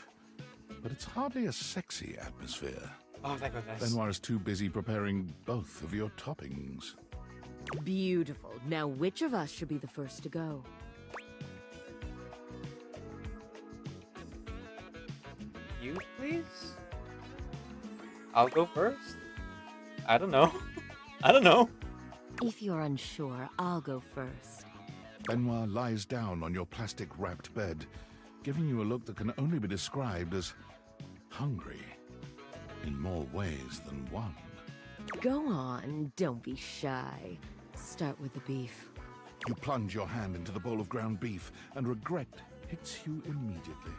but it's hardly a sexy atmosphere. Oh, thank goodness. Benoit is too busy preparing both of your toppings. Beautiful. Now, which of us should be the first to go? You, please? I'll go first? I don't know. I don't know. If you're unsure, I'll go first. Benoit lies down on your plastic-wrapped bed, giving you a look that can only be described as hungry, in more ways than one. Go on, don't be shy. Start with the beef. You plunge your hand into the bowl of ground beef, and regret hits you immediately.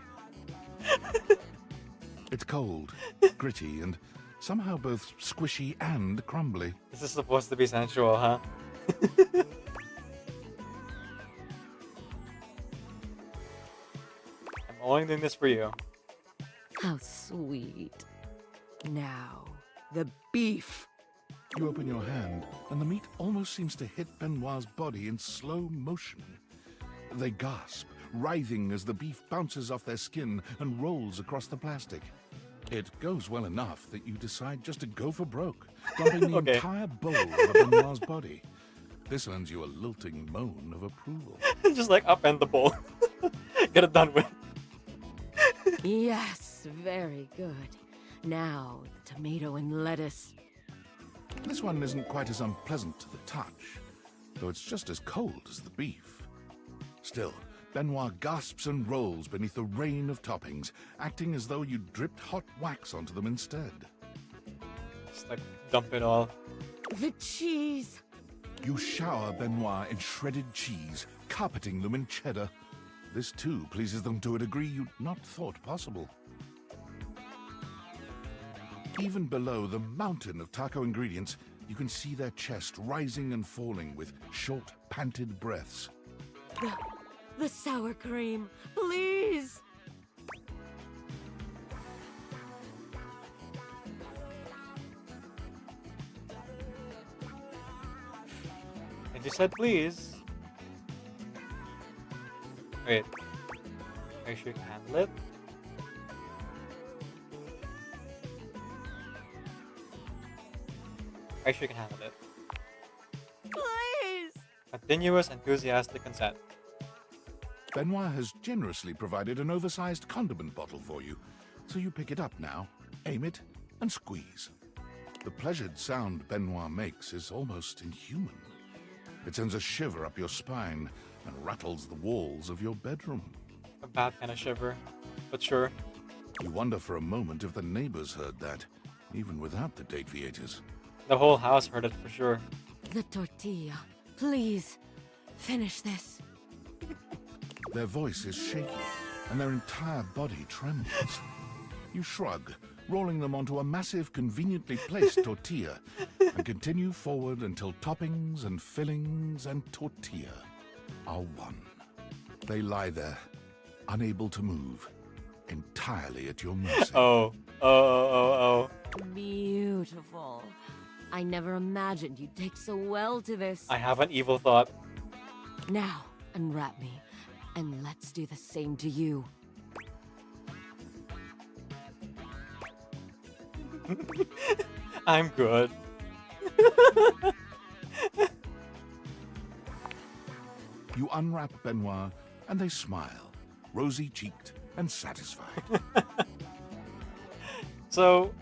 It's cold, gritty, and somehow both squishy and crumbly. This is supposed to be sensual, huh? I'm only doing this for you. How sweet. Now, the beef. You open your hand, and the meat almost seems to hit Benoit's body in slow motion. They gasp, writhing as the beef bounces off their skin and rolls across the plastic. It goes well enough that you decide just to go for broke, dumping the entire bowl over Benoit's body. This earns you a lilting moan of approval. Just like upend the bowl. Get it done with. Yes, very good. Now, the tomato and lettuce. This one isn't quite as unpleasant to the touch, though it's just as cold as the beef. Still, Benoit gasps and rolls beneath the rain of toppings, acting as though you dripped hot wax onto them instead. Just like dump it all. The cheese. You shower Benoit in shredded cheese, carpeting them in cheddar. This too pleases them to a degree you'd not thought possible. Even below the mountain of taco ingredients, you can see their chest rising and falling with short, panted breaths. The sour cream, please! And you said please. Wait. Are you sure you can handle it? Are you sure you can handle it? Please! Continuous, enthusiastic consent. Benoit has generously provided an oversized condiment bottle for you, so you pick it up now, aim it, and squeeze. The pleasured sound Benoit makes is almost inhuman. It sends a shiver up your spine and rattles the walls of your bedroom. A bad kind of shiver, but sure. You wonder for a moment if the neighbors heard that, even without the date viators. The whole house heard it for sure. The tortilla. Please, finish this. Their voice is shaky, and their entire body trembles. You shrug, rolling them onto a massive, conveniently placed tortilla, and continue forward until toppings and fillings and tortilla are one. They lie there, unable to move, entirely at your mercy. Oh. Beautiful. I never imagined you'd take so well to this. I have an evil thought. Now, unwrap me, and let's do the same to you. I'm good. You unwrap Benoit, and they smile, rosy-cheeked and satisfied. So,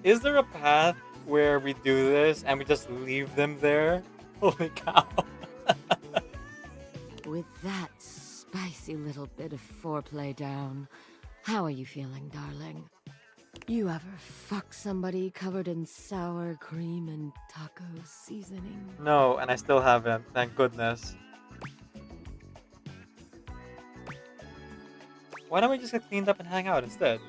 is there a path where we do this and we just leave them there? Holy cow. With that spicy little bit of foreplay down, how are you feeling, darling? You ever fuck somebody covered in sour cream and taco seasoning? No, and I still haven't, thank goodness. Why don't we just get cleaned up and hang out instead?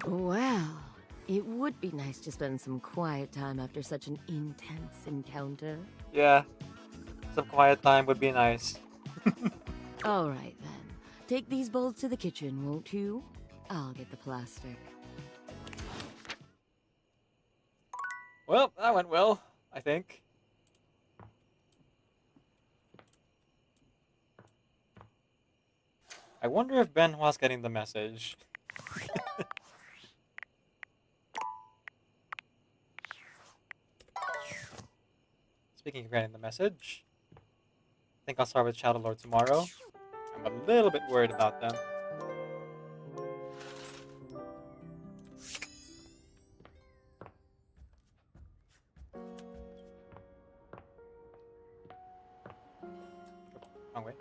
Well, it would be nice to spend some quiet time after such an intense encounter. Yeah, some quiet time would be nice. All right, then. Take these bowls to the kitchen, won't you? I'll get the plastic. Well, that went well, I think. I wonder if Benoit's getting the message. Speaking of getting the message, I think I'll start with Shadow Lord tomorrow. I'm a little bit worried about them. Wrong way.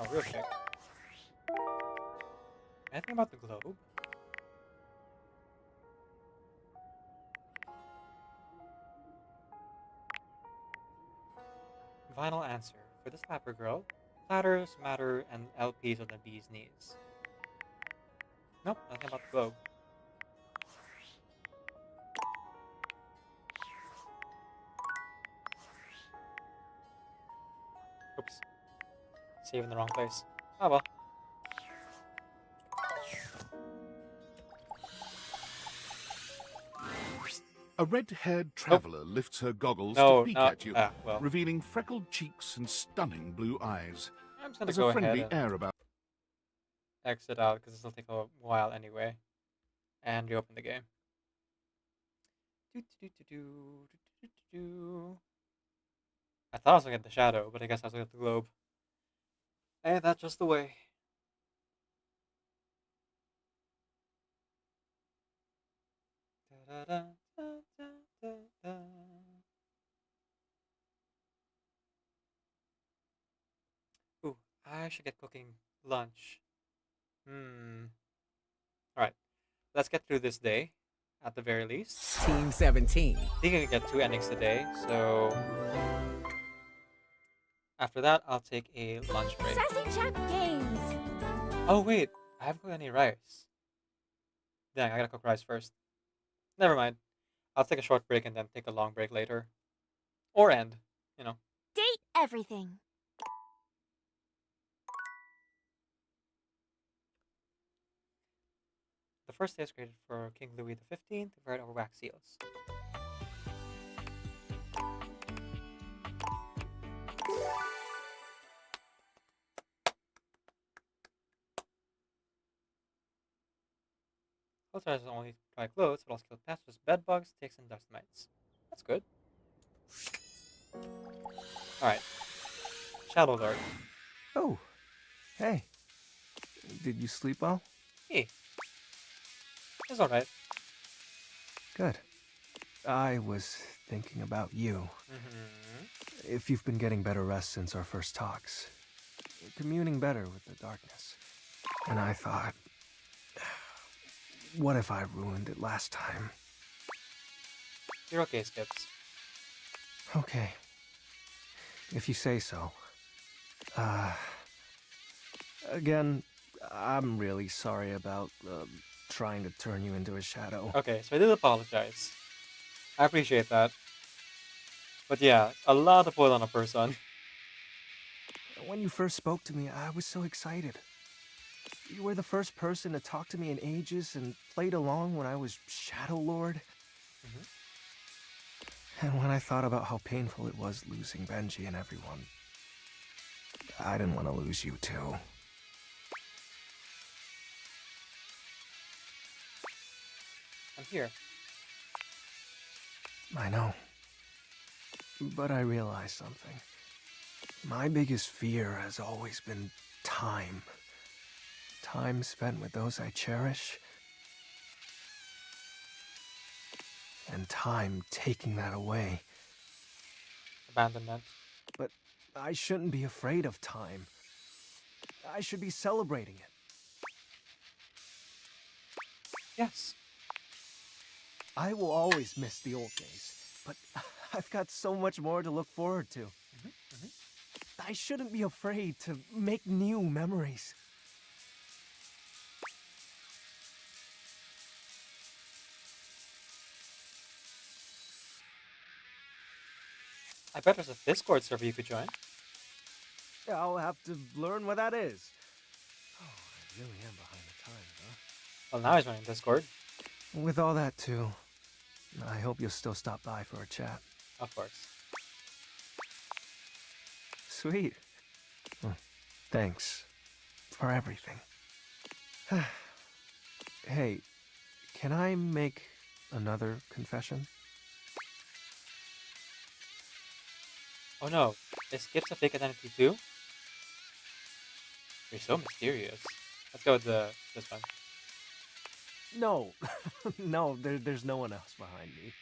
Oh, real quick. Anything about the globe? Final answer. For the slapper girl, platters matter and LPs on the bee's knees. Nope, nothing about the globe. Oops. Save in the wrong place. Oh well. A red-haired traveler lifts her goggles No, to peek not- at you, well. revealing freckled cheeks and stunning blue eyes. I'm just gonna There's go a ahead friendly and air about exit out because this will take a while anyway. And reopen the game. I thought I was looking at the shadow, but I guess I was looking at the globe. And that's just the way. Ooh, I should get cooking lunch. Alright, let's get through this day, at the very least. Team 17. I think I can get 2 endings today, so... After that, I'll take a lunch break. Sassy Chap Games. Oh wait, I haven't cooked any rice. Dang, I gotta cook rice first. Never mind. I'll take a short break and then take a long break later. Or end, you know. Date everything. The first day is created for King Louis XV to guard over wax seals. Clothes doesn't only dry clothes, but also kill pests, bed bugs, ticks, and dust mites. That's good. Alright. Shadow Lord. Oh, hey. Did you sleep well? Hey. It's alright. Good. I was thinking about you. Mm-hmm. If you've been getting better rest since our first talks. Communing better with the darkness. And I thought, what if I ruined it last time? You're okay, Skips. Okay. If you say so. Again, I'm really sorry about trying to turn you into a shadow. Okay, so I did apologize. I appreciate that. But yeah, a lot to put on a person. When you first spoke to me, I was so excited. You were the first person to talk to me in ages and played along when I was Shadow Lord. And when I thought about how painful it was losing Benji and everyone, I didn't want to lose you too. I'm here. I know. But I realized something. My biggest fear has always been time. Time spent with those I cherish. And time taking that away. Abandonment. But I shouldn't be afraid of time. I should be celebrating it. Yes. I will always miss the old days, but I've got so much more to look forward to. I shouldn't be afraid to make new memories. I bet there's a Discord server you could join. I'll have to learn what that is. Oh, I really am behind the times, huh? Well, now he's running Discord. With all that, too, I hope you'll still stop by for a chat. Of course. Sweet. Thanks for everything. Hey, can I make another confession? Oh no, is Skips a fake identity too? You're so mysterious. Let's go with this one. No. No, there's no one else behind me.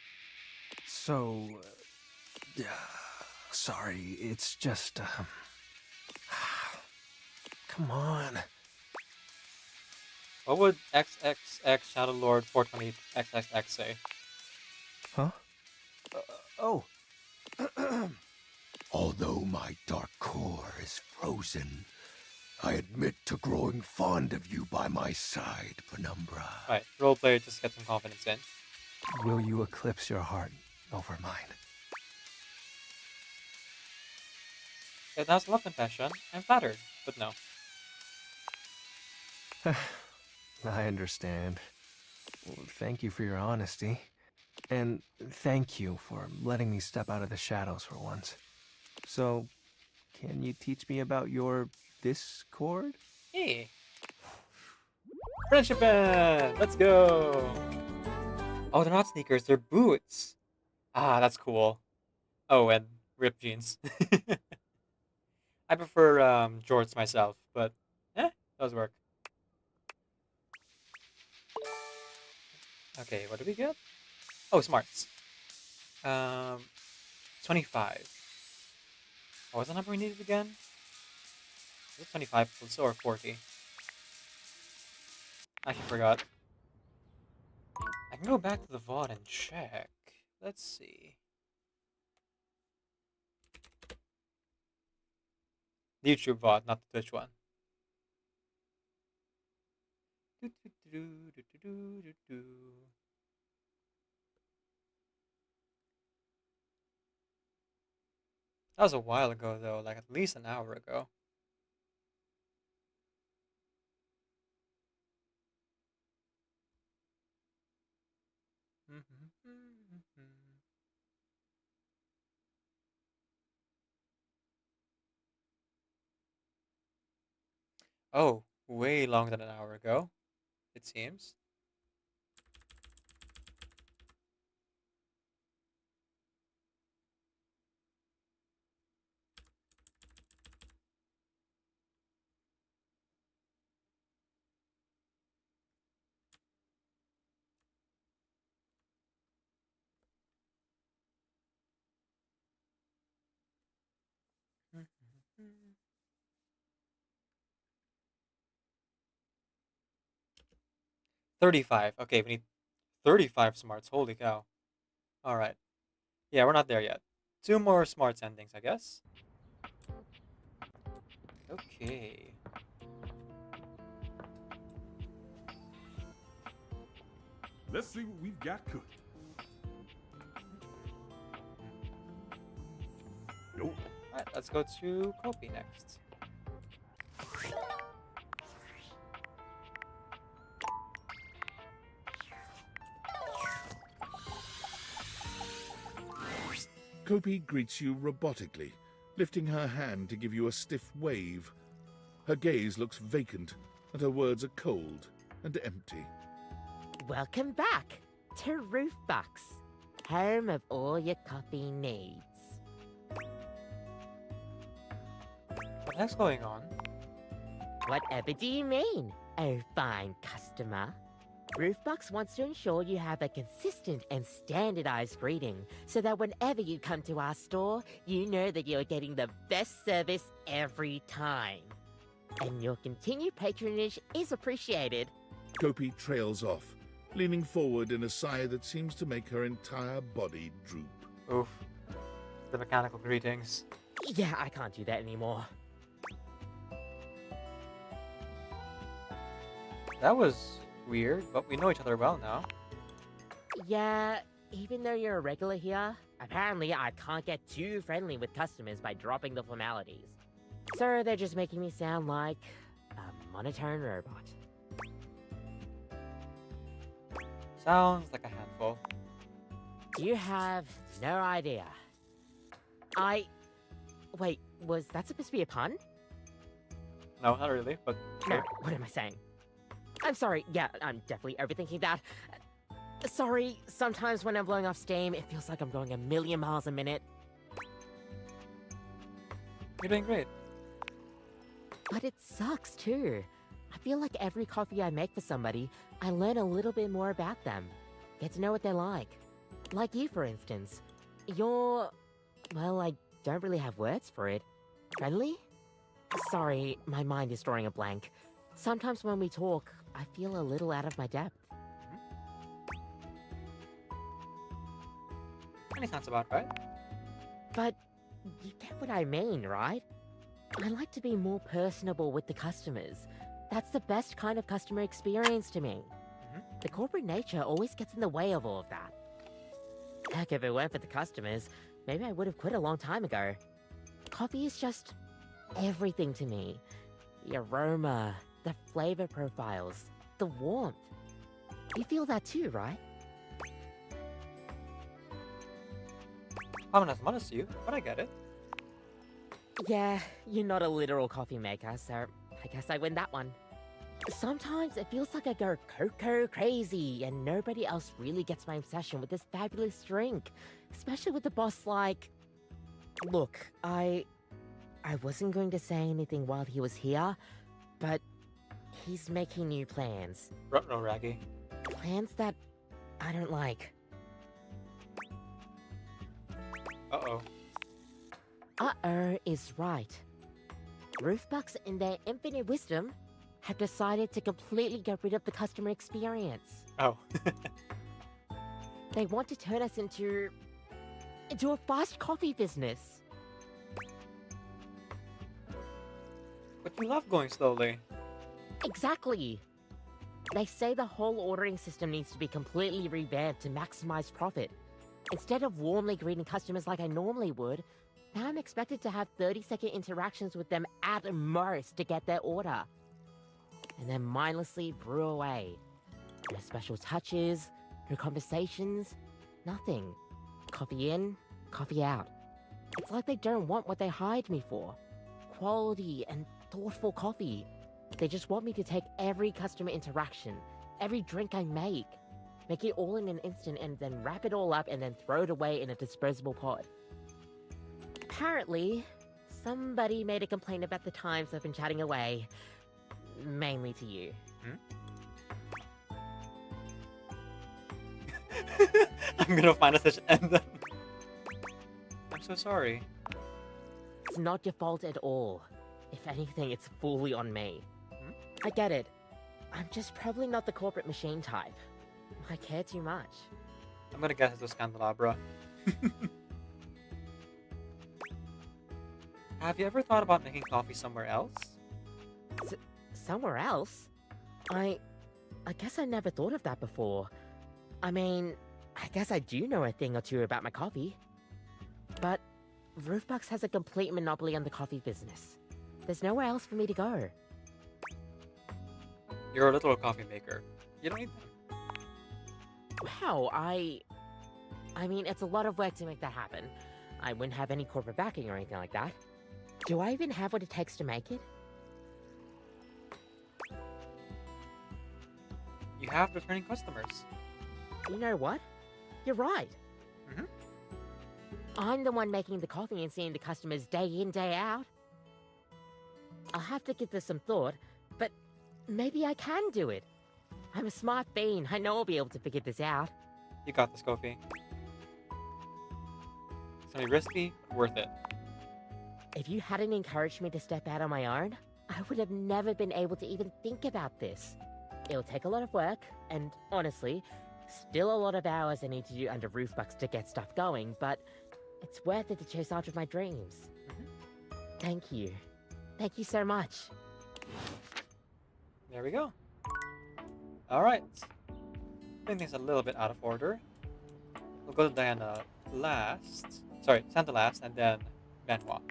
So, sorry, it's just, come on. What would XXX Shadow Lord 420 XXX say? Huh? Oh. Although my dark core is frozen, I admit to growing fond of you by my side, Penumbra. Right, roleplay, just get some confidence in. Will you eclipse your heart over mine? It has love confession. I'm flattered, but no. I understand. Well, thank you for your honesty. And thank you for letting me step out of the shadows for once. So, can you teach me about your Discord? Hey. Friendship band! Let's go! Oh, they're not sneakers, they're boots. Ah, that's cool. Oh, and ripped jeans. I prefer jorts myself, but does work. Okay, what do we get? Oh, smarts. 25. What was the number we needed again? Was it 25 also or 40? I actually forgot. I can go back to the VOD and check. Let's see. The YouTube VOD, not the Twitch one. That was a while ago, though, like at least an hour ago. Oh, way longer than an hour ago, it seems. $35. Okay, we need 35 smarts. Holy cow. Alright. Yeah, we're not there yet. 2 more smarts endings, I guess. Okay. Let's see what we've got cooking. Nope. Alright, let's go to Kopi next. Kopi greets you robotically, lifting her hand to give you a stiff wave. Her gaze looks vacant, and her words are cold and empty. Welcome back to Roofbox, home of all your coffee needs. What the heck's going on? Whatever do you mean, oh fine customer? Roofbox wants to ensure you have a consistent and standardized greeting so that whenever you come to our store, you know that you're getting the best service every time. And your continued patronage is appreciated. Kopi trails off, leaning forward in a sigh that seems to make her entire body droop. Oof. The mechanical greetings. Yeah, I can't do that anymore. That was weird, but we know each other well now. Yeah, even though you're a regular here, apparently I can't get too friendly with customers by dropping the formalities. So they're just making me sound like a monotone robot. Sounds like a handful. You have no idea. Wait, was that supposed to be a pun? No, not really, but sure. No, what am I saying? I'm sorry, yeah, I'm definitely overthinking that. Sorry, sometimes when I'm blowing off steam, it feels like I'm going a million miles a minute. You're doing great. But it sucks, too. I feel like every coffee I make for somebody, I learn a little bit more about them. Get to know what they're like. Like you, for instance. You're... well, I don't really have words for it. Friendly? Sorry, my mind is drawing a blank. Sometimes when we talk, I feel a little out of my depth. Any sounds about right? But you get what I mean, right? I like to be more personable with the customers. That's the best kind of customer experience to me. The corporate nature always gets in the way of all of that. Heck, if it weren't for the customers, maybe I would have quit a long time ago. Coffee is just everything to me. The aroma, the flavor profiles, the warmth. You feel that too, right? I'm not as modest as you, but I get it. Yeah, you're not a literal coffee maker, so I guess I win that one. Sometimes it feels like I go cocoa crazy and nobody else really gets my obsession with this fabulous drink. Especially with the boss like... Look, I wasn't going to say anything while he was here, but he's making new plans. Ruh-roh, Raggy. Plans that I don't like. Uh-oh. Uh-oh is right. Roofbucks, in their infinite wisdom, have decided to completely get rid of the customer experience. Oh. They want to turn us into a fast coffee business. But you love going slowly. Exactly. They say the whole ordering system needs to be completely revamped to maximize profit. Instead of warmly greeting customers like I normally would, now I'm expected to have 30-second interactions with them at most to get their order. And then mindlessly brew away. No special touches, no conversations, nothing. Coffee in, coffee out. It's like they don't want what they hired me for. Quality and thoughtful coffee. They just want me to take every customer interaction, every drink I make it all in an instant and then wrap it all up and then throw it away in a disposable pod. Apparently, somebody made a complaint about the times I've been chatting away. Mainly to you. I'm gonna find a such end them. I'm so sorry. It's not your fault at all. If anything, it's fully on me. I get it. I'm just probably not the corporate machine type. I care too much. I'm gonna guess it was Candelabra. Have you ever thought about making coffee somewhere else? Somewhere else? I guess I never thought of that before. I mean, I guess I do know a thing or two about my coffee. But Roofbucks has a complete monopoly on the coffee business. There's nowhere else for me to go. You're a literal coffee maker. You don't need them. Wow, I mean, it's a lot of work to make that happen. I wouldn't have any corporate backing or anything like that. Do I even have what it takes to make it? You have returning customers. You know what? You're right. I'm the one making the coffee and seeing the customers day in, day out. I'll have to give this some thought, but maybe I can do it. I'm a smart bean. I know I'll be able to figure this out. You got this, Kofi. It's gonna be risky, but worth it. If you hadn't encouraged me to step out on my own, I would have never been able to even think about this. It'll take a lot of work, and honestly, still a lot of hours I need to do under Roofbucks to get stuff going, but it's worth it to chase after my dreams. Thank you. Thank you so much. There we go. Alright. Bring things a little bit out of order. We'll go to Diana last. Sorry, Santa last, and then Benoit.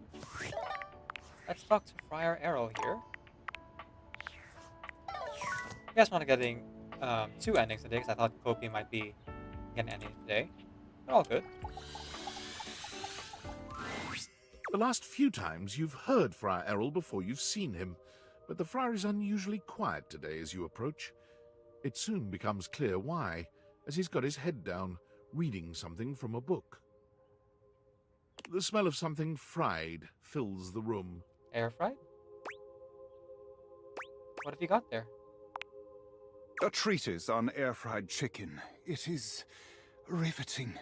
Let's talk to Friar Arrow here. You guys want to getting 2 endings today, because I thought Kopi might be getting an ending today. But all good. The last few times you've heard Friar Errol before you've seen him, but the friar is unusually quiet today as you approach. It soon becomes clear why, as he's got his head down, reading something from a book. The smell of something fried fills the room. Air fried? What have you got there? A treatise on air-fried chicken. It is Riveting.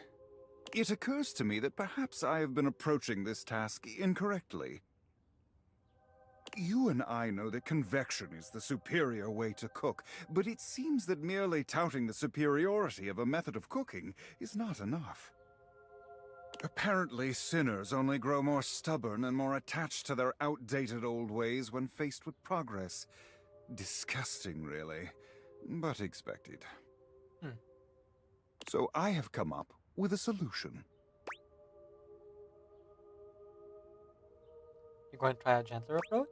It occurs to me that perhaps I have been approaching this task incorrectly. You and I know that convection is the superior way to cook, but it seems that merely touting the superiority of a method of cooking is not enough. Apparently, sinners only grow more stubborn and more attached to their outdated old ways when faced with progress. Disgusting, really, but expected. So I have come up with a solution. You're going to try a gentler approach?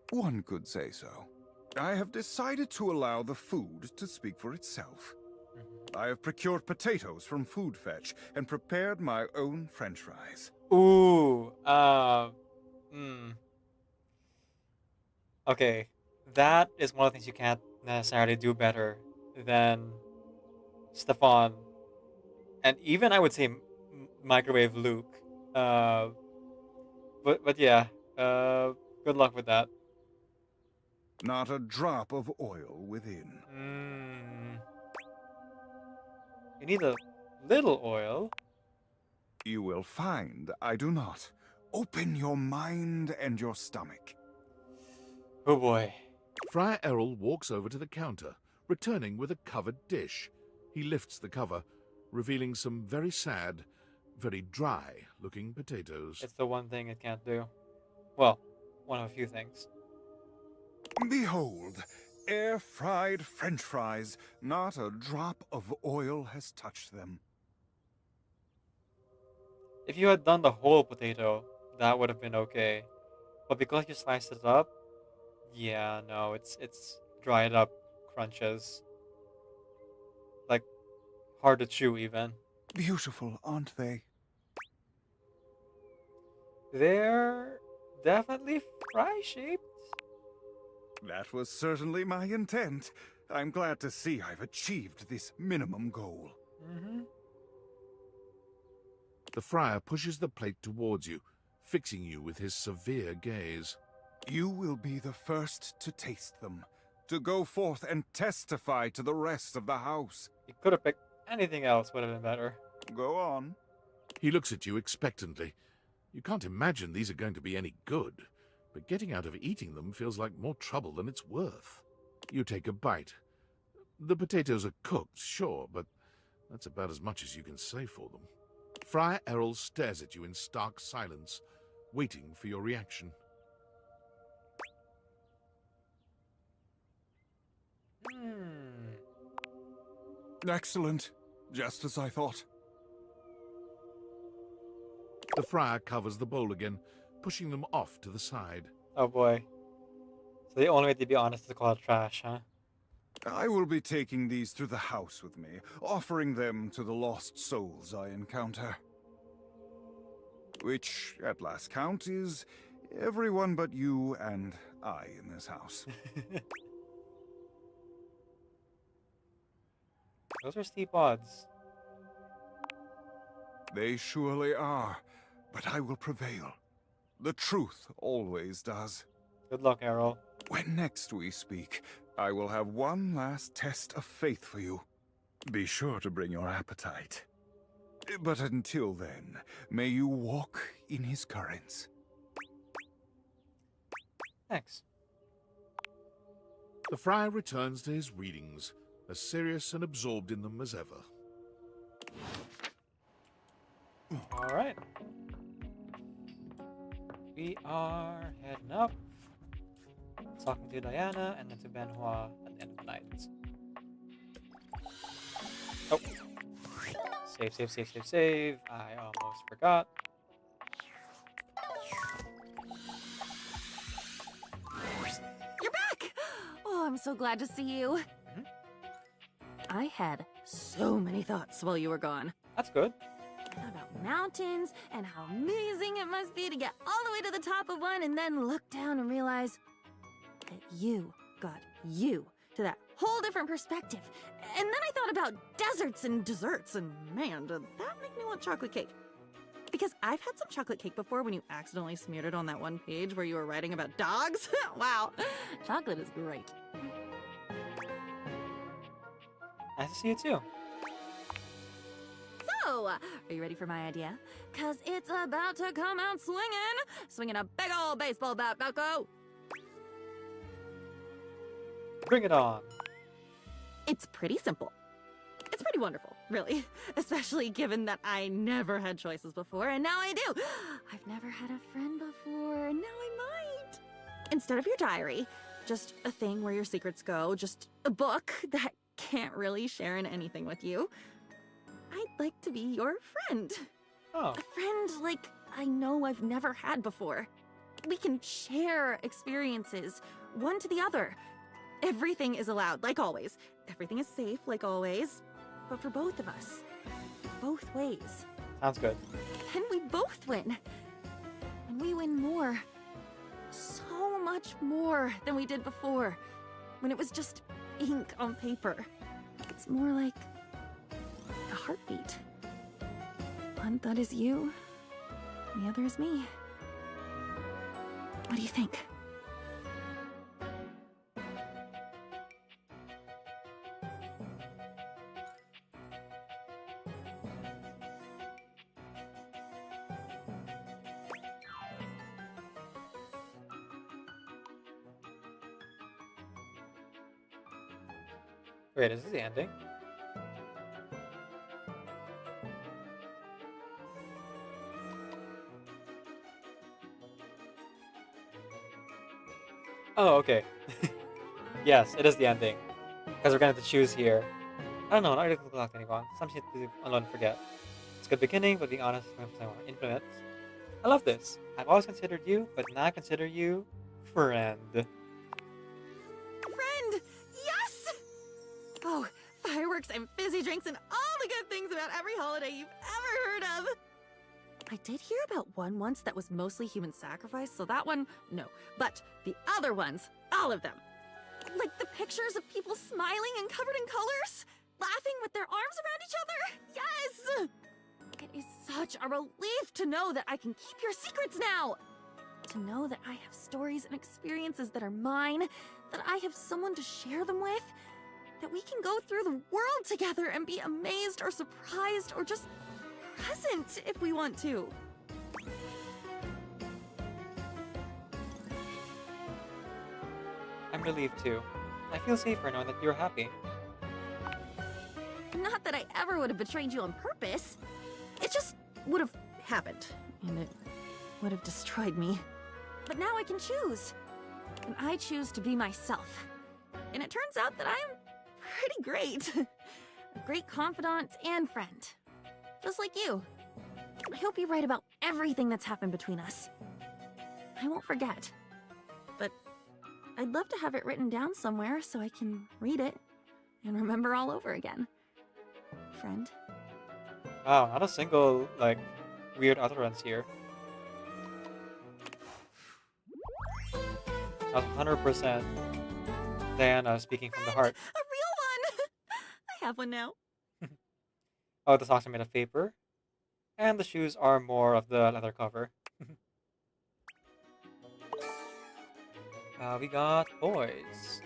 One could say so. I have decided to allow the food to speak for itself. I have procured potatoes from Food Fetch and prepared my own French fries. Ooh, Okay, that is one of the things you can't necessarily do better than Stefan, and even I would say microwave Luke. But yeah, good luck with that. Not a drop of oil within. You need a little oil. You will find I do not. Open your mind and your stomach. Oh boy. Friar Errol walks over to the counter, returning with a covered dish. He lifts the cover, revealing some very sad, very dry-looking potatoes. It's the one thing it can't do. Well, one of a few things. Behold, air-fried French fries. Not a drop of oil has touched them. If you had done the whole potato, that would have been okay. But because you sliced it up, yeah, no, it's dried up crunches. Like, hard to chew even. Beautiful, aren't they? They're definitely fry-shaped. That was certainly my intent. I'm glad to see I've achieved this minimum goal. The friar pushes the plate towards you, fixing you with his severe gaze. You will be the first to taste them, to go forth and testify to the rest of the house. You could have picked anything else, would have been better. Go on. He looks at you expectantly. You can't imagine these are going to be any good, but getting out of eating them feels like more trouble than it's worth. You take a bite. The potatoes are cooked, sure, but that's about as much as you can say for them. Friar Errol stares at you in stark silence, waiting for your reaction. Excellent. Just as I thought. The friar covers the bowl again, pushing them off to the side. Oh boy. So the only way to be honest is to call it trash, huh? I will be taking these through the house with me, offering them to the lost souls I encounter. Which, at last count, is everyone but you and I in this house. Those are steep odds. They surely are, but I will prevail. The truth always does. Good luck, Errol. When next we speak, I will have one last test of faith for you. Be sure to bring your appetite. But until then, may you walk in his currents. Thanks. The friar returns to his readings, as serious and absorbed in them as ever. All right. We are heading up. Talking to Diana and then to Benhua at the end of the night. Oh. Save. I almost forgot. You're back! Oh, I'm so glad to see you. I had so many thoughts while you were gone. That's good. I thought about mountains and how amazing it must be to get all the way to the top of one and then look down and realize that you got you to that whole different perspective. And then I thought about deserts and desserts, and man, did that make me want chocolate cake. Because I've had some chocolate cake before when you accidentally smeared it on that one page where you were writing about dogs. Wow, chocolate is great. Nice to see you too. So, are you ready for my idea? Cause it's about to come out swinging a big old baseball bat, bucko. Bring it on. It's pretty simple. It's pretty wonderful, really. Especially given that I never had choices before, and now I do. I've never had a friend before, and now I might. Instead of your diary, just a thing where your secrets go, just a book that can't really share in anything with you. I'd like to be your friend. Oh. A friend like I know I've never had before. We can share experiences, one to the other. Everything is allowed, like always. Everything is safe, like always. But for both of us. Both ways. Sounds good. Then we both win. And we win more. So much more than we did before. When it was just ink on paper. It's more like a heartbeat. One thought is you, and the other is me. What do you think? Wait, is this the ending? Oh, okay. Yes, it is the ending. Because we're going to have to choose here. I don't know, not really clock anyone. Some shit to unload and forget. It's a good beginning, but being honest, I want infinite. I love this. I've always considered you, but now I consider you friend. Friend! Yes! Oh, fireworks and fizzy drinks and all the good things about every holiday you've ever heard of. I did hear about one once that was mostly human sacrifice, so that one, no. But the other ones, all of them. Like the pictures of people smiling and covered in colors, laughing with their arms around each other. Yes! It is such a relief to know that I can keep your secrets now. To know that I have stories and experiences that are mine, that I have someone to share them with, that we can go through the world together and be amazed or surprised or just present if we want to. I'm relieved too. I feel safer knowing that you're happy. Not that I ever would have betrayed you on purpose. It just would have happened, and it would have destroyed me. But now I can choose. And I choose to be myself. And it turns out that I'm pretty great. A great confidant and friend. Just like you. I hope you write about everything that's happened between us. I won't forget. But I'd love to have it written down somewhere so I can read it and remember all over again. Friend. Wow, not a single, like, weird utterance here. That's 100% Diana speaking from the heart. A real one! I have one now. Oh, the socks are made of paper. And the shoes are more of the leather cover. We got boys.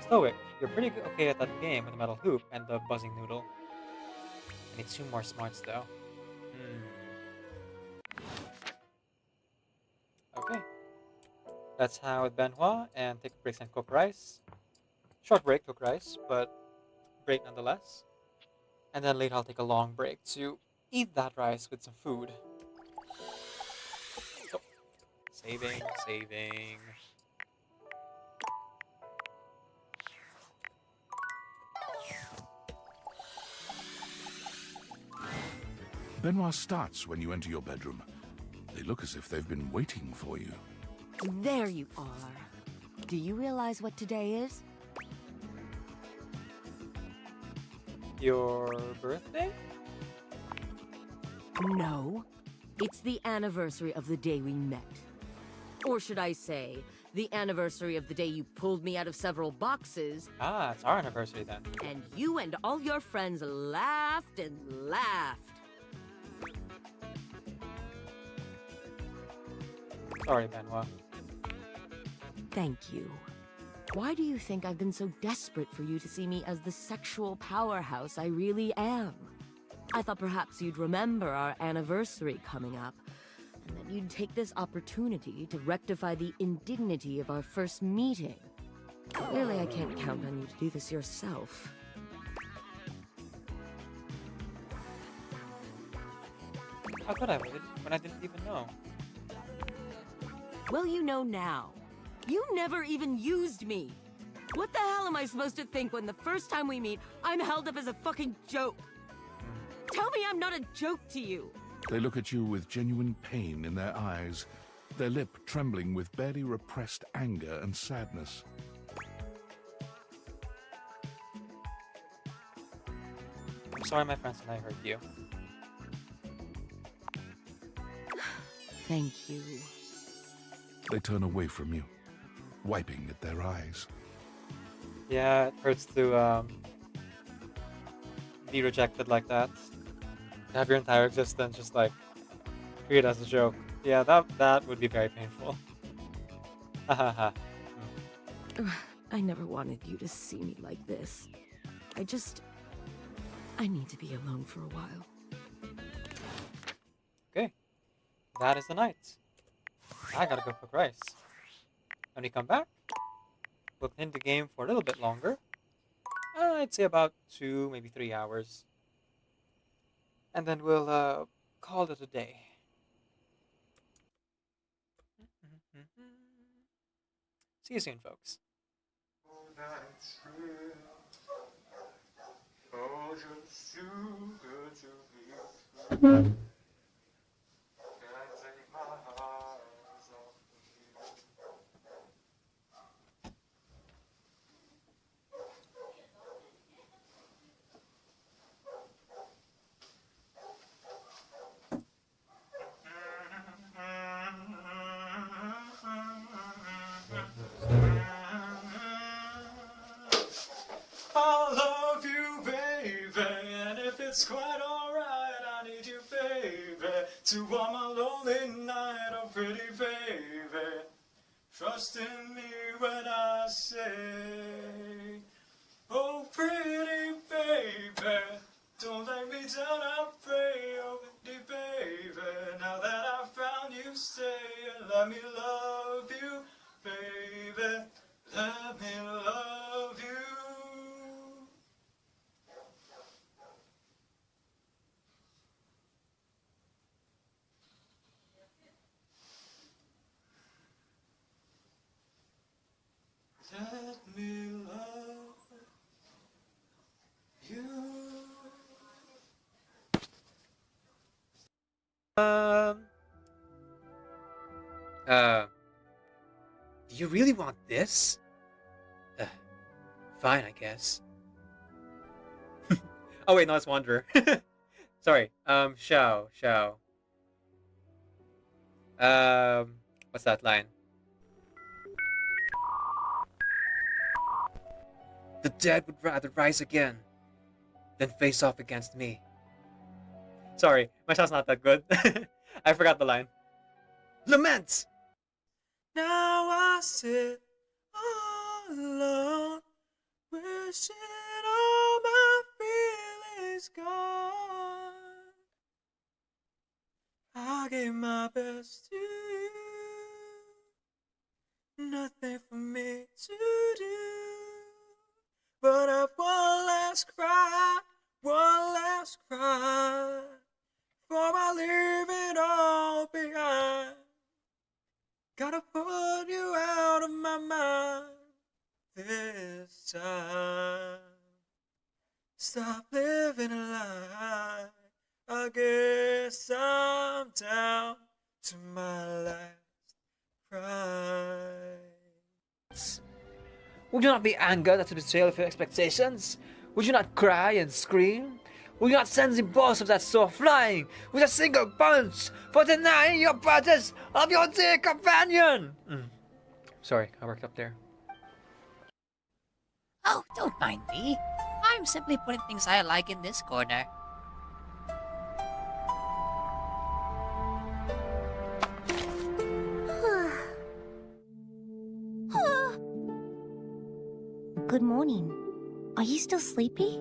Stoic, you're pretty okay at that game with the metal hoop and the buzzing noodle. I need 2 more smarts though. Okay. Let's hang out with Benhua and take breaks and cook rice. Short break, cook rice, but break nonetheless. And then later I'll take a long break to eat that rice with some food. Oh. Saving. Benoit starts when you enter your bedroom. They look as if they've been waiting for you. There you are. Do you realize what today is? Your birthday? No. It's the anniversary of the day we met. Or should I say, the anniversary of the day you pulled me out of several boxes. Ah, it's our anniversary then. And you and all your friends laughed and laughed. Sorry, Benoit. Thank you. Why do you think I've been so desperate for you to see me as the sexual powerhouse I really am? I thought perhaps you'd remember our anniversary coming up, and that you'd take this opportunity to rectify the indignity of our first meeting. Clearly, I can't count on you to do this yourself. How could I would when I didn't even know? Well, you know now. You never even used me. What the hell am I supposed to think when the first time we meet, I'm held up as a fucking joke? Tell me I'm not a joke to you. They look at you with genuine pain in their eyes, their lip trembling with barely repressed anger and sadness. I'm sorry my friends and I hurt you. Thank you. They turn away from you, wiping at their eyes. Yeah, it hurts to be rejected like that. To have your entire existence just like treated as a joke. Yeah, that would be very painful. Hahaha. I never wanted you to see me like this. I need to be alone for a while. Okay. That is the night. I gotta go cook rice. When we come back, we'll continue the game for a little bit longer. I'd say about 2, maybe 3 hours. And then we'll call it a day. See you soon, folks. I love you, baby, and if it's quite alright, I need you, baby, to warm my lonely night, oh pretty baby. Trust in me when I say, oh pretty baby, don't let me down, I pray, oh pretty baby. Now that I found you, stay and let me love you, baby. Let me love you. Let me love you. Do you really want this? Fine, I guess. Oh wait, no, it's Wanderer. Sorry. Shao. What's that line? The dead would rather rise again than face off against me. Sorry, my shot's not that good. I forgot the line. Lament! Now I sit all alone, wishing all my feelings gone. I gave my best to you, nothing for me to do, but I've one last cry, before I leave it all behind. Gotta put you out of my mind this time. Stop living a lie. I guess I'm down to my last cry. Would you not be angered at the betrayal of your expectations? Would you not cry and scream? Would you not send the boss of that sword flying with a single punch for denying your purchase of your dear companion? Sorry, I worked up there. Oh, don't mind me. I'm simply putting things I like in this corner. Good morning. Are you still sleepy?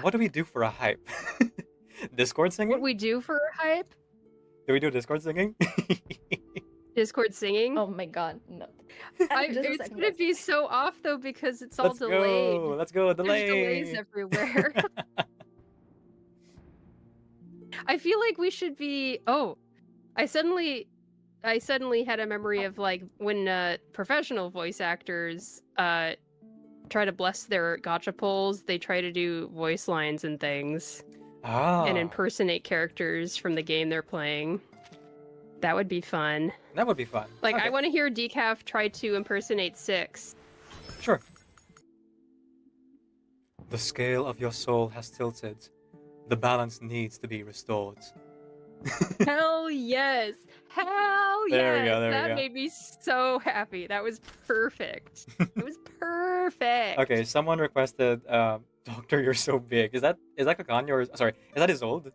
What do we do for a hype? Discord singing? What we do for a hype? Do we do Discord singing? Discord singing? Oh my god, no. Just a It's second, gonna guys. be so off though because it's all Let's delayed. go. Let's go. There's delays Delay. everywhere. I feel like we should be. Oh, I suddenly had a memory of like when professional voice actors try to bless their gacha pulls. They try to do voice lines and things and impersonate characters from the game they're playing. That would be fun. That would be fun. Like, Okay. I want to hear Decaf try to impersonate Six. Sure. The scale of your soul has tilted. The balance needs to be restored. Hell yes! Hell yes! There we go, there we that go. made me so happy. That was perfect. It was perfect. Okay, someone requested, Doctor, you're so big. Is that Kakanya or sorry, is that Isolde?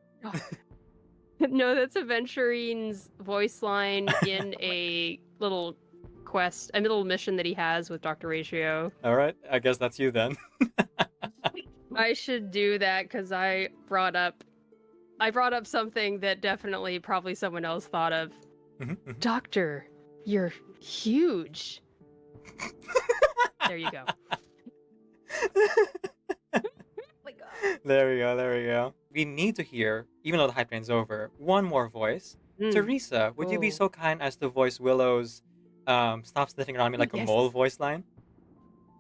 No, that's Aventurine's voice line in a little quest, a little mission that he has with Dr. Ratio. All right, I guess that's you then. I should do that because I brought up something that definitely probably someone else thought of. Doctor, you're huge. There you go. There we go, there we go. We need to hear, even though the hype train's over, one more voice. Teresa, would you be so kind as to voice Willow's stop sniffing around me like a Yes. mole voice line?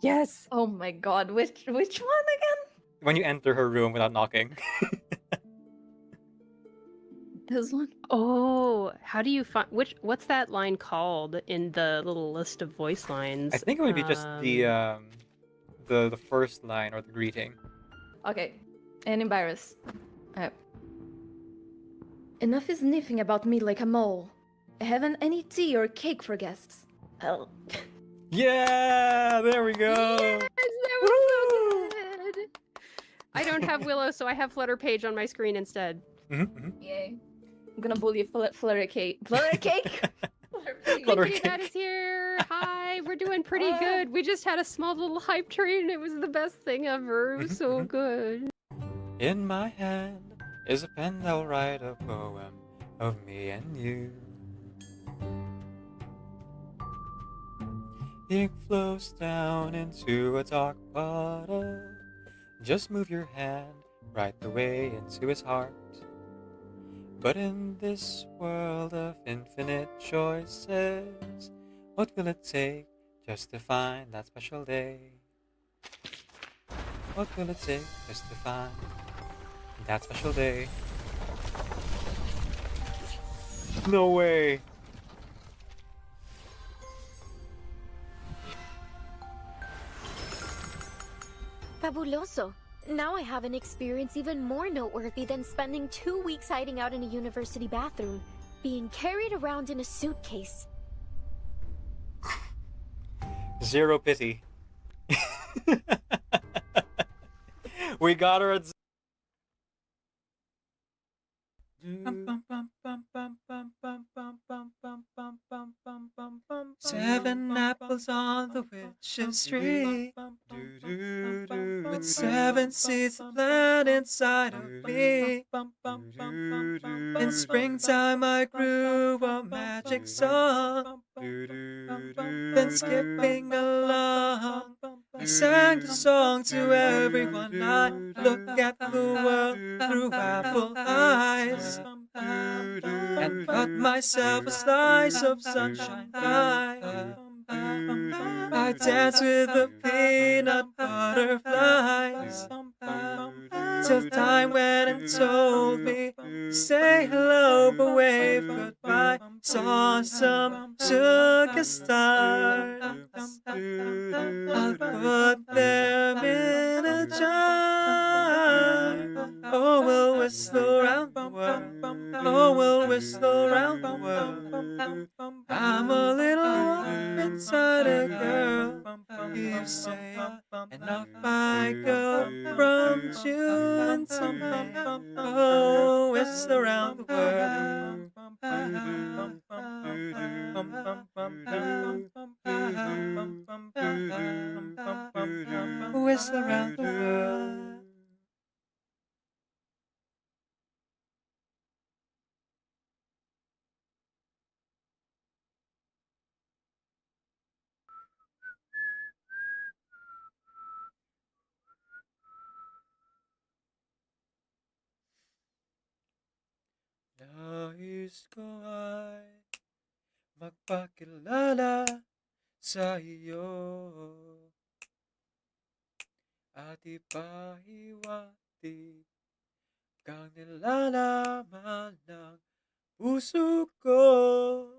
Yes. Oh my god, which one again? When you enter her room without knocking. This one? Oh, how do you find what's that line called in the little list of voice lines? I think it would be just the first line or the greeting. Okay. Any virus. Enough is sniffing about me like a mole. Haven't any tea or cake for guests. Oh. Yeah, there we go. That was so good. I don't have Willow, so I have Flutter Page on my screen instead. Yay. I'm gonna bully Flurry Cake. Flurry Cake! Lickety Bat is here. Hi, we're doing pretty good. We just had a small little hype train. It was the best thing ever. It was so good. In my hand is a pen that'll write a poem of me and you. The ink flows down into a dark bottle. Just move your hand right the way into his heart. But in this world of infinite choices, what will it take just to find that special day? What will it take just to find that special day? No way! Fabuloso. Now I have an experience even more noteworthy than spending 2 weeks hiding out in a university bathroom, being carried around in a suitcase. Zero pity. We got her at 7 apples on the witch's tree, with 7 seeds planted inside of me. In springtime I grew a magic song, then skipping along, I sang the song to everyone. I look at the world through apple eyes, and cut myself a slice of sunshine pie. I dance with the peanut butterflies, till time went and told me, say hello but wave goodbye. Saw some sugar stars, I'll put them in a jar. Oh, we'll whistle around the world. Oh, we'll whistle around the world. I'm a little wolf inside a girl, you say, and off I go from June to May. Oh, whistle around the world. twist around the world. Nais ko ay magpakilala sa iyo at ipahiwatig kang nilalaman ng puso ko.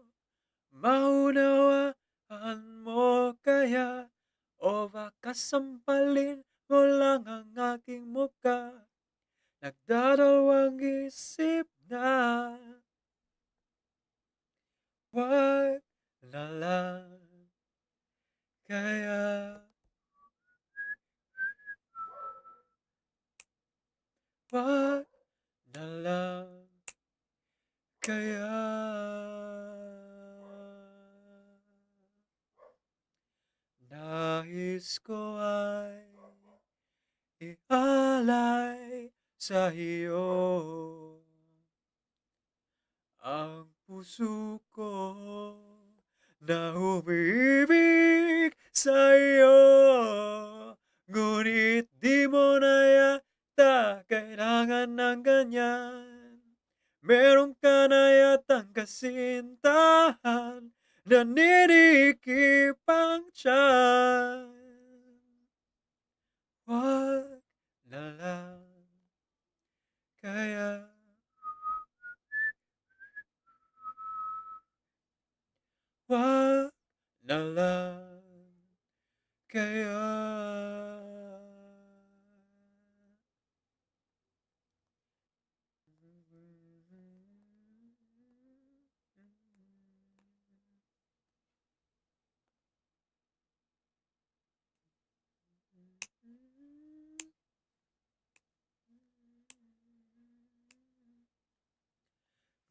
Maunawaan mo kaya o baka sampalin mo lang ang aking muka. Nagdadalawang isip na wag na lang kaya. Wag na lang kaya. Nais ko ay ialay sa iyo ang puso ko na umiibig sa iyo. Ngunit di mo na yata kailangan ng ganyan. Meron ka na yatang kasintahan, naninikip ang tiyan. Wag na lang kaya. Wag na lang kaya.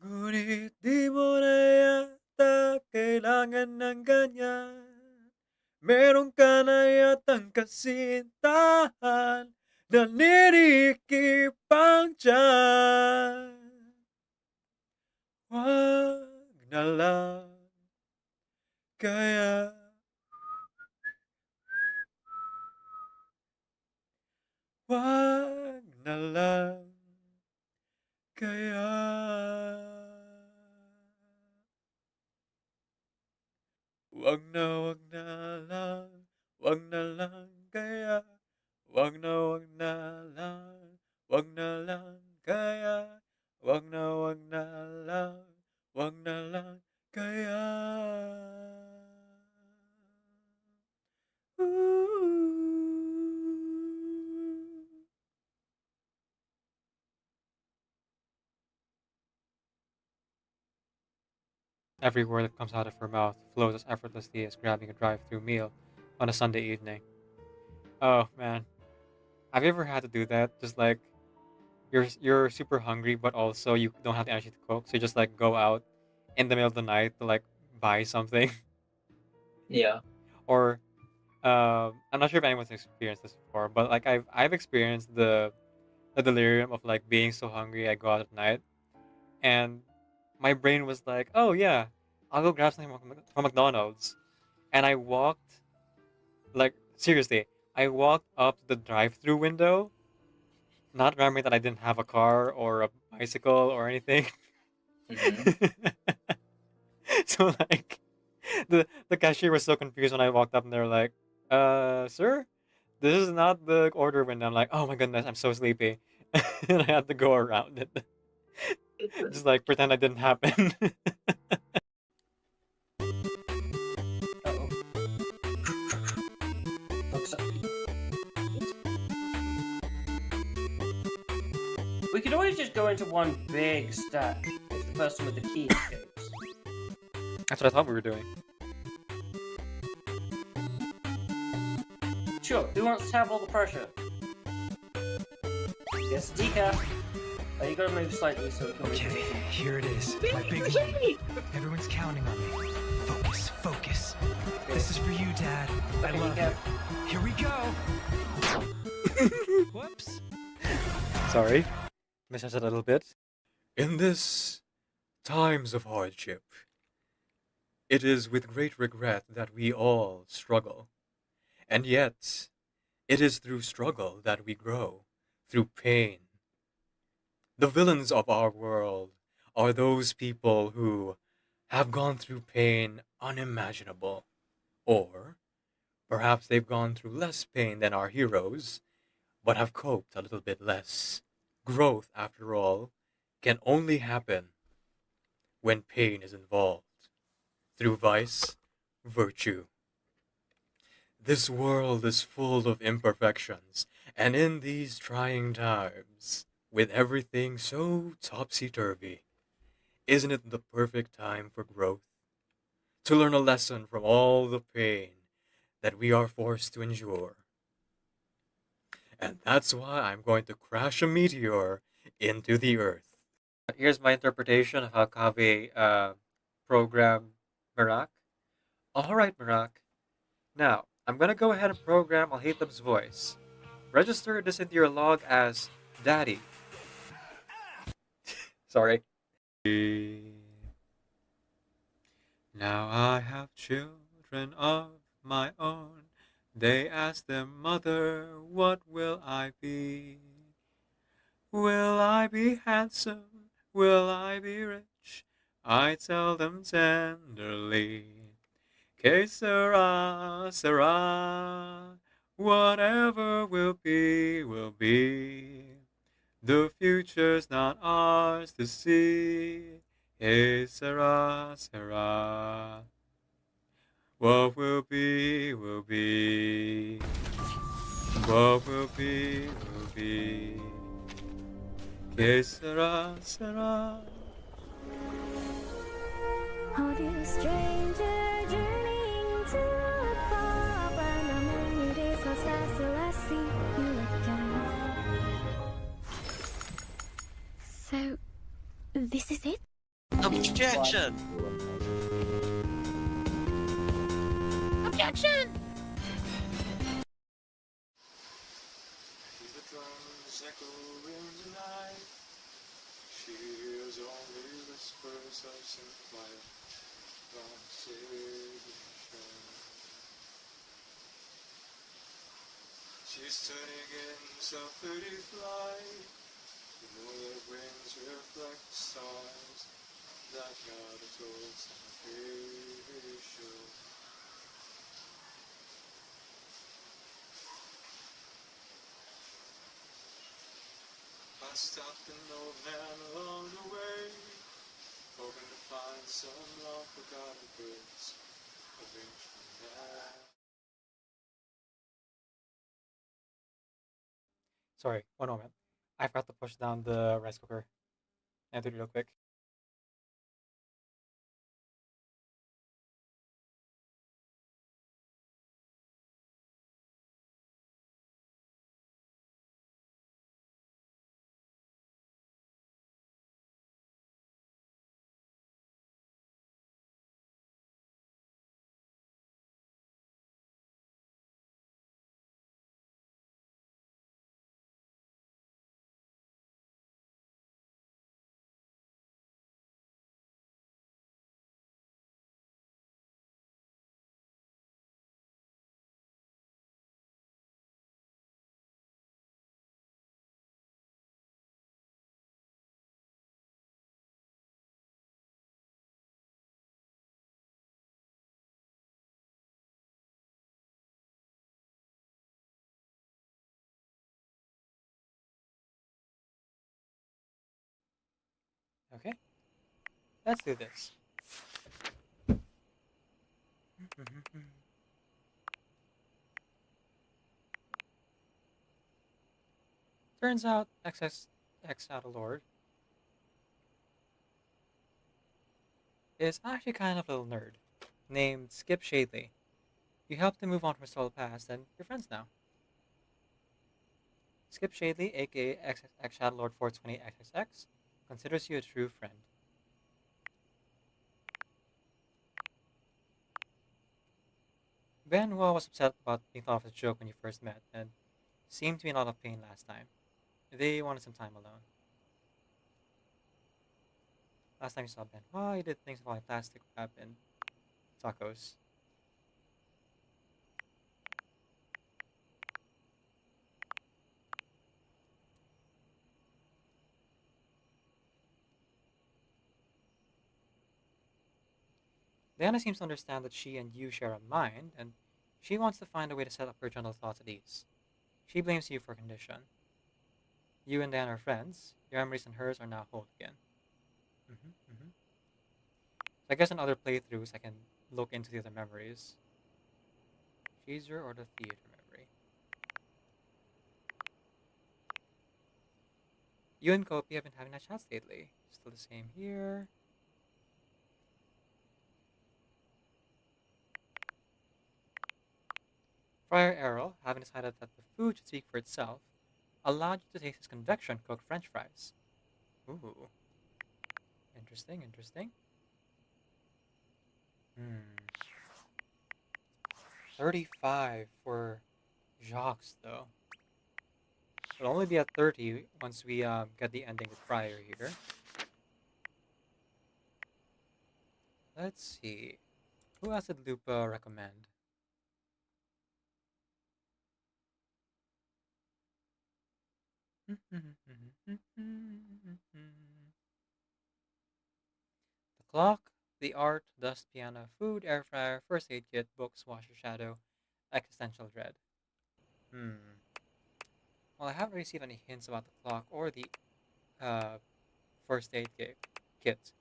Ngunit di mo na yata kailangan ng ganyan. Meron ka na yatang kasintahan, naninikip ang tiyan. Wag na lang kaya. Wag na lang kaya. Wag na lang, wag na lang kaya. Wag na lang, wag na lang kaya. Wag na lang, wag na lang kaya. Every word that comes out of her mouth flows as effortlessly as grabbing a drive-through meal on a Sunday evening. Oh man, have you ever had to do that? Just like you're super hungry, but also you don't have the energy to cook, so you just like go out in the middle of the night to like buy something. Yeah. Or I'm not sure if anyone's experienced this before, but like I've experienced the delirium of like being so hungry I go out at night, and my brain was like, oh yeah, I'll go grab something from McDonald's, and I walked, like seriously, I walked up to the drive-through window, not remembering that I didn't have a car or a bicycle or anything. So like the cashier was so confused when I walked up, and they're like, sir, this is not the order window. I'm like, oh my goodness, I'm so sleepy. And I had to go around it. Just like pretend it didn't happen. We could always just go into one big stack if the person with the key escapes. That's what I thought we were doing. Sure, who wants to have all the pressure? Yes, Decaf. Oh, you gotta move slightly so it can Okay, here it is. My big moment. Everyone's counting on me. Focus. Focus, focus. This is for you, Dad. I love you. Here we go. Whoops. Sorry. Missed a little bit. In this times of hardship, it is with great regret that we all struggle. And yet, it is through struggle that we grow, through pain. The villains of our world are those people who have gone through pain unimaginable. Or perhaps they've gone through less pain than our heroes, but have coped a little bit less. Growth, after all, can only happen when pain is involved. Through vice, virtue. This world is full of imperfections, and in these trying times, with everything so topsy-turvy, isn't it the perfect time for growth? To learn a lesson from all the pain that we are forced to endure. And that's why I'm going to crash a meteor into the Earth. Here's my interpretation of how Kaveh programmed Merak. Alright, Merak. Now, I'm gonna go ahead and program Alhaitham's voice. Register this into your log as Daddy. Sorry. Now I have children of my own. They ask their mother, what will I be? Will I be handsome? Will I be rich? I tell them tenderly, que sera, sera. Whatever will be, will be. The future's not ours to see. Que sera, sera. What will be, will be. What will be, will be. Que sera, sera. Oh, dear stranger, journeying to a pub, and how many days must pass till I see you again. So, this is it? Objection! Objection! The drums echo in the night. She hears only whispers of some quiet conversation. She's turning in self-pity flight. The moonlit wings reflect the stars that God had told some creation. I stopped an old man along the way, hoping to find some long-forgotten birds of ancient land. Sorry, one moment. I forgot to push down the rice cooker. I have to do it real quick. Okay, let's do this. Turns out XX Shadow Lord is actually kind of a little nerd named Skip Shadley. You helped him move on from his troubled past, and you're friends now. Skip Shadley, aka XX Shadow Lord 420XXX, considers you a true friend. Benoit was upset about being thought of as a joke when you first met, and seemed to be in a lot of pain last time. They wanted some time alone. Last time you saw Benoit, he did things involving plastic wrap and tacos. Diana seems to understand that she and you share a mind, and she wants to find a way to set up her gentle thoughts at ease. She blames you for her condition. You and Diana are friends. Your memories and hers are now whole again. So I guess in other playthroughs I can look into the other memories. Cheeser or the theater memory. You and Kopi have been having nice chats lately. Still the same here. Friar Arrow, having decided that the food should speak for itself, allowed you to taste his convection cooked french fries. Ooh. Interesting, interesting. 35 for Jacques, though. It'll only be at 30 once we get the ending with Friar here. Let's see. Who else did Lupa recommend? The clock, the art, dust piano, food, air fryer, first aid kit, books, washer shadow, existential dread. Well, I haven't received any hints about the clock or the first aid kit,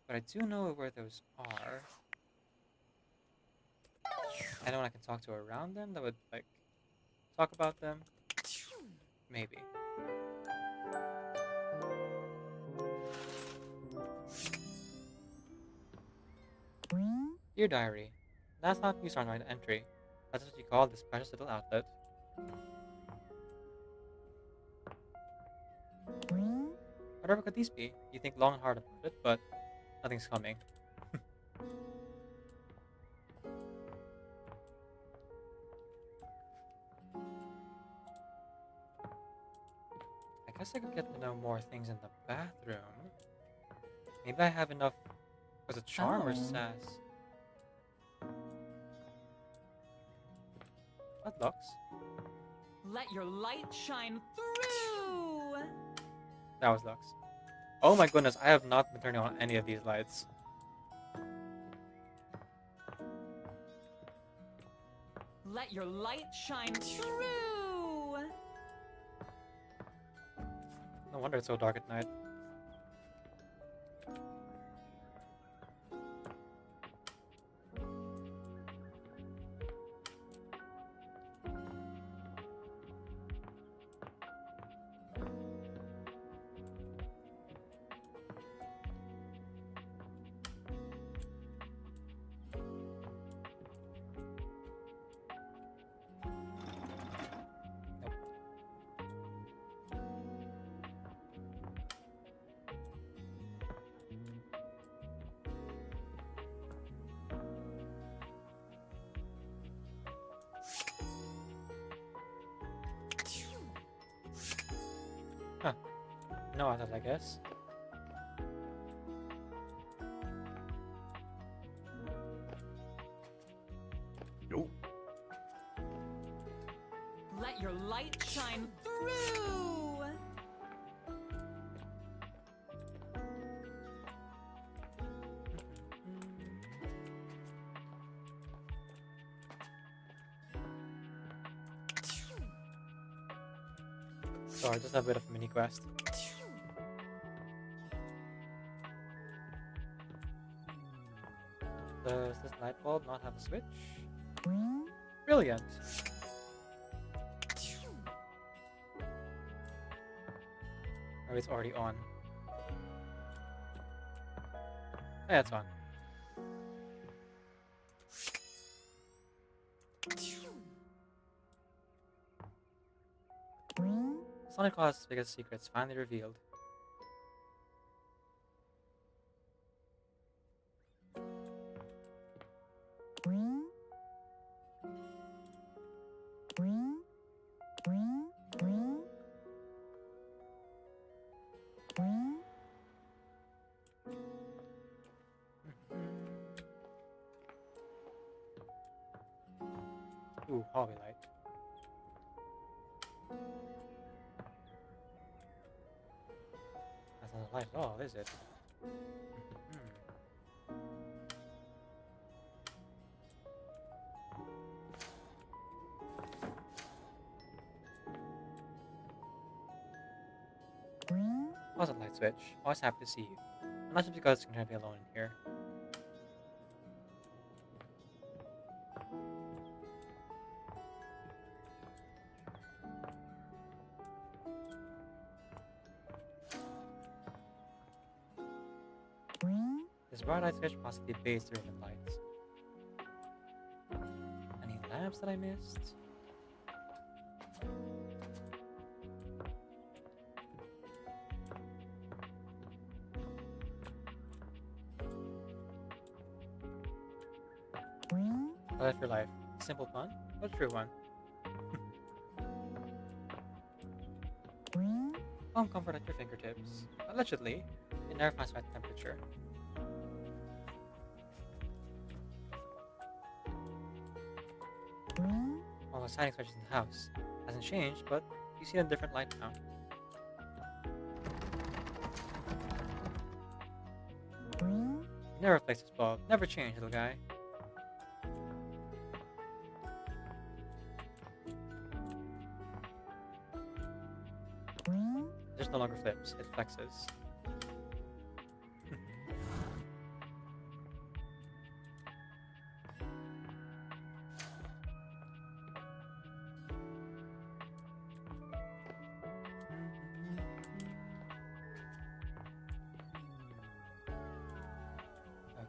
but I do know where those are. Anyone I can talk to around them that would like talk about them? Maybe. Dear Diary, last time you started an entry. That's what you call this precious little outlet. Whatever could these be? You think long and hard about it, but nothing's coming. I guess I could get to know more things in the bathroom. Maybe I have enough. Was it charm or sass? That looks. Let your light shine through. That was Lux. Oh my goodness, I have not been turning on any of these lights. Let your light shine through. No wonder it's so dark at night. Huh. No others, I guess. Nope. Let your light shine through. Sorry, just a bit of a mini quest. Does this light bulb not have a switch? Brilliant! Or it's already on. Yeah, it's on. Sonic Claw's biggest secrets finally revealed. Ooh, hallway light. That's not a light at all, is it? Closet light switch. Always happy to see you. And not just because it's gonna be alone in here. This bright light switch possibly bathes the room in lights. Any lamps that I missed? A light for life. Simple pun, but a true one. Home comfort at your fingertips. Allegedly, it never finds the right temperature. All the siding switches in the house. Hasn't changed, but you see a different light now. You never replace this bulb. Never change, little guy. This no longer flips, it flexes.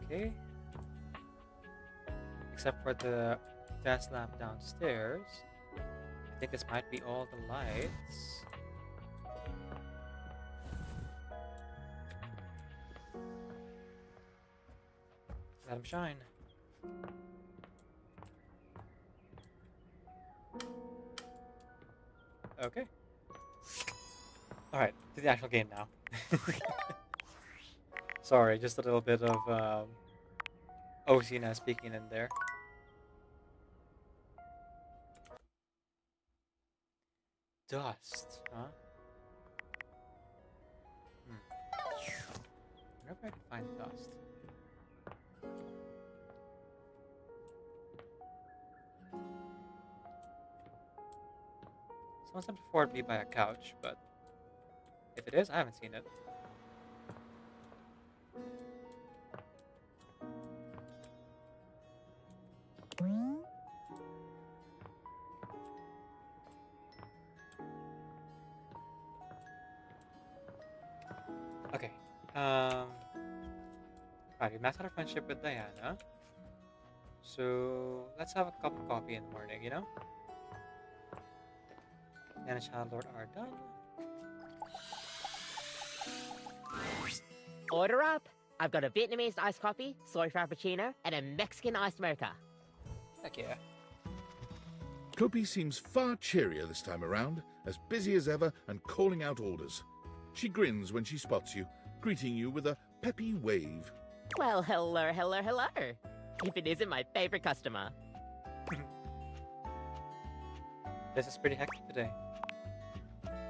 Okay. Except for the gas lamp downstairs. I think this might be all the lights. Let him shine. Okay. Alright, to the actual game now. Sorry, just a little bit of OCNS speaking in there. Dust, huh? I wonder if I can find dust. Someone said before it'd be by a couch, but if it is, I haven't seen it. Okay. Right, we maxed out our friendship with Diana. So let's have a cup of coffee in the morning, you know? And Child Lord are done. Order up! I've got a Vietnamese iced coffee, soy frappuccino, and a Mexican iced mocha. Heck yeah. Kopi seems far cheerier this time around, as busy as ever and calling out orders. She grins when she spots you, greeting you with a peppy wave. Well, hello, hello, hello. If it isn't my favorite customer. This is pretty hectic today.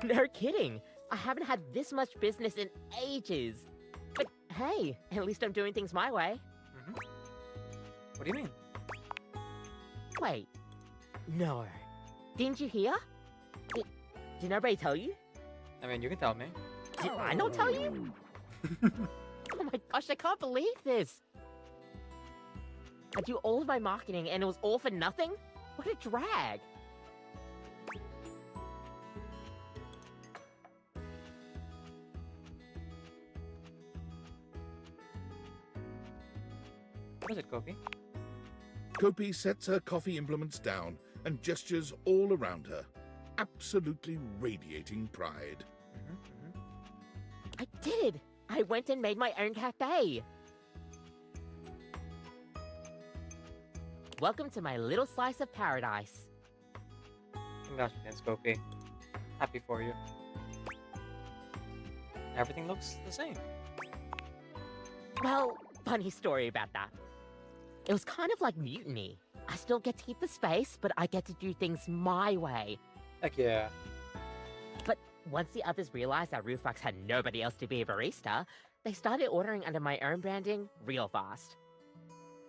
No kidding. I haven't had this much business in ages. But hey, at least I'm doing things my way. What do you mean? Wait. No. Didn't you hear? Did nobody tell you? I mean, you can tell me. Did I not tell you? Oh my gosh, I can't believe this. I do all of my marketing and it was all for nothing? What a drag. What is it, Kopi? Kopi sets her coffee implements down and gestures all around her, absolutely radiating pride. I did! I went and made my own cafe! Welcome to my little slice of paradise. Congratulations, Kopi. Happy for you. Everything looks the same. Well, funny story about that. It was kind of like mutiny. I still get to keep the space, but I get to do things my way. Heck yeah. But once the others realized that Roofbox had nobody else to be a barista, they started ordering under my own branding real fast.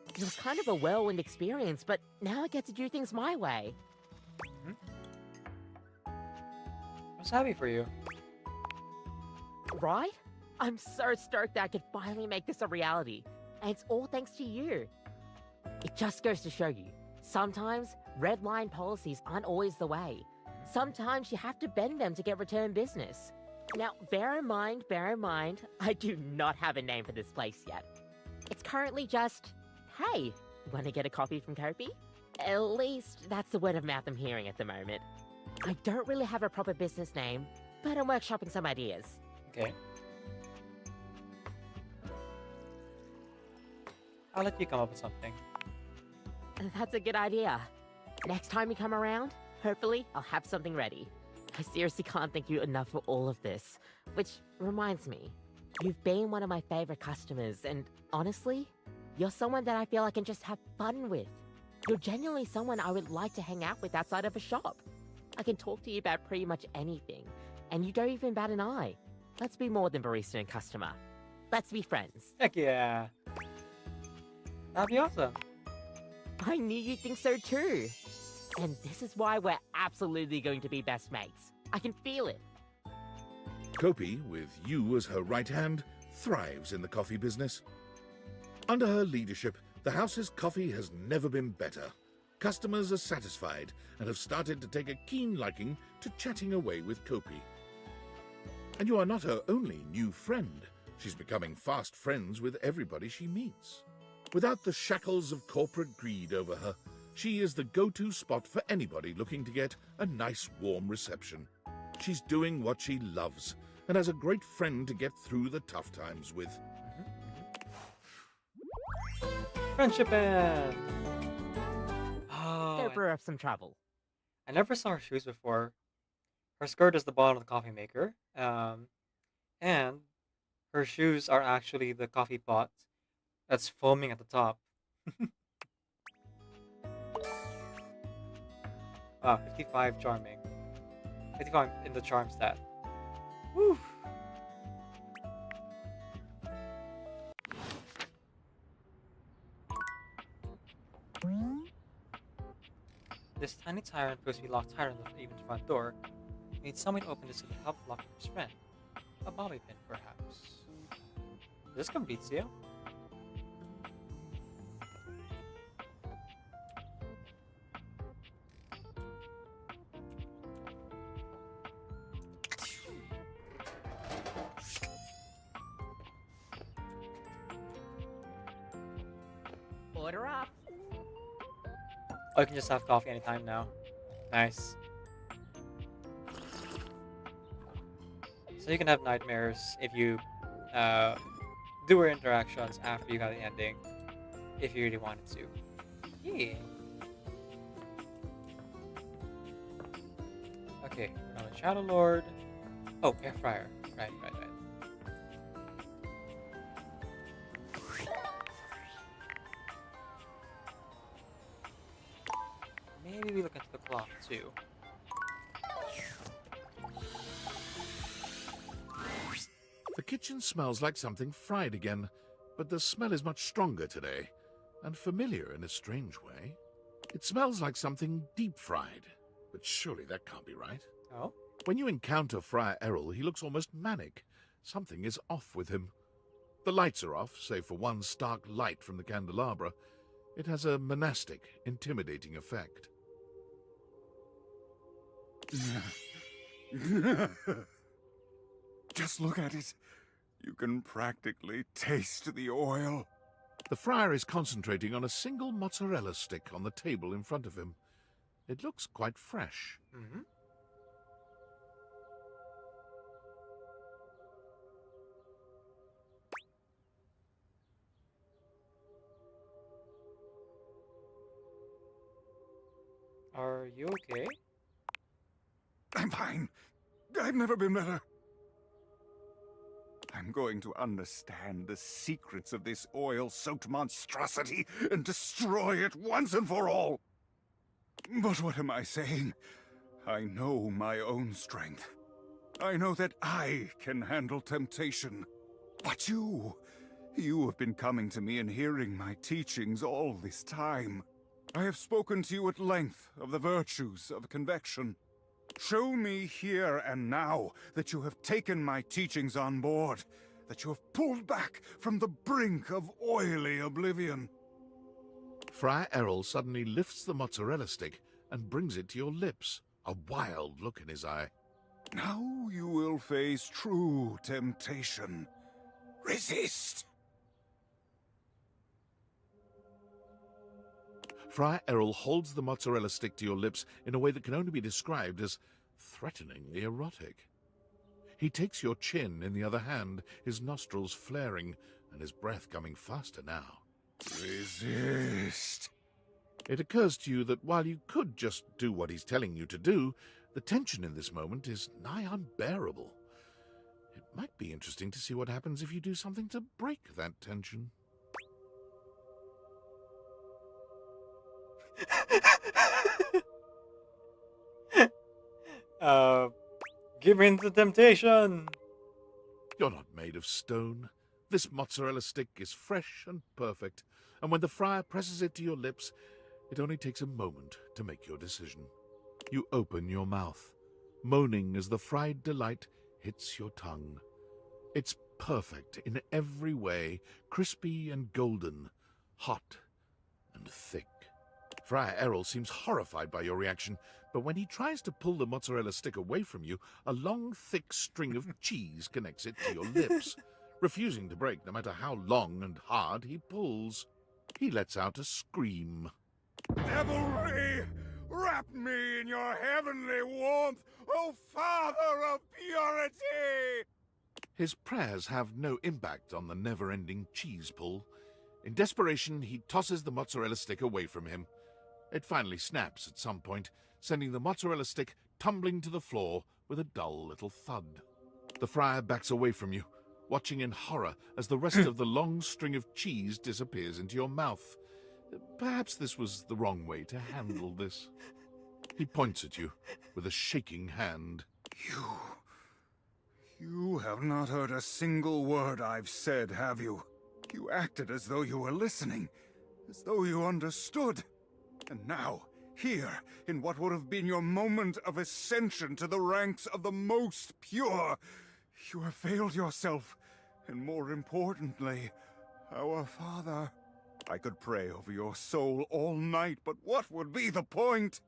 It was kind of a whirlwind experience, but now I get to do things my way. I was happy for you. Right? I'm so stoked that I could finally make this a reality. And it's all thanks to you. It just goes to show you, sometimes red line policies aren't always the way. Sometimes you have to bend them to get return business. Now, bear in mind, I do not have a name for this place yet. It's currently just, hey, wanna get a coffee from Kopi? At least that's the word of mouth I'm hearing at the moment. I don't really have a proper business name, but I'm workshopping some ideas. Okay. I'll let you come up with something. That's a good idea. Next time you come around, hopefully I'll have something ready. I seriously can't thank you enough for all of this. Which reminds me, you've been one of my favorite customers, and honestly, you're someone that I feel I can just have fun with. You're genuinely someone I would like to hang out with outside of a shop. I can talk to you about pretty much anything, and you don't even bat an eye. Let's be more than barista and customer. Let's be friends. Heck yeah. That'd be awesome. I knew you'd think so too. And this is why we're absolutely going to be best mates. I can feel it. Kopi, with you as her right hand, thrives in the coffee business. Under her leadership, the house's coffee has never been better. Customers are satisfied and have started to take a keen liking to chatting away with Kopi. And you are not her only new friend. She's becoming fast friends with everybody she meets. Without the shackles of corporate greed over her, she is the go-to spot for anybody looking to get a nice warm reception. She's doing what she loves and has a great friend to get through the tough times with. Friendship band! Oh, Gonna brew up some trouble. I never saw her shoes before. Her skirt is the bottom of the coffee maker. And her shoes are actually the coffee pot that's foaming at the top. Wow, 55 charming. 55 in the charm stat. Woo! This tiny tyrant appears to be locked higher than even the front door. We need someone to open this to help lock his friend. A bobby pin, perhaps. Is this Compizio? Order up. Oh, you can just have coffee anytime now. Nice. So you can have nightmares if you do your interactions after you got the ending, if you really wanted to. Yeah. Okay, we're on the Shadow Lord. Oh, air fryer. Right. Maybe we look into the clock too. The kitchen smells like something fried again, but the smell is much stronger today, and familiar in a strange way. It smells like something deep-fried, but surely that can't be right. Oh? When you encounter Friar Errol, he looks almost manic. Something is off with him. The lights are off, save for one stark light from the candelabra. It has a monastic, intimidating effect. Just look at it. You can practically taste the oil. The friar is concentrating on a single mozzarella stick on the table in front of him. It looks quite fresh. Mm-hmm. Are you okay? I'm fine. I've never been better. I'm I'm going to understand the secrets of this oil-soaked monstrosity and destroy it once and for all. But what am I saying? I know my own strength. I know that I can handle temptation. But you have been coming to me and hearing my teachings all this time. I have spoken to you at length of the virtues of convection. Show me here and now that you have taken my teachings on board, that you have pulled back from the brink of oily oblivion. Friar Errol suddenly lifts the mozzarella stick and brings it to your lips, a wild look in his eye. Now you will face true temptation. Resist! Friar Errol holds the mozzarella stick to your lips in a way that can only be described as threateningly erotic. He takes your chin in the other hand, his nostrils flaring and his breath coming faster now. Resist! It occurs to you that while you could just do what he's telling you to do, the tension in this moment is nigh unbearable. It might be interesting to see what happens if you do something to break that tension. Give in to temptation! You're not made of stone. This mozzarella stick is fresh and perfect, and when the friar presses it to your lips, it only takes a moment to make your decision. You open your mouth, moaning as the fried delight hits your tongue. It's perfect in every way, crispy and golden, hot and thick. Friar Errol seems horrified by your reaction, but when he tries to pull the mozzarella stick away from you, a long, thick string of cheese connects it to your lips, refusing to break no matter how long and hard he pulls. He lets out a scream. Devilry! Wrap me in your heavenly warmth, O Father of Purity! His prayers have no impact on the never-ending cheese pull. In desperation, he tosses the mozzarella stick away from him. It finally snaps at some point, sending the mozzarella stick tumbling to the floor with a dull little thud. The friar backs away from you, watching in horror as the rest of the long string of cheese disappears into your mouth. Perhaps this was the wrong way to handle this. He points at you with a shaking hand. You have not heard a single word I've said, have you? You acted as though you were listening, as though you understood. And now, here, in what would have been your moment of ascension to the ranks of the most pure, you have failed yourself, and more importantly, our Father. I could pray over your soul all night, but what would be the point?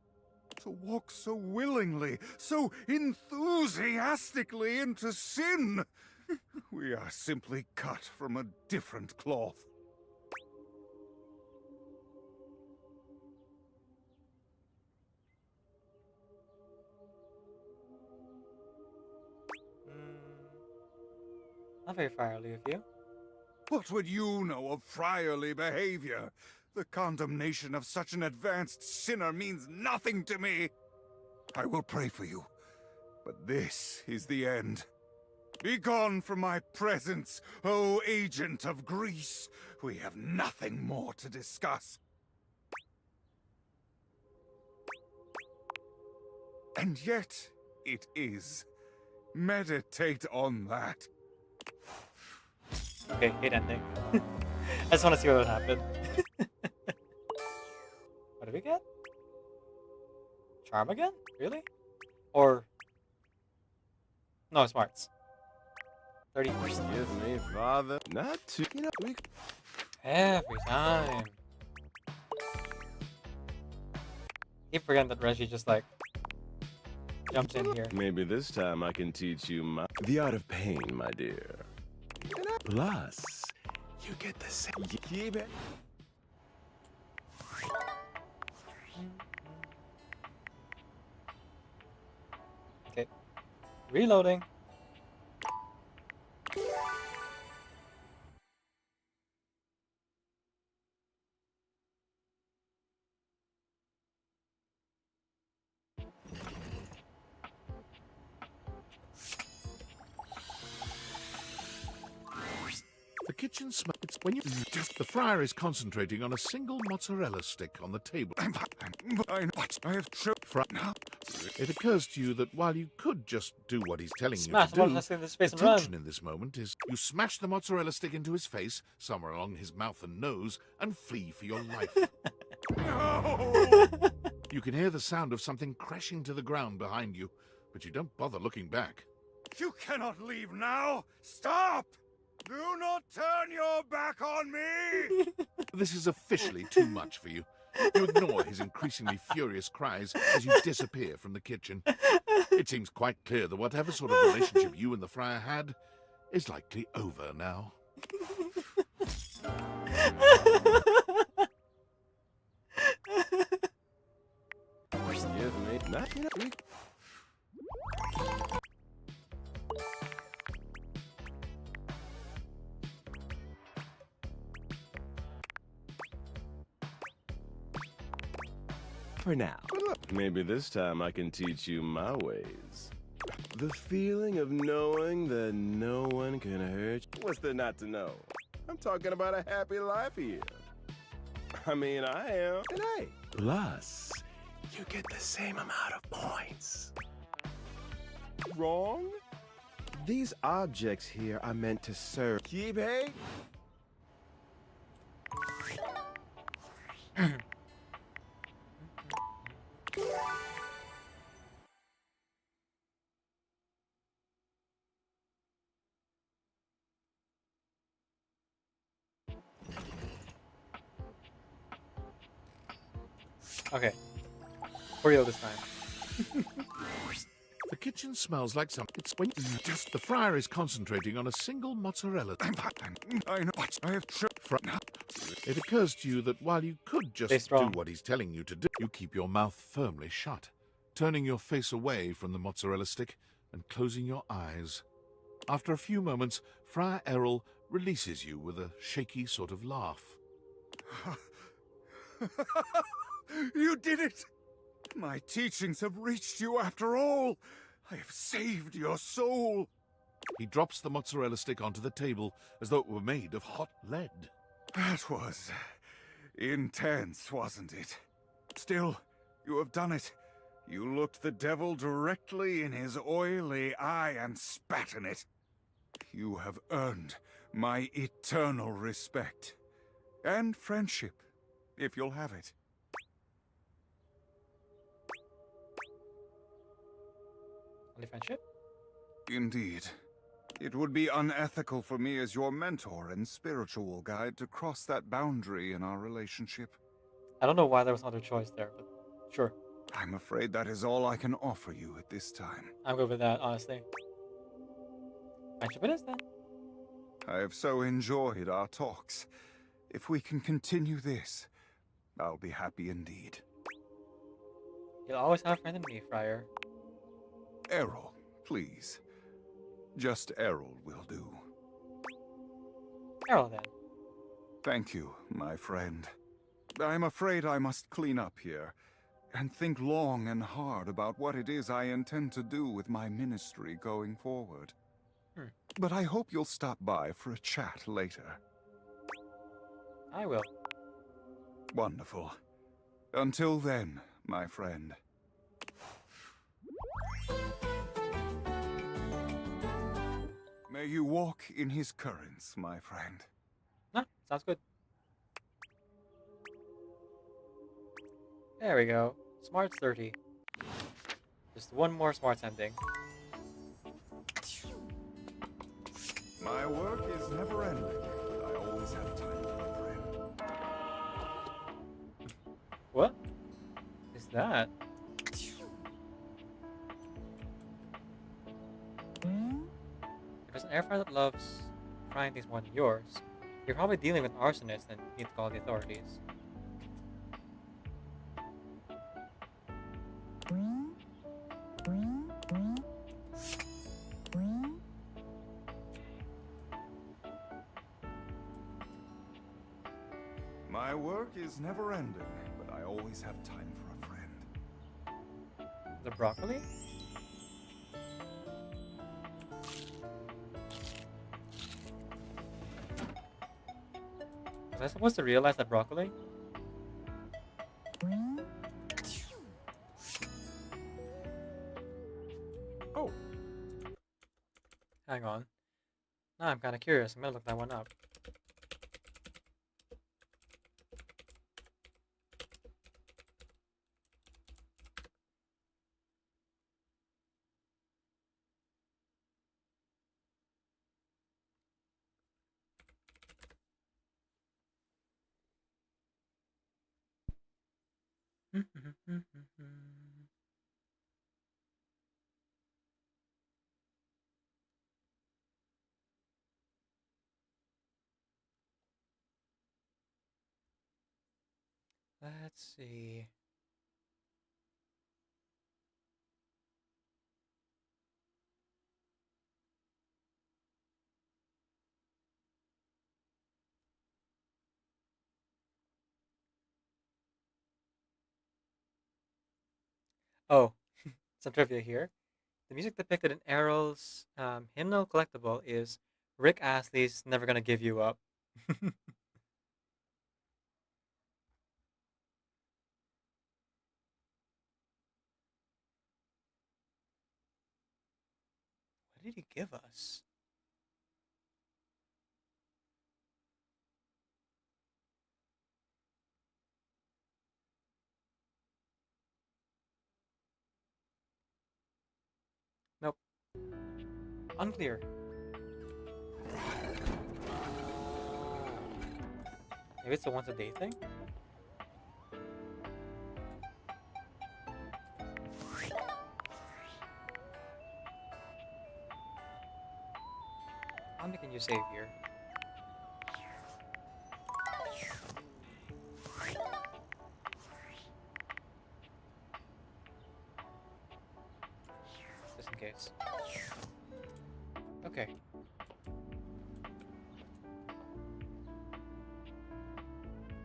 To walk so willingly, so enthusiastically into sin. We are simply cut from a different cloth. Not very friarly of you. What would you know of friarly behavior? The condemnation of such an advanced sinner means nothing to me. I will pray for you, but this is the end. Be gone from my presence, O agent of Greece. We have nothing more to discuss. And yet, it is. Meditate on that. Okay, hate ending. I just want to see what would happen. What did we get? Charm again? Really? Or... No, smarts. 30%. Excuse me, Father. Not too... You know, we... Every time. Keep forgetting that Reggie just like... jumps in here. Maybe this time I can teach you the art of pain, my dear. Plus, you get the same... Keep it. Okay. Reloading. kitchen smells. It's when you the friar is concentrating on a single mozzarella stick on the table. I have It occurs to you that while you could just do what he's telling Smash you the to mozzarella do, stick in his face the and run. tension in this moment is you smash the mozzarella stick into his face, somewhere along his mouth and nose, and flee for your life. No! You can hear the sound of something crashing to the ground behind you, but you don't bother looking back. You cannot leave now! Stop! Do not turn your back on me! This is officially too much for you. You ignore his increasingly furious cries as you disappear from the kitchen. It seems quite clear that whatever sort of relationship you and the friar had is likely over now. Forgive me. Not for now. Maybe this time I can teach you my ways. The feeling of knowing that no one can hurt you. What's there not to know? I'm talking about a happy life here. I mean, I am. And hey, plus, you get the same amount of points. Wrong? These objects here are meant to serve. Keep, hey? Okay. For real this time. The kitchen smells like something. It's when just the friar is concentrating on a single mozzarella. I know. I have It occurs to you that while you could Stay just do strong. what he's telling you to do, you keep your mouth firmly shut, turning your face away from the mozzarella stick and closing your eyes. After a few moments, Friar Errol releases you with a shaky sort of laugh. You did it! My teachings have reached you after all! I have saved your soul! He drops the mozzarella stick onto the table as though it were made of hot lead. That was intense, wasn't it? Still, you have done it. You looked the devil directly in his oily eye and spat in it. You have earned my eternal respect. And friendship, if you'll have it. Only friendship? Indeed. It would be unethical for me as your mentor and spiritual guide to cross that boundary in our relationship. I don't know why there was another choice there, but sure. I'm afraid that is all I can offer you at this time. I'm good with that, honestly. Friendship it is then. I have so enjoyed our talks. If we can continue this, I'll be happy indeed. You'll always have a friend in me, Friar. Errol, please. Just Errol will do. Errol then. Thank you, my friend. I'm afraid I must clean up here and think long and hard about what it is I intend to do with my ministry going forward. But I hope you'll stop by for a chat later. I will. Wonderful. Until then, my friend. May you walk in his currents, my friend. Ah, sounds good. There we go. Smarts 30. Just one more smarts ending. My work is never ending, but I always have time for a friend. What is that? If there's an air fryer that loves frying things more than yours, you're probably dealing with arsonists and need to call the authorities. My work is never ending, but I always have time for a friend. The broccoli? Was I supposed to realize that broccoli? Oh. Hang on. Now I'm kind of curious. I'm gonna look that one up. Let's see. Oh, some trivia here. The music depicted in Errol's hymnal collectible is Rick Astley's Never Gonna Give You Up. What did he give us? Nope. Unclear. Maybe it's a once a day thing? I'm making you save here. Just in case. Okay.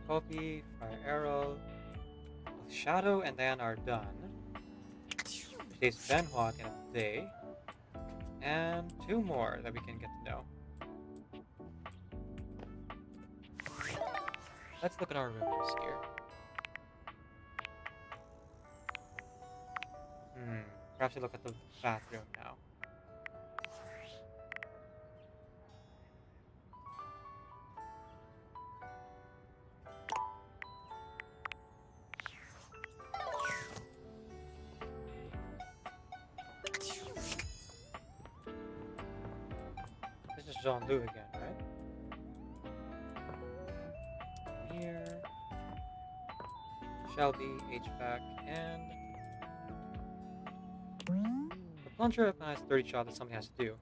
Copy, Fire Arrow, Shadow and Dan are done. Today's Benhua in a day. And 2 more that we can get to know. Let's look at our rooms here. Perhaps we look at the bathroom now. This is Jean-Luc again, right? Here. Shelby, HVAC, and... The plunger recognized 30 shots that something has to do.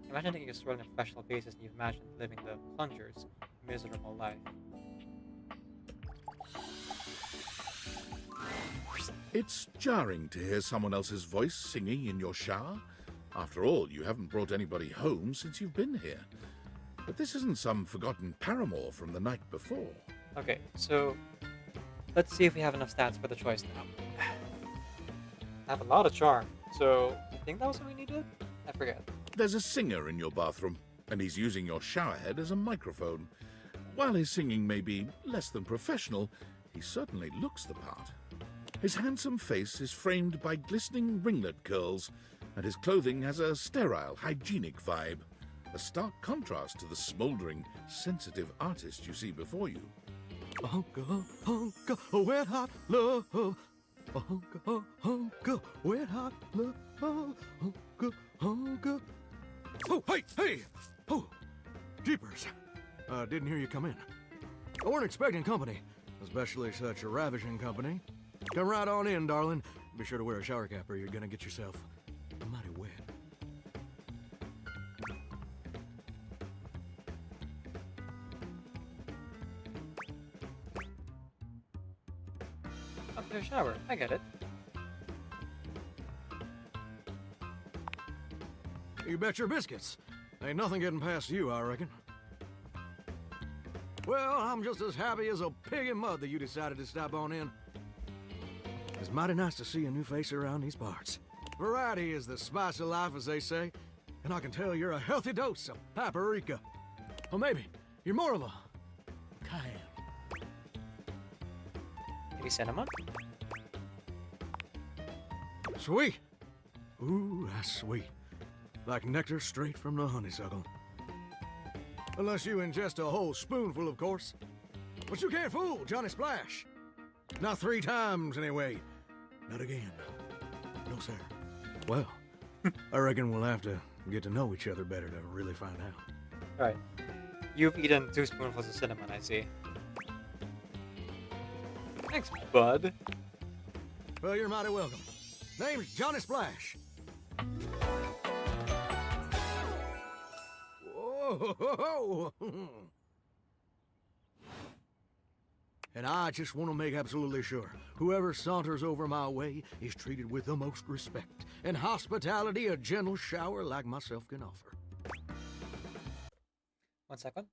Imagine taking a stroll on a professional basis and you've imagined living the plunger's miserable life. It's jarring to hear someone else's voice singing in your shower. After all, you haven't brought anybody home since you've been here. But this isn't some forgotten paramour from the night before. Okay, so let's see if we have enough stats for the choice now. I have a lot of charm, so I think that was what we needed? I forget. There's a singer in your bathroom, and he's using your showerhead as a microphone. While his singing may be less than professional, he certainly looks the part. His handsome face is framed by glistening ringlet curls, and his clothing has a sterile, hygienic vibe, a stark contrast to the smouldering, sensitive artist you see before you. Hunka, hunka, wet hot love. Hunka, hunka, wet hot love. Hunka, hunka. Oh, hey! Oh, jeepers. Didn't hear you come in. I weren't expecting company, especially such a ravishing company. Come right on in, darling. Be sure to wear a shower cap or you're gonna get yourself mighty wet. Up to a shower, I get it. You bet your biscuits. Ain't nothing getting past you, I reckon. Well, I'm just as happy as a pig in mud that you decided to stop on in. It's mighty nice to see a new face around these parts. Variety is the spice of life, as they say, and I can tell you're a healthy dose of paprika. Or maybe you're more of a cayenne. Maybe cinnamon? Sweet. Ooh, that's sweet. Like nectar straight from the honeysuckle. Unless you ingest a whole spoonful, of course. But you can't fool Johnny Splash. Not 3 times, anyway. Not again. No, sir. Well, I reckon we'll have to get to know each other better to really find out. Alright. You've eaten 2 spoonfuls of cinnamon, I see. Thanks, bud. Well, you're mighty welcome. Name's Johnny Splash. Whoa! And I just want to make absolutely sure whoever saunters over my way is treated with the most respect and hospitality a gentle shower like myself can offer. 1 second.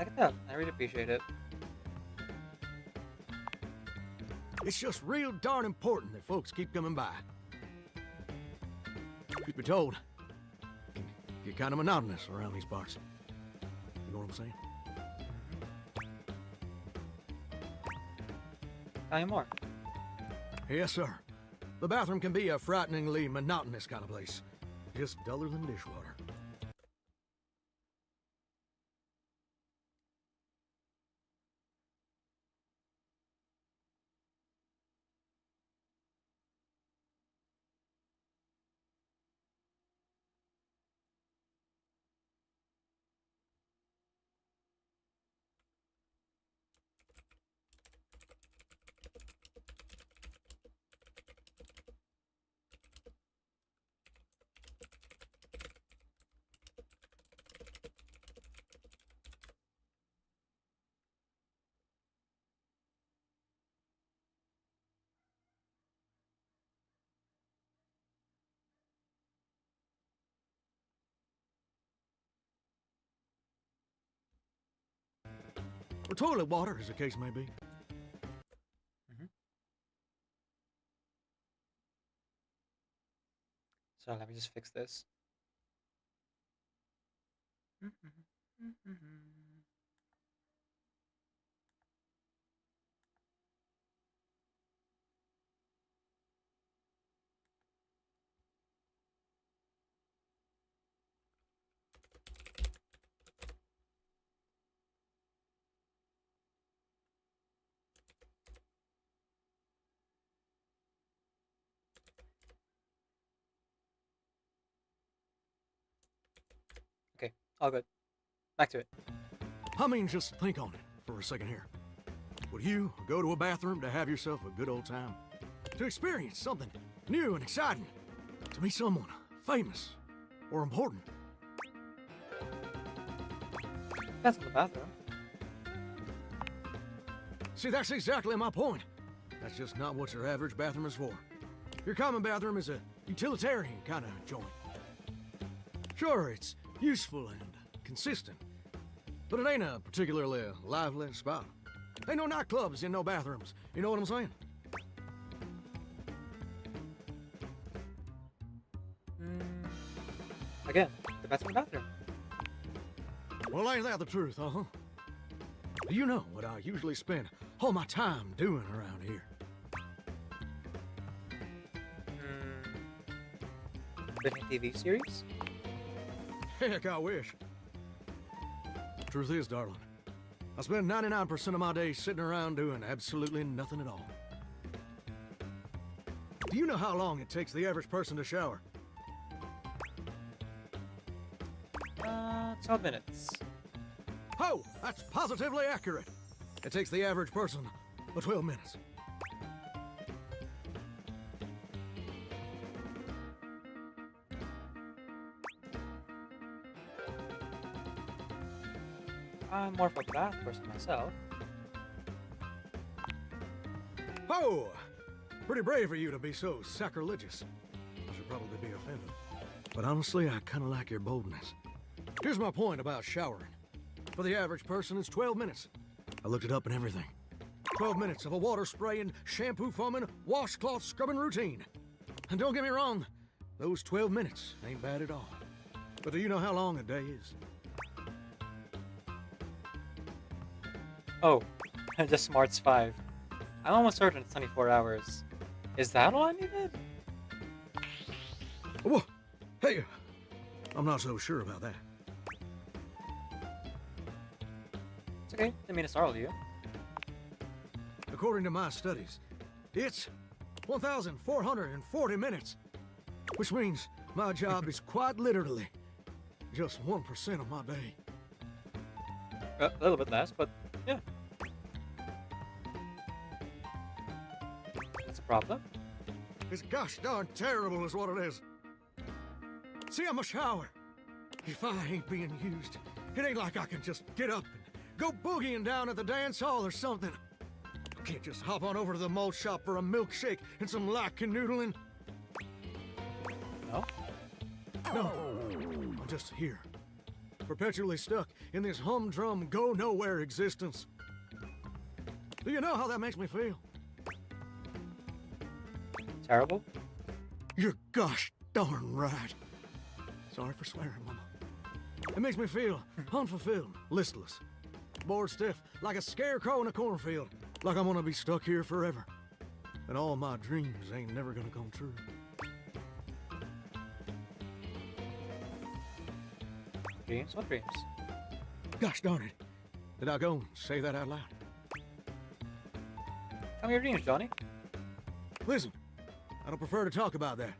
I can tell. I really appreciate it. It's just real darn important that folks keep coming by. Truth be told, it can get kind of monotonous around these parts. You know what I'm saying? Tell me more. Yes, sir. The bathroom can be a frighteningly monotonous kind of place. Just duller than dishwater. Or toilet water, as the case may be. So let me just fix this. Okay, all good. Back to it. I mean, just think on it for a second here. Would you go to a bathroom to have yourself a good old time? To experience something new and exciting? To meet someone famous or important? Depends on the bathroom. See, that's exactly my point. That's just not what your average bathroom is for. Your common bathroom is a utilitarian kind of joint. Sure, it's useful and consistent, but it ain't a particularly lively spot. Ain't no nightclubs in no bathrooms. You know what I'm saying? Again, depends on the bathroom. Well, ain't that the truth, huh? Do you know what I usually spend all my time doing around here? Binging TV series? Heck, I wish. Truth is, darling, I spend 99% of my day sitting around doing absolutely nothing at all. Do you know how long it takes the average person to shower? 12 minutes. Oh, that's positively accurate. It takes the average person 12 minutes. I'm more of a bath person myself. Oh, pretty brave of you to be so sacrilegious. I should probably be offended. But honestly, I kind of like your boldness. Here's my point about showering. For the average person, it's 12 minutes. I looked it up and everything. 12 minutes of a water spraying, shampoo foaming, washcloth scrubbing routine. And don't get me wrong, those 12 minutes ain't bad at all. But do you know how long a day is? Oh, just smarts 5. I'm almost certain it's 24 hours. Is that all I needed? Whoa, hey, I'm not so sure about that. It's okay, didn't mean to startle you. According to my studies, it's 1,440 minutes, which means my job is quite literally just 1% of my day. A little bit less, but yeah. That's a problem. It's gosh darn terrible is what it is. See, I'm a shower. If I ain't being used, it ain't like I can just get up and go boogieing down at the dance hall or something. I can't just hop on over to the malt shop for a milkshake and some light canoodling. No? No, I'm just here, perpetually stuck in this humdrum, go-nowhere existence. Do you know how that makes me feel? Terrible? You're gosh darn right. Sorry for swearing, Mama. It makes me feel unfulfilled, listless, bored stiff, like a scarecrow in a cornfield, like I'm gonna be stuck here forever. And all my dreams ain't never gonna come true. Dreams? What dreams? Gosh darn it. Did I go and say that out loud? Tell me your dreams, Johnny. Listen, I don't prefer to talk about that.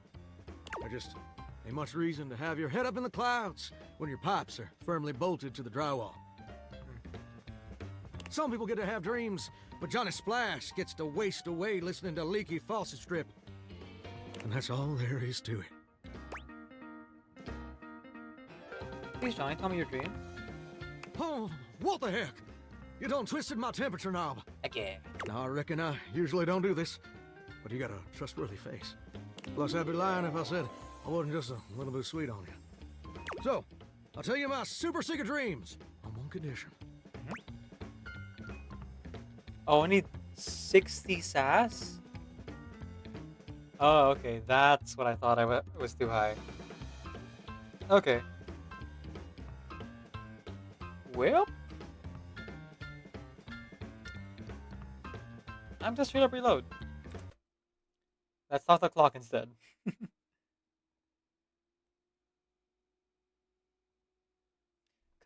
There just ain't much reason to have your head up in the clouds when your pipes are firmly bolted to the drywall. Some people get to have dreams, but Johnny Splash gets to waste away listening to leaky faucet strip. And that's all there is to it. Please, Johnny, tell me your dream. Oh, what the heck? You done twisted my temperature knob. Again. Now, I reckon I usually don't do this, but you got a trustworthy face. Plus, I'd be lying if I said I wasn't just a little bit sweet on you. So, I'll tell you my super secret dreams on one condition. Oh, I need 60 sass? Oh, okay. That's what I thought was too high. Okay. Well, I'm just straight up reload. Let's start the clock instead.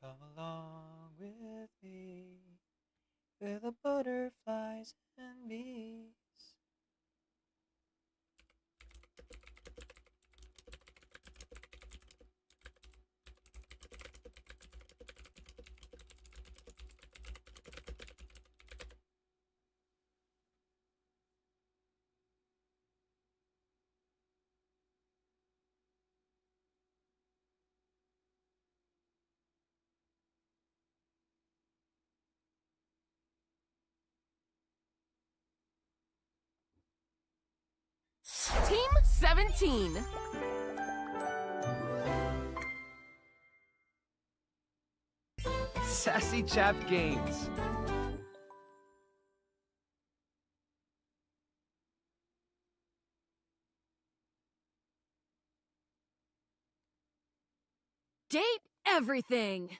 Come along with me, where the butterflies and bees. Team 17. Sassy Chap Games. Date everything.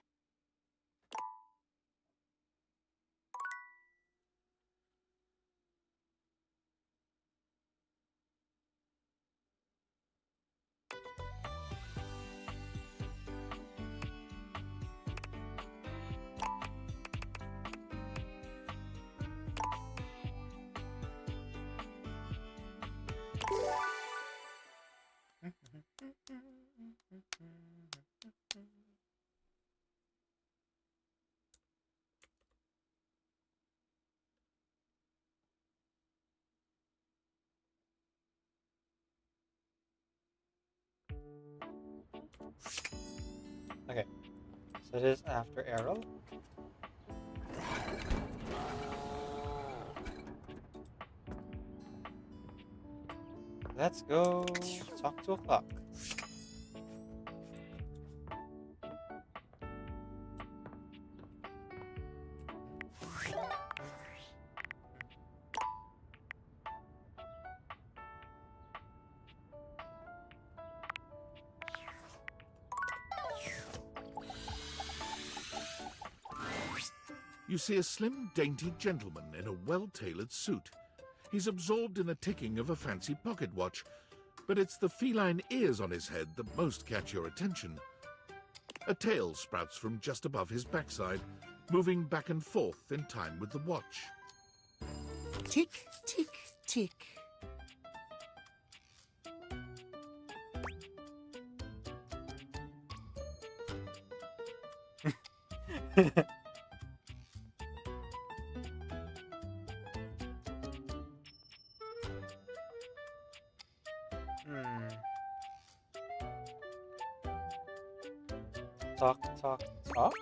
Okay. So this is after Arrow. Let's go talk to a clock. You see a slim, dainty gentleman in a well-tailored suit. He's absorbed in the ticking of a fancy pocket watch, but it's the feline ears on his head that most catch your attention. A tail sprouts from just above his backside, moving back and forth in time with the watch. Tick, tick, tick. Talk, talk, talk?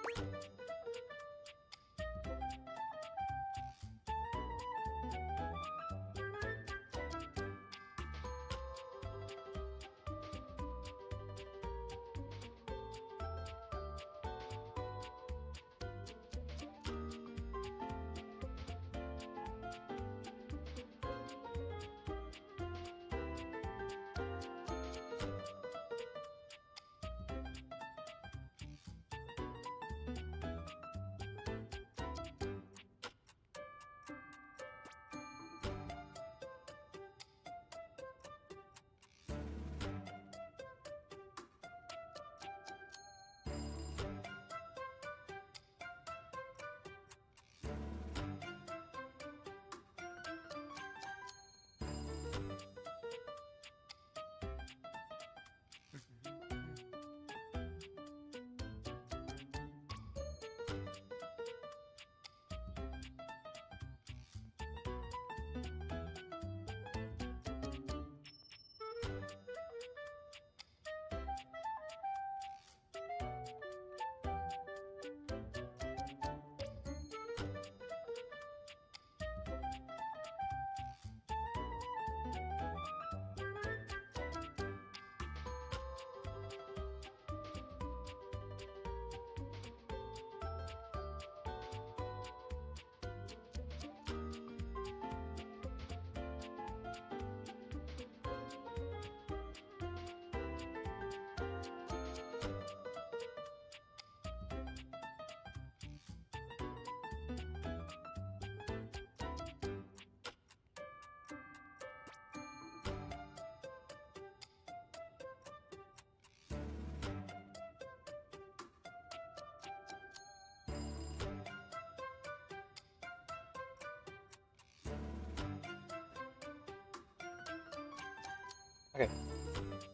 Okay,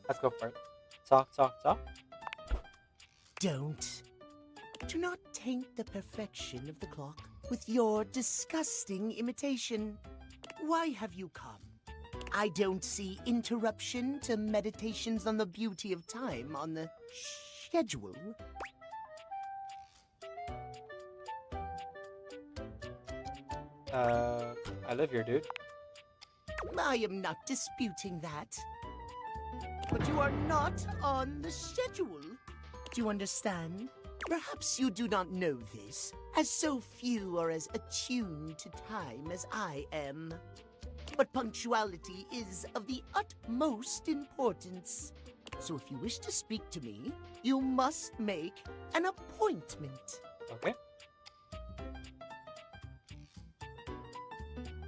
let's go for it. Talk, talk, talk. Don't. Do not taint the perfection of the clock with your disgusting imitation. Why have you come? I don't see interruption to meditations on the beauty of time on the schedule. I live here, dude. I am not disputing that. But you are not on the schedule. Do you understand? Perhaps you do not know this, as so few are as attuned to time as I am. But punctuality is of the utmost importance. So if you wish to speak to me, you must make an appointment. Okay.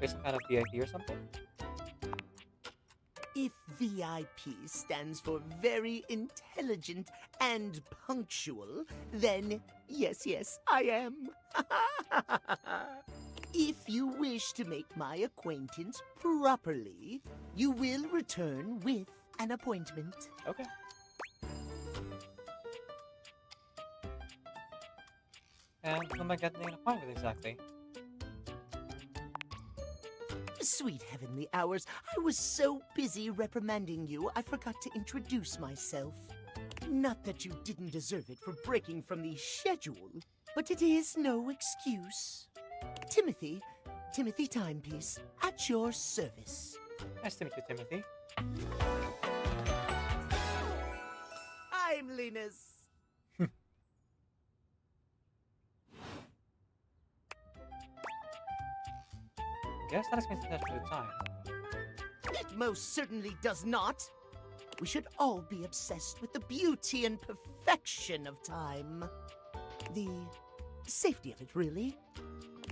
There's some kind of VIP or something? If VIP stands for very intelligent and punctual, then yes, I am. If you wish to make my acquaintance properly, you will return with an appointment. Okay. And who am I getting an appointment with exactly? Sweet heavenly hours, I was so busy reprimanding you, I forgot to introduce myself. Not that you didn't deserve it for breaking from the schedule, but it is no excuse. Timothy Timepiece, at your service. Nice to meet you, Timothy. I'm Linus. Guess that explains the attachment to time. It most certainly does not. We should all be obsessed with the beauty and perfection of time. The safety of it, really.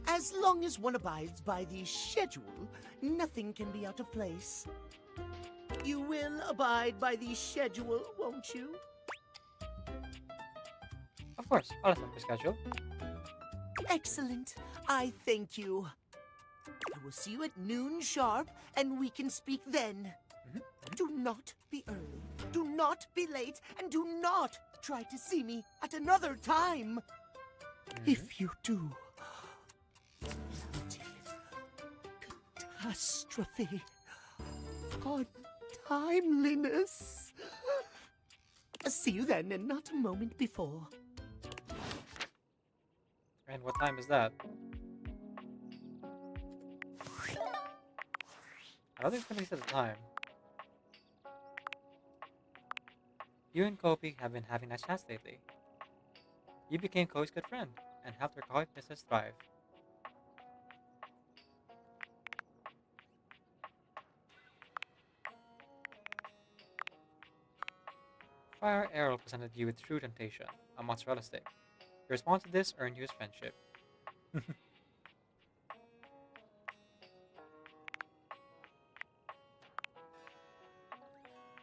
As long as one abides by the schedule, nothing can be out of place. You will abide by the schedule, won't you? Of course, I'll listen to schedule. Excellent. I thank you. I will see you at noon sharp, and we can speak then. Do not be early, do not be late, and do not try to see me at another time. If you do, catastrophe. Untimeliness. See you then, and not a moment before. And what time is that? I don't think somebody said the time. You and Kobe have been having nice chats lately. You became Kobe's good friend and helped her koi business thrive. Fire Arrow presented you with True Temptation, a mozzarella stick. Your response to this earned you his friendship.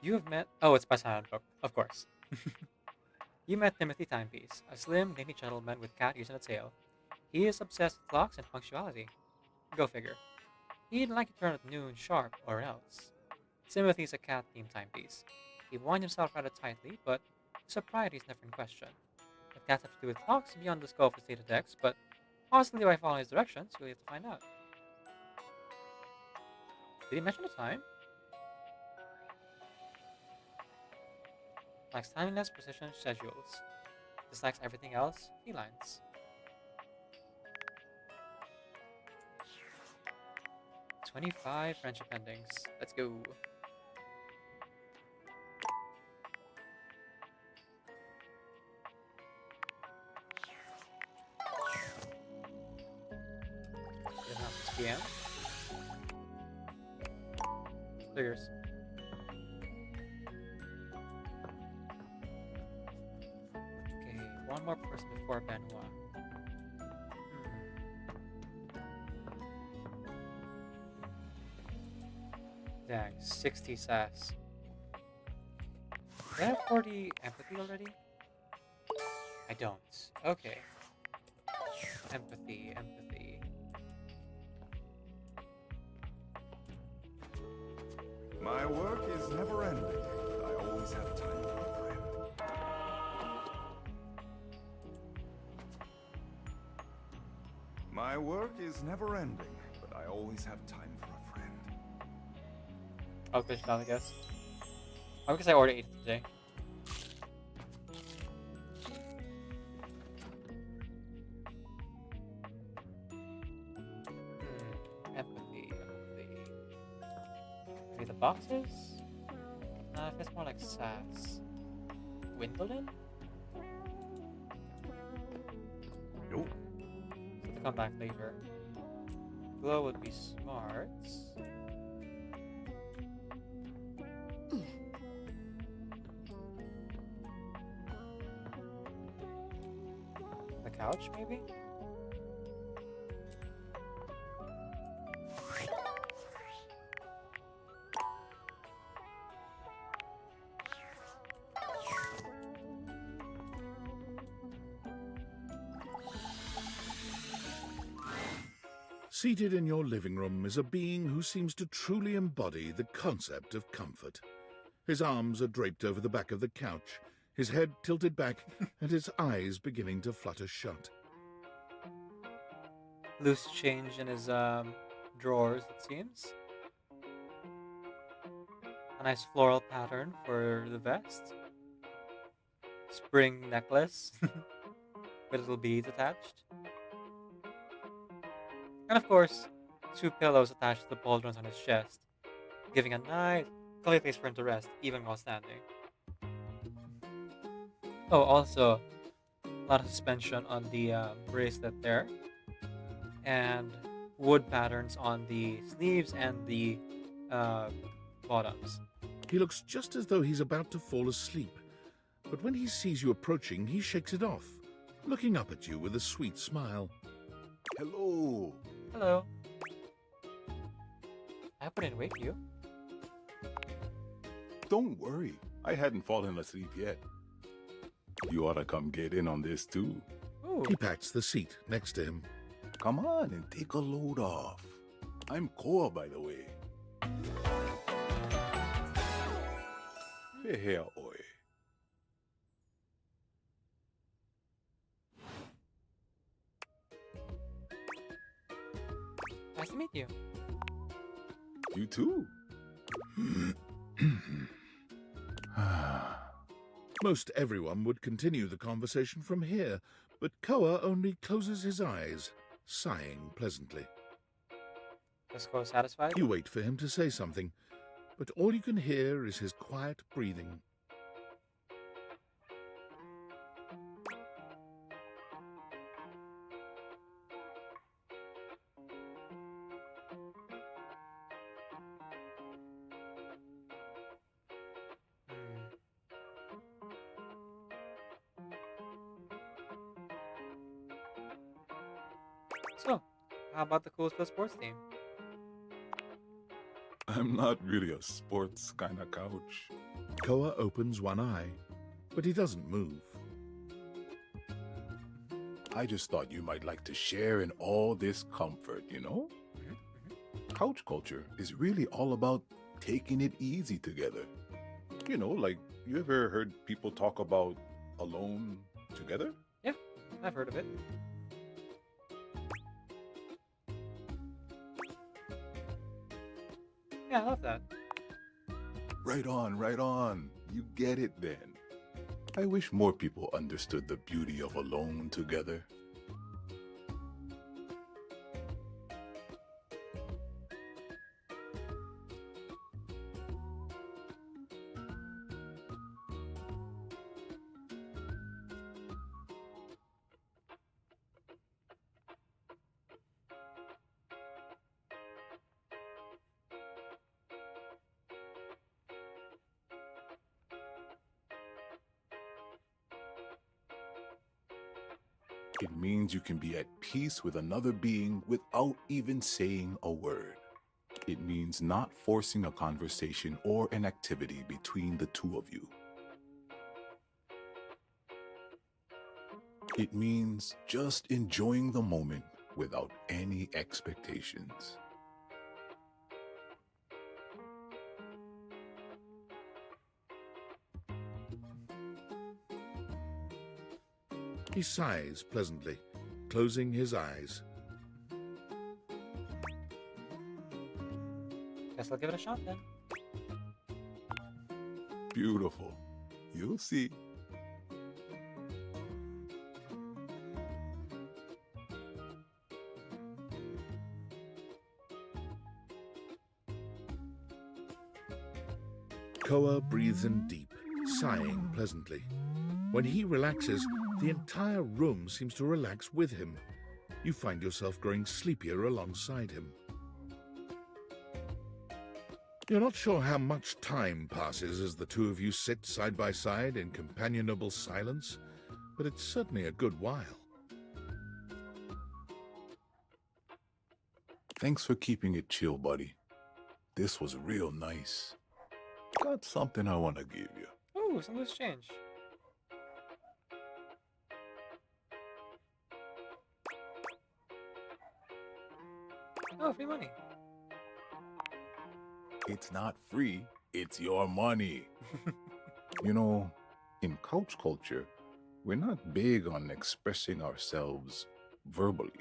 You have met... Oh, it's by Silent Book, of course. You met Timothy Timepiece, a slim, dainty gentleman with cat ears and a tail. He is obsessed with clocks and punctuality. Go figure. He'd like to turn at noon sharp, or else. Timothy's a cat-themed timepiece. He wound himself rather tightly, but his sobriety is never in question. What cats have to do with clocks is beyond the scope of data text, but possibly by following his directions, you'll have to find out. Did he mention the time? Likes timeliness, precision, schedules. Dislikes everything else, felines. "25 friendship endings. Let's go." It's now 6 PM. Clears. Okay, one more person before Benoit. Dang, 60 sass. Do I have 40 empathy already? I don't. Okay. Empathy. My work is never ending. I always have time for a friend. My work is never ending, but I always have time for a friend. I'll fish down, I guess. I guess I already ate it today. Empathy. Maybe the boxes? Nah, it's more like sass. Gwendolyn? Nope. So to come back later. Glow would be smart. The couch, maybe? Seated in your living room is a being who seems to truly embody the concept of comfort. His arms are draped over the back of the couch, his head tilted back, and his eyes beginning to flutter shut. Loose change in his drawers, it seems. A nice floral pattern for the vest. spring necklace with little beads attached. And of course, two pillows attached to the pauldrons on his chest, giving a nice, comfy place for him to rest, even while standing. Oh, also, a lot of suspension on the bracelet there, and wood patterns on the sleeves and the bottoms. He looks just as though he's about to fall asleep, but when he sees you approaching, he shakes it off, looking up at you with a sweet smile. Hello. Hello. I hope I didn't wake you. Don't worry, I hadn't fallen asleep yet. You ought to come get in on this too. Ooh. He pats the seat next to him. Come on and take a load off. I'm Koa, by the way. Here, oi. Nice to meet you. You too. Most everyone would continue the conversation from here, but Koa only closes his eyes, sighing pleasantly. Is Koa satisfied? You wait for him to say something, but all you can hear is his quiet breathing. So, how about the Coolsville sports team? I'm not really a sports kind of couch. Koa opens one eye, but he doesn't move. I just thought you might like to share in all this comfort, you know? Couch culture is really all about taking it easy together. You know, like, you ever heard people talk about alone together? Yeah, I've heard of it. Yeah, I love that. Right on, right on. You get it then. I wish more people understood the beauty of alone together. It means you can be at peace with another being without even saying a word. It means not forcing a conversation or an activity between the two of you. It means just enjoying the moment without any expectations. He sighs pleasantly, closing his eyes. Guess I'll give it a shot then. Beautiful. You'll see. Koa breathes in deep, sighing pleasantly. When he relaxes, the entire room seems to relax with him. You find yourself growing sleepier alongside him. You're not sure how much time passes as the two of you sit side by side in companionable silence, but it's certainly a good while. Thanks for keeping it chill, buddy. This was real nice. Got something I want to give you. Ooh, some loose change. Oh, free money. It's not free, it's your money. You know, in couch culture, we're not big on expressing ourselves verbally.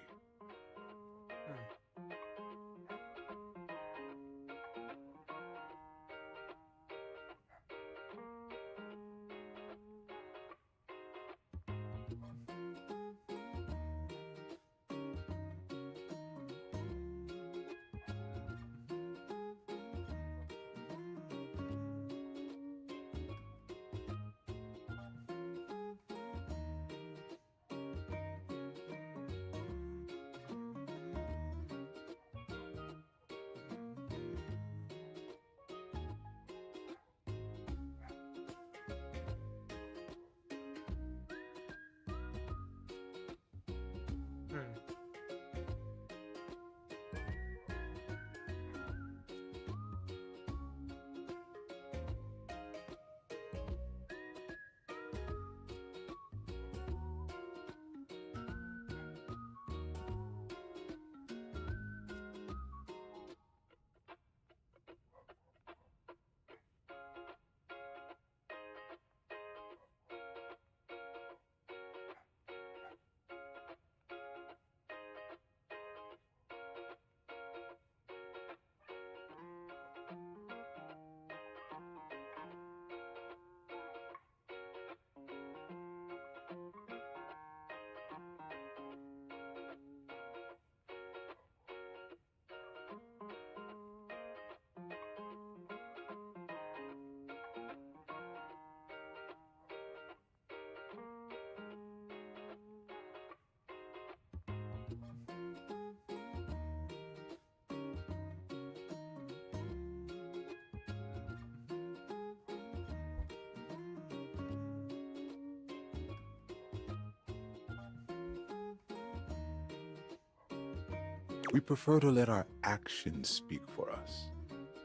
We prefer to let our actions speak for us.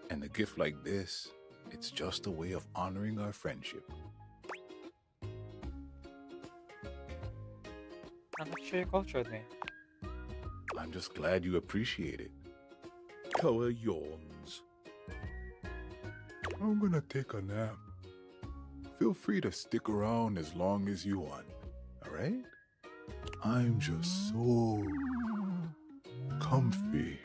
And a gift like this, it's just a way of honoring our friendship. I'm not sure your culture with me. I'm just glad you appreciate it. Koa yawns. I'm gonna take a nap. Feel free to stick around as long as you want, alright? I'm just so comfy.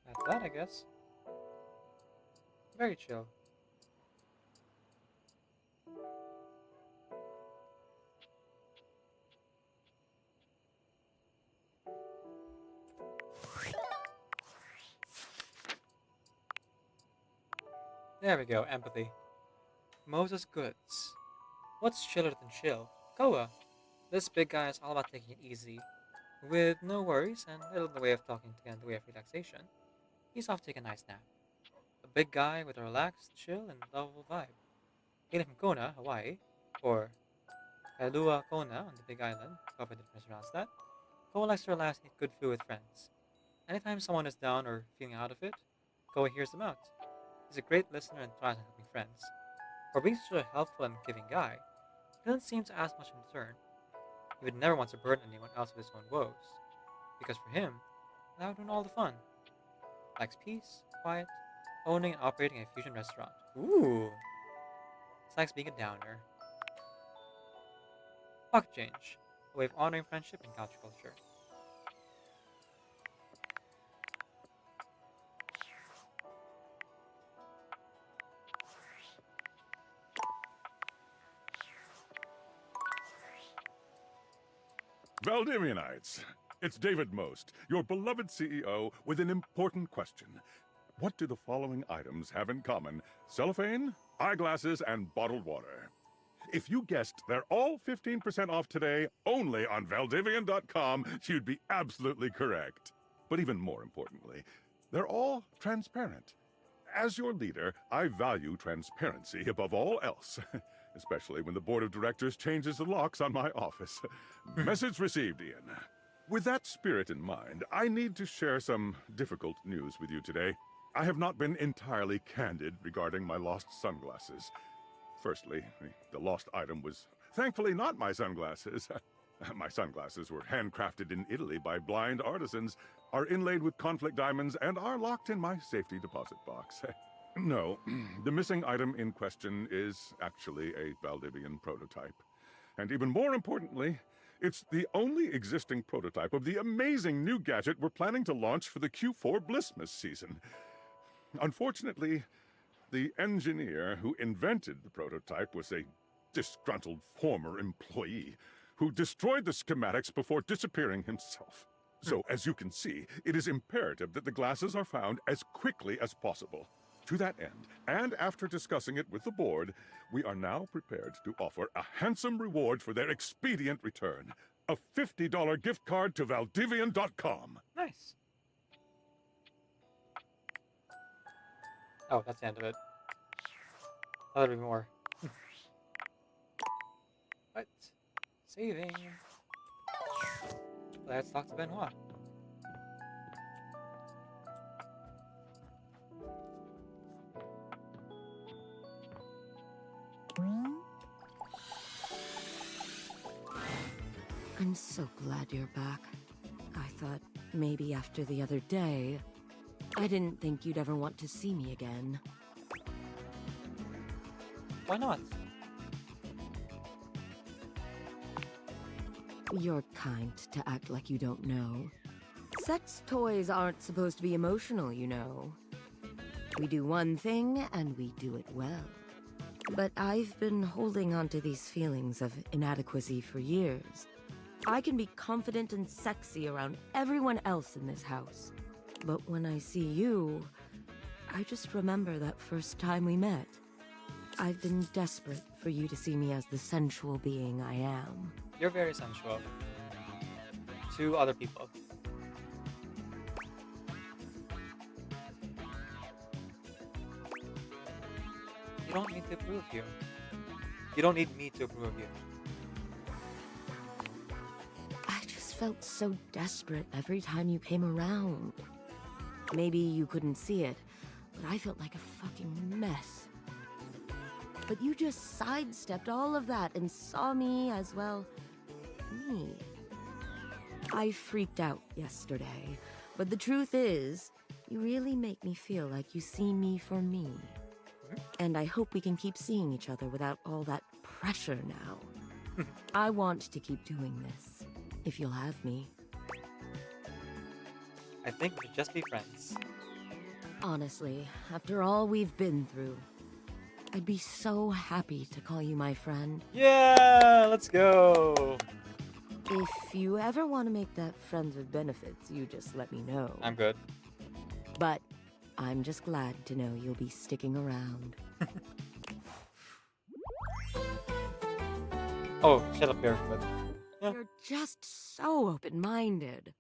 That's that, I guess. Very chill. There we go, empathy. Moses Goods. What's chiller than chill? Koa. This big guy is all about taking it easy, with no worries and little in the way of talking to get in the way of relaxation. He's off to take a nice nap. A big guy with a relaxed, chill, and lovable vibe. Hailing from Kona, Hawaii, or Kailua Kona on the Big Island, however they pronounce that, Koa likes to relax and eat good food with friends. Anytime someone is down or feeling out of it, Koa hears them out. He's a great listener and thrives on helping friends. For being such a helpful and giving guy, he doesn't seem to ask much in return. He would never want to burden anyone else with his own woes, because for him, that would ruin all the fun. Likes peace, quiet, owning and operating a fusion restaurant. Ooh! It's likes being a downer. Pocket change, a way of honoring friendship and couch culture. Valdivianites, it's David Most, your beloved CEO, with an important question. What do the following items have in common? Cellophane, eyeglasses, and bottled water. If you guessed they're all 15% off today, only on Valdivian.com, you'd be absolutely correct. But even more importantly, they're all transparent. As your leader, I value transparency above all else. Especially when the board of directors changes the locks on my office. Message received, Ian. With that spirit in mind, I need to share some difficult news with you today. I have not been entirely candid regarding my lost sunglasses. Firstly, the lost item was thankfully not my sunglasses. My sunglasses were handcrafted in Italy by blind artisans, are inlaid with conflict diamonds, and are locked in my safety deposit box. No, the missing item in question is actually a Valdivian prototype. And even more importantly, it's the only existing prototype of the amazing new gadget we're planning to launch for the Q4 Blissmas season. Unfortunately, the engineer who invented the prototype was a disgruntled former employee who destroyed the schematics before disappearing himself. So, as you can see, it is imperative that the glasses are found as quickly as possible. To that end, and after discussing it with the board, we are now prepared to offer a handsome reward for their expedient return. A $50 gift card to Valdivian.com. Nice. Oh, that's the end of it. Oh, there'll be more. What? Saving. Let's talk to Benoit. I'm so glad you're back. I thought maybe after the other day, I didn't think you'd ever want to see me again. Why not? You're kind to act like you don't know. Sex toys aren't supposed to be emotional, you know. We do one thing, and we do it well. But I've been holding on to these feelings of inadequacy for years. I can be confident and sexy around everyone else in this house. But when I see you, I just remember that first time we met. I've been desperate for you to see me as the sensual being I am. You're very sensual. To other people. You don't need to approve of you. You don't need me to approve of you. felt so desperate every time you came around. Maybe you couldn't see it, but I felt like a fucking mess. But you just sidestepped all of that and saw me as, well, me. I freaked out yesterday, but the truth is, you really make me feel like you see me for me. And I hope we can keep seeing each other without all that pressure now. I want to keep doing this, if you'll have me. I think we should just be friends. Honestly, after all we've been through, I'd be so happy to call you my friend. Yeah, let's go. If you ever want to make that friends with benefits, you just let me know. I'm good. But I'm just glad to know you'll be sticking around. Oh, shut up, barefoot. Yeah. You're just so open-minded.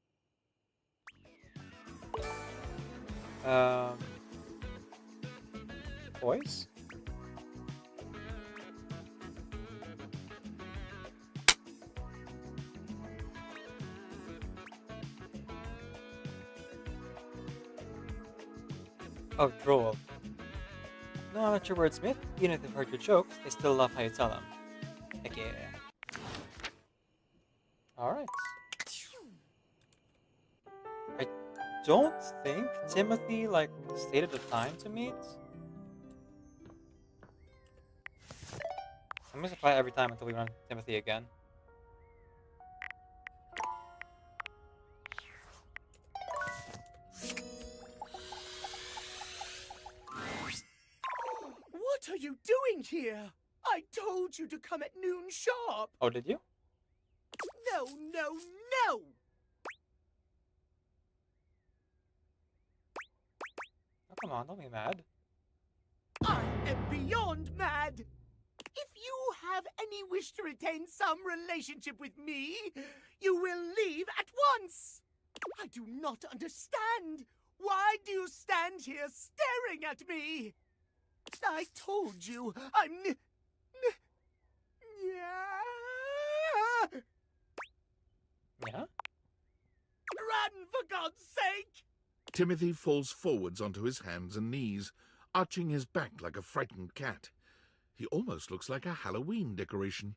Boys? Oh, droll. No, I'm not your wordsmith. Even if they've heard your jokes, they still love how you tell them. Heck yeah. Alright. I don't think Timothy, stated the time to meet. I'm gonna apply every time until we run Timothy again. What are you doing here? I told you to come at noon sharp. Oh, did you? No, no, no! Oh, come on, don't be mad. I am beyond mad. If you have any wish to retain some relationship with me, you will leave at once. I do not understand. Why do you stand here staring at me? I told you, I'm yeah. Yeah? Run, for God's sake! Timothy falls forwards onto his hands and knees, arching his back like a frightened cat. He almost looks like a Halloween decoration.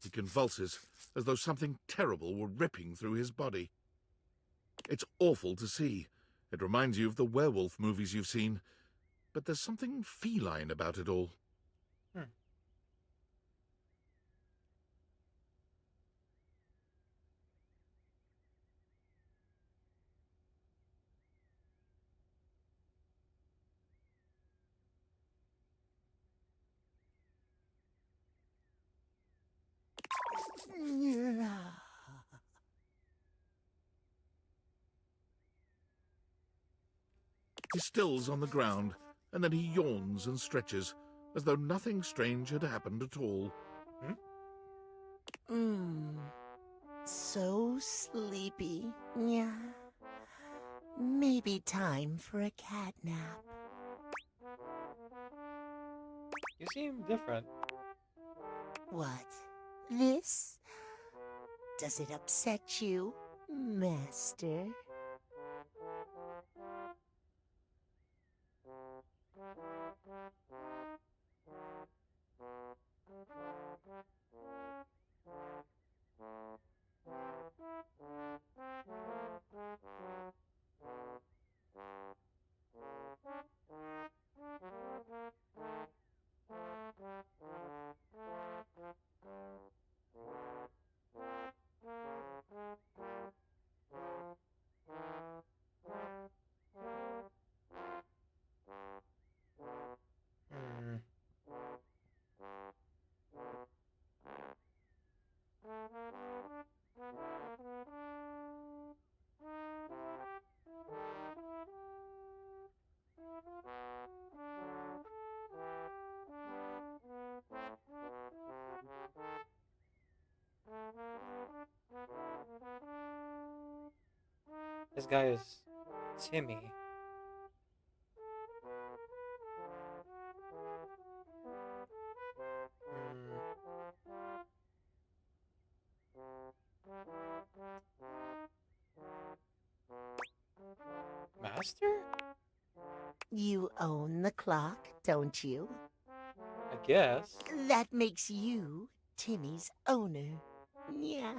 He convulses, as though something terrible were ripping through his body. It's awful to see. It reminds you of the werewolf movies you've seen. But there's something feline about it all. He stills on the ground, and then he yawns and stretches, as though nothing strange had happened at all. So sleepy. Yeah. Maybe time for a cat nap. You seem different. What? This? Does it upset you, Master? This guy is Timmy. master? You own the clock, don't you? I guess. That makes you Timmy's owner. Yeah.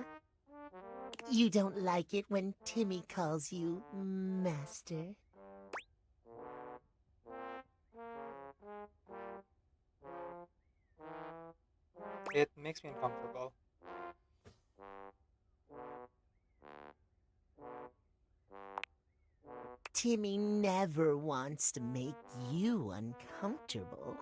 You don't like it when Timmy calls you master? It makes me uncomfortable. Timmy never wants to make you uncomfortable.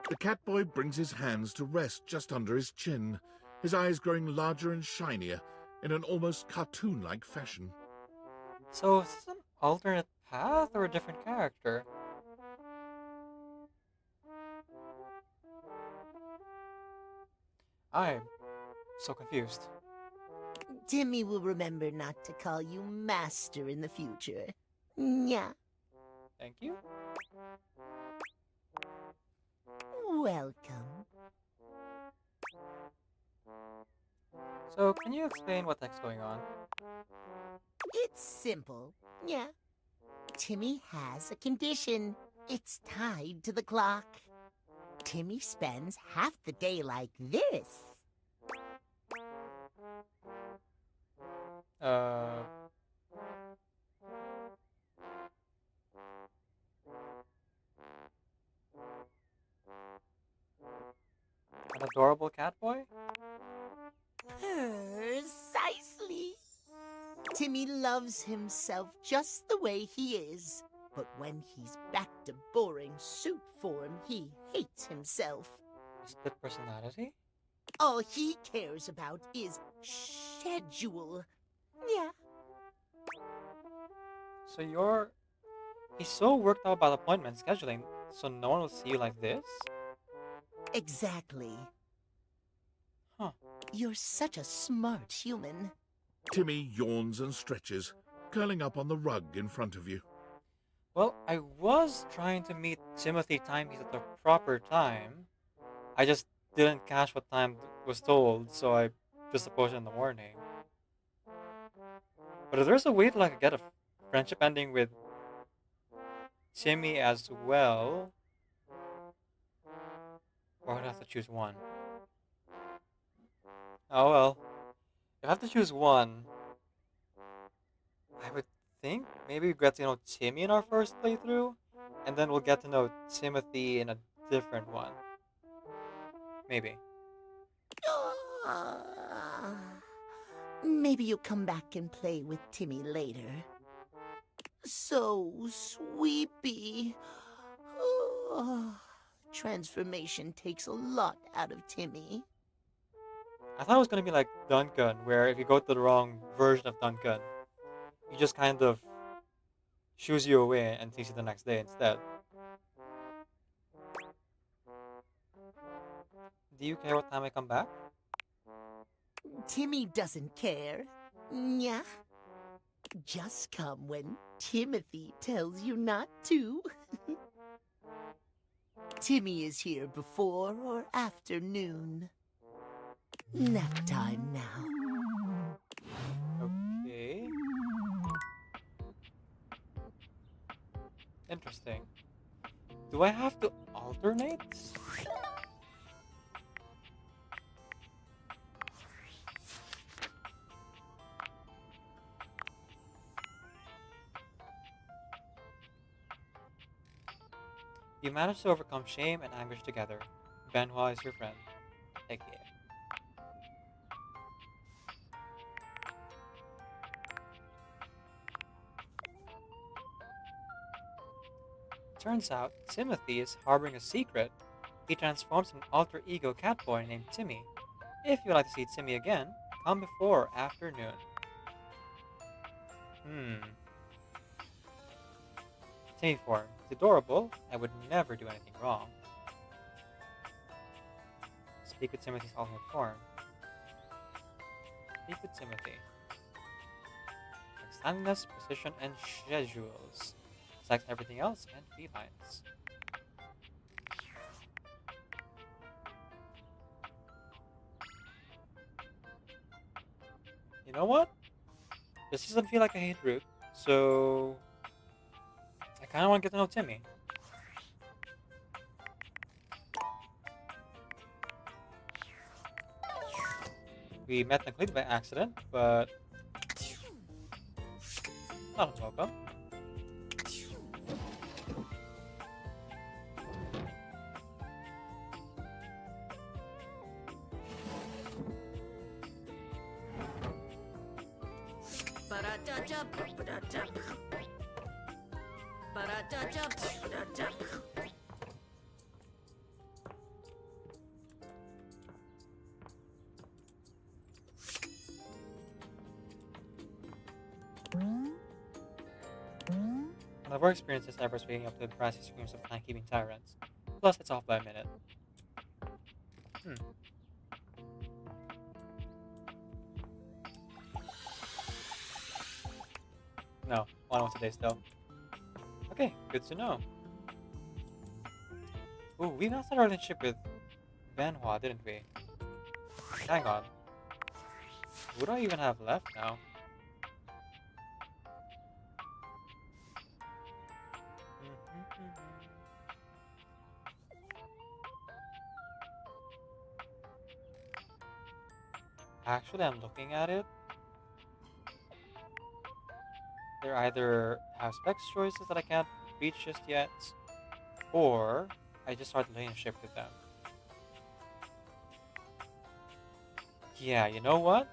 The Catboy brings his hands to rest just under his chin, his eyes growing larger and shinier in an almost cartoon-like fashion. So is this an alternate path or a different character? I'm so confused. Timmy will remember not to call you master in the future. Yeah. Thank you. Welcome. So, can you explain what the heck's going on? It's simple. Yeah. Timmy has a condition. It's tied to the clock. Timmy spends half the day like this. An adorable cat boy? Precisely. Timmy loves himself just the way he is. But when he's back to boring suit form, he hates himself. Split personality? All he cares about is schedule. Yeah. So he's so worked out about appointment scheduling, so no one will see you like this? Exactly. Huh. You're such a smart human. Timmy yawns and stretches, curling up on the rug in front of you. Well, I was trying to meet Timothy timepiece at the proper time. I just didn't catch what time was told, so I just approached in the morning. But if there's a way to get a friendship ending with Timmy as well, or I'd have to choose one. Oh well. If I have to choose one, I would think maybe we get to know Timmy in our first playthrough, and then we'll get to know Timothy in a different one. Maybe. Maybe you'll come back and play with Timmy later. So sweepy. Transformation takes a lot out of Timmy. I thought it was gonna be like Duncan, where if you go to the wrong version of Duncan, he just kind of shoos you away and takes you the next day instead. Do you care what time I come back? Timmy doesn't care. Yeah. Just come when Timothy tells you not to. Timmy is here before or after noon. Nap time now. Okay. Interesting. Do I have to alternate? You managed to overcome shame and anguish together. Benoit is your friend. Heck yeah. Turns out, Timothy is harboring a secret. He transforms into an alter ego catboy named Timmy. If you'd like to see Timmy again, come before or after noon. Timmy form. He's adorable and would never do anything wrong. Speak with Timothy's alternate form. Speak with Timothy. Extendedness, precision, and schedules. Selects everything else and felines. You know what? This doesn't feel like a hate route. So I kind of want to get to know Timmy. We met them completely by accident, but not welcome. One of our experiences ever is waking up to the brassy screams of time-keeping tyrants. Plus, it's off by a minute. No, one was today still. Okay, good to know. Ooh, we not started our relationship with Vanhua, didn't we? Hang on. Who do I even have left now? Actually, I'm looking at it. They're either have specs choices that I can't reach just yet, or I just started a relationship with them. Yeah, you know what?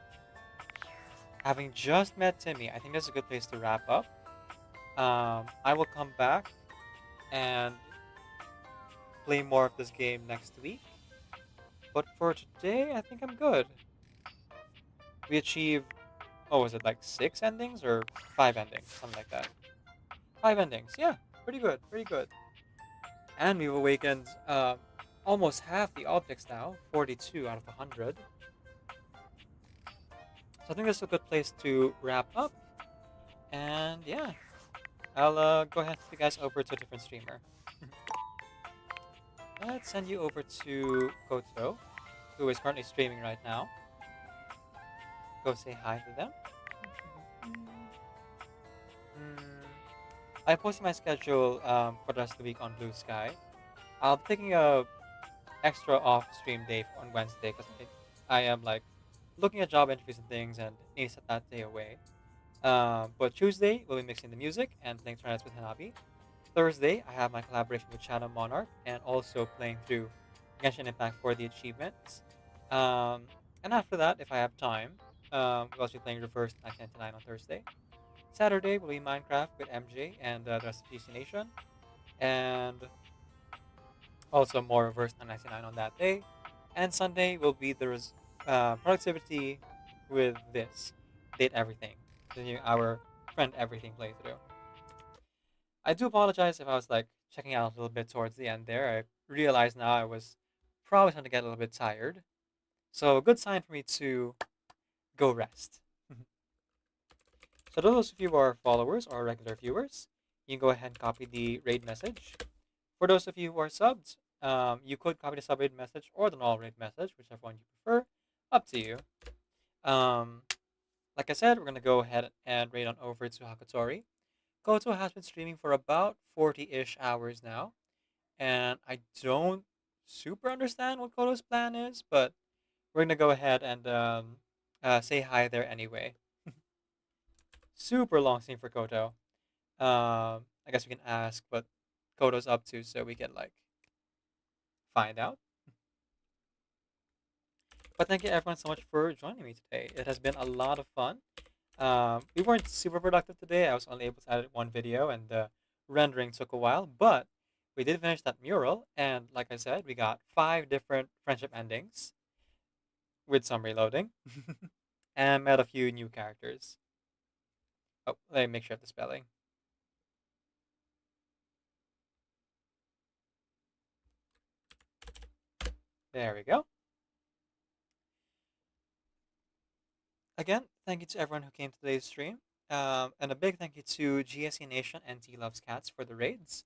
Having just met Timmy, I think that's a good place to wrap up. I will come back and play more of this game next week. But for today, I think I'm good. We achieved, what was it, like 6 endings or 5 endings? Something like that. 5 endings, yeah, pretty good, pretty good. And we've awakened almost half the objects now, 42 out of 100. So I think that's a good place to wrap up. And yeah, I'll go ahead and send you guys over to a different streamer. Let's send you over to Koto, who is currently streaming right now. Go say hi to them. I'm posting my schedule for the rest of the week on Blue Sky. I'll be taking a extra off stream day on Wednesday because I am like looking at job interviews and things and need to set that day away. But Tuesday we'll be mixing the music and playing tournaments with Hanabi. Thursday I have my collaboration with Shadow Monarch and also playing through Genshin Impact for the achievements. And after that, if I have time, we'll also be playing Reverse 1999 on Thursday. Saturday will be Minecraft with MJ and the rest of PC Nation. And also more Reverse 999 on that day. And Sunday will be the productivity with this. Date Everything. Our friend Everything playthrough. I do apologize if I was like checking out a little bit towards the end there. I realize now I was probably starting to get a little bit tired. So a good sign for me to go rest. So those of you who are followers or regular viewers, you can go ahead and copy the raid message. For those of you who are subbed, you could copy the sub raid message or the null raid message, whichever one you prefer. Up to you. Like I said, we're going to go ahead and raid on over to Hakutori. Koto has been streaming for about 40-ish hours now. And I don't super understand what Koto's plan is, but we're going to go ahead and say hi there anyway. Super long scene for Koto. I guess we can ask what Koto's up to so we can, like, find out. But thank you everyone so much for joining me today. It has been a lot of fun. We weren't super productive today. I was only able to edit one video and the rendering took a while, but we did finish that mural. And like I said, we got 5 different friendship endings with some reloading and met a few new characters. Oh, let me make sure of the spelling. There we go. Again, thank you to everyone who came to today's stream. And a big thank you to GSC Nation and T Loves Cats for the raids.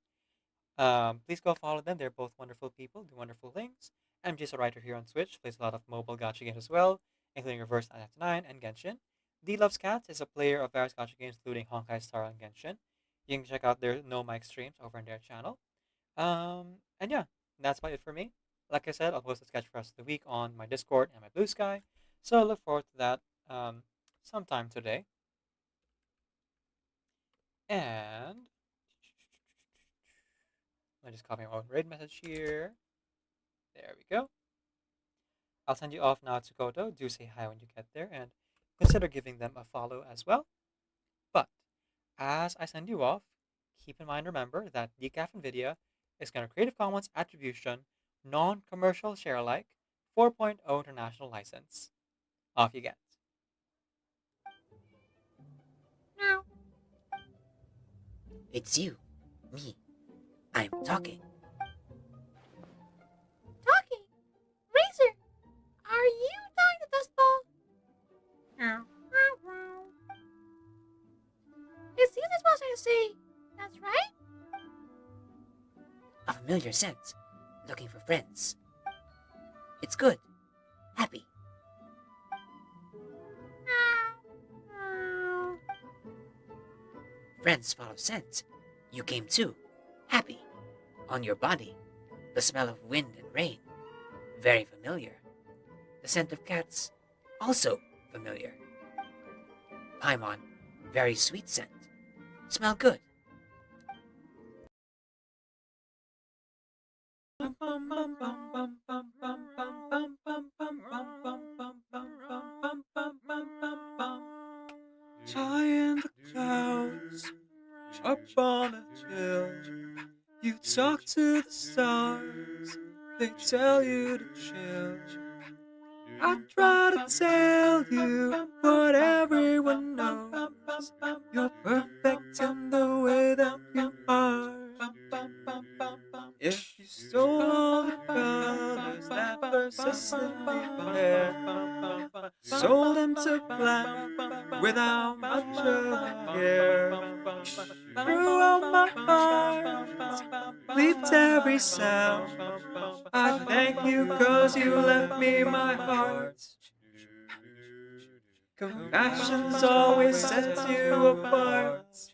Please go follow them. They're both wonderful people, do wonderful things. MJ's a writer here on Twitch, plays a lot of mobile gacha games as well, including Reverse 999 and Genshin. D Loves Cats is a player of various gacha games, including Honkai Star and Genshin. You can check out their No Mic streams over on their channel. And yeah, that's about it for me. Like I said, I'll post a sketch for us of the week on my Discord and my Blue Sky. So I look forward to that sometime today. And let me just copy my own raid message here. There we go. I'll send you off now to Koto. Do say hi when you get there and consider giving them a follow as well. But as I send you off, keep in mind, remember that Decaf NVIDIA is going to Creative Commons Attribution, Non-Commercial Share Alike, 4.0 International License. Off you get. It's you. Me. I'm talking. Talking? Razor, are you talking to Dustball? It seems as much as I say. That's right? A familiar scent. Looking for friends. It's good. Happy. Friends follow scent. You came too. Happy. On your body. The smell of wind and rain. Very familiar. The scent of cats. Also familiar. Paimon. Very sweet scent. Smell good. High in the clouds, up on a hill, you talk to the stars, they tell you to chill. I try to tell you what everyone knows, you're perfect in the way that you are. If you stole all the colors that persistently flare, sold them to black without much of a care, threw out my heart, bleeped every sound. I thank you 'cause you left me my heart. Compassion's always sets you apart.